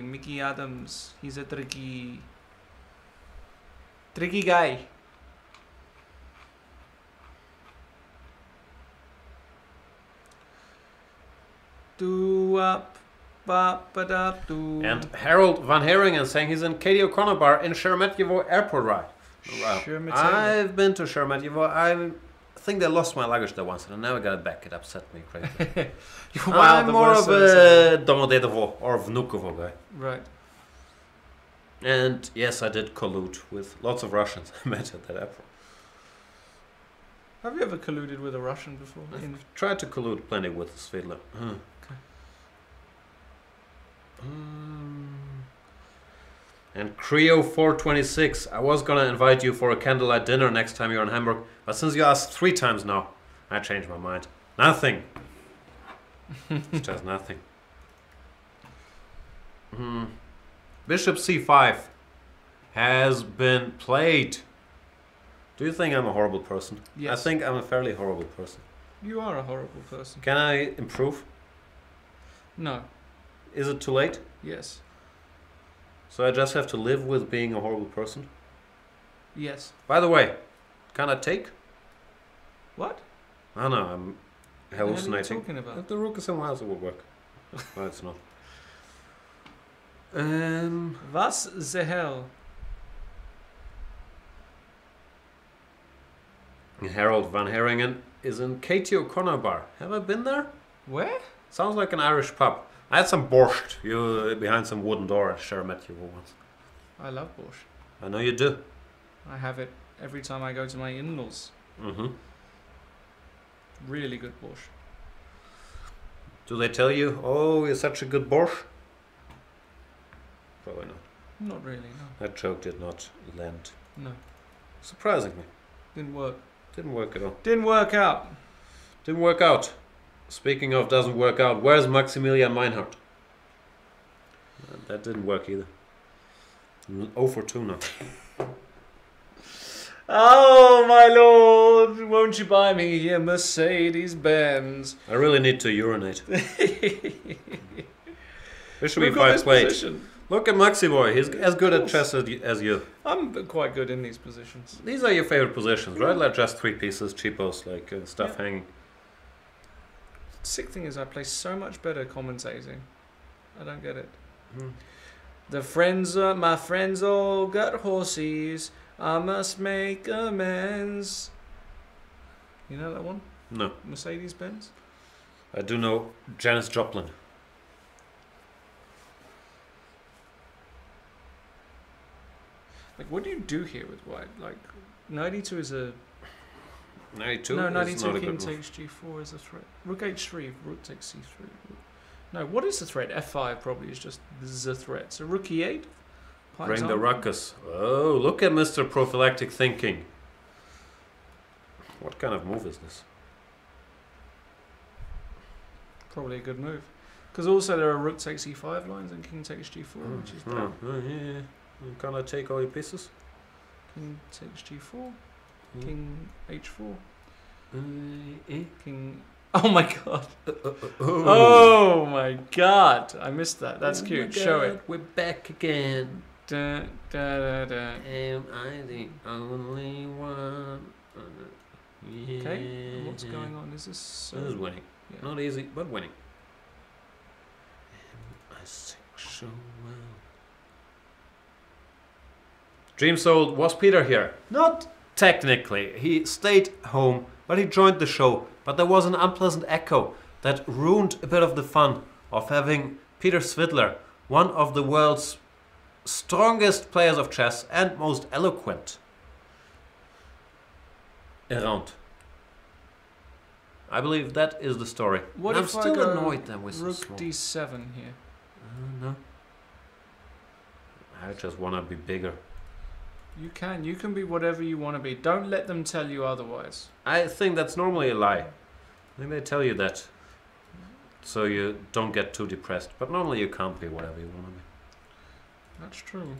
Mickey Adams. He's a tricky guy. Do up, bop, ba da do. And Harold Van Heringen saying he's in Katie O'Connor bar in Sheremetyevo airport ride. Wow. Sheremetyevo. I've been to Sheremetyevo. I think they lost my luggage there once and I never got it back. It upset me crazy. Wow, I'm the more worst of a Domodedovo or Vnukovo guy. Right. And yes, I did collude with lots of Russians I met at that airport. Have you ever colluded with a Russian before? In Tried to collude plenty with Svidler. Okay. And Creo 426, I was gonna invite you for a candlelight dinner next time you're in Hamburg, but since you asked 3 times now, I changed my mind. Nothing. It's just nothing. Bishop c5 has been played. Do you think I'm a horrible person? Yes. I think I'm a fairly horrible person. You are a horrible person. Can I improve? No. Is it too late? Yes. So I just have to live with being a horrible person? Yes. By the way, can I take? What? I know, I'm hallucinating. What are you talking about? If the rook is somewhere else, it will work. No, it's not. Was the hell? Harold Van Heringen is in Katie O'Connor bar. Have I been there? Where? Sounds like an Irish pub. I had some borscht behind some wooden door. I sure met you once. I love borscht. I know you do. I have it every time I go to my in-laws. Mm-hmm. Really good borscht. Do they tell you, oh, you're such a good borscht? Probably not. Not really, no. That joke did not land. No. Surprisingly. Didn't work. Didn't work at all. Didn't work out. Didn't work out. Speaking of doesn't work out, where's Maximilian Meinhardt? That didn't work either. 0 for 2 now. Oh, my lord, won't you buy me a Mercedes-Benz? I really need to urinate. Bishop Look at e5 this played. position. Look at Maxi boy, he's as good at chess as you. I'm quite good in these positions. These are your favorite positions, right? Like just 3 pieces, cheapos, like stuff Yeah. hanging. Sick thing is I play so much better commentating. I don't get it. My friends all got horses. I must make amends. You know that one? No, Mercedes-Benz? I do know Janis Joplin. Like, what do you do here with white? Like, 92 is a... 92 No, is 92 not a king good move. takes g4 is a threat. Rook h3, rook takes c3. No, what is the threat? f5 probably is just the threat. So rook e8? for Bring the example. ruckus. Oh, look at Mr. Prophylactic Thinking. What kind of move is this? Probably a good move. Because also there are rook takes e5 lines and king takes g4, which is bad. Yeah. Can I take all your pieces? King takes g4, king h4, king... Oh my god. Oh my god. I missed that. That's Oh cute. my Show God, it. We're back again. Da, da, da, da. Am I the only one? Okay, and what's going on? Is this... This is winning. Yeah. Not easy, but winning. I sing so well. Dream Soul, was Peter here? Not technically. He stayed home, but he joined the show. But there was an unpleasant echo that ruined a bit of the fun of having Peter Svidler, one of the world's strongest players of chess and most eloquent, around. I believe that is the story. What I'm if still I go annoyed that we're so rook small. d7 here? No. I just want to be bigger. You can be whatever you want to be. Don't let them tell you otherwise. I think that's normally a lie. I think they tell you that so you don't get too depressed. But normally you can't be whatever you want to be. That's true.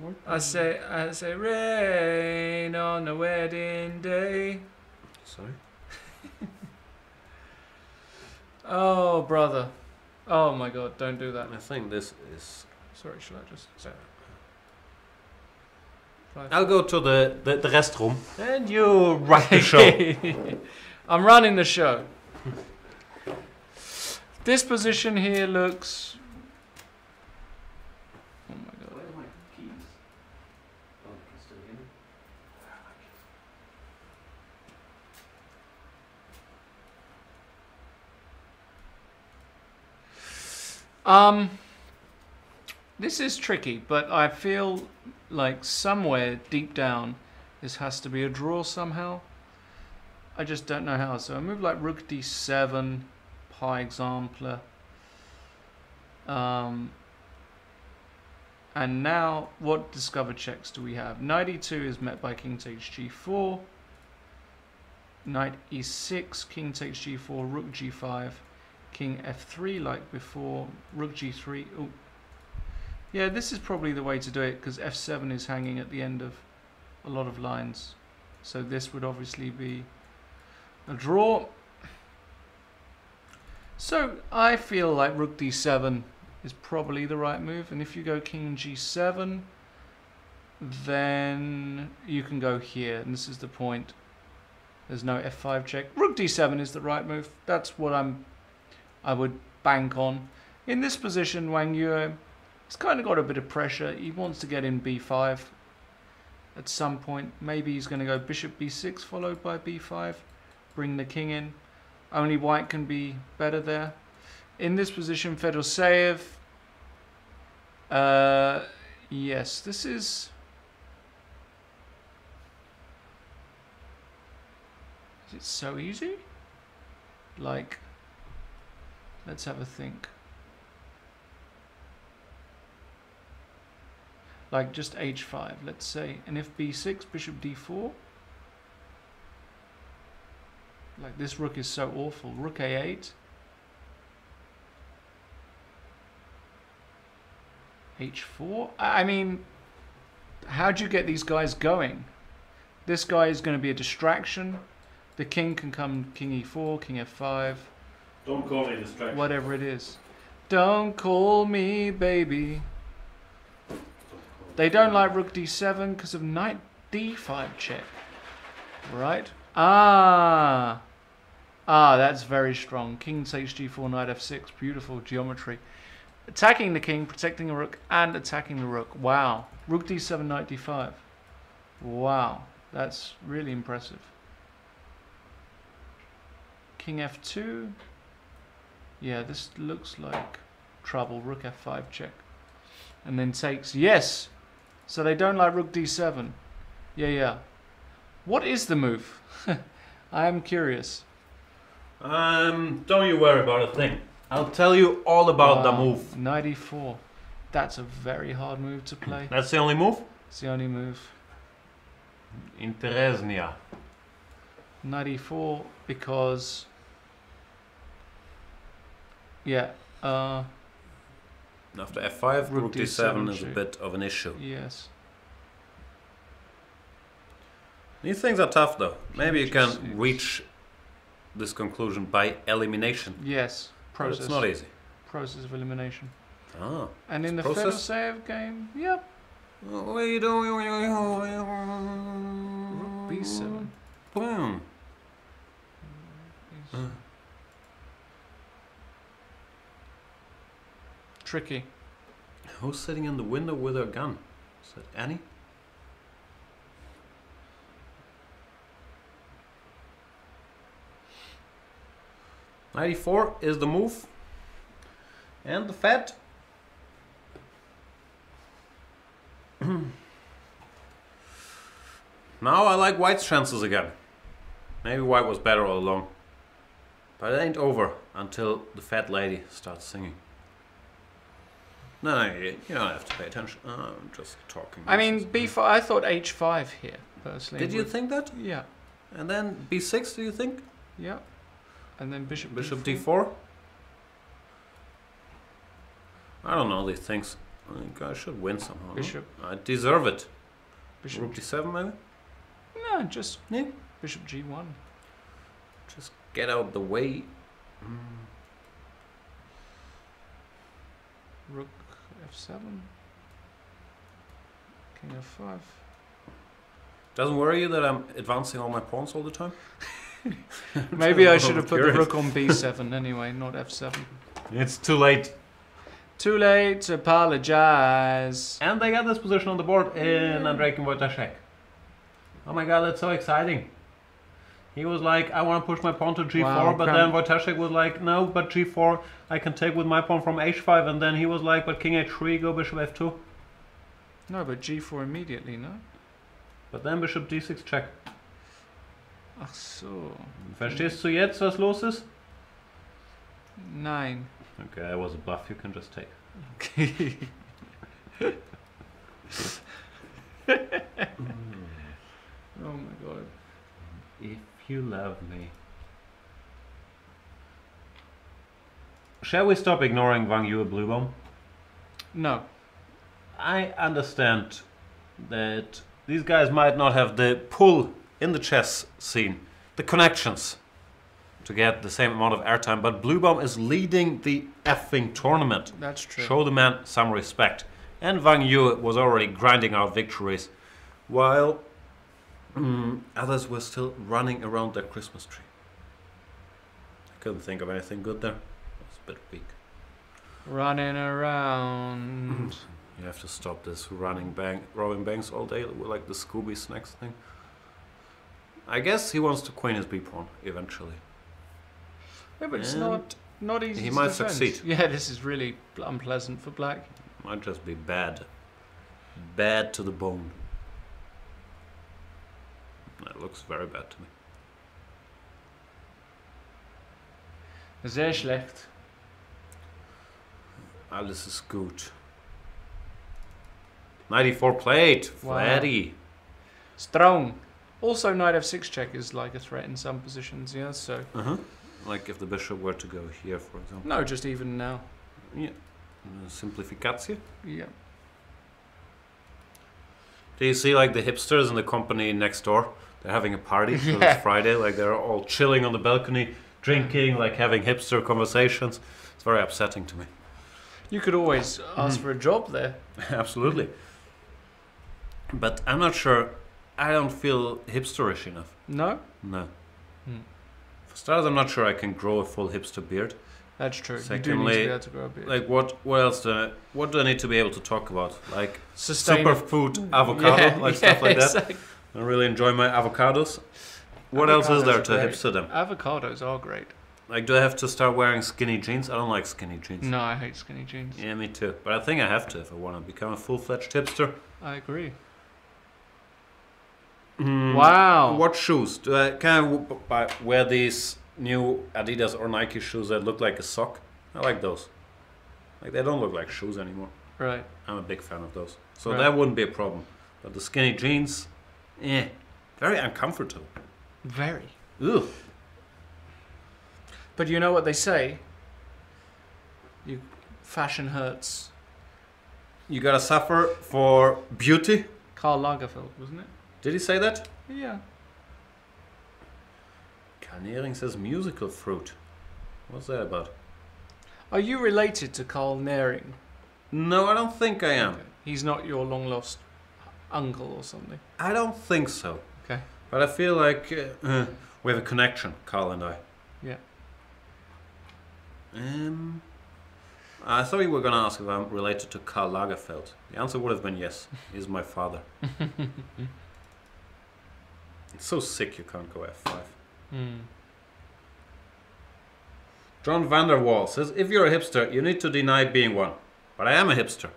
What? I say rain on a wedding day. Sorry? Oh, brother. Oh my god, don't do that. I think this is... Sorry, should I just... I'll go to the restroom and you run the show. I'm running the show. This position here looks... Oh my god. Where are my keys? Oh, you can still hear me? This is tricky, but I feel like somewhere deep down this has to be a draw somehow. I just don't know how. So I move like rook d7, par exemple. And now, what discovered checks do we have? Knight e2 is met by king takes g4. Knight e6, king takes g4, rook g5, King f3 like before. Rook g3. Oh, yeah, this is probably the way to do it because f7 is hanging at the end of a lot of lines. So this would obviously be a draw. So I feel like rook d7 is probably the right move. And if you go king g7, then you can go here. And this is the point. There's no f5 check. Rook d7 is the right move. That's what I would bank on. In this position, Wang Yue, he's kind of got a bit of pressure. He wants to get in b5 at some point. Maybe he's going to go bishop b6 followed by b5. Bring the king in. Only white can be better there. In this position, Fedoseev. Yes, this is... Is it so easy? Like, let's have a think. Like just h5, let's say. And if b6, bishop d4. Like this rook is so awful. Rook a8. h4. I mean, how do you get these guys going? This guy is going to be a distraction. The king can come king e4, king f5. Don't call me distraction. Whatever it is. Don't call me baby. They don't like rook d7 because of knight d5 check. Right? Ah, that's very strong. King takes g4, knight f6. Beautiful geometry. Attacking the king, protecting the rook, and attacking the rook. Wow. Rook d7, knight d5. Wow. That's really impressive. King f2. Yeah, this looks like trouble. Rook f5 check. And then takes... Yes! So they don't like rook d7. Yeah. What is the move? I am curious. Don't you worry about a thing. I'll tell you all about the move. Knight e4. That's a very hard move to play. That's the only move? It's the only move. Interesnia. Knight e4 because... Yeah. After f5, rook d7 is a shoot. bit of an issue. Yes. These things are tough though. Maybe you can G6. reach this conclusion by elimination. Yes. But Process. it's not easy. Process of elimination. Ah. And in the Process? Fedoseev game, yep. What are you doing? Rook b7. Boom. Tricky. Who's sitting in the window with her gun? Is that Annie? Knight e4 is the move. And the fat. Now I like white's chances again. Maybe white was better all along. But it ain't over until the fat lady starts singing. No, you don't have to pay attention. I'm just talking. I mean, b5. I thought h5 here, personally. Did you think that? Yeah. And then b6, do you think? Yeah. And then bishop d4? I don't know these things. I think I should win somehow. Bishop. No? I deserve it. Bishop Rook d7 maybe? No, just Yeah. bishop g1. Just get out the way. Rook f7. King f5. Doesn't worry you that I'm advancing all my pawns all the time? Maybe I should have put the Curious. rook on b7 anyway, not f7. It's too late. Too late to apologize. And they got this position on the board in Andrei Wojtaszek. Oh my god, that's so exciting. He was like, I want to push my pawn to g4, Wow, but then Wojtaszek was like, no, but g4 I can take with my pawn from h5, and then he was like, but king h3, go bishop f2. No, but g4 immediately, no? But then bishop d6 check. Ach so. Verstehst du jetzt, was los ist? 9. Okay, that was a bluff, you can just take. Oh my god. If you love me. shall we stop ignoring Vachier Blue Bomb? No. I understand that these guys might not have the pull in the chess scene, the connections to get the same amount of airtime, but Blue Bomb is leading the effing tournament. That's true. Show the man some respect. And Vachier was already grinding out victories, while others were still running around their Christmas tree. I couldn't think of anything good there. It was a bit weak. Running around. You have to stop this robbing banks all day, like the Scooby Snacks thing. I guess he wants to queen his b-pawn eventually. Yeah, but it's And not easy. he to might defend. succeed. Yeah, this is really unpleasant for black. Might just be bad. Bad to the bone. That looks very bad to me. Sehr schlecht. Alles ist gut. 94 played. Wow. Flatty. Strong. Also, knight f6 check is like a threat in some positions, yeah, so... Like if the bishop were to go here, for example. No, just even now. Yeah. Simplificatie. Yeah. Do you see like the hipsters in the company next door? They're having a party, so Yeah. it's Friday, like they're all chilling on the balcony, drinking, like having hipster conversations. It's very upsetting to me. You could always ask for a job there. Absolutely. But I'm not sure, I don't feel hipsterish enough. No? No. Hmm. For starters, I'm not sure I can grow a full hipster beard. That's true. You do need to Secondly, be able to grow a beard. Like what else what do I need to be able to talk about? Like Sustainable. superfood avocado, stuff like that. exactly. I really enjoy my avocados. What else is Avocados there are to great. hipster them? Avocados are great. Like, do I have to start wearing skinny jeans? I don't like skinny jeans. No, I hate skinny jeans. Yeah, me too. But I think I have to if I want to become a full-fledged hipster. I agree. Mm, Wow. What shoes? Can I wear these new Adidas or Nike shoes that look like a sock? I like those. Like, they don't look like shoes anymore. Right. I'm a big fan of those. So Right. that wouldn't be a problem. But the skinny jeans, very uncomfortable. Very. Ugh. But you know what they say? Fashion hurts. You gotta suffer for beauty? Karl Lagerfeld, wasn't it? Did he say that? Yeah. Carnering says musical fruit. What's that about? Are you related to Karl Nering? No, I don't think I am. Okay. He's not your long lost uncle or something. I don't think so. Okay. But I feel like we have a connection, Carl and I. Yeah. I thought you were going to ask if I'm related to Karl Lagerfeld. The answer would have been yes. He's my father. It's so sick you can't go F5. John van der Wall says, if you're a hipster, you need to deny being one. But I am a hipster.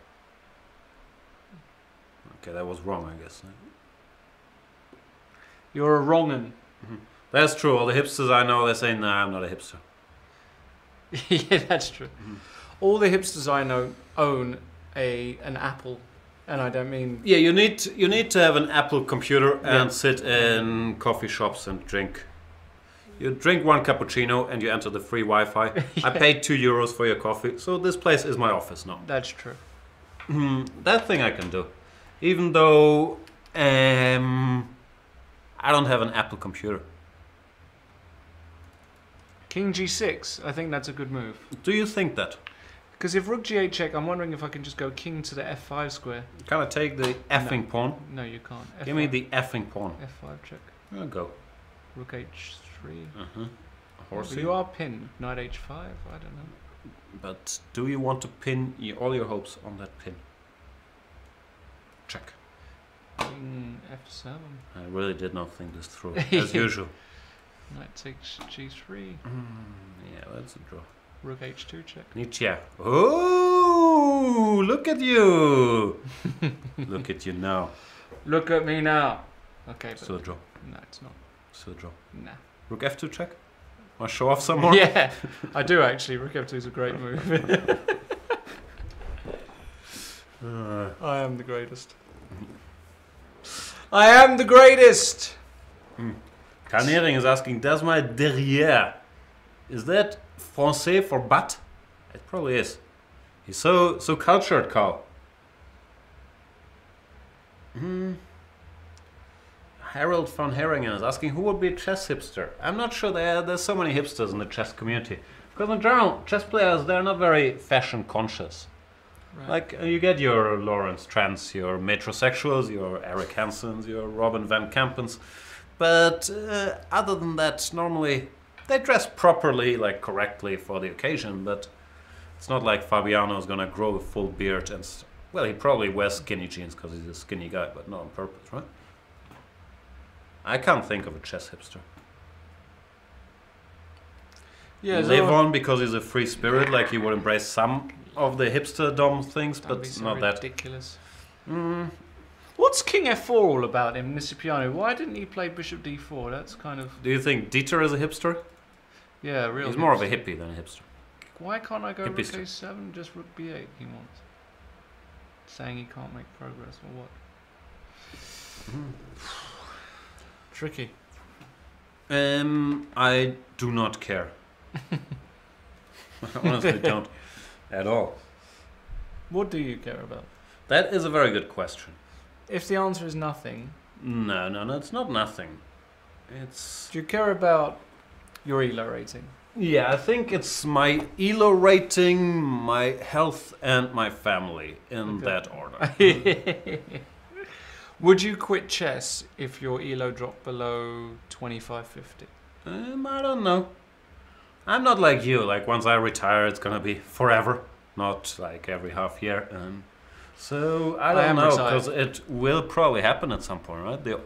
Okay, that was wrong, I guess. You're a wrong'un. That's true. All the hipsters I know, they say, nah, I'm not a hipster. Yeah, that's true. All the hipsters I know own an Apple, and I don't mean... Yeah, you need to have an Apple computer and sit in coffee shops and drink. You drink one cappuccino and you enter the free Wi-Fi. I paid €2 for your coffee, so this place is my office now. That's true. That thing I can do. Even though I don't have an Apple computer. King G6, I think that's a good move. Do you think that? Because if rook G8 check, I'm wondering if I can just go king to the F5 square. Can I take the effing pawn? No, you can't. F5, Give me the effing pawn. F5 check. I'll go. Rook H3. Horsey. But you are pinned. Knight H5, I don't know. But do you want to pin all your hopes on that pin? Check. King F7. I really did not think this through, as usual. Knight takes G3. Yeah, that's a draw. Rook H2 check. Nietzsche. Oh, look at you! Look at you now. Look at me now. Okay, but Still a draw. no, it's not. Still a draw. Nah. Rook F2 check. Want to show off some more? Yeah, I do actually. Rook F2 is a great move. I am the greatest. I am the greatest! Carnering is asking, does my derrière, is that Francais for butt? It probably is. He's so cultured, Carl. Harold von Herringen is asking who would be a chess hipster. I'm not sure there's so many hipsters in the chess community. Because in general, chess players, they're not very fashion conscious. Right. Like, you get your Lawrence Trents, your metrosexuals, your Eric Hansens, your Robin van Kempens. But other than that, normally they dress properly, like correctly for the occasion. But it's not like Fabiano is going to grow a full beard and... Well, he probably wears skinny jeans because he's a skinny guy, but not on purpose, right? I can't think of a chess hipster. Yeah, Live on because he's a free spirit, like he would embrace some of the hipsterdom things, but so not that. ridiculous. What's King F4 all about in Nisipiano? Why didn't he play Bishop D4? That's kind of... Do you think Dieter is a hipster? Yeah, real He's hipster. more of a hippie than a hipster. Why can't I go Rook Hippiester. A7? Just Rook B8 he wants. Saying he can't make progress or what? Tricky. I do not care. I honestly don't at all. What do you care about? That is a very good question. If the answer is nothing, No, it's not nothing. It's... do you care about your ELO rating? Yeah, I think it's my ELO rating, my health, and my family in that order. Would you quit chess if your ELO dropped below 2550? I don't know. I'm not like you. Like once I retire, it's gonna be forever, not like every half year. So I don't know, because it will probably happen at some point, right? The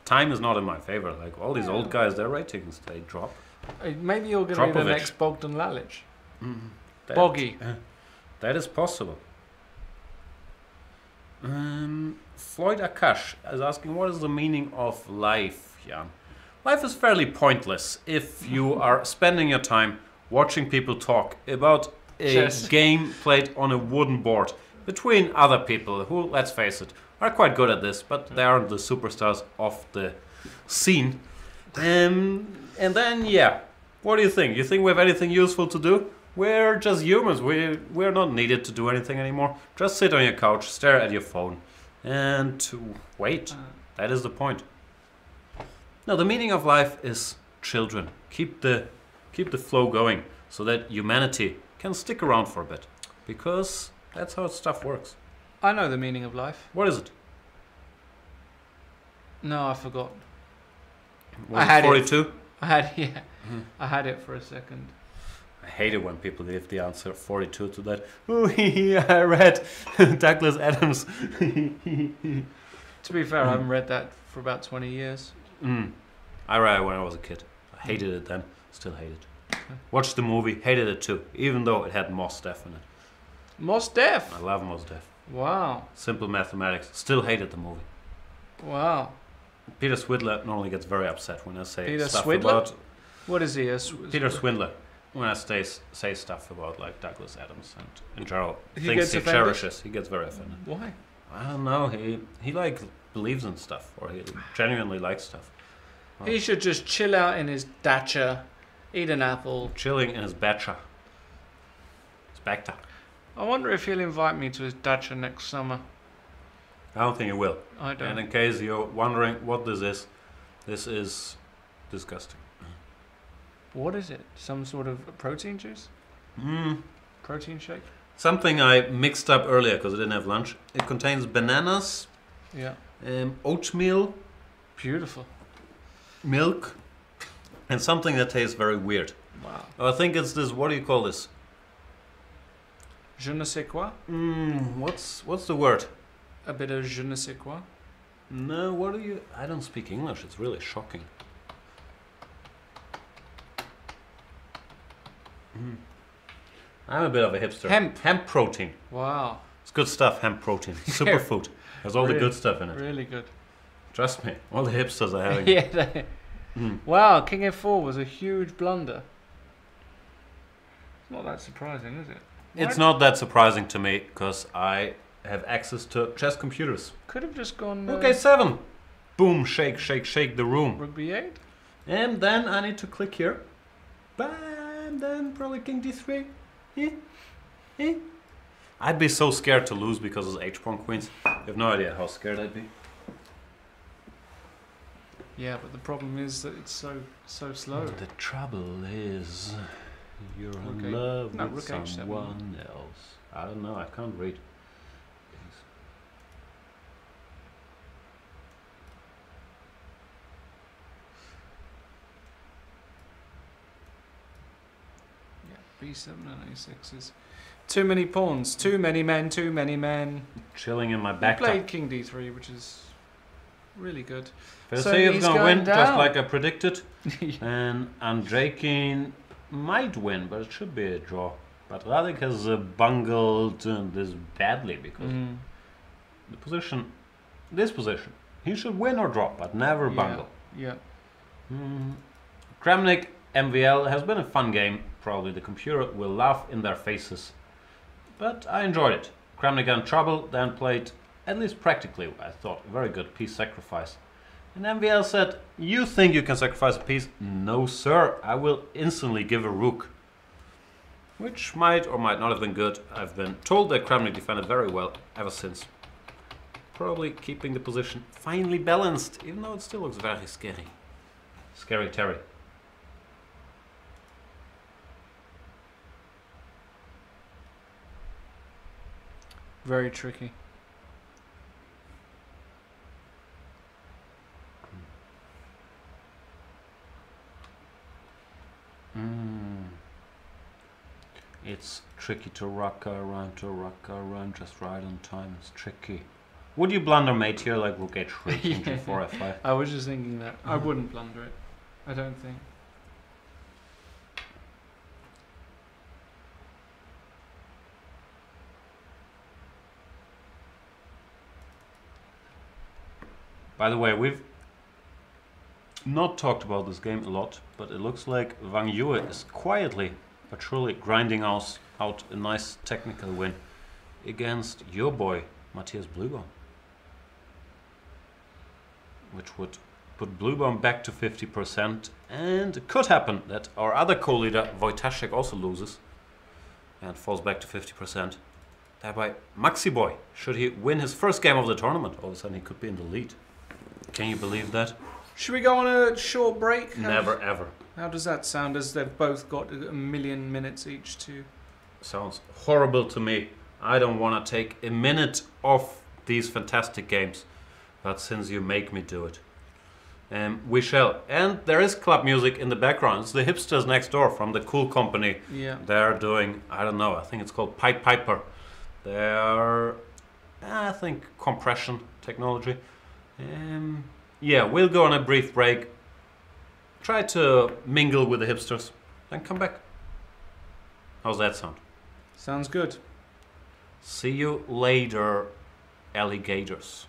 time is not in my favor. Like all these old guys, their ratings they drop. Maybe you're going to be the next Bogdan Lalic. Boggy. That is possible. Floyd Akash is asking, what is the meaning of life, Jan? Life is fairly pointless if you are spending your time watching people talk about a game played on a wooden board between other people who, let's face it, are quite good at this, but they aren't the superstars of the scene. And then, yeah, what do you think? You think we have anything useful to do? We're just humans. We're not needed to do anything anymore. Just sit on your couch, stare at your phone, and wait. That is the point. No, the meaning of life is children. Keep the flow going so that humanity can stick around for a bit. Because that's how stuff works. I know the meaning of life. What is it? No, I forgot. Was it 42? I had it for a second. I hate it when people give the answer 42 to that. Oh, I read Douglas Adams. To be fair, I haven't read that for about 20 years. I read it when I was a kid. I hated it then. Still hate it. Watched the movie. Hated it too. Even though it had Mos Def in it. Mos Def? I love Mos Def. Wow. Simple mathematics. Still hated the movie. Wow. Peter Swindler normally gets very upset when I say Peter stuff Swindler? about... What is he? Peter Swindler. When I say stuff about like Douglas Adams and in general He things gets he offended? cherishes, he gets very offended. Why? I don't know. He like believes in stuff, or he genuinely likes stuff. He should just chill out in his dacha, eat an apple. Chilling in his batcha. His bacta. I wonder if he'll invite me to his dacha next summer. I don't think he will. I don't. And in case you're wondering what this is disgusting. What is it? Some sort of protein juice? Protein shake? Something I mixed up earlier because I didn't have lunch. It contains bananas, oatmeal, Beautiful. milk, and something that tastes very weird. Wow. I think it's this. What do you call this? Je ne sais quoi? What's the word? A bit of je ne sais quoi? No, what do you... I don't speak English. It's really shocking. I'm a bit of a hipster. Hemp protein. Wow. It's good stuff, hemp protein. Superfood. Has all the good stuff in it. Really good. Trust me. All the hipsters are having Yeah. Wow, King F4 was a huge blunder. It's not that surprising, is it? It's not that surprising to me, because I have access to chess computers. Could have just gone... Okay, 7. Boom, shake, shake, shake the room. Rook B8? And then I need to click here. Bam, then probably King D3. I'd be so scared to lose because of H-pawn queens. You have no idea how scared I'd be. Yeah, but the problem is that it's so slow. The trouble is, you're Rook in eight. love No, with rook H7. someone else. I don't know, I can't read. Yeah, B7 and A6 is too many pawns, too many men, too many men. Chilling in my He back. played King D3, which is really good. Vachier-Lagrave he's gonna going win, just down. like I predicted. And Andrekin might win, but it should be a draw. But Radek has bungled this badly because the position, this position, he should win or draw, but never bungle. Yeah. Kramnik-MVL has been a fun game. Probably the computer will laugh in their faces, but I enjoyed it. Kramnik got in trouble, then played, at least practically, I thought, a very good piece sacrifice. And MVL said, "You think you can sacrifice a piece? No, sir. I will instantly give a rook." Which might or might not have been good. I've been told that Kramnik defended very well ever since. Probably keeping the position finely balanced, even though it still looks very scary. Scary Terry. Very tricky. It's tricky to rock around, just right on time. It's tricky. Would you blunder mate here like rook h3, king g4, f5? I was just thinking that. I wouldn't blunder it. I don't think. By the way, we've not talked about this game a lot, but it looks like Wang Yue is quietly but surely grinding out a nice technical win against your boy, Matthias Bluebaum. Which would put Bluebaum back to 50%, and it could happen that our other co-leader, Wojtaszek, also loses and falls back to 50%. Thereby, Maxi Boy, should he win his first game of the tournament, all of a sudden he could be in the lead. Can you believe that? Should we go on a short break? Never ever. How does that sound, as they've both got a million minutes each to... Sounds horrible to me. I don't want to take a minute off these fantastic games. But since you make me do it. We shall. And there is club music in the background. It's the hipsters next door from the Cool Company. Yeah. They're doing, I don't know, I think it's called Pied Piper. They're, I think, compression technology. Yeah, we'll go on a brief break. Try to mingle with the hipsters, then come back. How's that sound? Sounds good. See you later, alligators.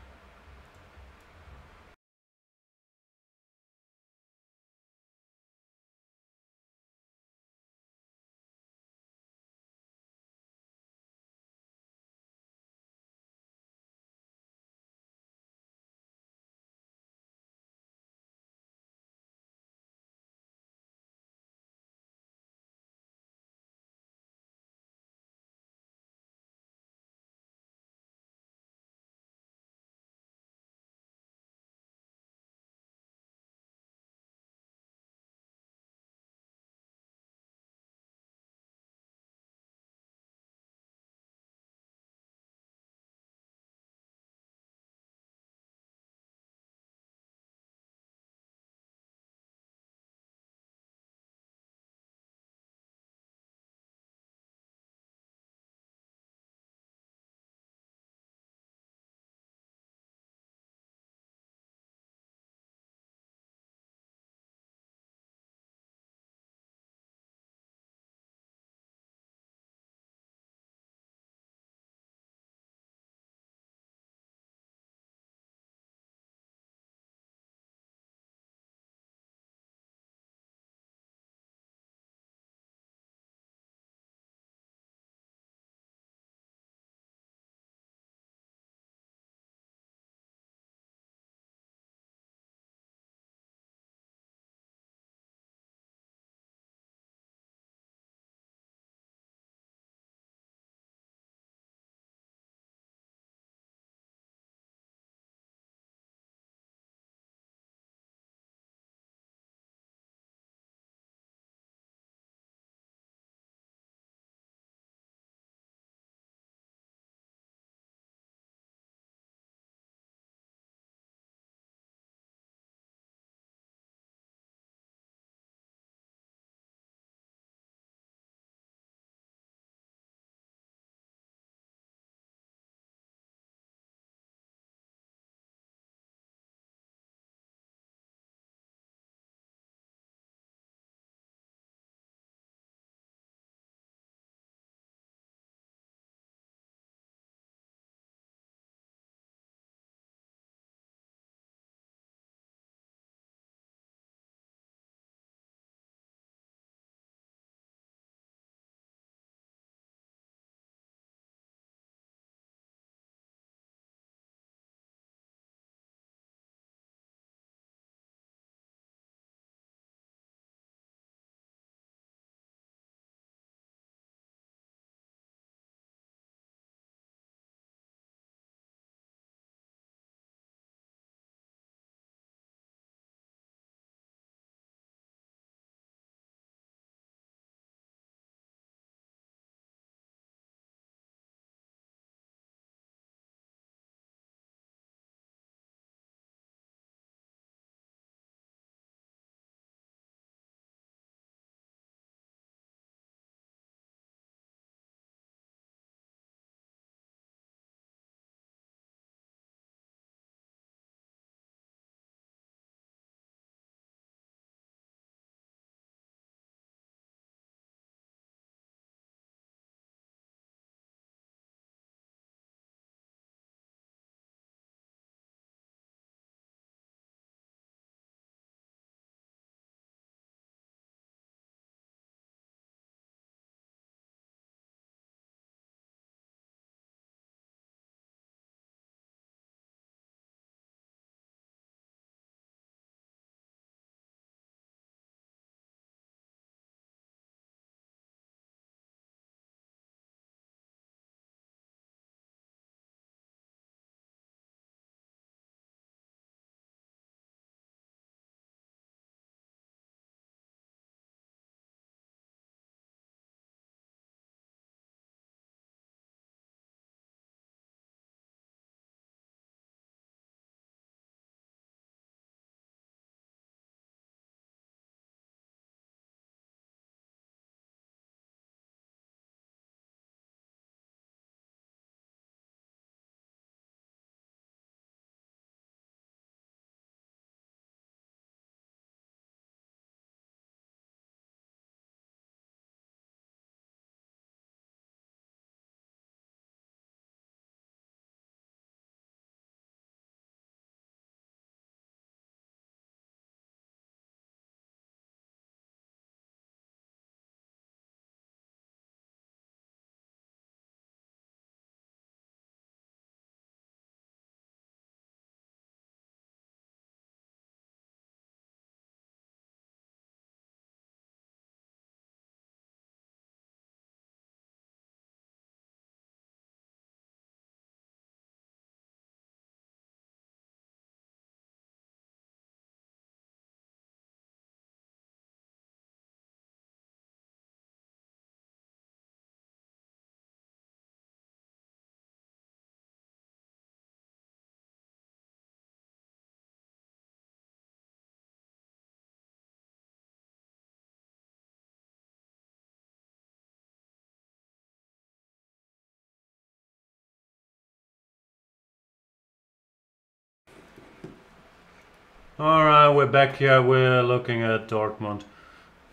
Alright, we're back here. We're looking at Dortmund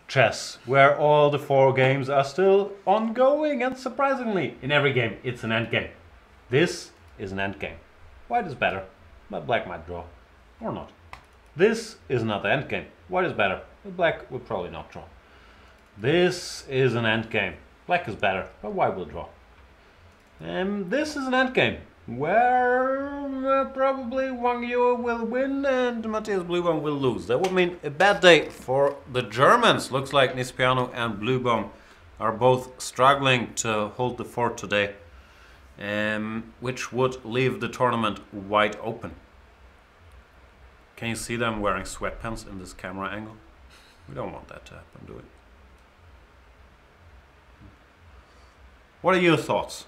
chess, where all the 4 games are still ongoing, and surprisingly, in every game, it's an endgame. This is an endgame. White is better, but black might draw. Or not. This is another endgame. White is better, but black will probably not draw. This is an endgame. Black is better, but white will draw. And this is an endgame, where probably Wang Yu will win and Matthias Bluebaum will lose. That would mean a bad day for the Germans. Looks like Nispiano and Bluebaum are both struggling to hold the fort today, which would leave the tournament wide open. Can you see them wearing sweatpants in this camera angle? We don't want that to happen, do we? What are your thoughts?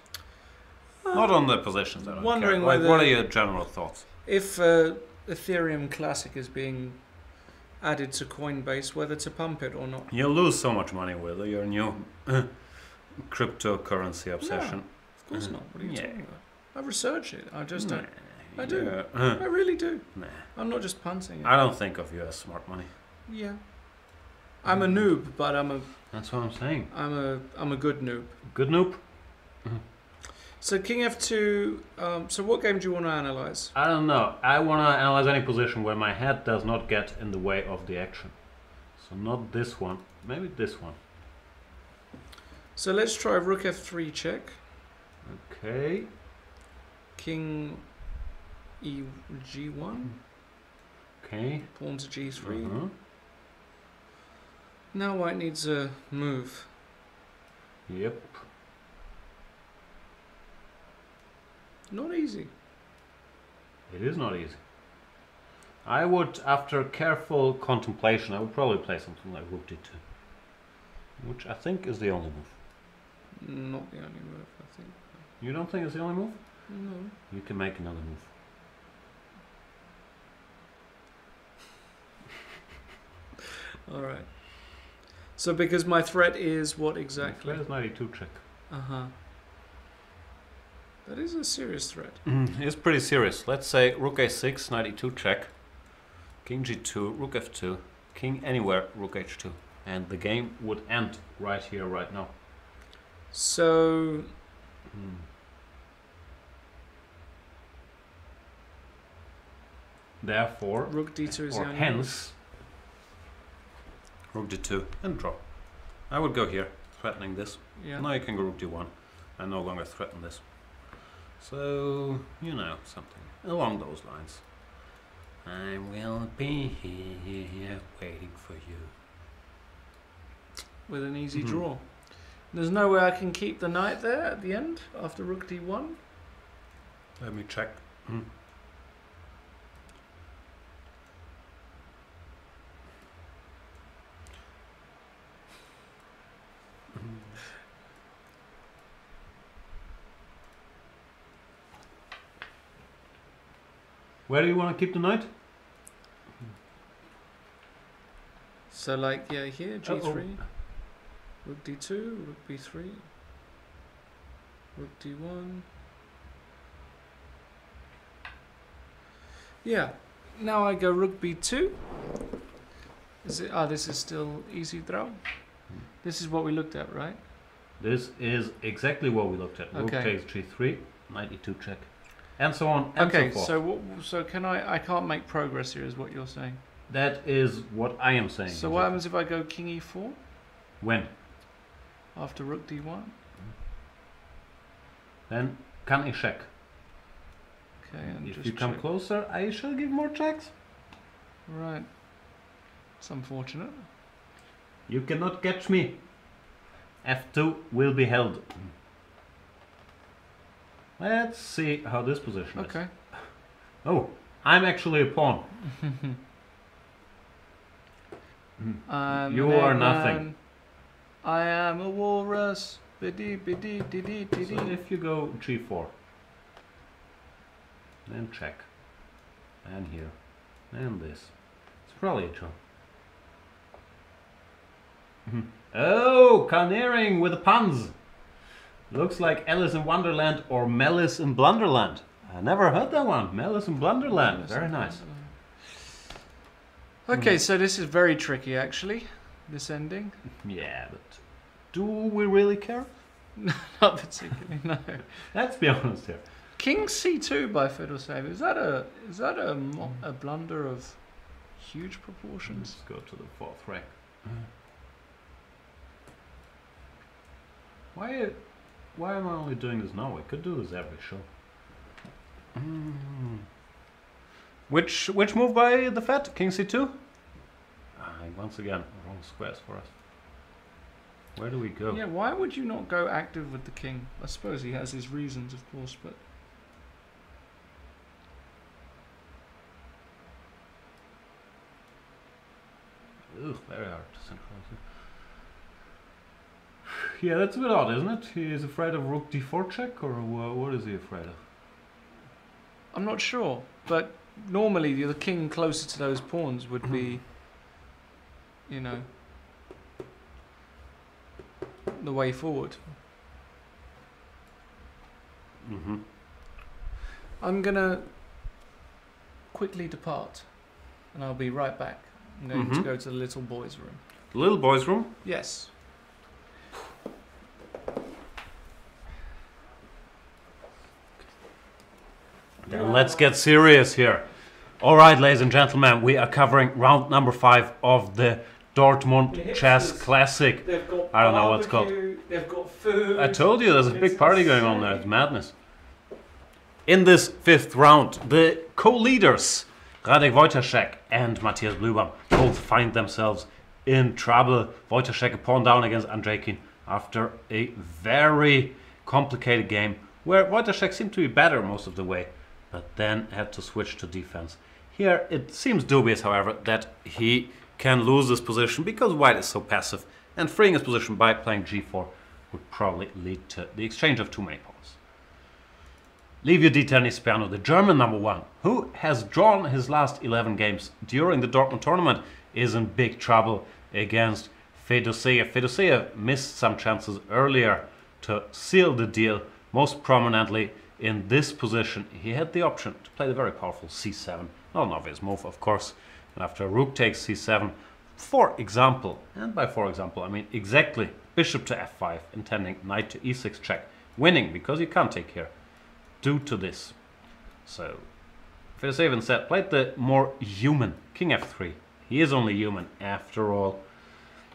Not on the positions, I don't wondering care. whether What are your general thoughts? If Ethereum Classic is being added to Coinbase, whether to pump it or not. You'll lose so much money with your new cryptocurrency obsession. No, of course not. What are you Yeah. talking about? I research it. I just don't. I Yeah. do. I really do. Nah. I'm not just punting it. I don't think of you as smart money. Yeah. I'm a noob, but That's what I'm saying. I'm a good noob. Good noob? So King F2. So what game do you want to analyze? I don't know. I want to analyze any position where my head does not get in the way of the action. So not this one. Maybe this one. So let's try Rook F3 check. Okay. King E G1. Okay. Pawn to G3. Uh-huh. Now White needs a move. Yep. Not easy. It is not easy. I would, after careful contemplation, I would probably play something like Rook D2. Which I think is the only move. Not the only move, I think. You don't think it's the only move? No. You can make another move. Alright. So because my threat is what exactly? There's 92 check. Uh-huh. That is a serious threat. It's pretty serious. Let's say Rook A6, 92 check. King G2, Rook F2, King anywhere, Rook H2. And the game would end right here, right now. So... Therefore, Rook D2 is the or only hence, Rook D2 and draw. I would go here, threatening this. move. Yeah. Now you can go Rook D1. I no longer threaten this. So, you know, something along those lines. I will be here waiting for you. With an easy Mhm. draw. There's no way I can keep the knight there at the end after Rook D1. Let me check. Where do you want to keep the knight? So like, yeah, here, G3. Uh-oh. Rook D2, Rook B3. Rook D1. Yeah. Now I go Rook B2. Is it? Ah, this is still easy throw. This is what we looked at, right? This is exactly what we looked at. Rook Okay. takes G3, 92 check. And so on and Okay, so forth. so what? So can I can't make progress here, is what you're saying. That is what I am saying. So what happens if I go King E4 When? after Rook D1? Then kann ich check. Okay, and If just you come check. closer, I shall give more checks. Right. It's unfortunate. You cannot catch me. F2 will be held. Let's see how this position is. Okay. Oh, I'm actually a pawn. You are nothing. I am a walrus. Biddy, biddy, diddy, diddy. So if you go G4, then check, and here, and this, it's probably a draw. Oh, carneering with the puns. Looks like Alice in Wonderland or Malice in Blunderland. I never heard that one. Malice in Blunderland. Very nice. Okay, so this is very tricky, actually. This ending. Yeah, but do we really care? Not particularly. No. Let's be honest here. King C2 by Fiddlesaver. Is that a blunder of huge proportions? Let's go to the fourth rank. Why am I only doing this now? I could do this every show. Which move by the Fed? King C2? Once again, wrong squares for us. Where do we go? Yeah, why would you not go active with the king? I suppose he has his reasons, of course, but... Ugh, very hard to synchronize. Yeah, that's a bit odd, isn't it? He is afraid of rook d4 check, or what is he afraid of? I'm not sure, but normally the king closer to those pawns would be, you know, the way forward. I'm gonna quickly depart, and I'll be right back. I'm going to go to the little boy's room. The little boy's room? Yes. Then let's get serious here. Alright, ladies and gentlemen, we are covering round number 5 of the Dortmund Chess Classic. I don't know what's called. They've got food. I told you, there's a big party going on there. It's madness. In this 5th round, the co-leaders, Radek Wojtaszek and Matthias Blühbaum, both find themselves in trouble. Wojtaszek a pawn down against Andrejkin after a very complicated game where Wojtaszek seemed to be better most of the way, but then had to switch to defense. Here it seems dubious, however, that he can lose this position because white is so passive, and freeing his position by playing g4 would probably lead to the exchange of too many pawns. Livio Di Ternispiano, the German number 1, who has drawn his last 11 games during the Dortmund tournament, is in big trouble against Fedoseev. Fedoseev missed some chances earlier to seal the deal. Most prominently in this position, he had the option to play the very powerful c7. Not an obvious move, of course. And after rook takes c7, for example, and by for example I mean exactly, bishop to f5, intending knight to e6 check, winning because you can't take here due to this. So Fedoseev instead played the more human king f3. He is only human after all.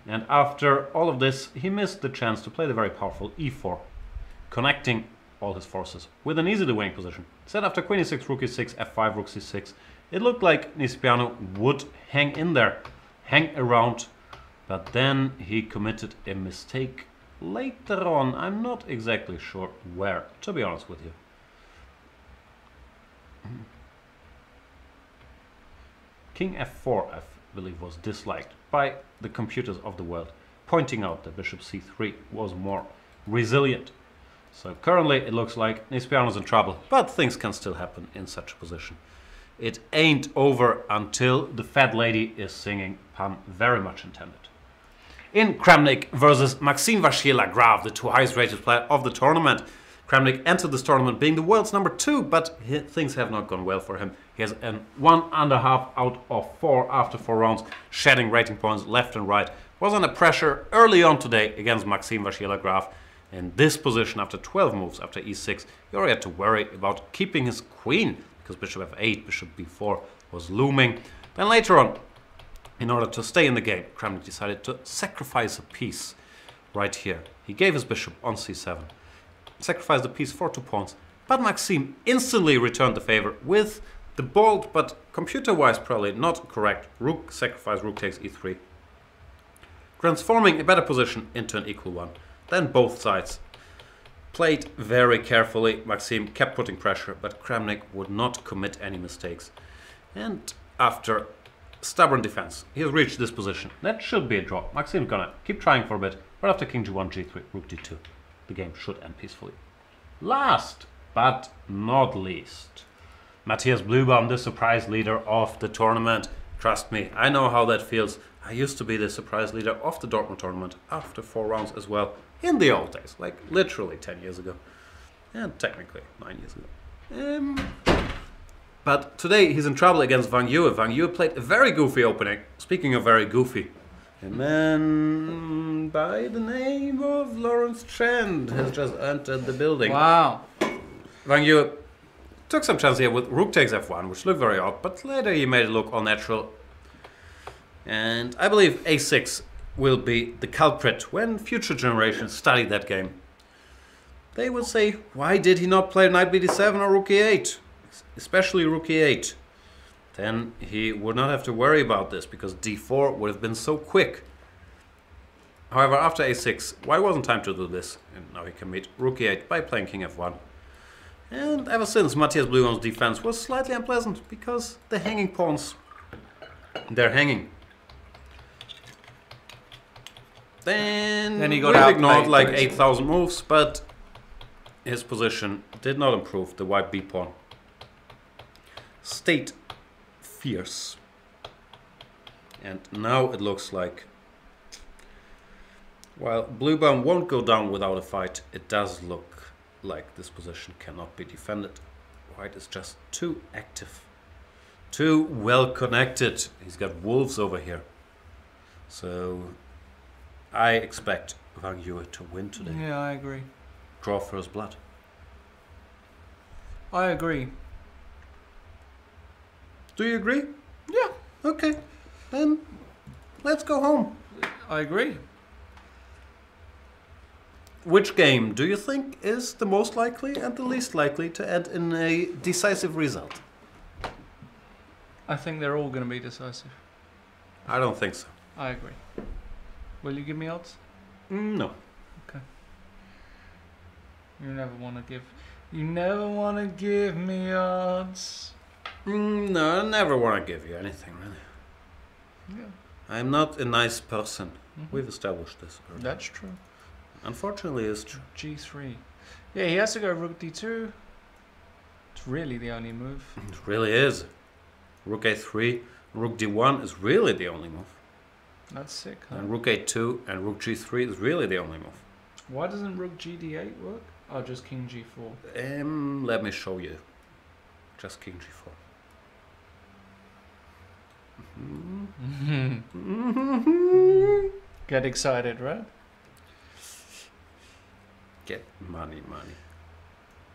And after all of this, he missed the chance to play the very powerful e4, connecting all his forces with an easily winning position. Instead, after queen e6, rook e6, f5, rook c6, it looked like Nispiano would hang in there, hang around, but then he committed a mistake later on. I'm not exactly sure where, to be honest with you. King f4, I believe, was disliked by the computers of the world, pointing out that bishop c3 was more resilient. So currently it looks like Nispiano's in trouble, but things can still happen in such a position. It ain't over until the fat lady is singing, pun very much intended. In Kramnik versus Maxime Vachier-Lagrave, the 2 highest rated player of the tournament. Kramnik entered this tournament being the world's number 2, but things have not gone well for him. He has an 1.5 out of 4 after 4 rounds, shedding rating points left and right. Was under pressure early on today against Maxime Vachier-Lagrave. In this position, after 12 moves after e6, he already had to worry about keeping his queen, because bishop f8, bishop b4 was looming. Then later on, in order to stay in the game, Kramnik decided to sacrifice a piece right here. He gave his bishop on c7, sacrificed the piece for 2 pawns, but Maxime instantly returned the favor with the bold, but computer-wise probably not correct, rook sacrifice, rook takes e3, transforming a better position into an equal one. Then both sides played very carefully. Maxime kept putting pressure, but Kramnik would not commit any mistakes. And after stubborn defense, he has reached this position. That should be a draw. Maxime's gonna keep trying for a bit, but after king g1, g3, rook d2, the game should end peacefully. Last but not least, Matthias Blühbaum, the surprise leader of the tournament. Trust me, I know how that feels. I used to be the surprise leader of the Dortmund tournament after 4 rounds as well. In the old days, like literally 10 years ago. And technically 9 years ago. But today he's in trouble against Vachier. Vachier played a very goofy opening. Speaking of very goofy, a man by the name of Lawrence Trent has just entered the building. Wow. Vachier took some chance here with rook takes f1, which looked very odd, but later he made it look all natural. And I believe a6 will be the culprit when future generations study that game. They will say, why did he not play knight bd7 or rook e8? Especially rook e8. Then he would not have to worry about this, because d4 would have been so quick. However, after a6, why wasn't time to do this? And now he can meet rook e8 by playing king f1. And ever since, Matthias Bluebaum's defense was slightly unpleasant, because the hanging pawns, they're hanging. Then he got we've ignored outplayed, like basically. 8,000 moves, but his position did not improve. The white b pawn stayed fierce, and now it looks like, while Bluebaum won't go down without a fight, it does look like this position cannot be defended. White is just too active, too well connected. He's got wolves over here, so I expect Vachier to win today. Yeah, I agree. Draw first blood. I agree. Do you agree? Yeah, Okay, then let's go home. I agree. Which game do you think is the most likely and the least likely to end in a decisive result? I think they're all going to be decisive. I don't think so. I agree. Will you give me odds? No. You never want to give. You never want to give me odds. No, I never want to give you anything, really. Yeah, I'm not a nice person. We've established this already. that's true. Unfortunately, it's true. G3. Yeah, he has to go rook d2. It's really the only move. It really is. Rook a3, rook d1 is really the only move. That's sick, huh? And rook a2 and rook g3 is really the only move. Why doesn't rook gd8 work? Oh, just king g4. Let me show you. Just king g4. Get excited, right? Get money.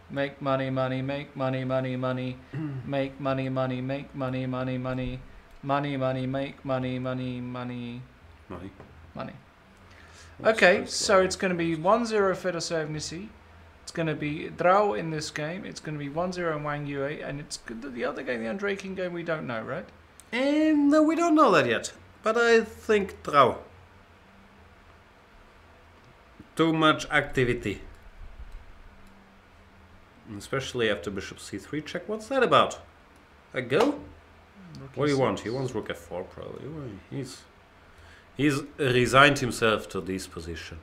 Make money, money, make money, money, money. Make money, money, make money, money, money. Money, money, make money, money, money, Money. money. Okay, so it's going to be 1-0 Fedosevnici. It's going to be draw in this game. It's going to be 1-0 Wang Yue. And it's the other game, the Andrei King game, we don't know, right? No, we don't know that yet. But I think draw. Too much activity. Especially after bishop c3 check. What's that about? A go? What do you want? He wants rook f4 probably. Well, he's resigned himself to this position.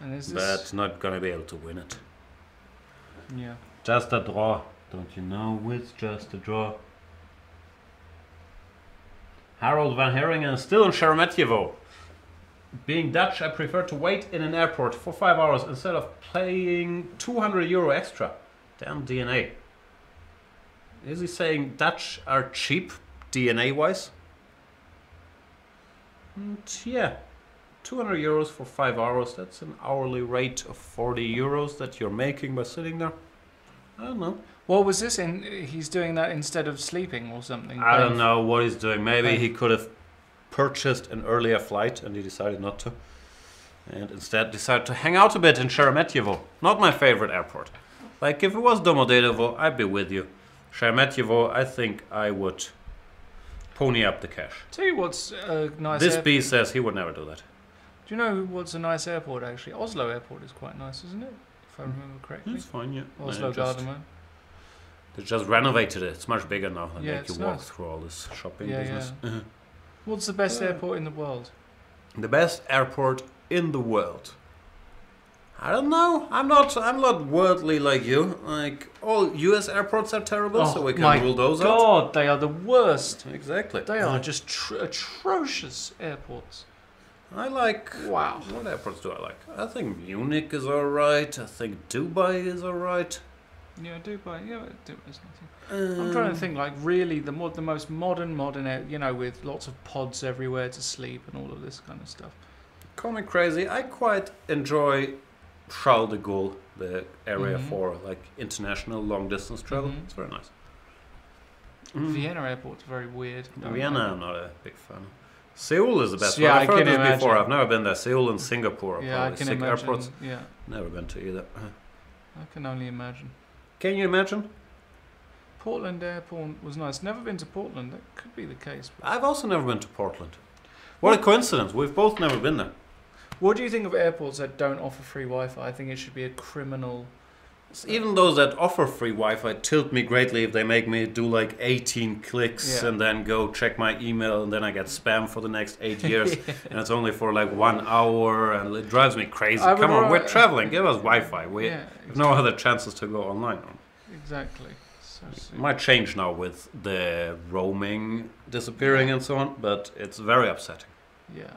And is this... But not gonna be able to win it. Yeah. Just a draw. Don't you know? It's just a draw. Harold van Heringen is still in Sheremetyevo. Being Dutch, I prefer to wait in an airport for 5 hours instead of paying €200 extra. Damn DNA. Is he saying Dutch are cheap, DNA-wise? Yeah. €200 for 5 hours. That's an hourly rate of €40 that you're making by sitting there. I don't know. What was this in? He's doing that instead of sleeping or something. I don't know what he's doing. Maybe he could have purchased an earlier flight and he decided not to. And instead decided to hang out a bit in Sheremetyevo. Not my favorite airport. Like if it was Domodedovo, I'd be with you. Sheremetyevo, I think I would pony up the cash. Tell you what's a nice This airport. B says he would never do that. Do you know what's a nice airport actually? Oslo Airport is quite nice, isn't it? If I remember correctly. It's fine, yeah. Oslo Gardermoen. They just renovated it. It's much bigger now. They Yeah, make you it's walk nice. through all this shopping Yeah, business. What's the best airport in the world? The best airport in the world. I don't know. I'm not worldly like you. Like all US airports are terrible, so we can rule those out. God, they are the worst. Exactly. They are just atrocious airports. I like. Wow. What airports do I like? I think Munich is alright. I think Dubai is alright. Yeah, Dubai. Yeah, Dubai's nothing. I'm trying to think, like, really the most modern, you know, with lots of pods everywhere to sleep and all of this kind of stuff. Call me crazy. I quite enjoy Charles de Gaulle, the area for like international long distance travel. It's very nice. Vienna airport's very weird. Vienna, I'm not a big fan. Seoul is the best Yeah, one. I've I heard can this imagine. before. I've never been there. Seoul and Singapore are Yeah, I probably can sick imagine. airports. Yeah, Never been to either. I can only imagine. Can you imagine? Portland Airport was nice. Never been to Portland. That could be the case. But I've also never been to Portland. What a coincidence. We've both never been there. what do you think of airports that don't offer free Wi-Fi? I think it should be a criminal. Even those that offer free Wi-Fi tilt me greatly if they make me do like 18 clicks and then go check my email and then I get spam for the next 8 years and it's only for like 1 hour and it drives me crazy. Come on, we're traveling. Give us Wi-Fi. We have no other chances to go online. Exactly. So It might change now with the roaming disappearing and so on, but it's very upsetting. yeah.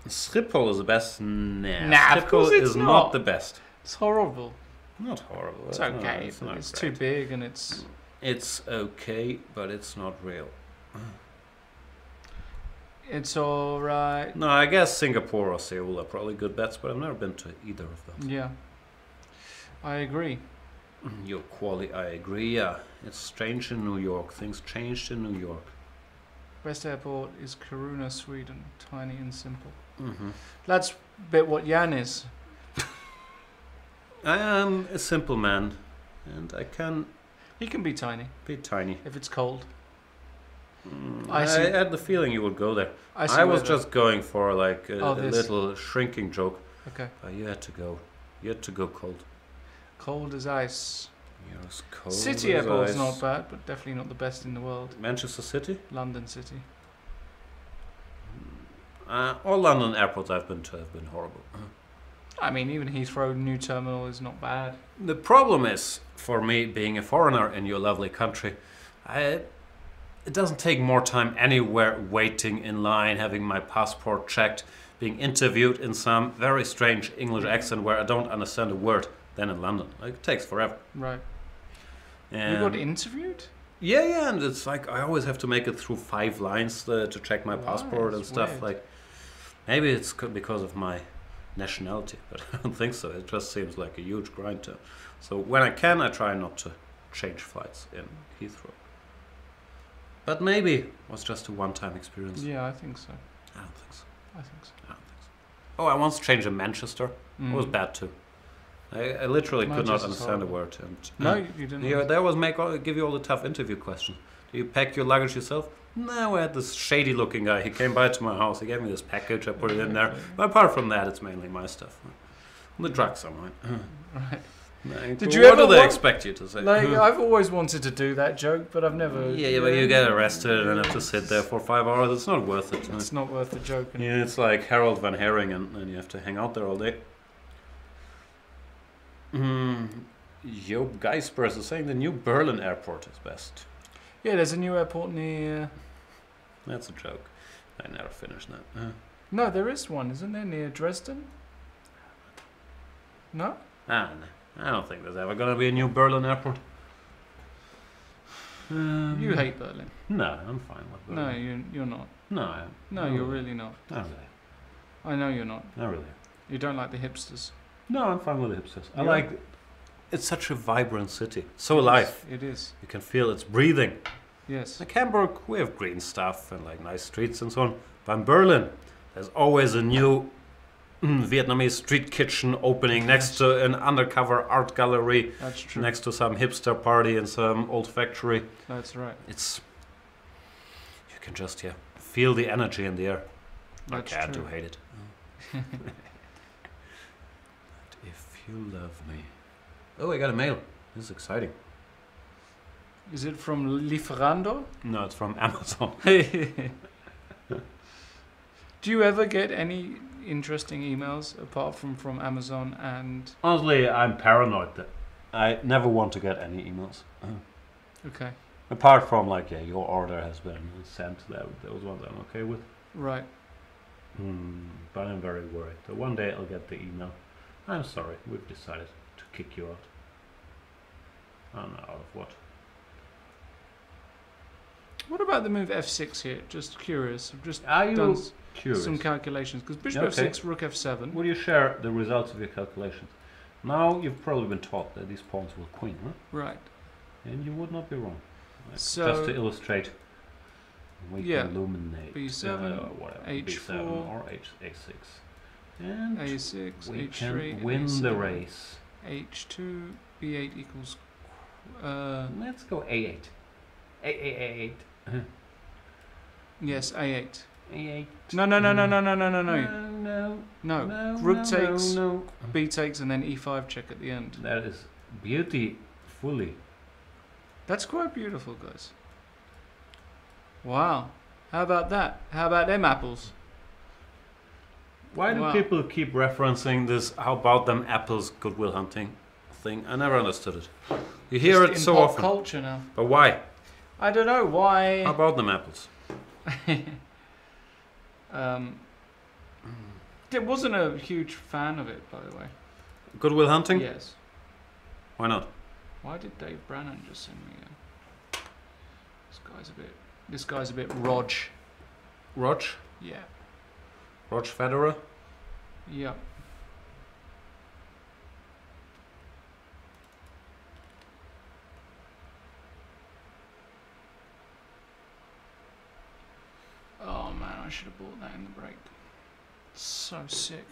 Schiphol is the best. Nah, of course Schiphol it's is not. not the best. It's horrible. Not horrible. It's not- okay, it's but not it's great. too big and it's. It's okay, but it's not real. It's all right. No, I guess Singapore or Seoul are probably good bets, but I've never been to either of those. Yeah. I agree. Your quality, I agree. Yeah, it's strange in New York. Things changed in New York. Best airport is Kiruna, Sweden. Tiny and simple. Mm-hmm. That's a bit what Jan is. I am a simple man, and I can He can be tiny be tiny. if it's cold. I I see. had the feeling you would go there. I see I where was just going for like a this. little shrinking joke. Okay. But you had to go. You had to go cold. Cold as ice. You're as cold City as airport's ice. not bad, but definitely not the best in the world. Manchester City? London City. All London airports I've been to have been horrible. I mean, even Heathrow New Terminal is not bad. The problem is, for me, being a foreigner in your lovely country, it doesn't take more time anywhere waiting in line, having my passport checked, being interviewed in some very strange English accent where I don't understand a word than in London. Like, it takes forever. Right. And You got interviewed? yeah, and it's like I always have to make it through 5 lines to check my Wow, passport and that's stuff. weird. Like, maybe it's because of my nationality, but I don't think so. It just seems like a huge grind to. So when I can, I try not to change flights in Heathrow. But maybe it was just a one-time experience. Yeah, I think so. I don't think so. I think so. I don't think so. Oh, I once changed in Manchester. It was bad too. I literally could not Manchester's understand a horrible. word. And No, you didn't. yeah, they always give you all the tough interview questions. Do you pack your luggage yourself? No, I had this shady-looking guy. He came by to my house. He gave me this package. I put it in there. But apart from that, it's mainly my stuff. The drugs are mine. Right. Like, Did what you ever do they wa- expect you to say? Like, I've always wanted to do that joke, but I've never. yeah, but you get arrested and have to sit there for 5 hours. It's not worth it. It's not worth the joke. And Yeah, it's like Harold Van Hering, and you have to hang out there all day. Job Geispers is saying the new Berlin airport is best. Yeah, there's a new airport near. That's a joke. I never finished that. No, there is one, isn't there, near Dresden? No? No. I don't think there's ever gonna be a new Berlin airport. You hate Berlin. No, I'm fine with No, Berlin. you're not. No, I am. No, you're really not. Not really. I know you're not. Not really. You don't like the hipsters. No, I'm fine with the hipsters. I Yeah. like. It's such a vibrant city. So alive. It is. You can feel it's breathing. Yes. Like Hamburg, we have green stuff and like nice streets and so on. But in Berlin, there's always a new Vietnamese street kitchen opening next to an undercover art gallery, That's true. next to some hipster party in some old factory. That's right. It's you can just feel the energy in the air. That's okay, I true. do hate it. If you love me. Oh, I got a mail. This is exciting. Is it from Lieferando? No, it's from Amazon. Do you ever get any interesting emails apart from Amazon and... Honestly, I'm paranoid that I never want to get any emails. Okay, Apart from like, your order has been sent. Those ones I'm okay with. right. But I'm very worried. So one day I'll get the email. I'm sorry, we've decided to kick you out. I don't know, out of what? What about the move f6 here? Just curious. I've just Are you done curious? some calculations. Because bishop Okay. f6, rook f7. Will you share the results of your calculations? Now you've probably been taught that these pawns will queen, huh? Right. And you would not be wrong. So, just to illustrate, we yeah, can illuminate b7, whatever, h4, b7 or a6. And a6, we h3, can win a7, the race. h2, b8 equals... Let's go a8. A8. yes, a8. A8. No. No. Rook takes, no. b takes, and then e5 check at the end. That is beautifully. That's quite beautiful, guys. Wow. How about that? How about them apples? Why do Wow. people keep referencing this "how about them apples" goodwill hunting thing? I never understood it. You hear Just it in so pop often, culture now. but why? I don't know why. How about them apples? I wasn't a huge fan of it, by the way. Goodwill hunting? Yes. Why not? Why did Dave Brannan just send me This guy's a bit Rog. Rog? Yeah. Rog Federer? Yep. Oh man, I should have bought that in the break. It's so sick.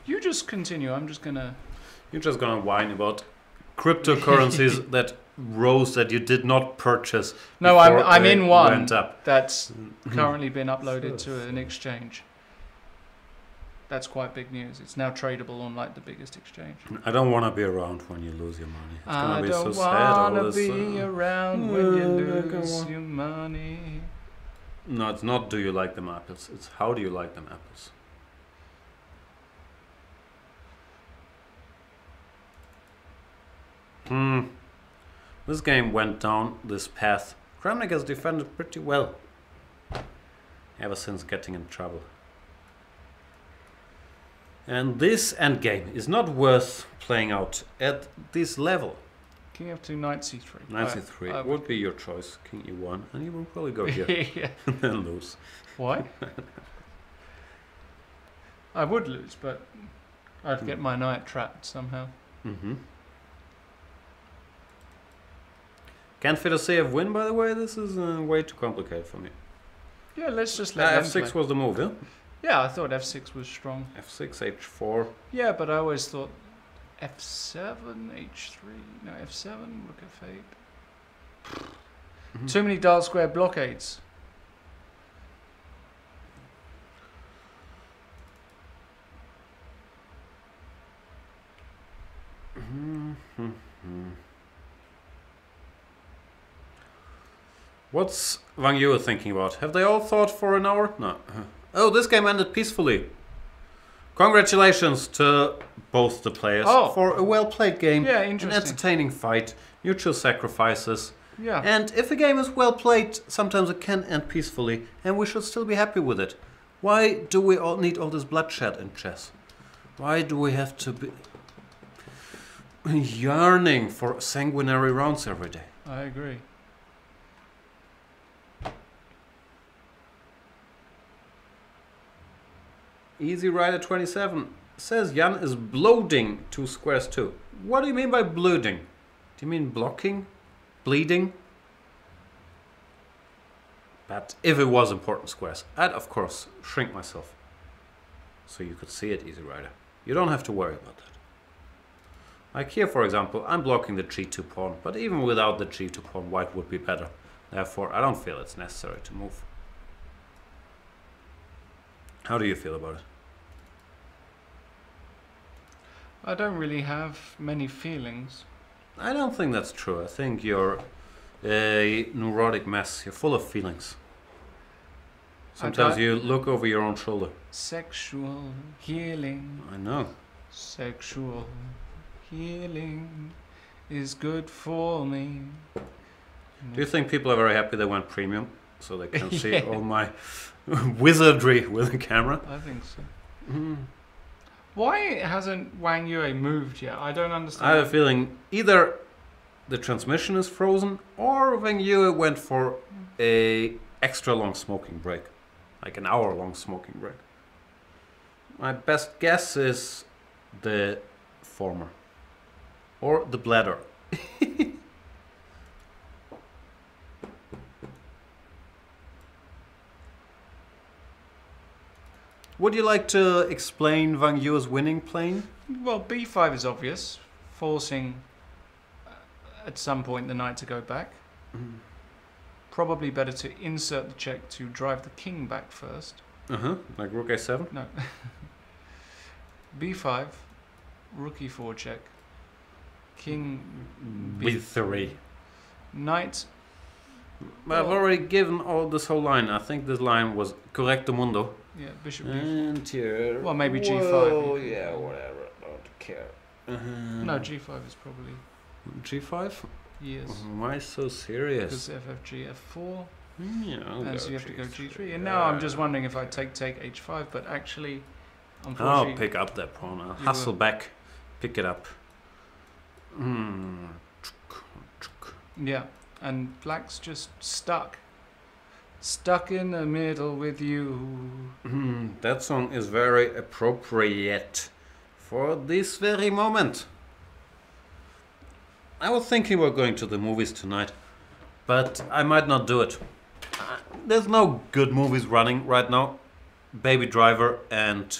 You just continue. I'm just gonna. You're just gonna whine about cryptocurrencies that rose that you did not purchase. No, before I'm they in one went up. that's currently been uploaded to an exchange. That's quite big news. It's now tradable on like the biggest exchange. I don't want to be around when you lose your money. It's gonna I be don't so sad. All wanna this, be around when you come lose on. your money. No, it's not. Do you like them apples? It's how do you like them apples? This game went down this path. Kramnik has defended pretty well ever since getting in trouble. And this endgame is not worth playing out at this level. King f2, knight c3. Knight c3 I would be your choice. King e1, and you will probably go here yeah. and then lose. Why? I would lose, but I'd get my knight trapped somehow. Can't fit a save win, by the way. This is way too complicated for me. Yeah, let's just let them f6 play. was the move, yeah? Yeah, I thought f6 was strong. f6, h4. Yeah, but I always thought f7, h3, no, f7, rook f8. Too many dark square blockades. What's Wang Yu thinking about? Have they all thought for an hour? No. Oh, this game ended peacefully. Congratulations to both the players for a well-played game, Yeah, an interesting. entertaining fight, mutual sacrifices. Yeah. And if a game is well played, sometimes it can end peacefully, and we should still be happy with it. Why do we all need all this bloodshed in chess? Why do we have to be yearning for sanguinary rounds every day? I agree. Easy Rider 27 says Jan is bloating 2 squares too. What do you mean by bloating? Do you mean blocking? Bleeding? But if it was important squares, I'd of course shrink myself. So you could see it, Easy Rider. You don't have to worry about that. Like here, for example, I'm blocking the g2 pawn, but even without the g2 pawn, white would be better. Therefore, I don't feel it's necessary to move. How do you feel about it? I don't really have many feelings. I don't think that's true. I think you're a neurotic mess. You're full of feelings. Sometimes you look over your own shoulder. Sexual healing. I know. Sexual healing is good for me. Do you think people are very happy they went premium? so they can see all my wizardry with the camera. I think so. Why hasn't Wang Yue moved yet? I don't understand. I have a feeling either the transmission is frozen or Wang Yue went for a extra long smoking break, like an hour-long smoking break. My best guess is the former, or the bladder. Would you like to explain Wang Yue's winning plane? Well, b5 is obvious, forcing at some point the knight to go back. Probably better to insert the check to drive the king back first. Like rook a7? No. b5, rook e4 check, king b3. Knight. I've already given all this whole line. I think this line was correcto mundo. Yeah, bishop b4. And here. Well, maybe g5. Oh, yeah, whatever. Don't care. No, g5 is probably... G5? Yes. Why so serious? Because ffg, f4. Yeah, And so you have to go g3. And now I'm just wondering if I take h5, but actually, unfortunately... I'll pick up that pawn. I'll hustle back. Pick it up. Yeah, and black's just stuck. Stuck in the middle with you. That song is very appropriate for this very moment. I was thinking about going to the movies tonight, but I might not do it. There's no good movies running right now. Baby Driver and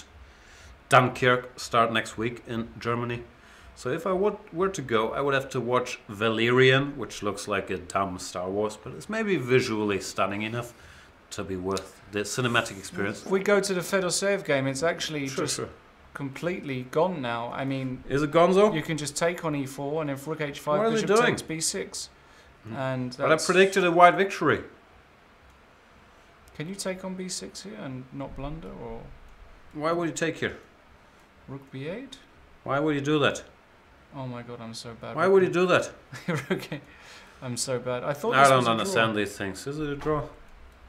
Dunkirk start next week in Germany. So if I were to go, I would have to watch Valerian, which looks like a dumb Star Wars, but it's maybe visually stunning enough to be worth the cinematic experience. If we go to the Fedoseev game, it's actually completely gone now. I mean... Is it gonzo? You can just take on e4, and if rook h5, what bishop takes b6. And but I predicted a white victory. Can you take on b6 here and not blunder, or... Why would you take here? Rook b8? Why would you do that? Oh my god, I'm so bad. Why would you do that? Okay, I'm so bad. I thought I don't understand these things. Is it a draw?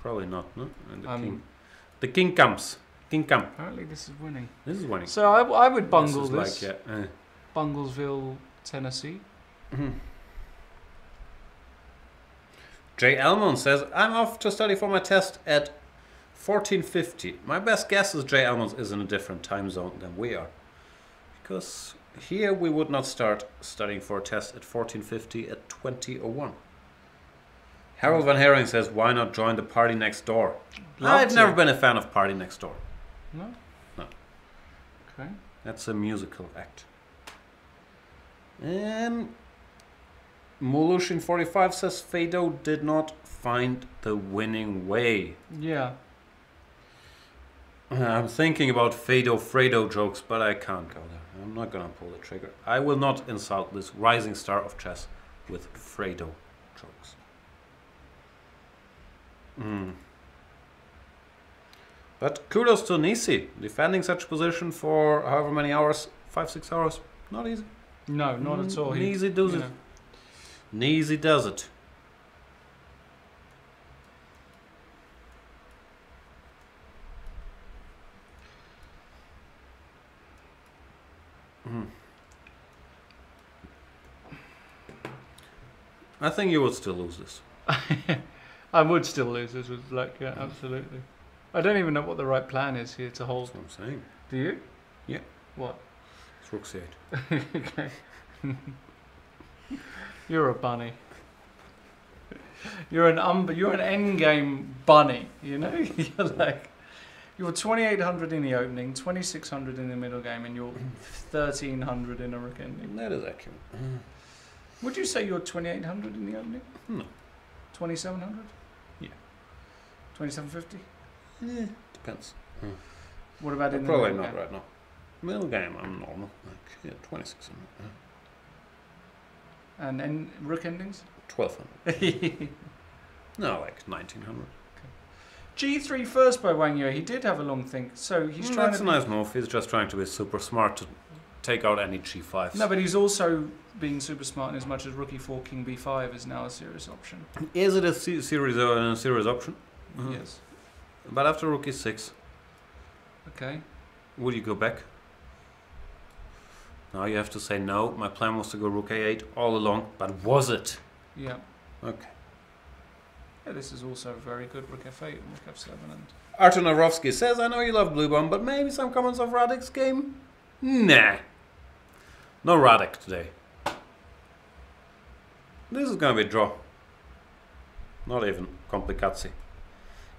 Probably not, no? And the king. The king comes. King come. Apparently this is winning. This is winning. So I would bungle this. Like, yeah. Bunglesville, Tennessee. Jay Elmon says, I'm off to study for my test at 14:50. My best guess is Jay Elmon is in a different time zone than we are. Because here we would not start studying for a test at 14:50 at 20:01. Harold Van Herring says, why not join the party next door? I've never been a fan of Party Next Door. No? No. Okay. That's a musical act. And Mulushin45 says, Fado did not find the winning way. Yeah. I'm thinking about Fredo jokes, but I can't go there. I'm not gonna pull the trigger. I will not insult this rising star of chess with Fredo jokes. But kudos to Nisi, defending such a position for however many hours, 5-6 hours, not easy. No, not at all. Nisi does it. Nisi does it. I think you would still lose this. I would still lose this with black, yeah, absolutely. I don't even know what the right plan is here to hold. That's what I'm saying. Do you? Yeah. What? It's rook c8. Okay. You're a bunny. You're an endgame bunny, you know? You're 2,800 in the opening, 2,600 in the middle game, and you're 1,300 in a rook ending. That is accurate. Would you say you're 2,800 in the opening? No. 2,700? Yeah. 2,750? Depends. What about in the probably middle not game? right now. Middle game, I'm normal. Like, yeah, 2,600. And rook endings? 1,200. No, like 1,900. G3 first by Wang Yue. He did have a long think, so he's trying That's to... a nice move. He's just trying to be super smart to take out any g5s. No, but he's also being super smart in as much as rook e4, king b5 is now a serious option. Is it a serious option? Yes. But after rook e6, Okay. would you go back? Now you have to say no. My plan was to go rook a8 all along, but was it? Yeah. Okay. Yeah, this is also very good. Rook f8 and rook f7 and... Artur Narovsky says, I know you love Blue Bomb, but maybe some comments of Radek's game? Nah. No Radek today. This is gonna be a draw. Not even complicatie.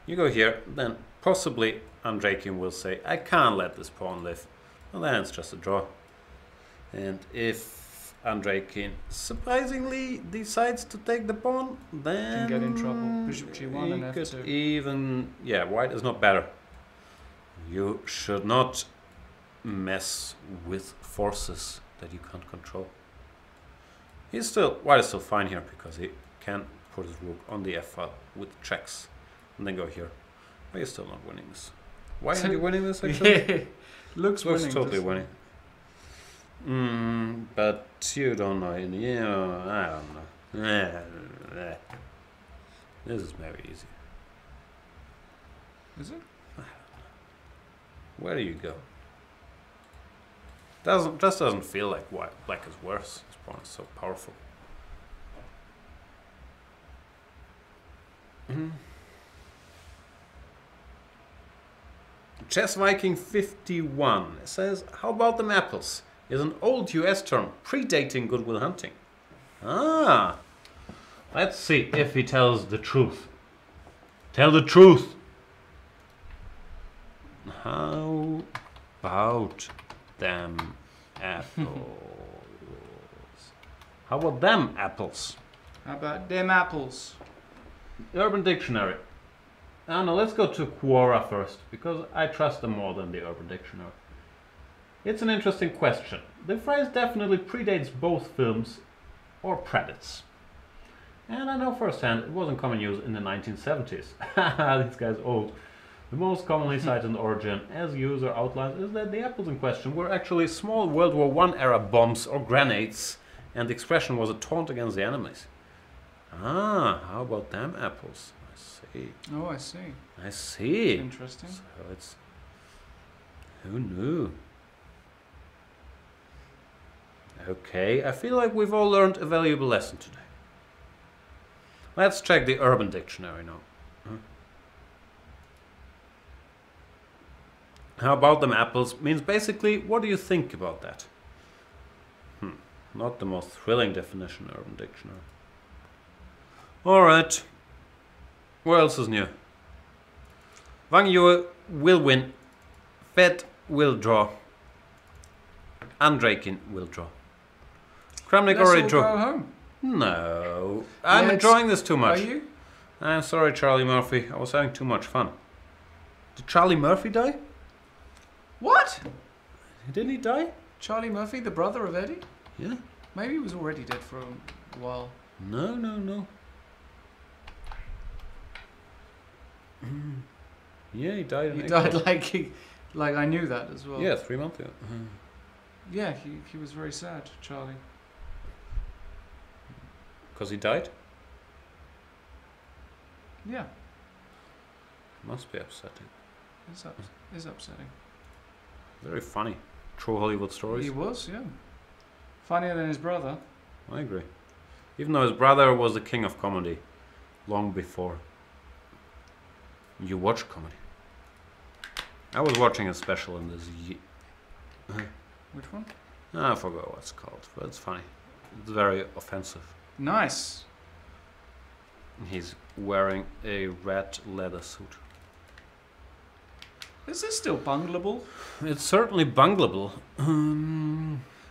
You go here, then possibly Andreikin will say, I can't let this pawn live. Well, then it's just a draw. And if Andreikin surprisingly decides to take the pawn, then... Can get in trouble. Bishop g1 and he f2. could even... Yeah, white is not better. You should not mess with forces that you can't control. White is still fine here because he can put his rook on the f-file with checks and then go here. But he's still not winning this. Why are you winning this actually? Yeah. Looks winning. Totally winning. But you don't know. I don't know. This is very easy. Is it? Where do you go? Just doesn't feel like black is worse. This pawn is so powerful. Chess Viking 51 says, how about them apples? Is an old US term predating Good Will Hunting. Ah, let's see if he tells the truth. Tell the truth. How about them apples? How about them apples? How about them apples? Urban Dictionary. Oh no, let's go to Quora first, because I trust them more than the Urban Dictionary. It's an interesting question. The phrase definitely predates both films or Predates. And I know firsthand it wasn't common use in the 1970s. This guy's old. The most commonly cited origin, as user outlines, is that the apples in question were actually small World War I era bombs or grenades, and the expression was a taunt against the enemies. Ah, how about them apples? I see. Oh, I see. I see. Interesting. So it's... Who knew? Okay, I feel like we've all learned a valuable lesson today. Let's check the Urban Dictionary now. How about them apples means basically, what do you think about that? Not the most thrilling definition, Urban Dictionary. Alright. What else is new? Wang Yue will win. Fed will draw. Andreikin will draw. Kramnik already drew. Go home. No. I'm enjoying this too much. Are you? I'm sorry, Charlie Murphy. I was having too much fun. Did Charlie Murphy die? What? Didn't he die? Charlie Murphy, the brother of Eddie? Yeah. Maybe he was already dead for a while. No. Yeah, he died. He died like I knew that as well. Yeah, 3 months ago. Yeah, he was very sad, Charlie. Because he died? Yeah, Must be upsetting. it's upsetting. Very funny. True Hollywood stories. He was, yeah. Funnier than his brother. I agree. Even though his brother was the king of comedy long before you watch comedy. I was watching a special in this Which one? I forgot what it's called, but it's funny. It's very offensive. Nice. He's wearing a red leather suit. Is this still bungleable? It's certainly bungleable.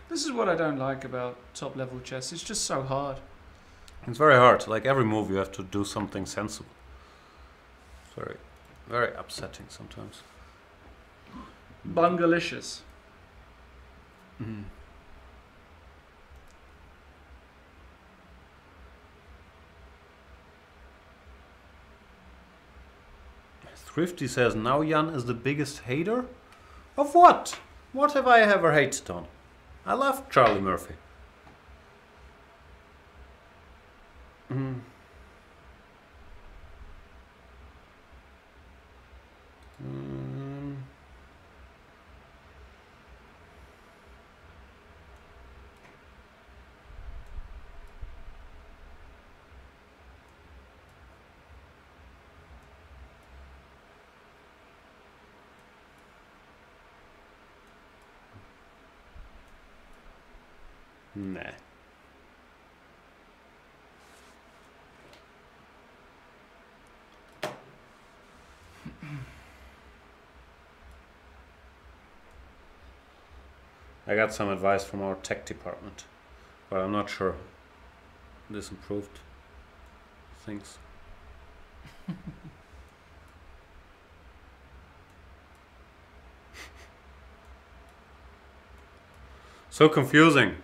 This is what I don't like about top level chess. It's just so hard. It's very hard. Like every move, you have to do something sensible. It's very, very upsetting sometimes. Bungalicious. Thrifty says, now Jan is the biggest hater? Of what? What have I ever hated on? I love Charlie Murphy. Mm. Mm. Nah. I got some advice from our tech department, but I'm not sure this improved things. So confusing.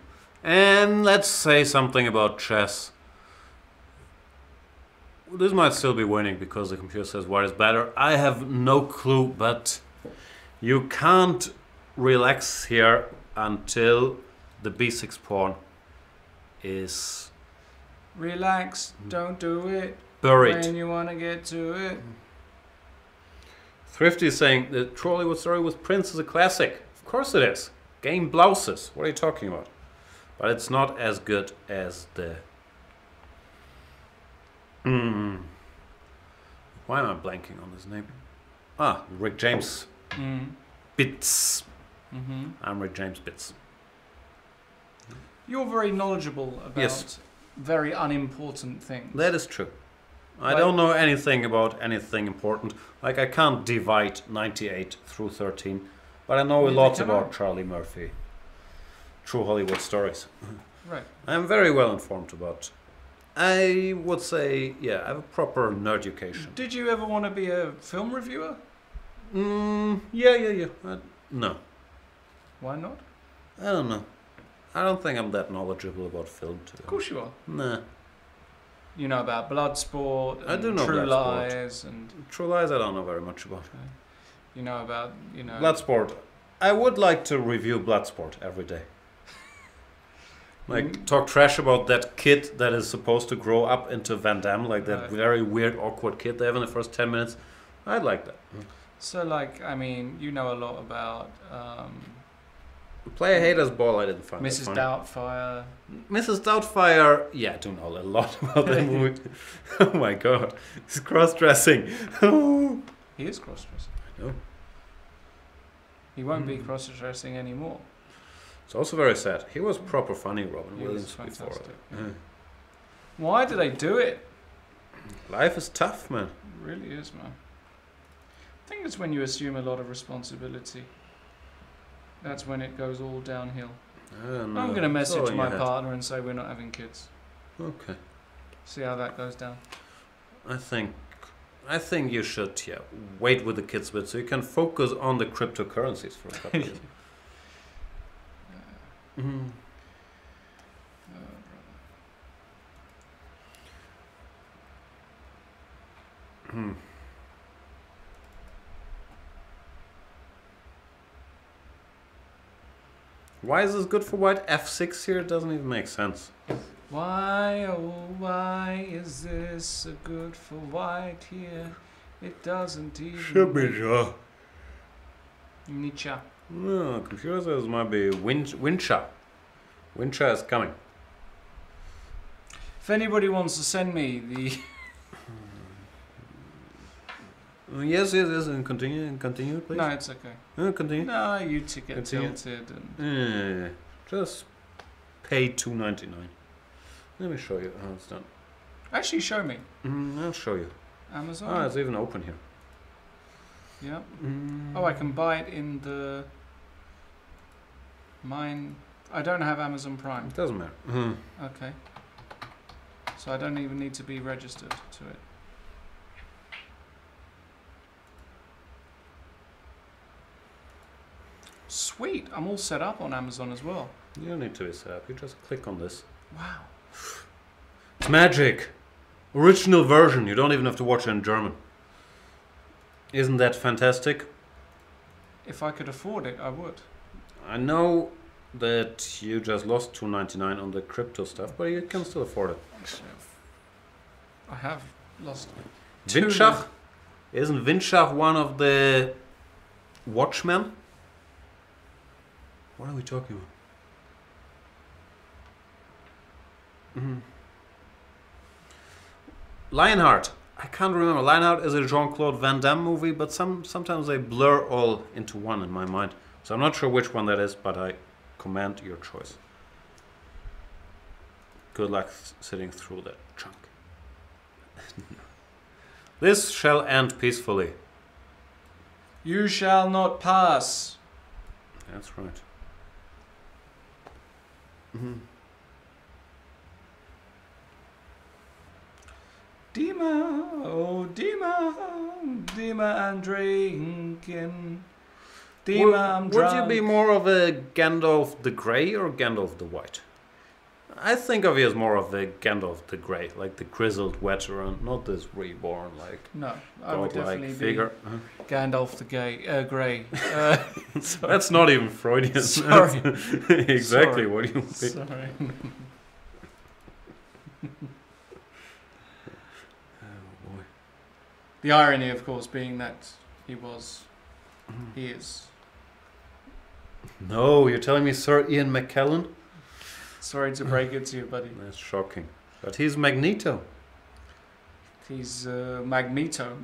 And let's say something about chess. This might still be winning because the computer says white is better. I have no clue, but you can't relax here until the b6 pawn is Relax, don't do it. buried. When you want to get to it. Thrifty is saying the Trolleywood story with Prince is a classic. Of course it is. Game blouses. What are you talking about? But it's not as good as the... Why am I blanking on his name? Ah, Rick James Bits. I'm Rick James Bits. You're very knowledgeable about Yes. very unimportant things. That is true. I Like- don't know anything about anything important. Like I can't divide 98 through 13, but I know a Neither lot can about I. Charlie Murphy. True Hollywood stories. Right. I'm very well informed about. I would say, yeah, I have a proper nerd education. Did you ever want to be a film reviewer? Yeah. No, Why not? I don't know. I don't think I'm that knowledgeable about film. Of course you are. Nah. You know about Bloodsport and I do know True Bloodsport. Lies, and True Lies, I don't know very much about. you know about Bloodsport. I would like to review Bloodsport every day. Like, talk trash about that kid that is supposed to grow up into Van Damme, like that Right. very weird, awkward kid they have in the first 10 minutes. I'd like that. So, like, I mean, you know a lot about Play a Hater's Ball, I didn't find that Mrs. funny. Doubtfire. Mrs. Doubtfire, yeah, I do know a lot about that movie. Oh my god, it's cross-dressing. Oh. He is cross-dressing. I know. He won't be cross-dressing anymore. It's also very sad. He was proper funny, Robin He was Williams, before. fantastic, Yeah. Why do they do it? Life is tough, man. It really is, man. I think it's when you assume a lot of responsibility. That's when it goes all downhill. I don't know. I'm going to It's all message in my your head. partner and say we're not having kids. Okay. See how that goes down. I think you should, yeah, wait with the kids a bit so you can focus on the cryptocurrencies for a couple of years. Mhm. Hmm. Why is this good for white? F6 here doesn't even make sense. Why, oh why is this a good for white here? It doesn't even... sure. Nietzsche. No, computer says it might be Wincha. Wincha is coming. If anybody wants to send me the... Yes, and continue, please. No, it's okay. Continue. No, you to get Continue. tilted and... Yeah, just pay $2.99. Let me show you how it's done. Actually, show me. I'll show you. Amazon? Oh, it's even open here. Yeah. Oh, I can buy it in the... Mine... I don't have Amazon Prime. It doesn't matter. Okay. So I don't even need to be registered to it. Sweet. I'm all set up on Amazon as well. You don't need to be set up. You just click on this. Wow. It's magic. Original version. You don't even have to watch it in German. Isn't that fantastic? If I could afford it, I would. I know that you just lost $2.99 on the crypto stuff, but you can still afford it. Actually, I have lost. Windschach? Isn't Windschach one of the Watchmen? What are we talking about? Lionheart. I can't remember. Lionheart is a Jean-Claude Van Damme movie, but sometimes they blur all into one in my mind. So I'm not sure which one that is, but I command your choice. Good luck sitting through that chunk. This shall end peacefully. You shall not pass. That's right. Dima, oh Dima, Dima, I'm drinking. Dima, I'm drunk. Would you be more of a Gandalf the Grey or Gandalf the White? I think of you as more of a Gandalf the Grey, like the grizzled veteran, not this reborn, like No, I would godlike definitely figure. be Gandalf the Grey. That's not even Freudian. Sorry. That's exactly Sorry. what you would be. Sorry. Oh boy. The irony, of course, being that he is. No, you're telling me Sir Ian McKellen? Sorry to break it to you, buddy. That's shocking. But he's Magneto. He's Magneto.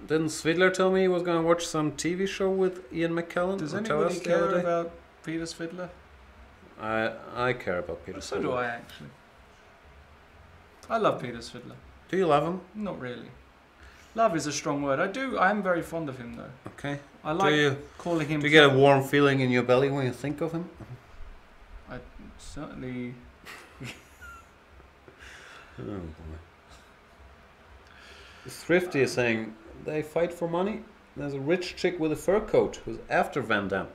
Didn't Svidler tell me he was going to watch some TV show with Ian McKellen? Does Or tell anybody us the care other day? about Peter Svidler? I care about Peter So Svidler. do I, actually. I love Peter Svidler. Do you love him? Not really. Love is a strong word. I am very fond of him, though. Okay. I like do you calling him... do you get a warm feeling in your belly when you think of him? I certainly... Oh boy. Thrifty is saying they fight for money. There's a rich chick with a fur coat who's after Van Damme.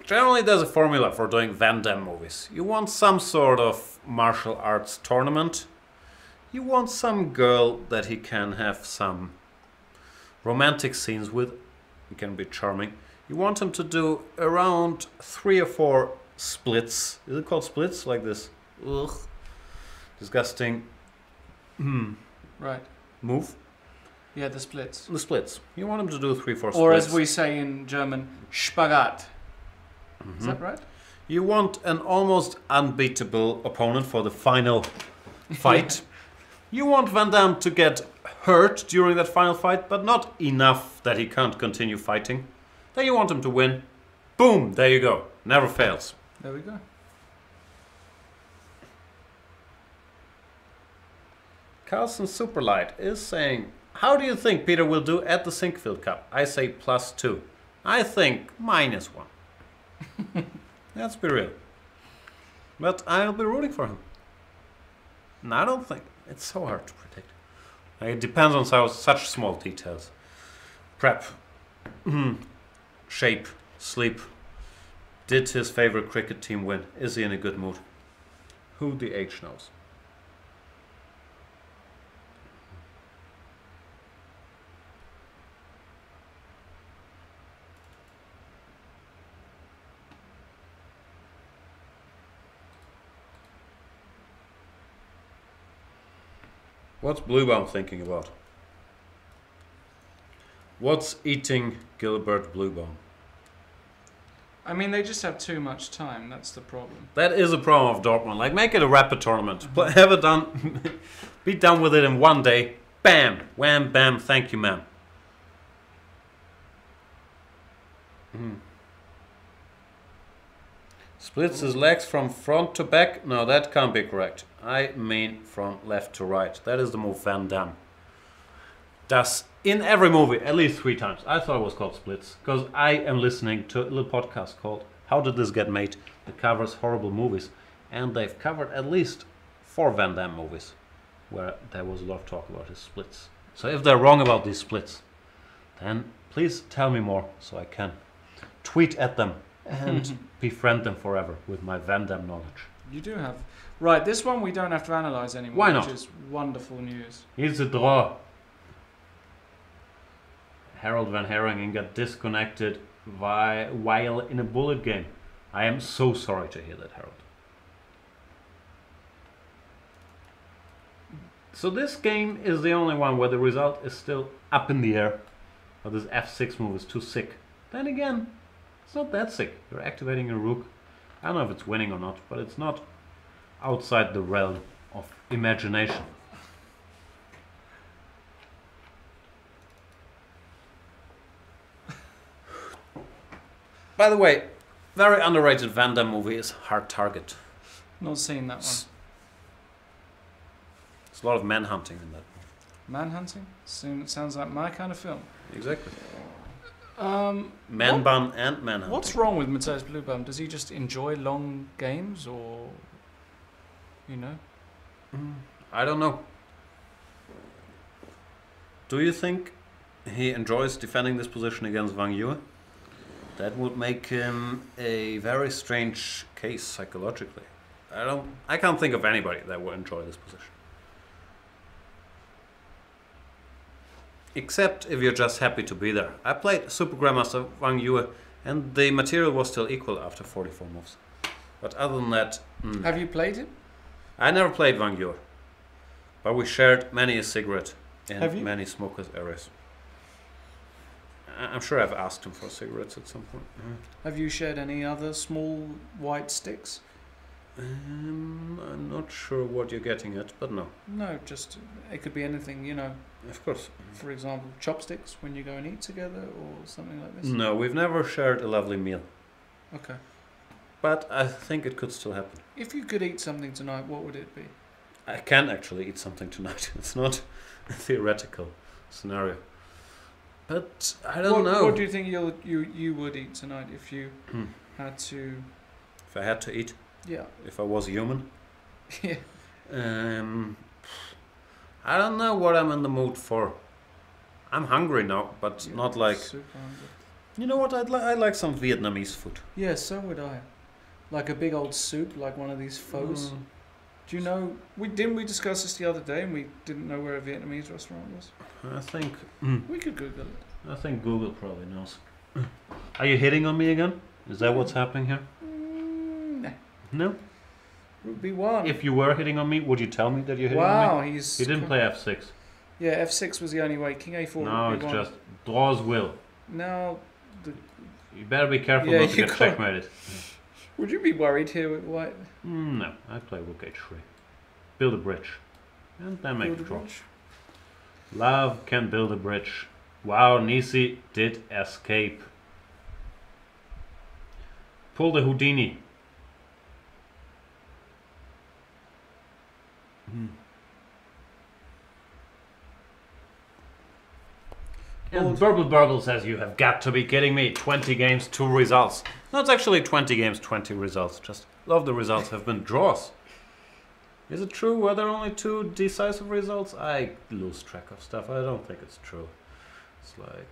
Generally, there's a formula for doing Van Damme movies. You want some sort of martial arts tournament. You want some girl that he can have some romantic scenes with. He can be charming. You want him to do around 3 or 4 splits. Is it called splits? Like this. Ugh. Disgusting. Right. Move. Yeah, the splits. The splits. You want him to do 3, 4 splits. Or as we say in German, Spagat. Is that right? You want an almost unbeatable opponent for the final fight. You want Van Damme to get hurt during that final fight, but not enough that he can't continue fighting. Then you want him to win. Boom! There you go. Never fails. There we go. Carlson Superlight is saying, how do you think Peter will do at the Sinkfield Cup? I say +2. I think -1. Let's be real. But I'll be rooting for him. And I don't think it's so hard to predict. It depends on such small details. Prep, shape, sleep. Did his favorite cricket team win? Is he in a good mood? Who the H knows? What's Bluebaum thinking about? What's eating Gilbert Bluebaum? I mean, they just have too much time. That's the problem. That is a problem of Dortmund. Like, make it a rapid tournament. Have it done. Be done with it in one day. Bam. Wham, bam. Thank you, ma'am. Splits his legs from front to back. No, that can't be correct. I mean from left to right. That is the move Van Damme does in every movie at least 3 times. I thought it was called Splits because I am listening to a little podcast called How Did This Get Made? That covers horrible movies, and they've covered at least 4 Van Damme movies where there was a lot of talk about his splits. So if they're wrong about these splits, then please tell me more so I can tweet at them and befriend them forever with my Van Damme knowledge. You do have... Right, this one we don't have to analyse anymore. Why not? Which is wonderful news. Here's a draw. Harold Van Herringen got disconnected while in a bullet game. I am so sorry to hear that, Harold. So this game is the only one where the result is still up in the air. But this f6 move is too sick. Then again, it's not that sick. You're activating a rook. I don't know if it's winning or not, but it's not outside the realm of imagination. By the way, very underrated Van Damme movie is Hard Target. Not seen that one. There's a lot of manhunting in that. Manhunting? Sounds like my kind of film. Exactly. What- Man-bun and manhunting. What's wrong with Matthias Bluebaum? Does he just enjoy long games, or you know? I don't know. Do you think he enjoys defending this position against Wang Yue? That would make him a very strange case psychologically. I can't think of anybody that would enjoy this position. Except if you're just happy to be there. I played Super Grandmaster Wang Yue and the material was still equal after 44 moves. But other than that... Have you played him? I never played Wang Yue. But we shared many a cigarette Have you? in many smokers' areas. I'm sure I've asked him for cigarettes at some point. Have you shared any other small white sticks? I'm not sure what you're getting at, but no. No, just it could be anything, you know. Of course. For example, chopsticks when you go and eat together, or something like this. No, we've never shared a lovely meal. Okay. But I think it could still happen. If you could eat something tonight, what would it be? I can actually eat something tonight. It's not a theoretical scenario. But I don't know. What do you think you would eat tonight if you had to? If I had to eat? Yeah. If I was human? Yeah. I don't know what I'm in the mood for. I'm hungry now, but Yeah, not like... super hungry. You know what? I'd like some Vietnamese food. Yeah, so would I. Like a big old soup, like one of these pho's. Do you know? Didn't we discuss this the other day, and we didn't know where a Vietnamese restaurant was. I think... We could Google it. I think Google probably knows. Are you hitting on me again? Is that what's happening here? Nah. No? Would be one. If you were hitting on me, would you tell me that you're hitting on Wow, me? he's. He didn't play f6. Yeah, f6 was the only way. King a4. No, would be it's one. just draws will. Now, You better be careful Yeah, not to you get can't- checkmated. would you be worried here with white? No, I play rook h3. Build a bridge. And then make Build a a draw. bridge? Love can build a bridge. Wow, Nisi did escape. Pull the Houdini. And Burble Burble says, you have got to be kidding me. 20 games, 2 results. No, it's actually 20 games, 20 results. Just love the results have been draws. Is it true? Were there only 2 decisive results? I lose track of stuff. I don't think it's true. It's like...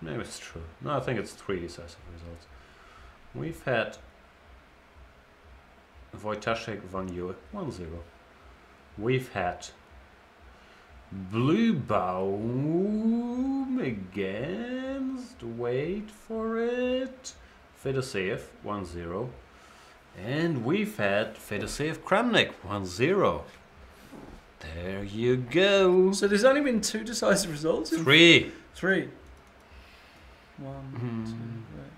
maybe it's true. No, I think it's 3 decisive results. We've had Wojtaszek Van Yue 1-0. We've had Bluebaum against, wait for it, Fedoseev 1-0. And we've had Fedoseev Kramnik 1-0. There you go. So there's only been 2 decisive results? 3. 3. 1, 2, right.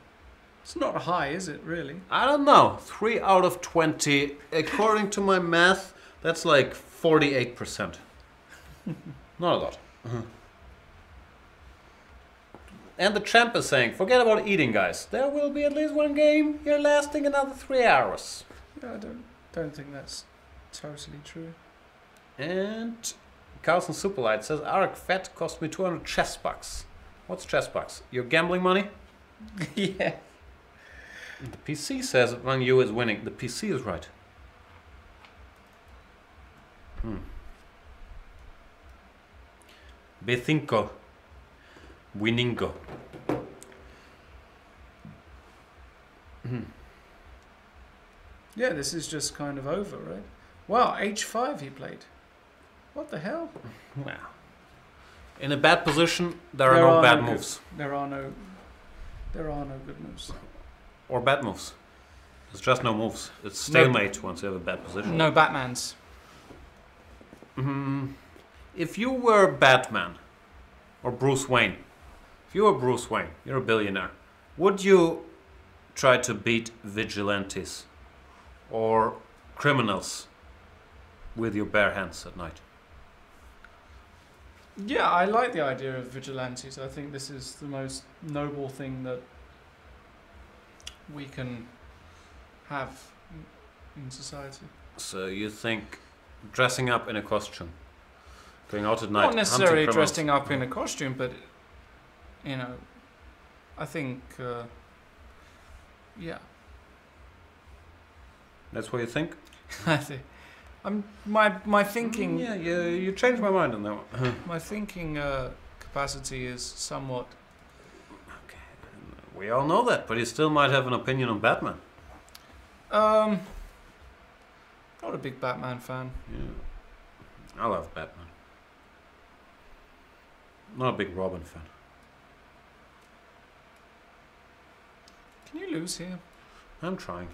It's not high, is it, really? I don't know. 3 out of 20. According to my math, that's like 48%. Not a lot. And the champ is saying, forget about eating, guys. There will be at least 1 game. You're lasting another 3 hours. Yeah, I don't think that's totally true. And Carlson Superlight says, Ark Fett cost me 200 chess bucks. What's chess bucks? Your gambling money? Yeah. The PC says Wang Yu is winning. The PC is right. B5. Winningo. Yeah, this is just kind of over, right? Wow, h5 he played. What the hell? Wow. In a bad position, there are no bad moves. There are no good moves. Or bad moves. It's just no moves. It's stalemate once you have a bad position. No Batmans. If you were Batman or Bruce Wayne, if you were Bruce Wayne, you're a billionaire, would you try to beat vigilantes or criminals with your bare hands at night? Yeah, I like the idea of vigilantes. I think this is the most noble thing that we can have in society. So you think dressing up in a costume, going out at night, Not necessarily hunting dressing up in a costume, but you know, I think, yeah. That's what you think? I think my thinking. Yeah, you changed my mind on that one. My thinking capacity is somewhat. Okay, we all know that, but you still might have an opinion on Batman. Not a big Batman fan. Yeah, I love Batman. Not a big Robin fan. Can you lose here? I'm trying.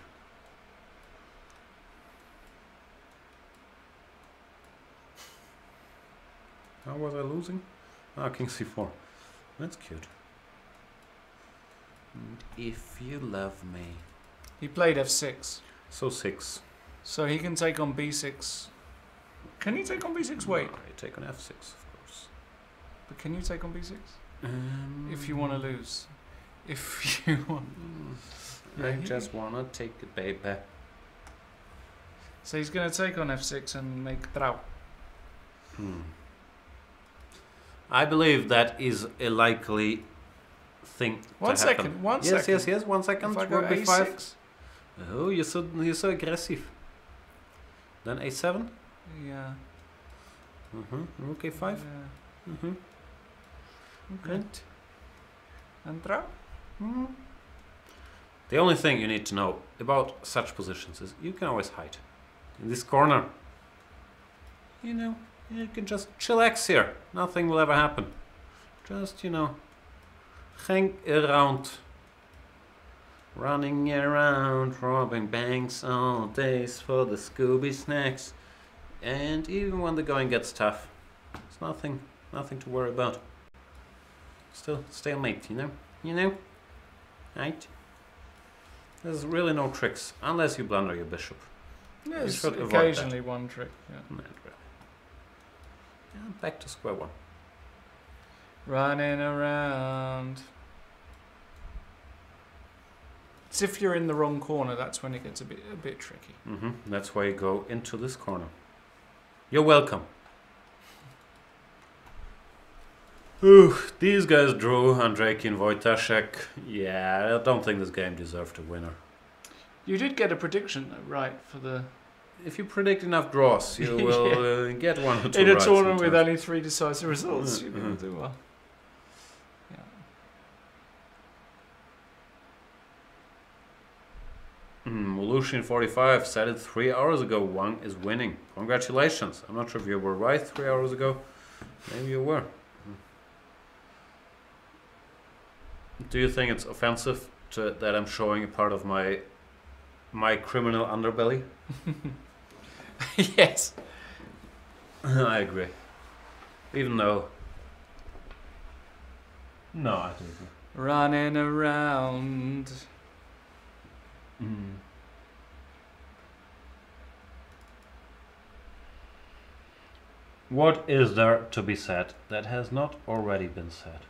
How was I losing? Ah, King C4. That's cute. If you love me. He played F6. So 6. So he can take on B6. Can he take on B6? Wait. No, I take on F6, of course. But can you take on B6? If you want to lose. If you want. I just wanna take it, baby. So he's going to take on F6 and make draw. I believe that is a likely thing to happen. One second. Yes, 1 second. If I go Rook B5. A6? Oh, you're so aggressive. Then A7. Yeah. Rook A5. Yeah. Okay. And draw? The only thing you need to know about such positions is you can always hide. In this corner, you know, you can just chillax here. Nothing will ever happen. Just, you know, hang around. Running around, robbing banks all days for the Scooby snacks. And even when the going gets tough, it's nothing to worry about. Still stalemate, you know? Right? There's really no tricks, unless you blunder your bishop. Yes, should avoid occasionally one trick. Yeah. Not really. Yeah, back to square one. Running around. It's if you're in the wrong corner, that's when it gets a bit tricky. That's why you go into this corner. You're welcome. Ooh, these guys drew Andrejki and Wojtaszek. Yeah, I don't think this game deserved a winner. You did get a prediction right for the... If you predict enough draws, you will get one or two in a right tournament with sometimes. only 3 decisive results, you will do well. Volusian 45 said it 3 hours ago. Wang is winning. Congratulations. I'm not sure if you were right 3 hours ago. Maybe you were. Do you think it's offensive that I'm showing a part of my criminal underbelly? Yes. I agree. Even though... No, I don't agree. Running around. What is there to be said that has not already been said?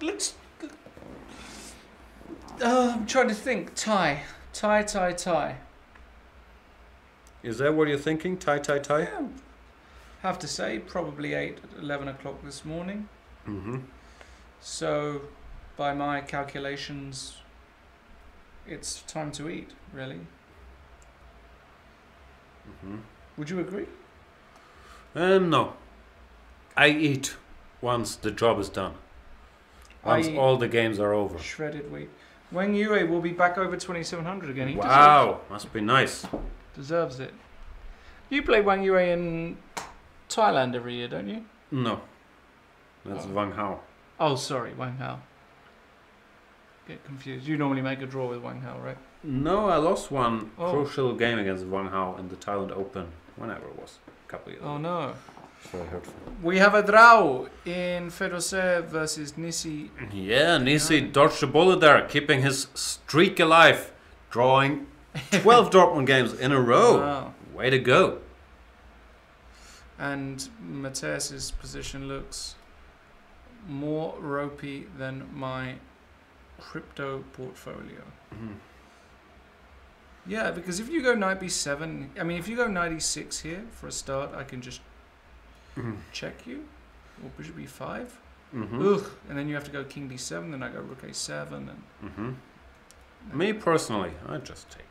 Let's... I'm trying to think. Tie. Is that what you're thinking? Tie? Yeah, have to say, probably 11 o'clock this morning. So, by my calculations, it's time to eat, really. Would you agree? No. I eat once the job is done. Once I- all the games are over. Shredded wheat. Wang Yue will be back over 2700 again. He Wow, must be nice. deserves it. You play Wang Yue in Thailand every year, don't you? No, that's Wang Hao. Oh, sorry, Wang Hao. Get confused. You normally make a draw with Wang Hao, right? No, I lost one Oh. crucial game against Wang Hao in the Thailand Open, whenever it was, a couple of years Oh ago. no. It's very hurtful. We have a draw in Fedorcev versus Nissi. Yeah, Nisi dodged a bullet there, keeping his streak alive, drawing 12 Dortmund games in a row. Wow. Way to go. And Mateus's position looks more ropey than my crypto portfolio. Mhm. Yeah, because if you go knight b7, I mean, if you go knight e6 here for a start, I can just Mhm. check you, or bishop b5. Mhm. Ugh, and then you have to go king d7, then I go rook a7, and Mhm. Me personally, I just take.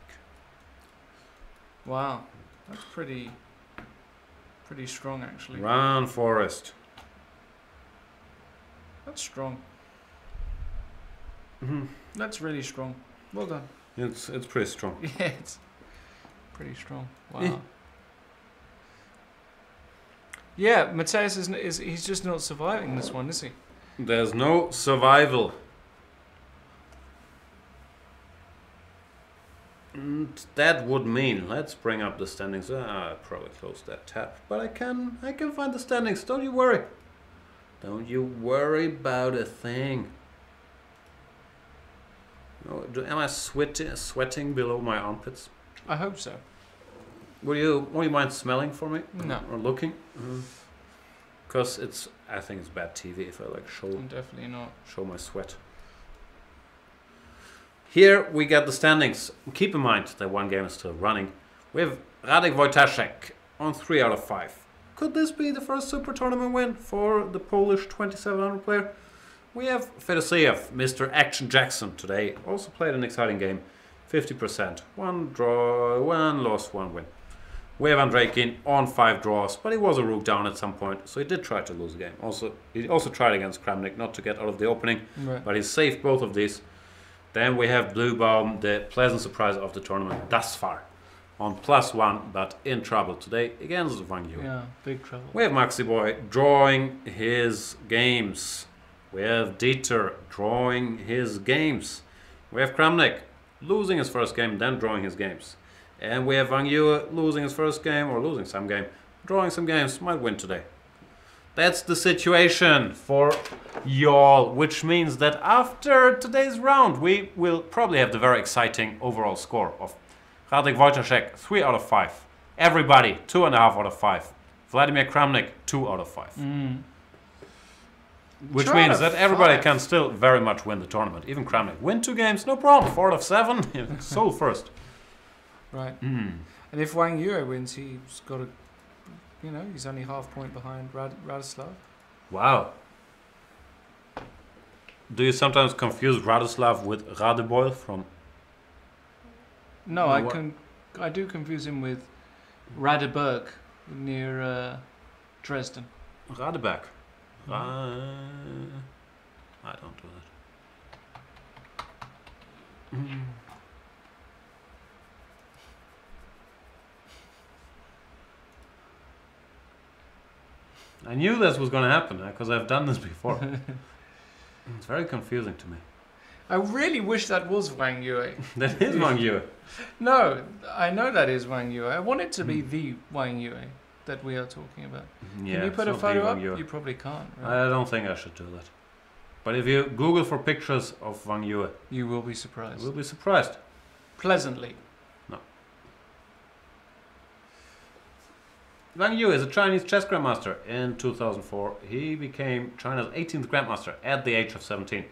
wow, that's pretty strong actually. Run, Forest. That's strong. Mhm. That's really strong. Well done. It's pretty strong. Yeah, it's pretty strong. Wow. Eh. Yeah, Mateus is he's just not surviving this one, is he? There's no survival. And that would mean, let's bring up the standings. I probably closed that tab, but I can find the standings. Don't you worry. Don't you worry about a thing. No, am I sweating below my armpits? I hope so. Would you mind smelling for me? No. Or looking? Because I think it's bad TV if I like I'm definitely not. show my sweat. Here we get the standings. Keep in mind that one game is still running. We have Radek Wojtaszek on 3 out of 5. Could this be the first Super Tournament win for the Polish 2700 player? We have Fedorcev, Mr. Action Jackson today. Also played an exciting game. 50%. 1 draw, 1 loss, 1 win. We have Andreikin on 5 draws, but he was a rook down at some point, so he did try to lose the game. He also tried against Kramnik not to get out of the opening, Right. but he saved both of these. Then we have Bluebaum, the pleasant surprise of the tournament thus far, on +1, but in trouble today against Wang Yue. Yeah, big trouble. We have Maxi Boy drawing his games. We have Dieter drawing his games. We have Kramnik losing his first game, then drawing his games. And we have Wang Yue losing his first game, or losing some game, drawing some games, might win today. That's the situation for y'all, which means that after today's round, we will probably have the very exciting overall score of Radek Wojtaszek, 3 out of 5. Everybody, 2.5 out of 5. Vladimir Kramnik, 2 out of 5. Which 2 means out that of everybody 5. can still very much win the tournament. Even Kramnik. Win 2 games, no problem. 4 out of 7. Sole first. Right. And if Wang Yue wins, he's got he's only half point behind Radislav. Wow. Do you sometimes confuse Radislav with Radebeul from... No, No, I what- I do confuse him with Radeberg near Dresden. Radeberg? I don't do that. I knew this was going to happen because I've done this before. It's very confusing to me. I really wish that was Wang Yue. That is Wang Yue. No, I know that is Wang Yue. I want it to be the Wang Yue that we are talking about. Yeah, Can you put it's a not photo the up? Wang Yue. You probably can't. Right? I don't think I should do that. But if you Google for pictures of Wang Yue, You will be you surprised. will be surprised. Pleasantly. Wang Yue is a Chinese chess grandmaster. In 2004, he became China's 18th grandmaster at the age of 17.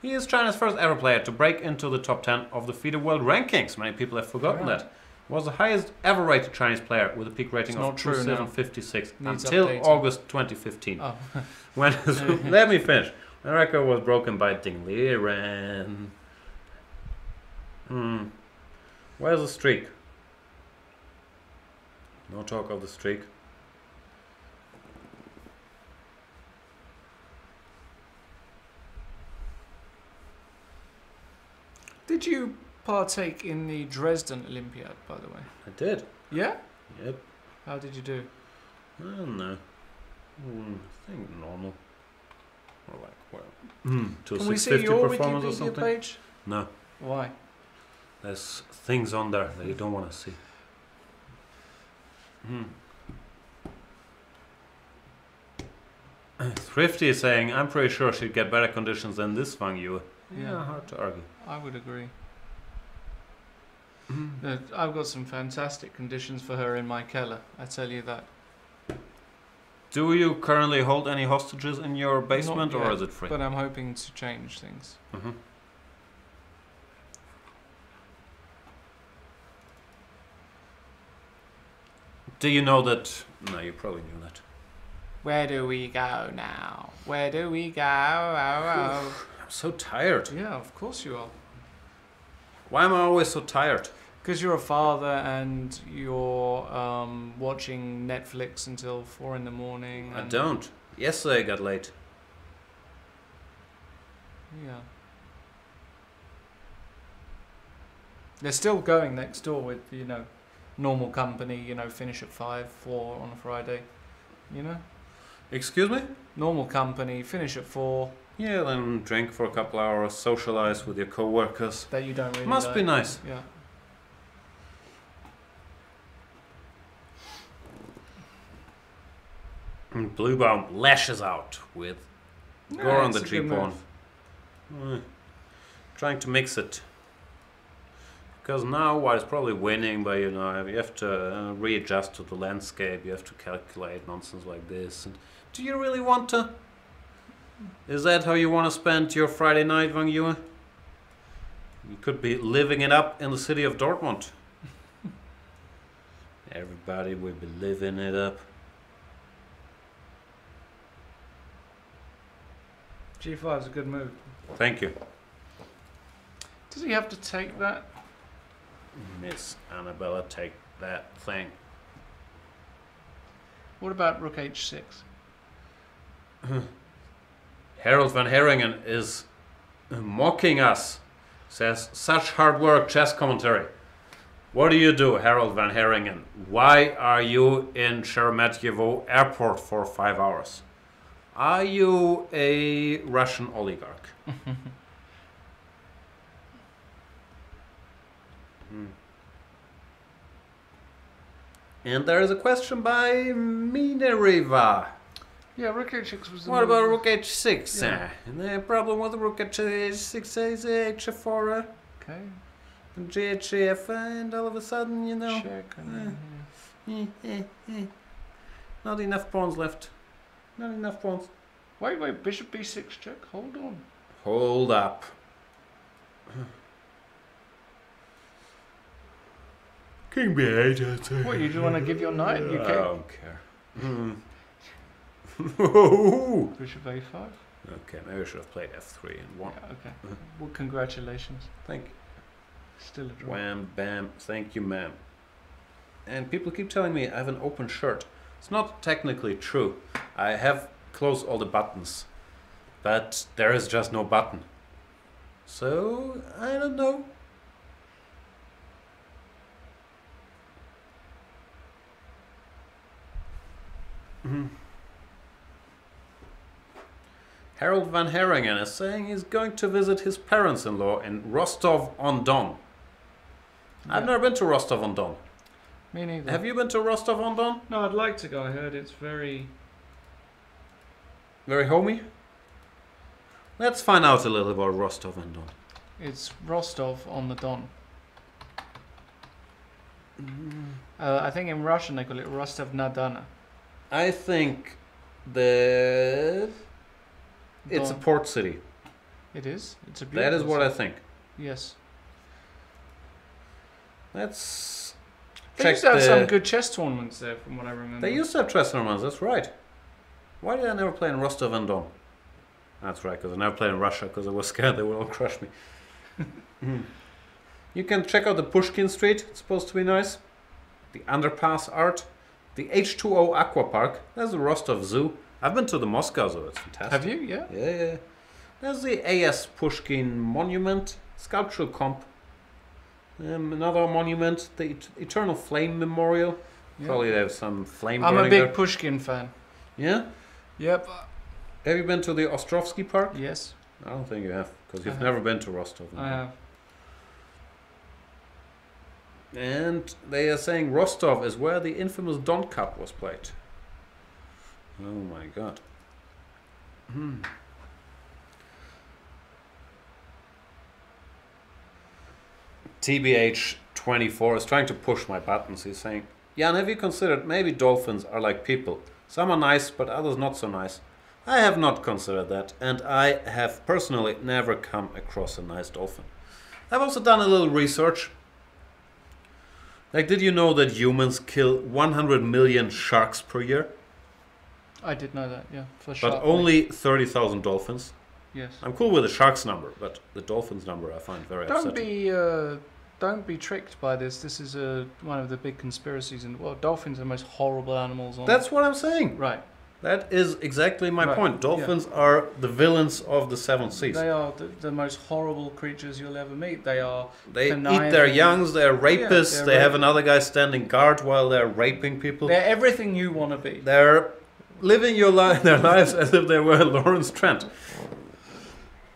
He is China's first ever player to break into the top 10 of the FIDE World Rankings. Many people have forgotten Right. that. Was the highest ever rated Chinese player with a peak rating It's not of true now. 2756 Needs until updating. August 2015. Oh. When let me finish. The record was broken by Ding Liren. Where's the streak? No talk of the streak. Did you partake in the Dresden Olympiad, by the way? I did. Yeah? Yep. How did you do? I don't know. I think normal. Or like, well, to a Can we see 650 your performance or Wikipedia something. page? No, Why? there's things on there that you don't want to see. Thrifty is saying, I'm pretty sure she'd get better conditions than this Vachier. Yeah, hard to argue. I would agree. I've got some fantastic conditions for her in my Keller, I tell you that. Do you currently hold any hostages in your basement, Not or yet, is it free? But I'm hoping to change things. Do you know that? No, you probably knew that. Where do we go now? Where do we go? Oh, I'm so tired. oh. Yeah, of course you are. Why am I always so tired? Because you're a father and you're watching Netflix until 4 in the morning. I and- don't. Yesterday I got late. Yeah. They're still going next door with, normal company, finish at 5, 4 on a Friday. Excuse me? Normal company, finish at 4, Yeah, then drink for a couple hours, socialize with your co-workers. that you don't really Must be like. nice. Yeah. And Bluebaum lashes out with No, gore on it's the a good G-pawn. move. Trying to mix it. Because now White is probably winning, but you have to readjust to the landscape, you have to calculate nonsense like this. And do you really want to? Is that how you want to spend your Friday night, Vachier? You could be living it up in the city of Dortmund. Everybody will be living it up. G5 is a good move. Thank you. Does he have to take that? Miss Annabella, take that thing. What about Rook H6? Harold van Herringen is mocking us. Says, such hard work, chess commentary. What do, Harold van Herringen? Why are you in Sheremetyevo airport for 5 hours? Are you a Russian oligarch? And there is a question by Minerva. Yeah, Rook H6 was the What move. about Rook H6? Yeah. The problem with the Rook H6 is H4 Okay. and GHF, and all of a sudden, Check. And not enough pawns left. Not enough pawns. Wait, Bishop B6 check. Hold on. Hold up. King B8. What, you just want to give your knight? You I can't. don't care. Bishop A5? Okay, maybe I should have played F3 and won. Yeah, okay. Well, congratulations. Thank you. Still a draw. Wham, bam, thank you, ma'am. And people keep telling me I have an open shirt. It's not technically true. I have closed all the buttons, but there is just no button. So, I don't know. Harold van Herringen is saying he's going to visit his parents-in-law in Rostov-on-Don. I've never been to Rostov-on-Don. Me neither. Have you been to Rostov-on-Don? No, I'd like to go. I heard it's very... Very homey? Let's find out a little about Rostov-on-Don. It's Rostov on the Don. I think in Russian they call it Rostov-na-Don. I think that it's a Don. port city. It is. It's a beautiful That is what I city. think. Yes. Let's They check used to have the... some good chess tournaments there, from what I remember. They used to have chess tournaments, that's right. Why did I never play in Rostov-on-Don? That's right, because I never played in Russia because I was scared they would all crush me. You can check out the Pushkin Street, it's supposed to be nice. The underpass art. The H2O Aqua Park. There's the Rostov Zoo. I've been to the Moscow Zoo, it's fantastic. Have you? Yeah. Yeah. There's the A.S. Pushkin Monument, sculptural comp. Another monument, the Eternal Flame Memorial. Yeah. Probably they have some flame I'm a burning big there. Pushkin fan. Yeah? Yep. Have you been to the Ostrovsky Park? Yes, I don't think you have, because you've have. never been to Rostov. I have. And they are saying Rostov is where the infamous Don Cup was played. Oh my god. TBH24 is trying to push my buttons. He's saying, Jan, have you considered maybe dolphins are like people? Some are nice, but others not so nice. I have not considered that, and I have personally never come across a nice dolphin. I've also done a little research. Like, did you know that humans kill 100 million sharks per year? I did know that, yeah. For sure. But only 30,000 dolphins. Yes. I'm cool with the sharks number, but the dolphins number I find very upsetting. Don't be tricked by this. This is one of the big conspiracies in the world. Dolphins are the most horrible animals on. That's what I'm saying. Right. That is exactly my Right, point. Dolphins are the villains of the seven seas. They are the most horrible creatures you'll ever meet. They They conniving. eat their youngs, they're rapists, they're they have another guy standing guard while they're raping people. They're everything you want to be. They're living their lives as if they were Lawrence Trent.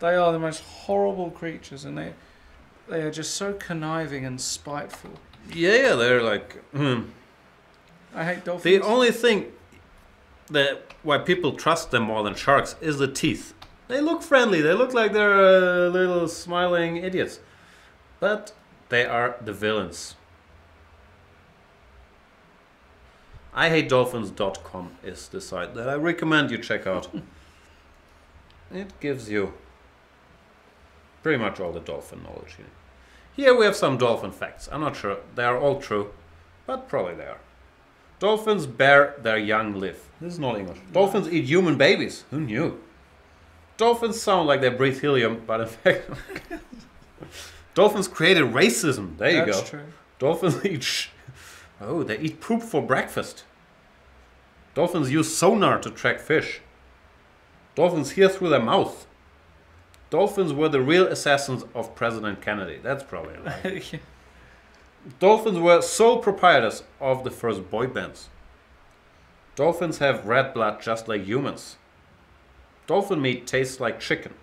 They are the most horrible creatures, and they are just so conniving and spiteful. Yeah, they're like... I hate dolphins. The only thing that why people trust them more than sharks is the teeth. They look friendly, they look like they're little smiling idiots. But they are the villains. IHateDolphins.com is the site that I recommend you check out. It gives you pretty much all the dolphin knowledge you need. Here we have some dolphin facts. I'm not sure they are all true, but probably they are. Dolphins bear their young live. This is not English. Dolphins eat human babies. Who knew? Dolphins sound like they breathe helium, but in fact... Dolphins created racism. There you go. That's true. Dolphins eat... they eat poop for breakfast. Dolphins use sonar to track fish. Dolphins hear through their mouth. Dolphins were the real assassins of President Kennedy. That's probably a lie. Yeah. Dolphins were sole proprietors of the first boy bands. Dolphins have red blood just like humans. Dolphin meat tastes like chicken.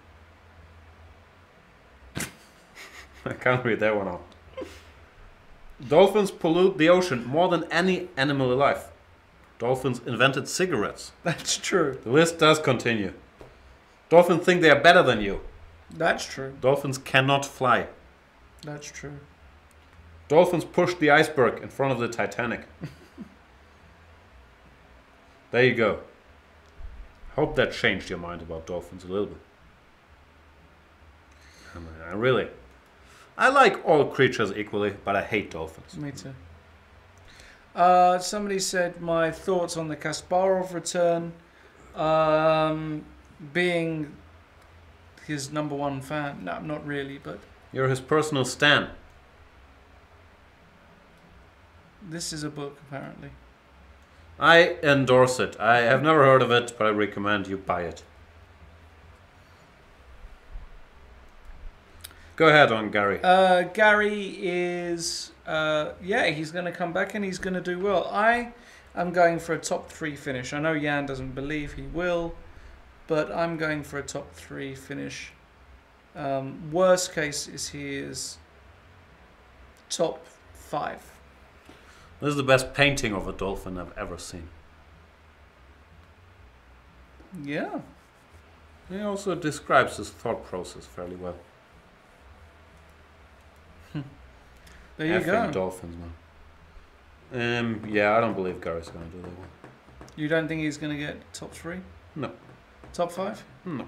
I can't read that one out. Dolphins pollute the ocean more than any animal alive. Dolphins invented cigarettes. That's true. The list does continue. Dolphins think they are better than you. That's true. Dolphins cannot fly. That's true. Dolphins pushed the iceberg in front of the Titanic. There you go. Hope that changed your mind about dolphins a little bit. I like all creatures equally, but I hate dolphins. Me too. Somebody said my thoughts on the Kasparov return, being his number one fan. No, not really, but You're his personal stan. this is a book apparently. I endorse it. I have never heard of it, but I recommend you buy it. Go ahead on Gary. Gary is, he's going to come back and he's going to do well. I am going for a top 3 finish. I know Jan doesn't believe he will, but I'm going for a top 3 finish. Worst case is he is top 5. This is the best painting of a dolphin I've ever seen. Yeah. He also describes his thought process fairly well. There you go. Dolphins, man. Yeah, I don't believe Gary's going to do that one. You don't think he's going to get top 3? No. Top 5? No.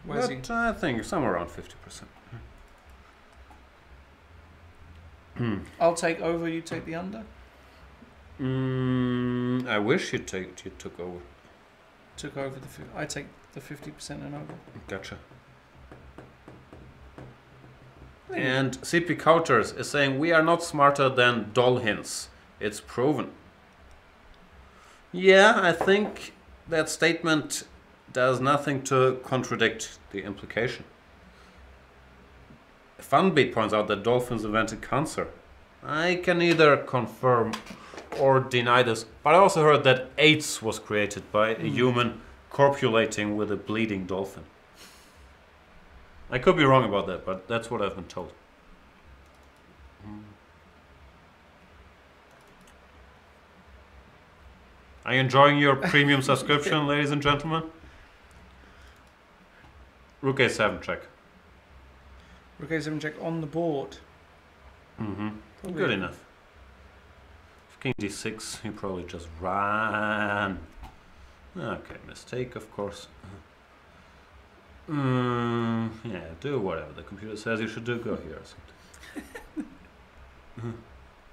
Where's he? But I think somewhere around 50%. I'll take over, you take the under? I wish you took over. Took over I take the 50% and over. Gotcha. And CP Counters is saying we are not smarter than dolphins. It's proven. Yeah, I think that statement does nothing to contradict the implication. Funbeat points out that dolphins invented cancer. I can neither confirm or deny this, but I also heard that AIDS was created by a human copulating with a bleeding dolphin. I could be wrong about that, but that's what I've been told. Are you enjoying your premium subscription, ladies and gentlemen? Rook A7 check. Rook A7 check on the board. Good enough. If King D6, you probably just ran. Okay, mistake, of course. Yeah, do whatever the computer says you should do. Go here or something.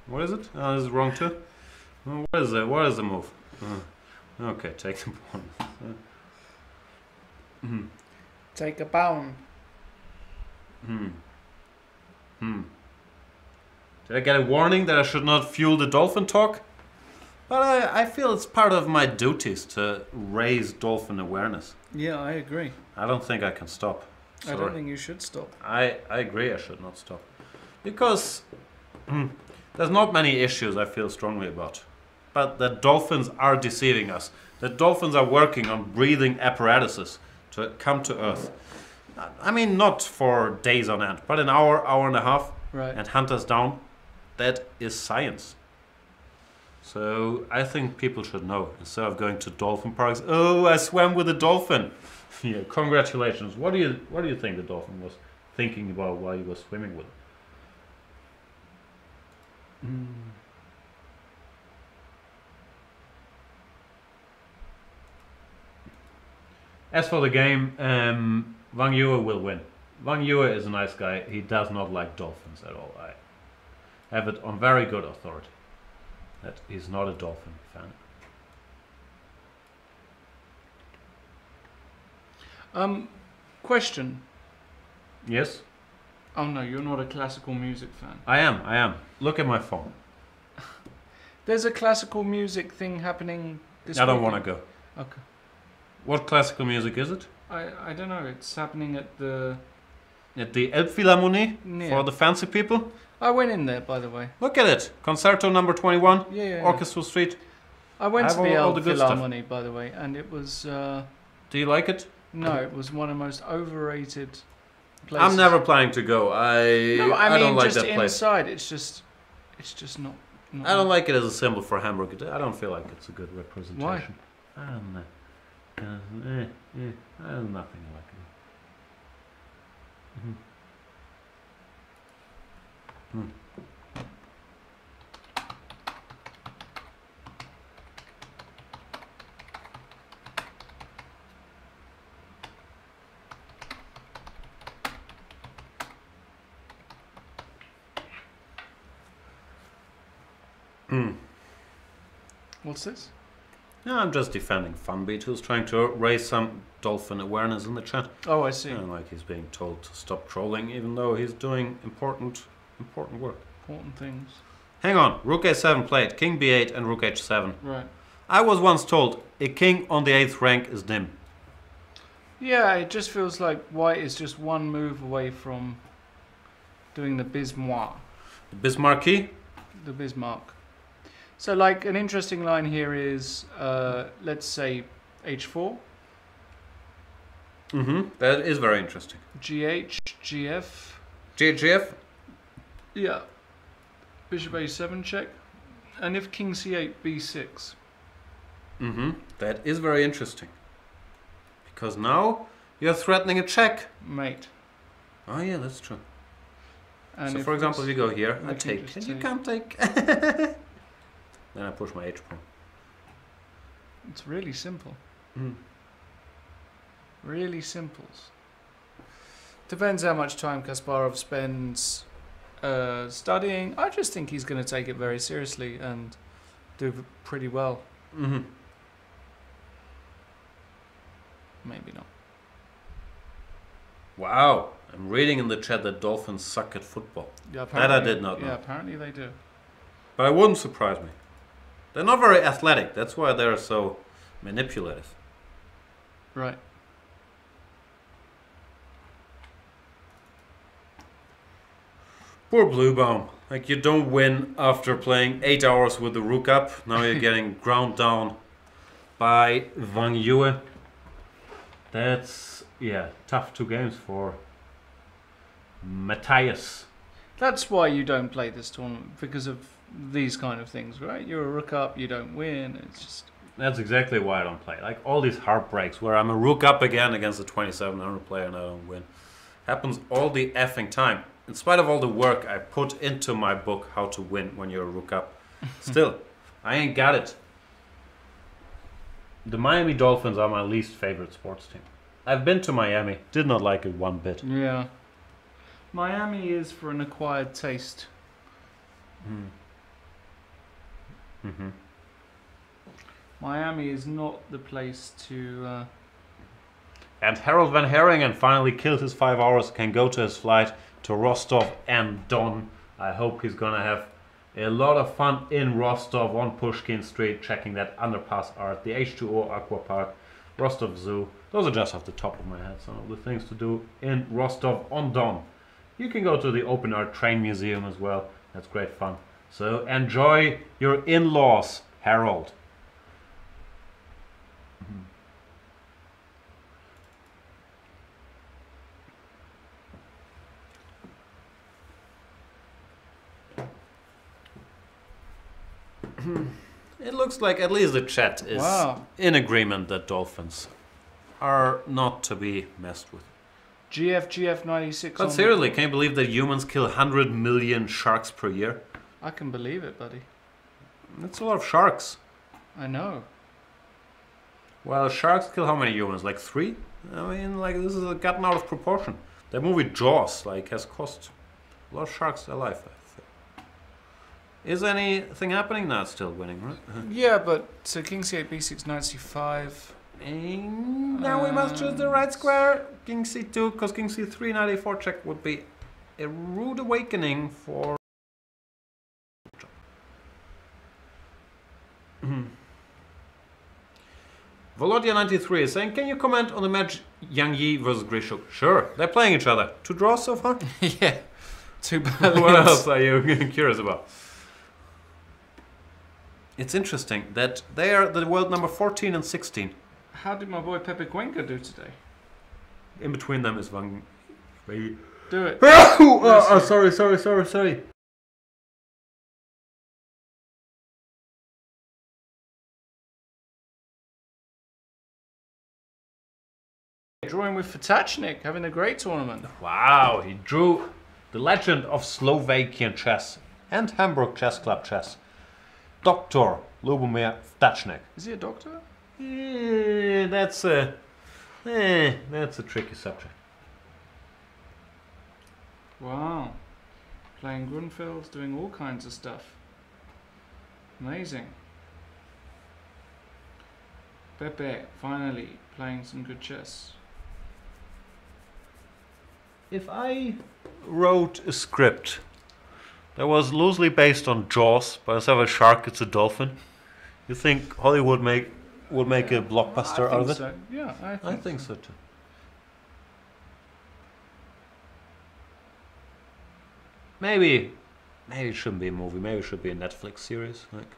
What is it? Oh, this is wrong too. What is it? What is the move? Okay, take the pawn. Take a pawn. Did I get a warning that I should not fuel the dolphin talk? But I feel it's part of my duties to raise dolphin awareness. Yeah, I agree. I don't think I can stop. I don't think you should stop. I agree I should not stop. Because there's not many issues I feel strongly about. But the dolphins are deceiving us. The dolphins are working on breathing apparatuses to come to Earth. I mean, not for days on end, but an hour, hour and a half, Right. and hunt us down. That is science. So I think people should know, instead of going to dolphin parks. Oh, I swam with a dolphin. Yeah, congratulations. What do you think the dolphin was thinking about while he was swimming with it? As for the game, Wang Yue will win. Wang Yue is a nice guy. He does not like dolphins at all. I have it on very good authority that he's not a dolphin fan. Question. Yes? Oh no, you're not a classical music fan. I am. Look at my phone. There's a classical music thing happening this I don't weekend. want to go. Okay. What classical music is it? I don't know. It's happening at the... At the Elbphilharmonie? Yeah. For the fancy people? I went in there, by the way. Look at it. Concerto number 21. Yeah. Orchestra Street. I went I to have the all the good stuff. Philharmonie, by the way, and it was... Do you like it? no, it was one of the most overrated places. I'm never planning to go. I mean, don't like just that place. inside, it's just not I don't like it as a symbol for Hamburg. I don't feel like it's a good representation. Why? I don't know. I have nothing like it. What's this? No, I'm just defending Funbeat, who's trying to raise some dolphin awareness in the chat. Oh, I see. And like he's being told to stop trolling, even though he's doing important work. Important things. Hang on, Rook A7 played, King B8 and Rook H7. Right. I was once told a king on the 8th rank is dim. Yeah, it just feels like White is just one move away from doing the Bismarck. Bismarcky? The Bismarck. So, like, an interesting line here is, let's say, H4, That is very interesting. GH, GF. GF? Yeah. Bishop A7 check. And if King C8, B6. That is very interesting. Because now you're threatening a check. Mate. Oh yeah, that's true. And So if for example, if you go here, I I can take, just and you take- can't take. Then I push my H pawn. it's really simple. Really simples. Depends how much time Kasparov spends studying. I just think he's going to take it very seriously and do pretty well. Maybe not. Wow, I'm reading in the chat that dolphins suck at football. Yeah, That I did not know. Yeah, apparently they do. But it wouldn't surprise me. They're not very athletic. That's why they're so manipulative. Right. Poor Bluebaum. Like, you don't win after playing 8 hours with the rook up. Now you're getting ground down by Vachier. That's, yeah, tough 2 games for Matthias. That's why you don't play this tournament, because of these kind of things, right? You're a rook up, you don't win. It's just... That's exactly why I don't play. Like, all these heartbreaks where I'm a rook up again against a 2700 player and I don't win. Happens all the effing time. In spite of all the work I put into my book, How to Win When You're a Rook Up. Still, I ain't got it. The Miami Dolphins are my least favorite sports team. I've been to Miami, did not like it one bit. Yeah. Miami is for an acquired taste. Miami is not the place to... And Harold Van Herringen finally killed his 5 hours, can go to his flight to Rostov and Don. I hope he's gonna have a lot of fun in Rostov on Pushkin Street, checking that underpass art, the H2O Aqua Park, Rostov Zoo. Those are just off the top of my head some of the things to do in Rostov on Don. You can go to the Open Art Train Museum as well. That's great fun. So enjoy your in-laws, Harold. It looks like at least the chat is in agreement that dolphins are not to be messed with. GF96. But seriously, can you believe that humans kill 100 million sharks per year? I can believe it, buddy. That's a lot of sharks. I know. Well, sharks kill how many humans? Like 3? I mean, like, this is gotten out of proportion. That movie Jaws, like, has cost a lot of sharks their life. Is anything happening? No, it's still winning, right? Yeah, but so King C8, B6, Knight C5. And now we must choose the right square. King C2, because King C3, Knight A4 check would be a rude awakening for... Volodya93 is saying, can you comment on the match Yang Yi versus Grishuk? Sure, they're playing each other. 2 draws so far? Yeah. 2 Berlins. What else are you curious about? It's interesting that they are the world number 14 and 16. How did my boy Pepe Cuenca do today? In between them is Van... Do it. Sorry. Drawing with Fatachnik, having a great tournament. Wow, he drew the legend of Slovakian chess and Hamburg Chess Club chess. Dr. Lubomir Fatachnik. Is he a doctor? That's a tricky subject. Wow. Playing Grunfeld, doing all kinds of stuff. Amazing. Pepe, finally, playing some good chess. If I wrote a script that was loosely based on Jaws, but instead of a shark, it's a dolphin, you think Hollywood would make a blockbuster out of it? So. Yeah, I think so too. Maybe it shouldn't be a movie. Maybe it should be a Netflix series, like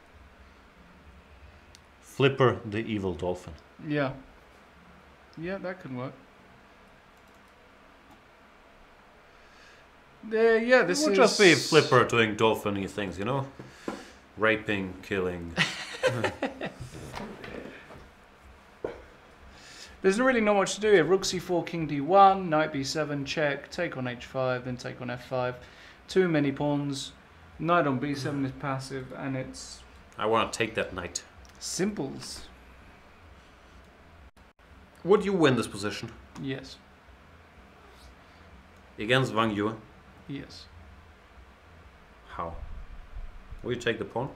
Flipper the Evil Dolphin. Yeah. Yeah, that could work. This would just be Flipper doing dolphin-y things, you know? Raping, killing. There's really not much to do here. Rook c4, king d1, knight b7, check, take on h5, then take on f5. Too many pawns. Knight on b7 is passive, and it's... I want to take that knight. Simples. Would you win this position? Yes. Against Wang Yue? Yes. How? Will you take the pawn?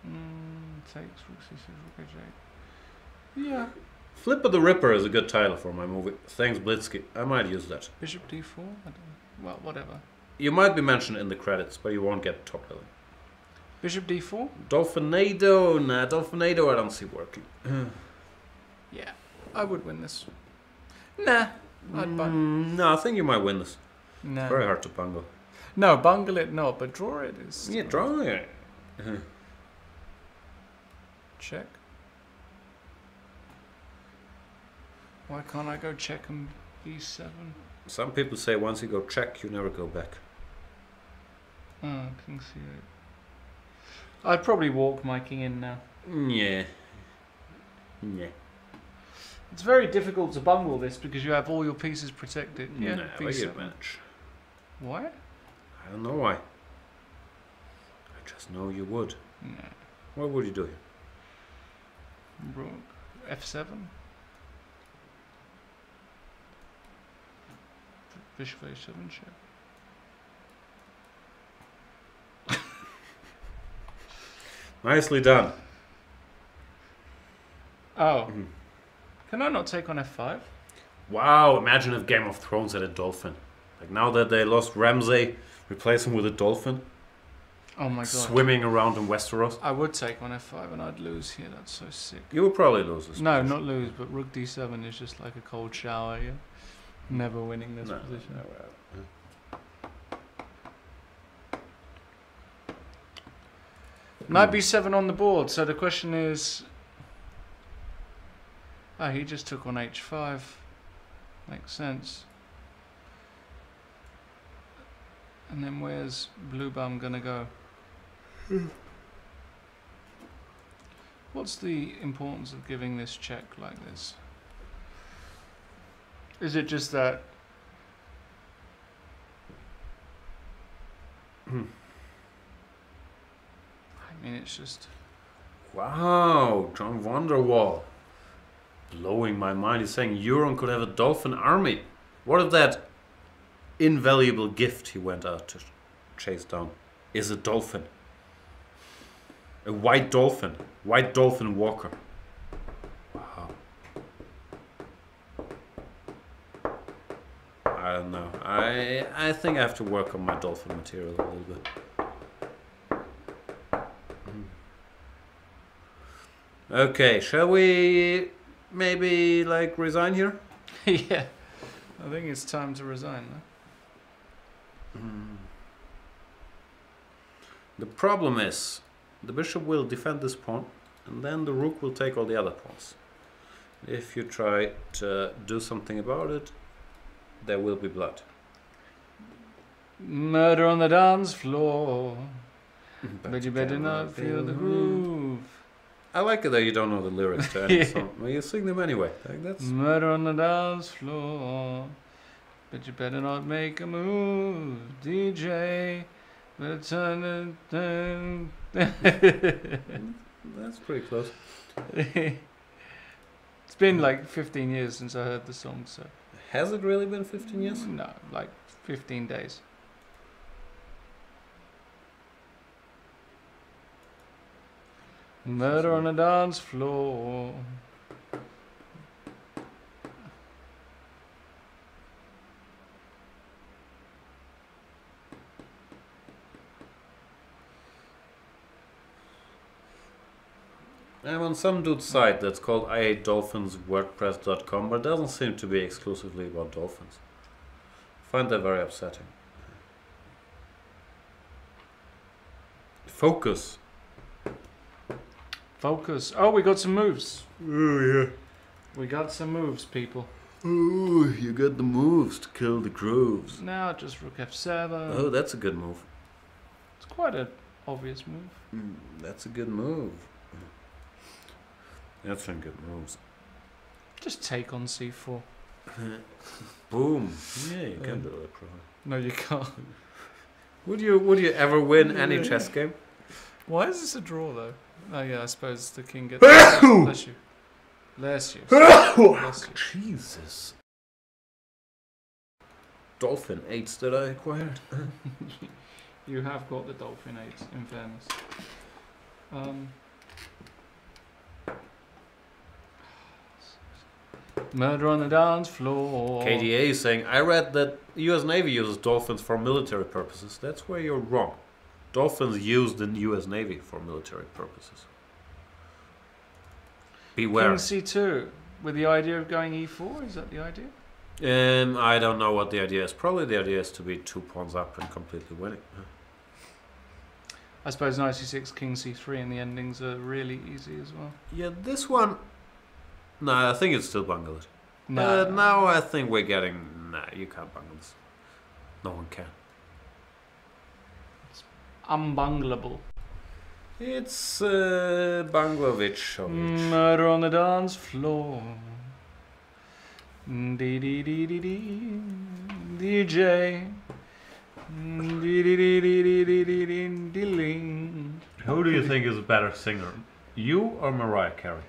Takes rook c6, rook h8. Yeah. Flipper the Ripper is a good title for my movie. Thanks, Blitzky. I might use that. Bishop d4? I don't know. Well, whatever. You might be mentioned in the credits, but you won't get top billing. Bishop d4? Dolphinado? Nah, Dolphinado I don't see working. Yeah, I would win this. Nah, I'd buy. No, I think you might win this. No. Very hard to bungle. No, bungle it not, but draw it is... Yeah, draw it. Check. Why can't I go check and b7? Some people say once you go check, you never go back. Oh, king c8. I'd probably walk my king in now. Yeah. Yeah. It's very difficult to bungle this because you have all your pieces protected. Yeah, Nah, b7. match. Why? I don't know why. I just know you would. No. What would you do here? Rook f7. Bishop a7 check. Nicely done. Oh. Can I not take on f5? Wow, imagine if Game of Thrones had a dolphin. Like now that they lost Ramsay, replace him with a dolphin. Oh my god. Swimming around in Westeros. I would take on f5 and I'd lose here. That's so sick. You would probably lose this. No, position. not lose, but rook d7 is just like a cold shower, yeah? Never winning this position. No. Knight b7 on the board, so the question is... Oh, he just took on h5. Makes sense. And then where's blue bum gonna go? What's the importance of giving this check like this? Is it just that... I mean, it's just... Wow, John Wonderwall. Blowing my mind. He's saying Euron could have a dolphin army. What if that invaluable gift he went out to chase down is a dolphin? A white dolphin. White dolphin walker. Wow. I don't know. I think I have to work on my dolphin material a little bit. Okay, shall we maybe like resign here? Yeah, I think it's time to resign now. The problem is, the bishop will defend this pawn, and then the rook will take all the other pawns. If you try to do something about it, there will be blood. Murder on the dance floor, but you better not feel the groove. I like it that you don't know the lyrics to any song. Well, you sing them anyway. Like that's Murder on the dance floor, but you better not make a move, DJ. Better turn it. that's pretty close. It's been like 15 years since I heard the song, so. Has it really been 15 years? No, like 15 days. Murder on the dance floor. I'm on some dude's site that's called IHateDolphinsWordPress.com, but it doesn't seem to be exclusively about dolphins. I find that very upsetting. Focus. Focus. Oh, we got some moves. Oh, yeah. We got some moves, people. Oh, you got the moves to kill the grooves. Now just rook f7. Oh, that's a good move. It's quite an obvious move. That's a good move. That's some good moves. Just take on c4. Boom. Yeah, you can do it, probably. No, you can't. Would you ever win any chess game? Why is this a draw, though? Oh, yeah, I suppose the king gets... Bless you. Bless you. Bless you. Jesus. Dolphin 8s that I acquired. You have got the dolphin 8, in fairness. Murder on the dance floor. KDA is saying, I read that the US Navy uses dolphins for military purposes. That's where you're wrong. Dolphins used in US Navy for military purposes. Beware. King c2, with the idea of going e4, is that the idea? I don't know what the idea is. Probably the idea is to be 2 pawns up and completely winning. I suppose knight c6, king c3, and the endings are really easy as well. Yeah, this one... No, I think it's still bungled. No. But now I think we're getting... Nah, you can't bungle this. No one can. Unbungleable. It's Bangladesh. Murder on the dance floor. Dee dee dee dee dee. DJ. Dee dee dee dee dee dee dee dee dee dee. Who do you think is a better singer? You or Mariah Carey?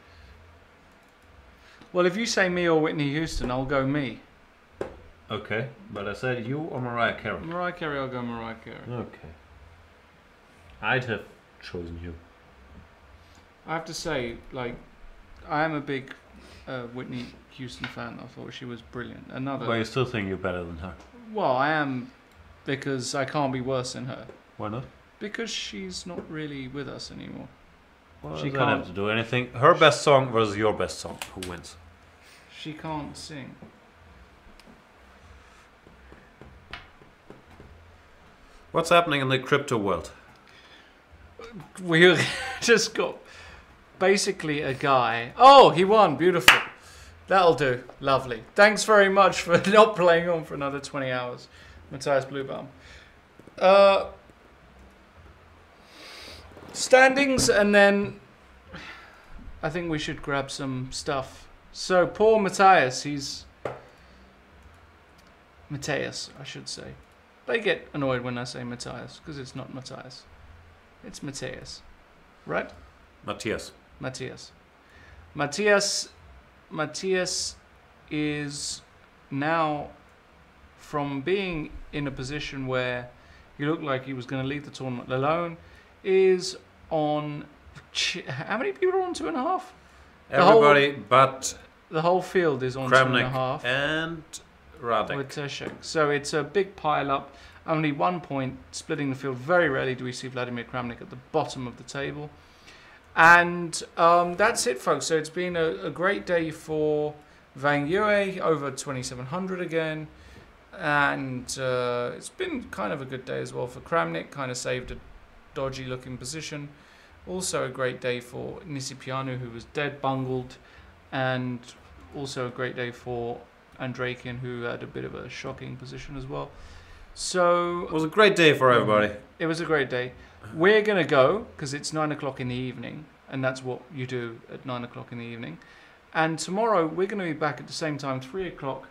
Well, if you say me or Whitney Houston, I'll go me. Okay, but I said you or Mariah Carey. Mariah Carey, I'll go Mariah Carey. Okay. I'd have chosen you. I have to say, like, I am a big Whitney Houston fan. I thought she was brilliant. But you still think you're better than her? Well, I am, because I can't be worse than her. Why not? Because she's not really with us anymore. Well, she she can't can't have to do anything. Her best song versus your best song. Who wins? She can't sing. What's happening in the crypto world? We just got basically a guy. Oh, he won. Beautiful. That'll do. Lovely. Thanks very much for not playing on for another 20 hours. Matthias Bluebaum. Standings, and then I think we should grab some stuff. So, poor Matthias, Matthias, I should say. They get annoyed when I say Matthias, because it's not Matthias. It's Matthias. Right? Matthias. Matthias is now, from being in a position where he looked like he was going to lead the tournament alone, is on... How many people are on 2.5? Everybody but the whole field is on Kramnik 2.5. and Radek. With Teshek. So it's a big pile up. Only 1 point splitting the field. Very rarely do we see Vladimir Kramnik at the bottom of the table. And that's it, folks. So it's been a great day for Wang Yue, over 2,700 again. And it's been kind of a good day as well for Kramnik. Kind of saved a dodgy looking position. Also a great day for Nisipianu, who was dead bungled. And also a great day for Andreikin, who had a bit of a shocking position as well. So it was a great day for everybody. It was a great day. We're going to go, because it's 9 o'clock in the evening, and that's what you do at 9 o'clock in the evening. And tomorrow we're going to be back at the same time, 3 o'clock,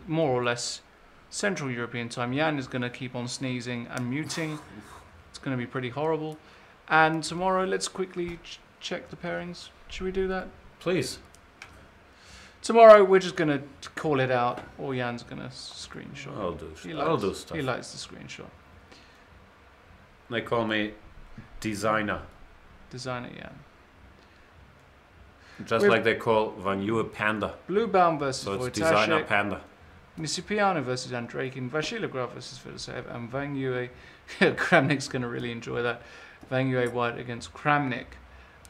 more or less, Central European time. Jan is going to keep on sneezing and muting. It's going to be pretty horrible. And tomorrow, let's quickly check the pairings. Should we do that? Please. Tomorrow we're just going to call it out, or Jan's going to screenshot. I'll do stuff. He likes the screenshot. They call me designer. Designer Jan. Just like they call Van Yue panda. Bluebaum versus So it's designer Wojtaszek. panda. Nisipianu versus Andreikin. Vachier-Lagrave versus Filosev. And Wang Yue. Kramnik's going to really enjoy that. Wang Yue white against Kramnik.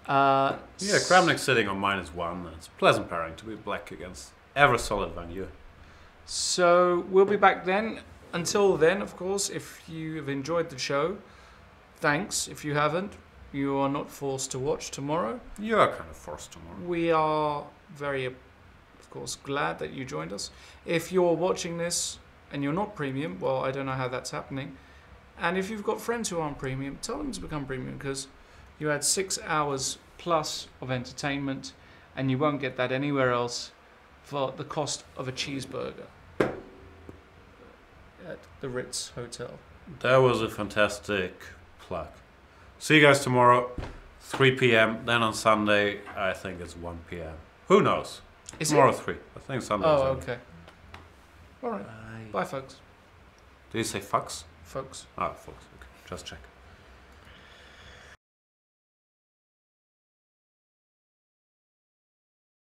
Yeah, Kramnik sitting on -1. It's a pleasant pairing to be black against ever solid Van Yue. So we'll be back then. Until then, of course, if you have enjoyed the show, thanks. If you haven't, you are not forced to watch tomorrow. You are kind of forced tomorrow. We are very, of course, glad that you joined us. If you're watching this and you're not premium, well, I don't know how that's happening. And if you've got friends who aren't premium, tell them to become premium, because you had 6 hours plus of entertainment, and you won't get that anywhere else for the cost of a cheeseburger at the Ritz Hotel. That was a fantastic plug. See you guys tomorrow, 3 p.m. Then on Sunday, I think it's 1 p.m. Who knows? Is Tomorrow it? 3. I think Sunday. Oh, okay. All right. Bye. Bye, folks. Do you say fucks? Folks. Ah, folks. Okay. Just check.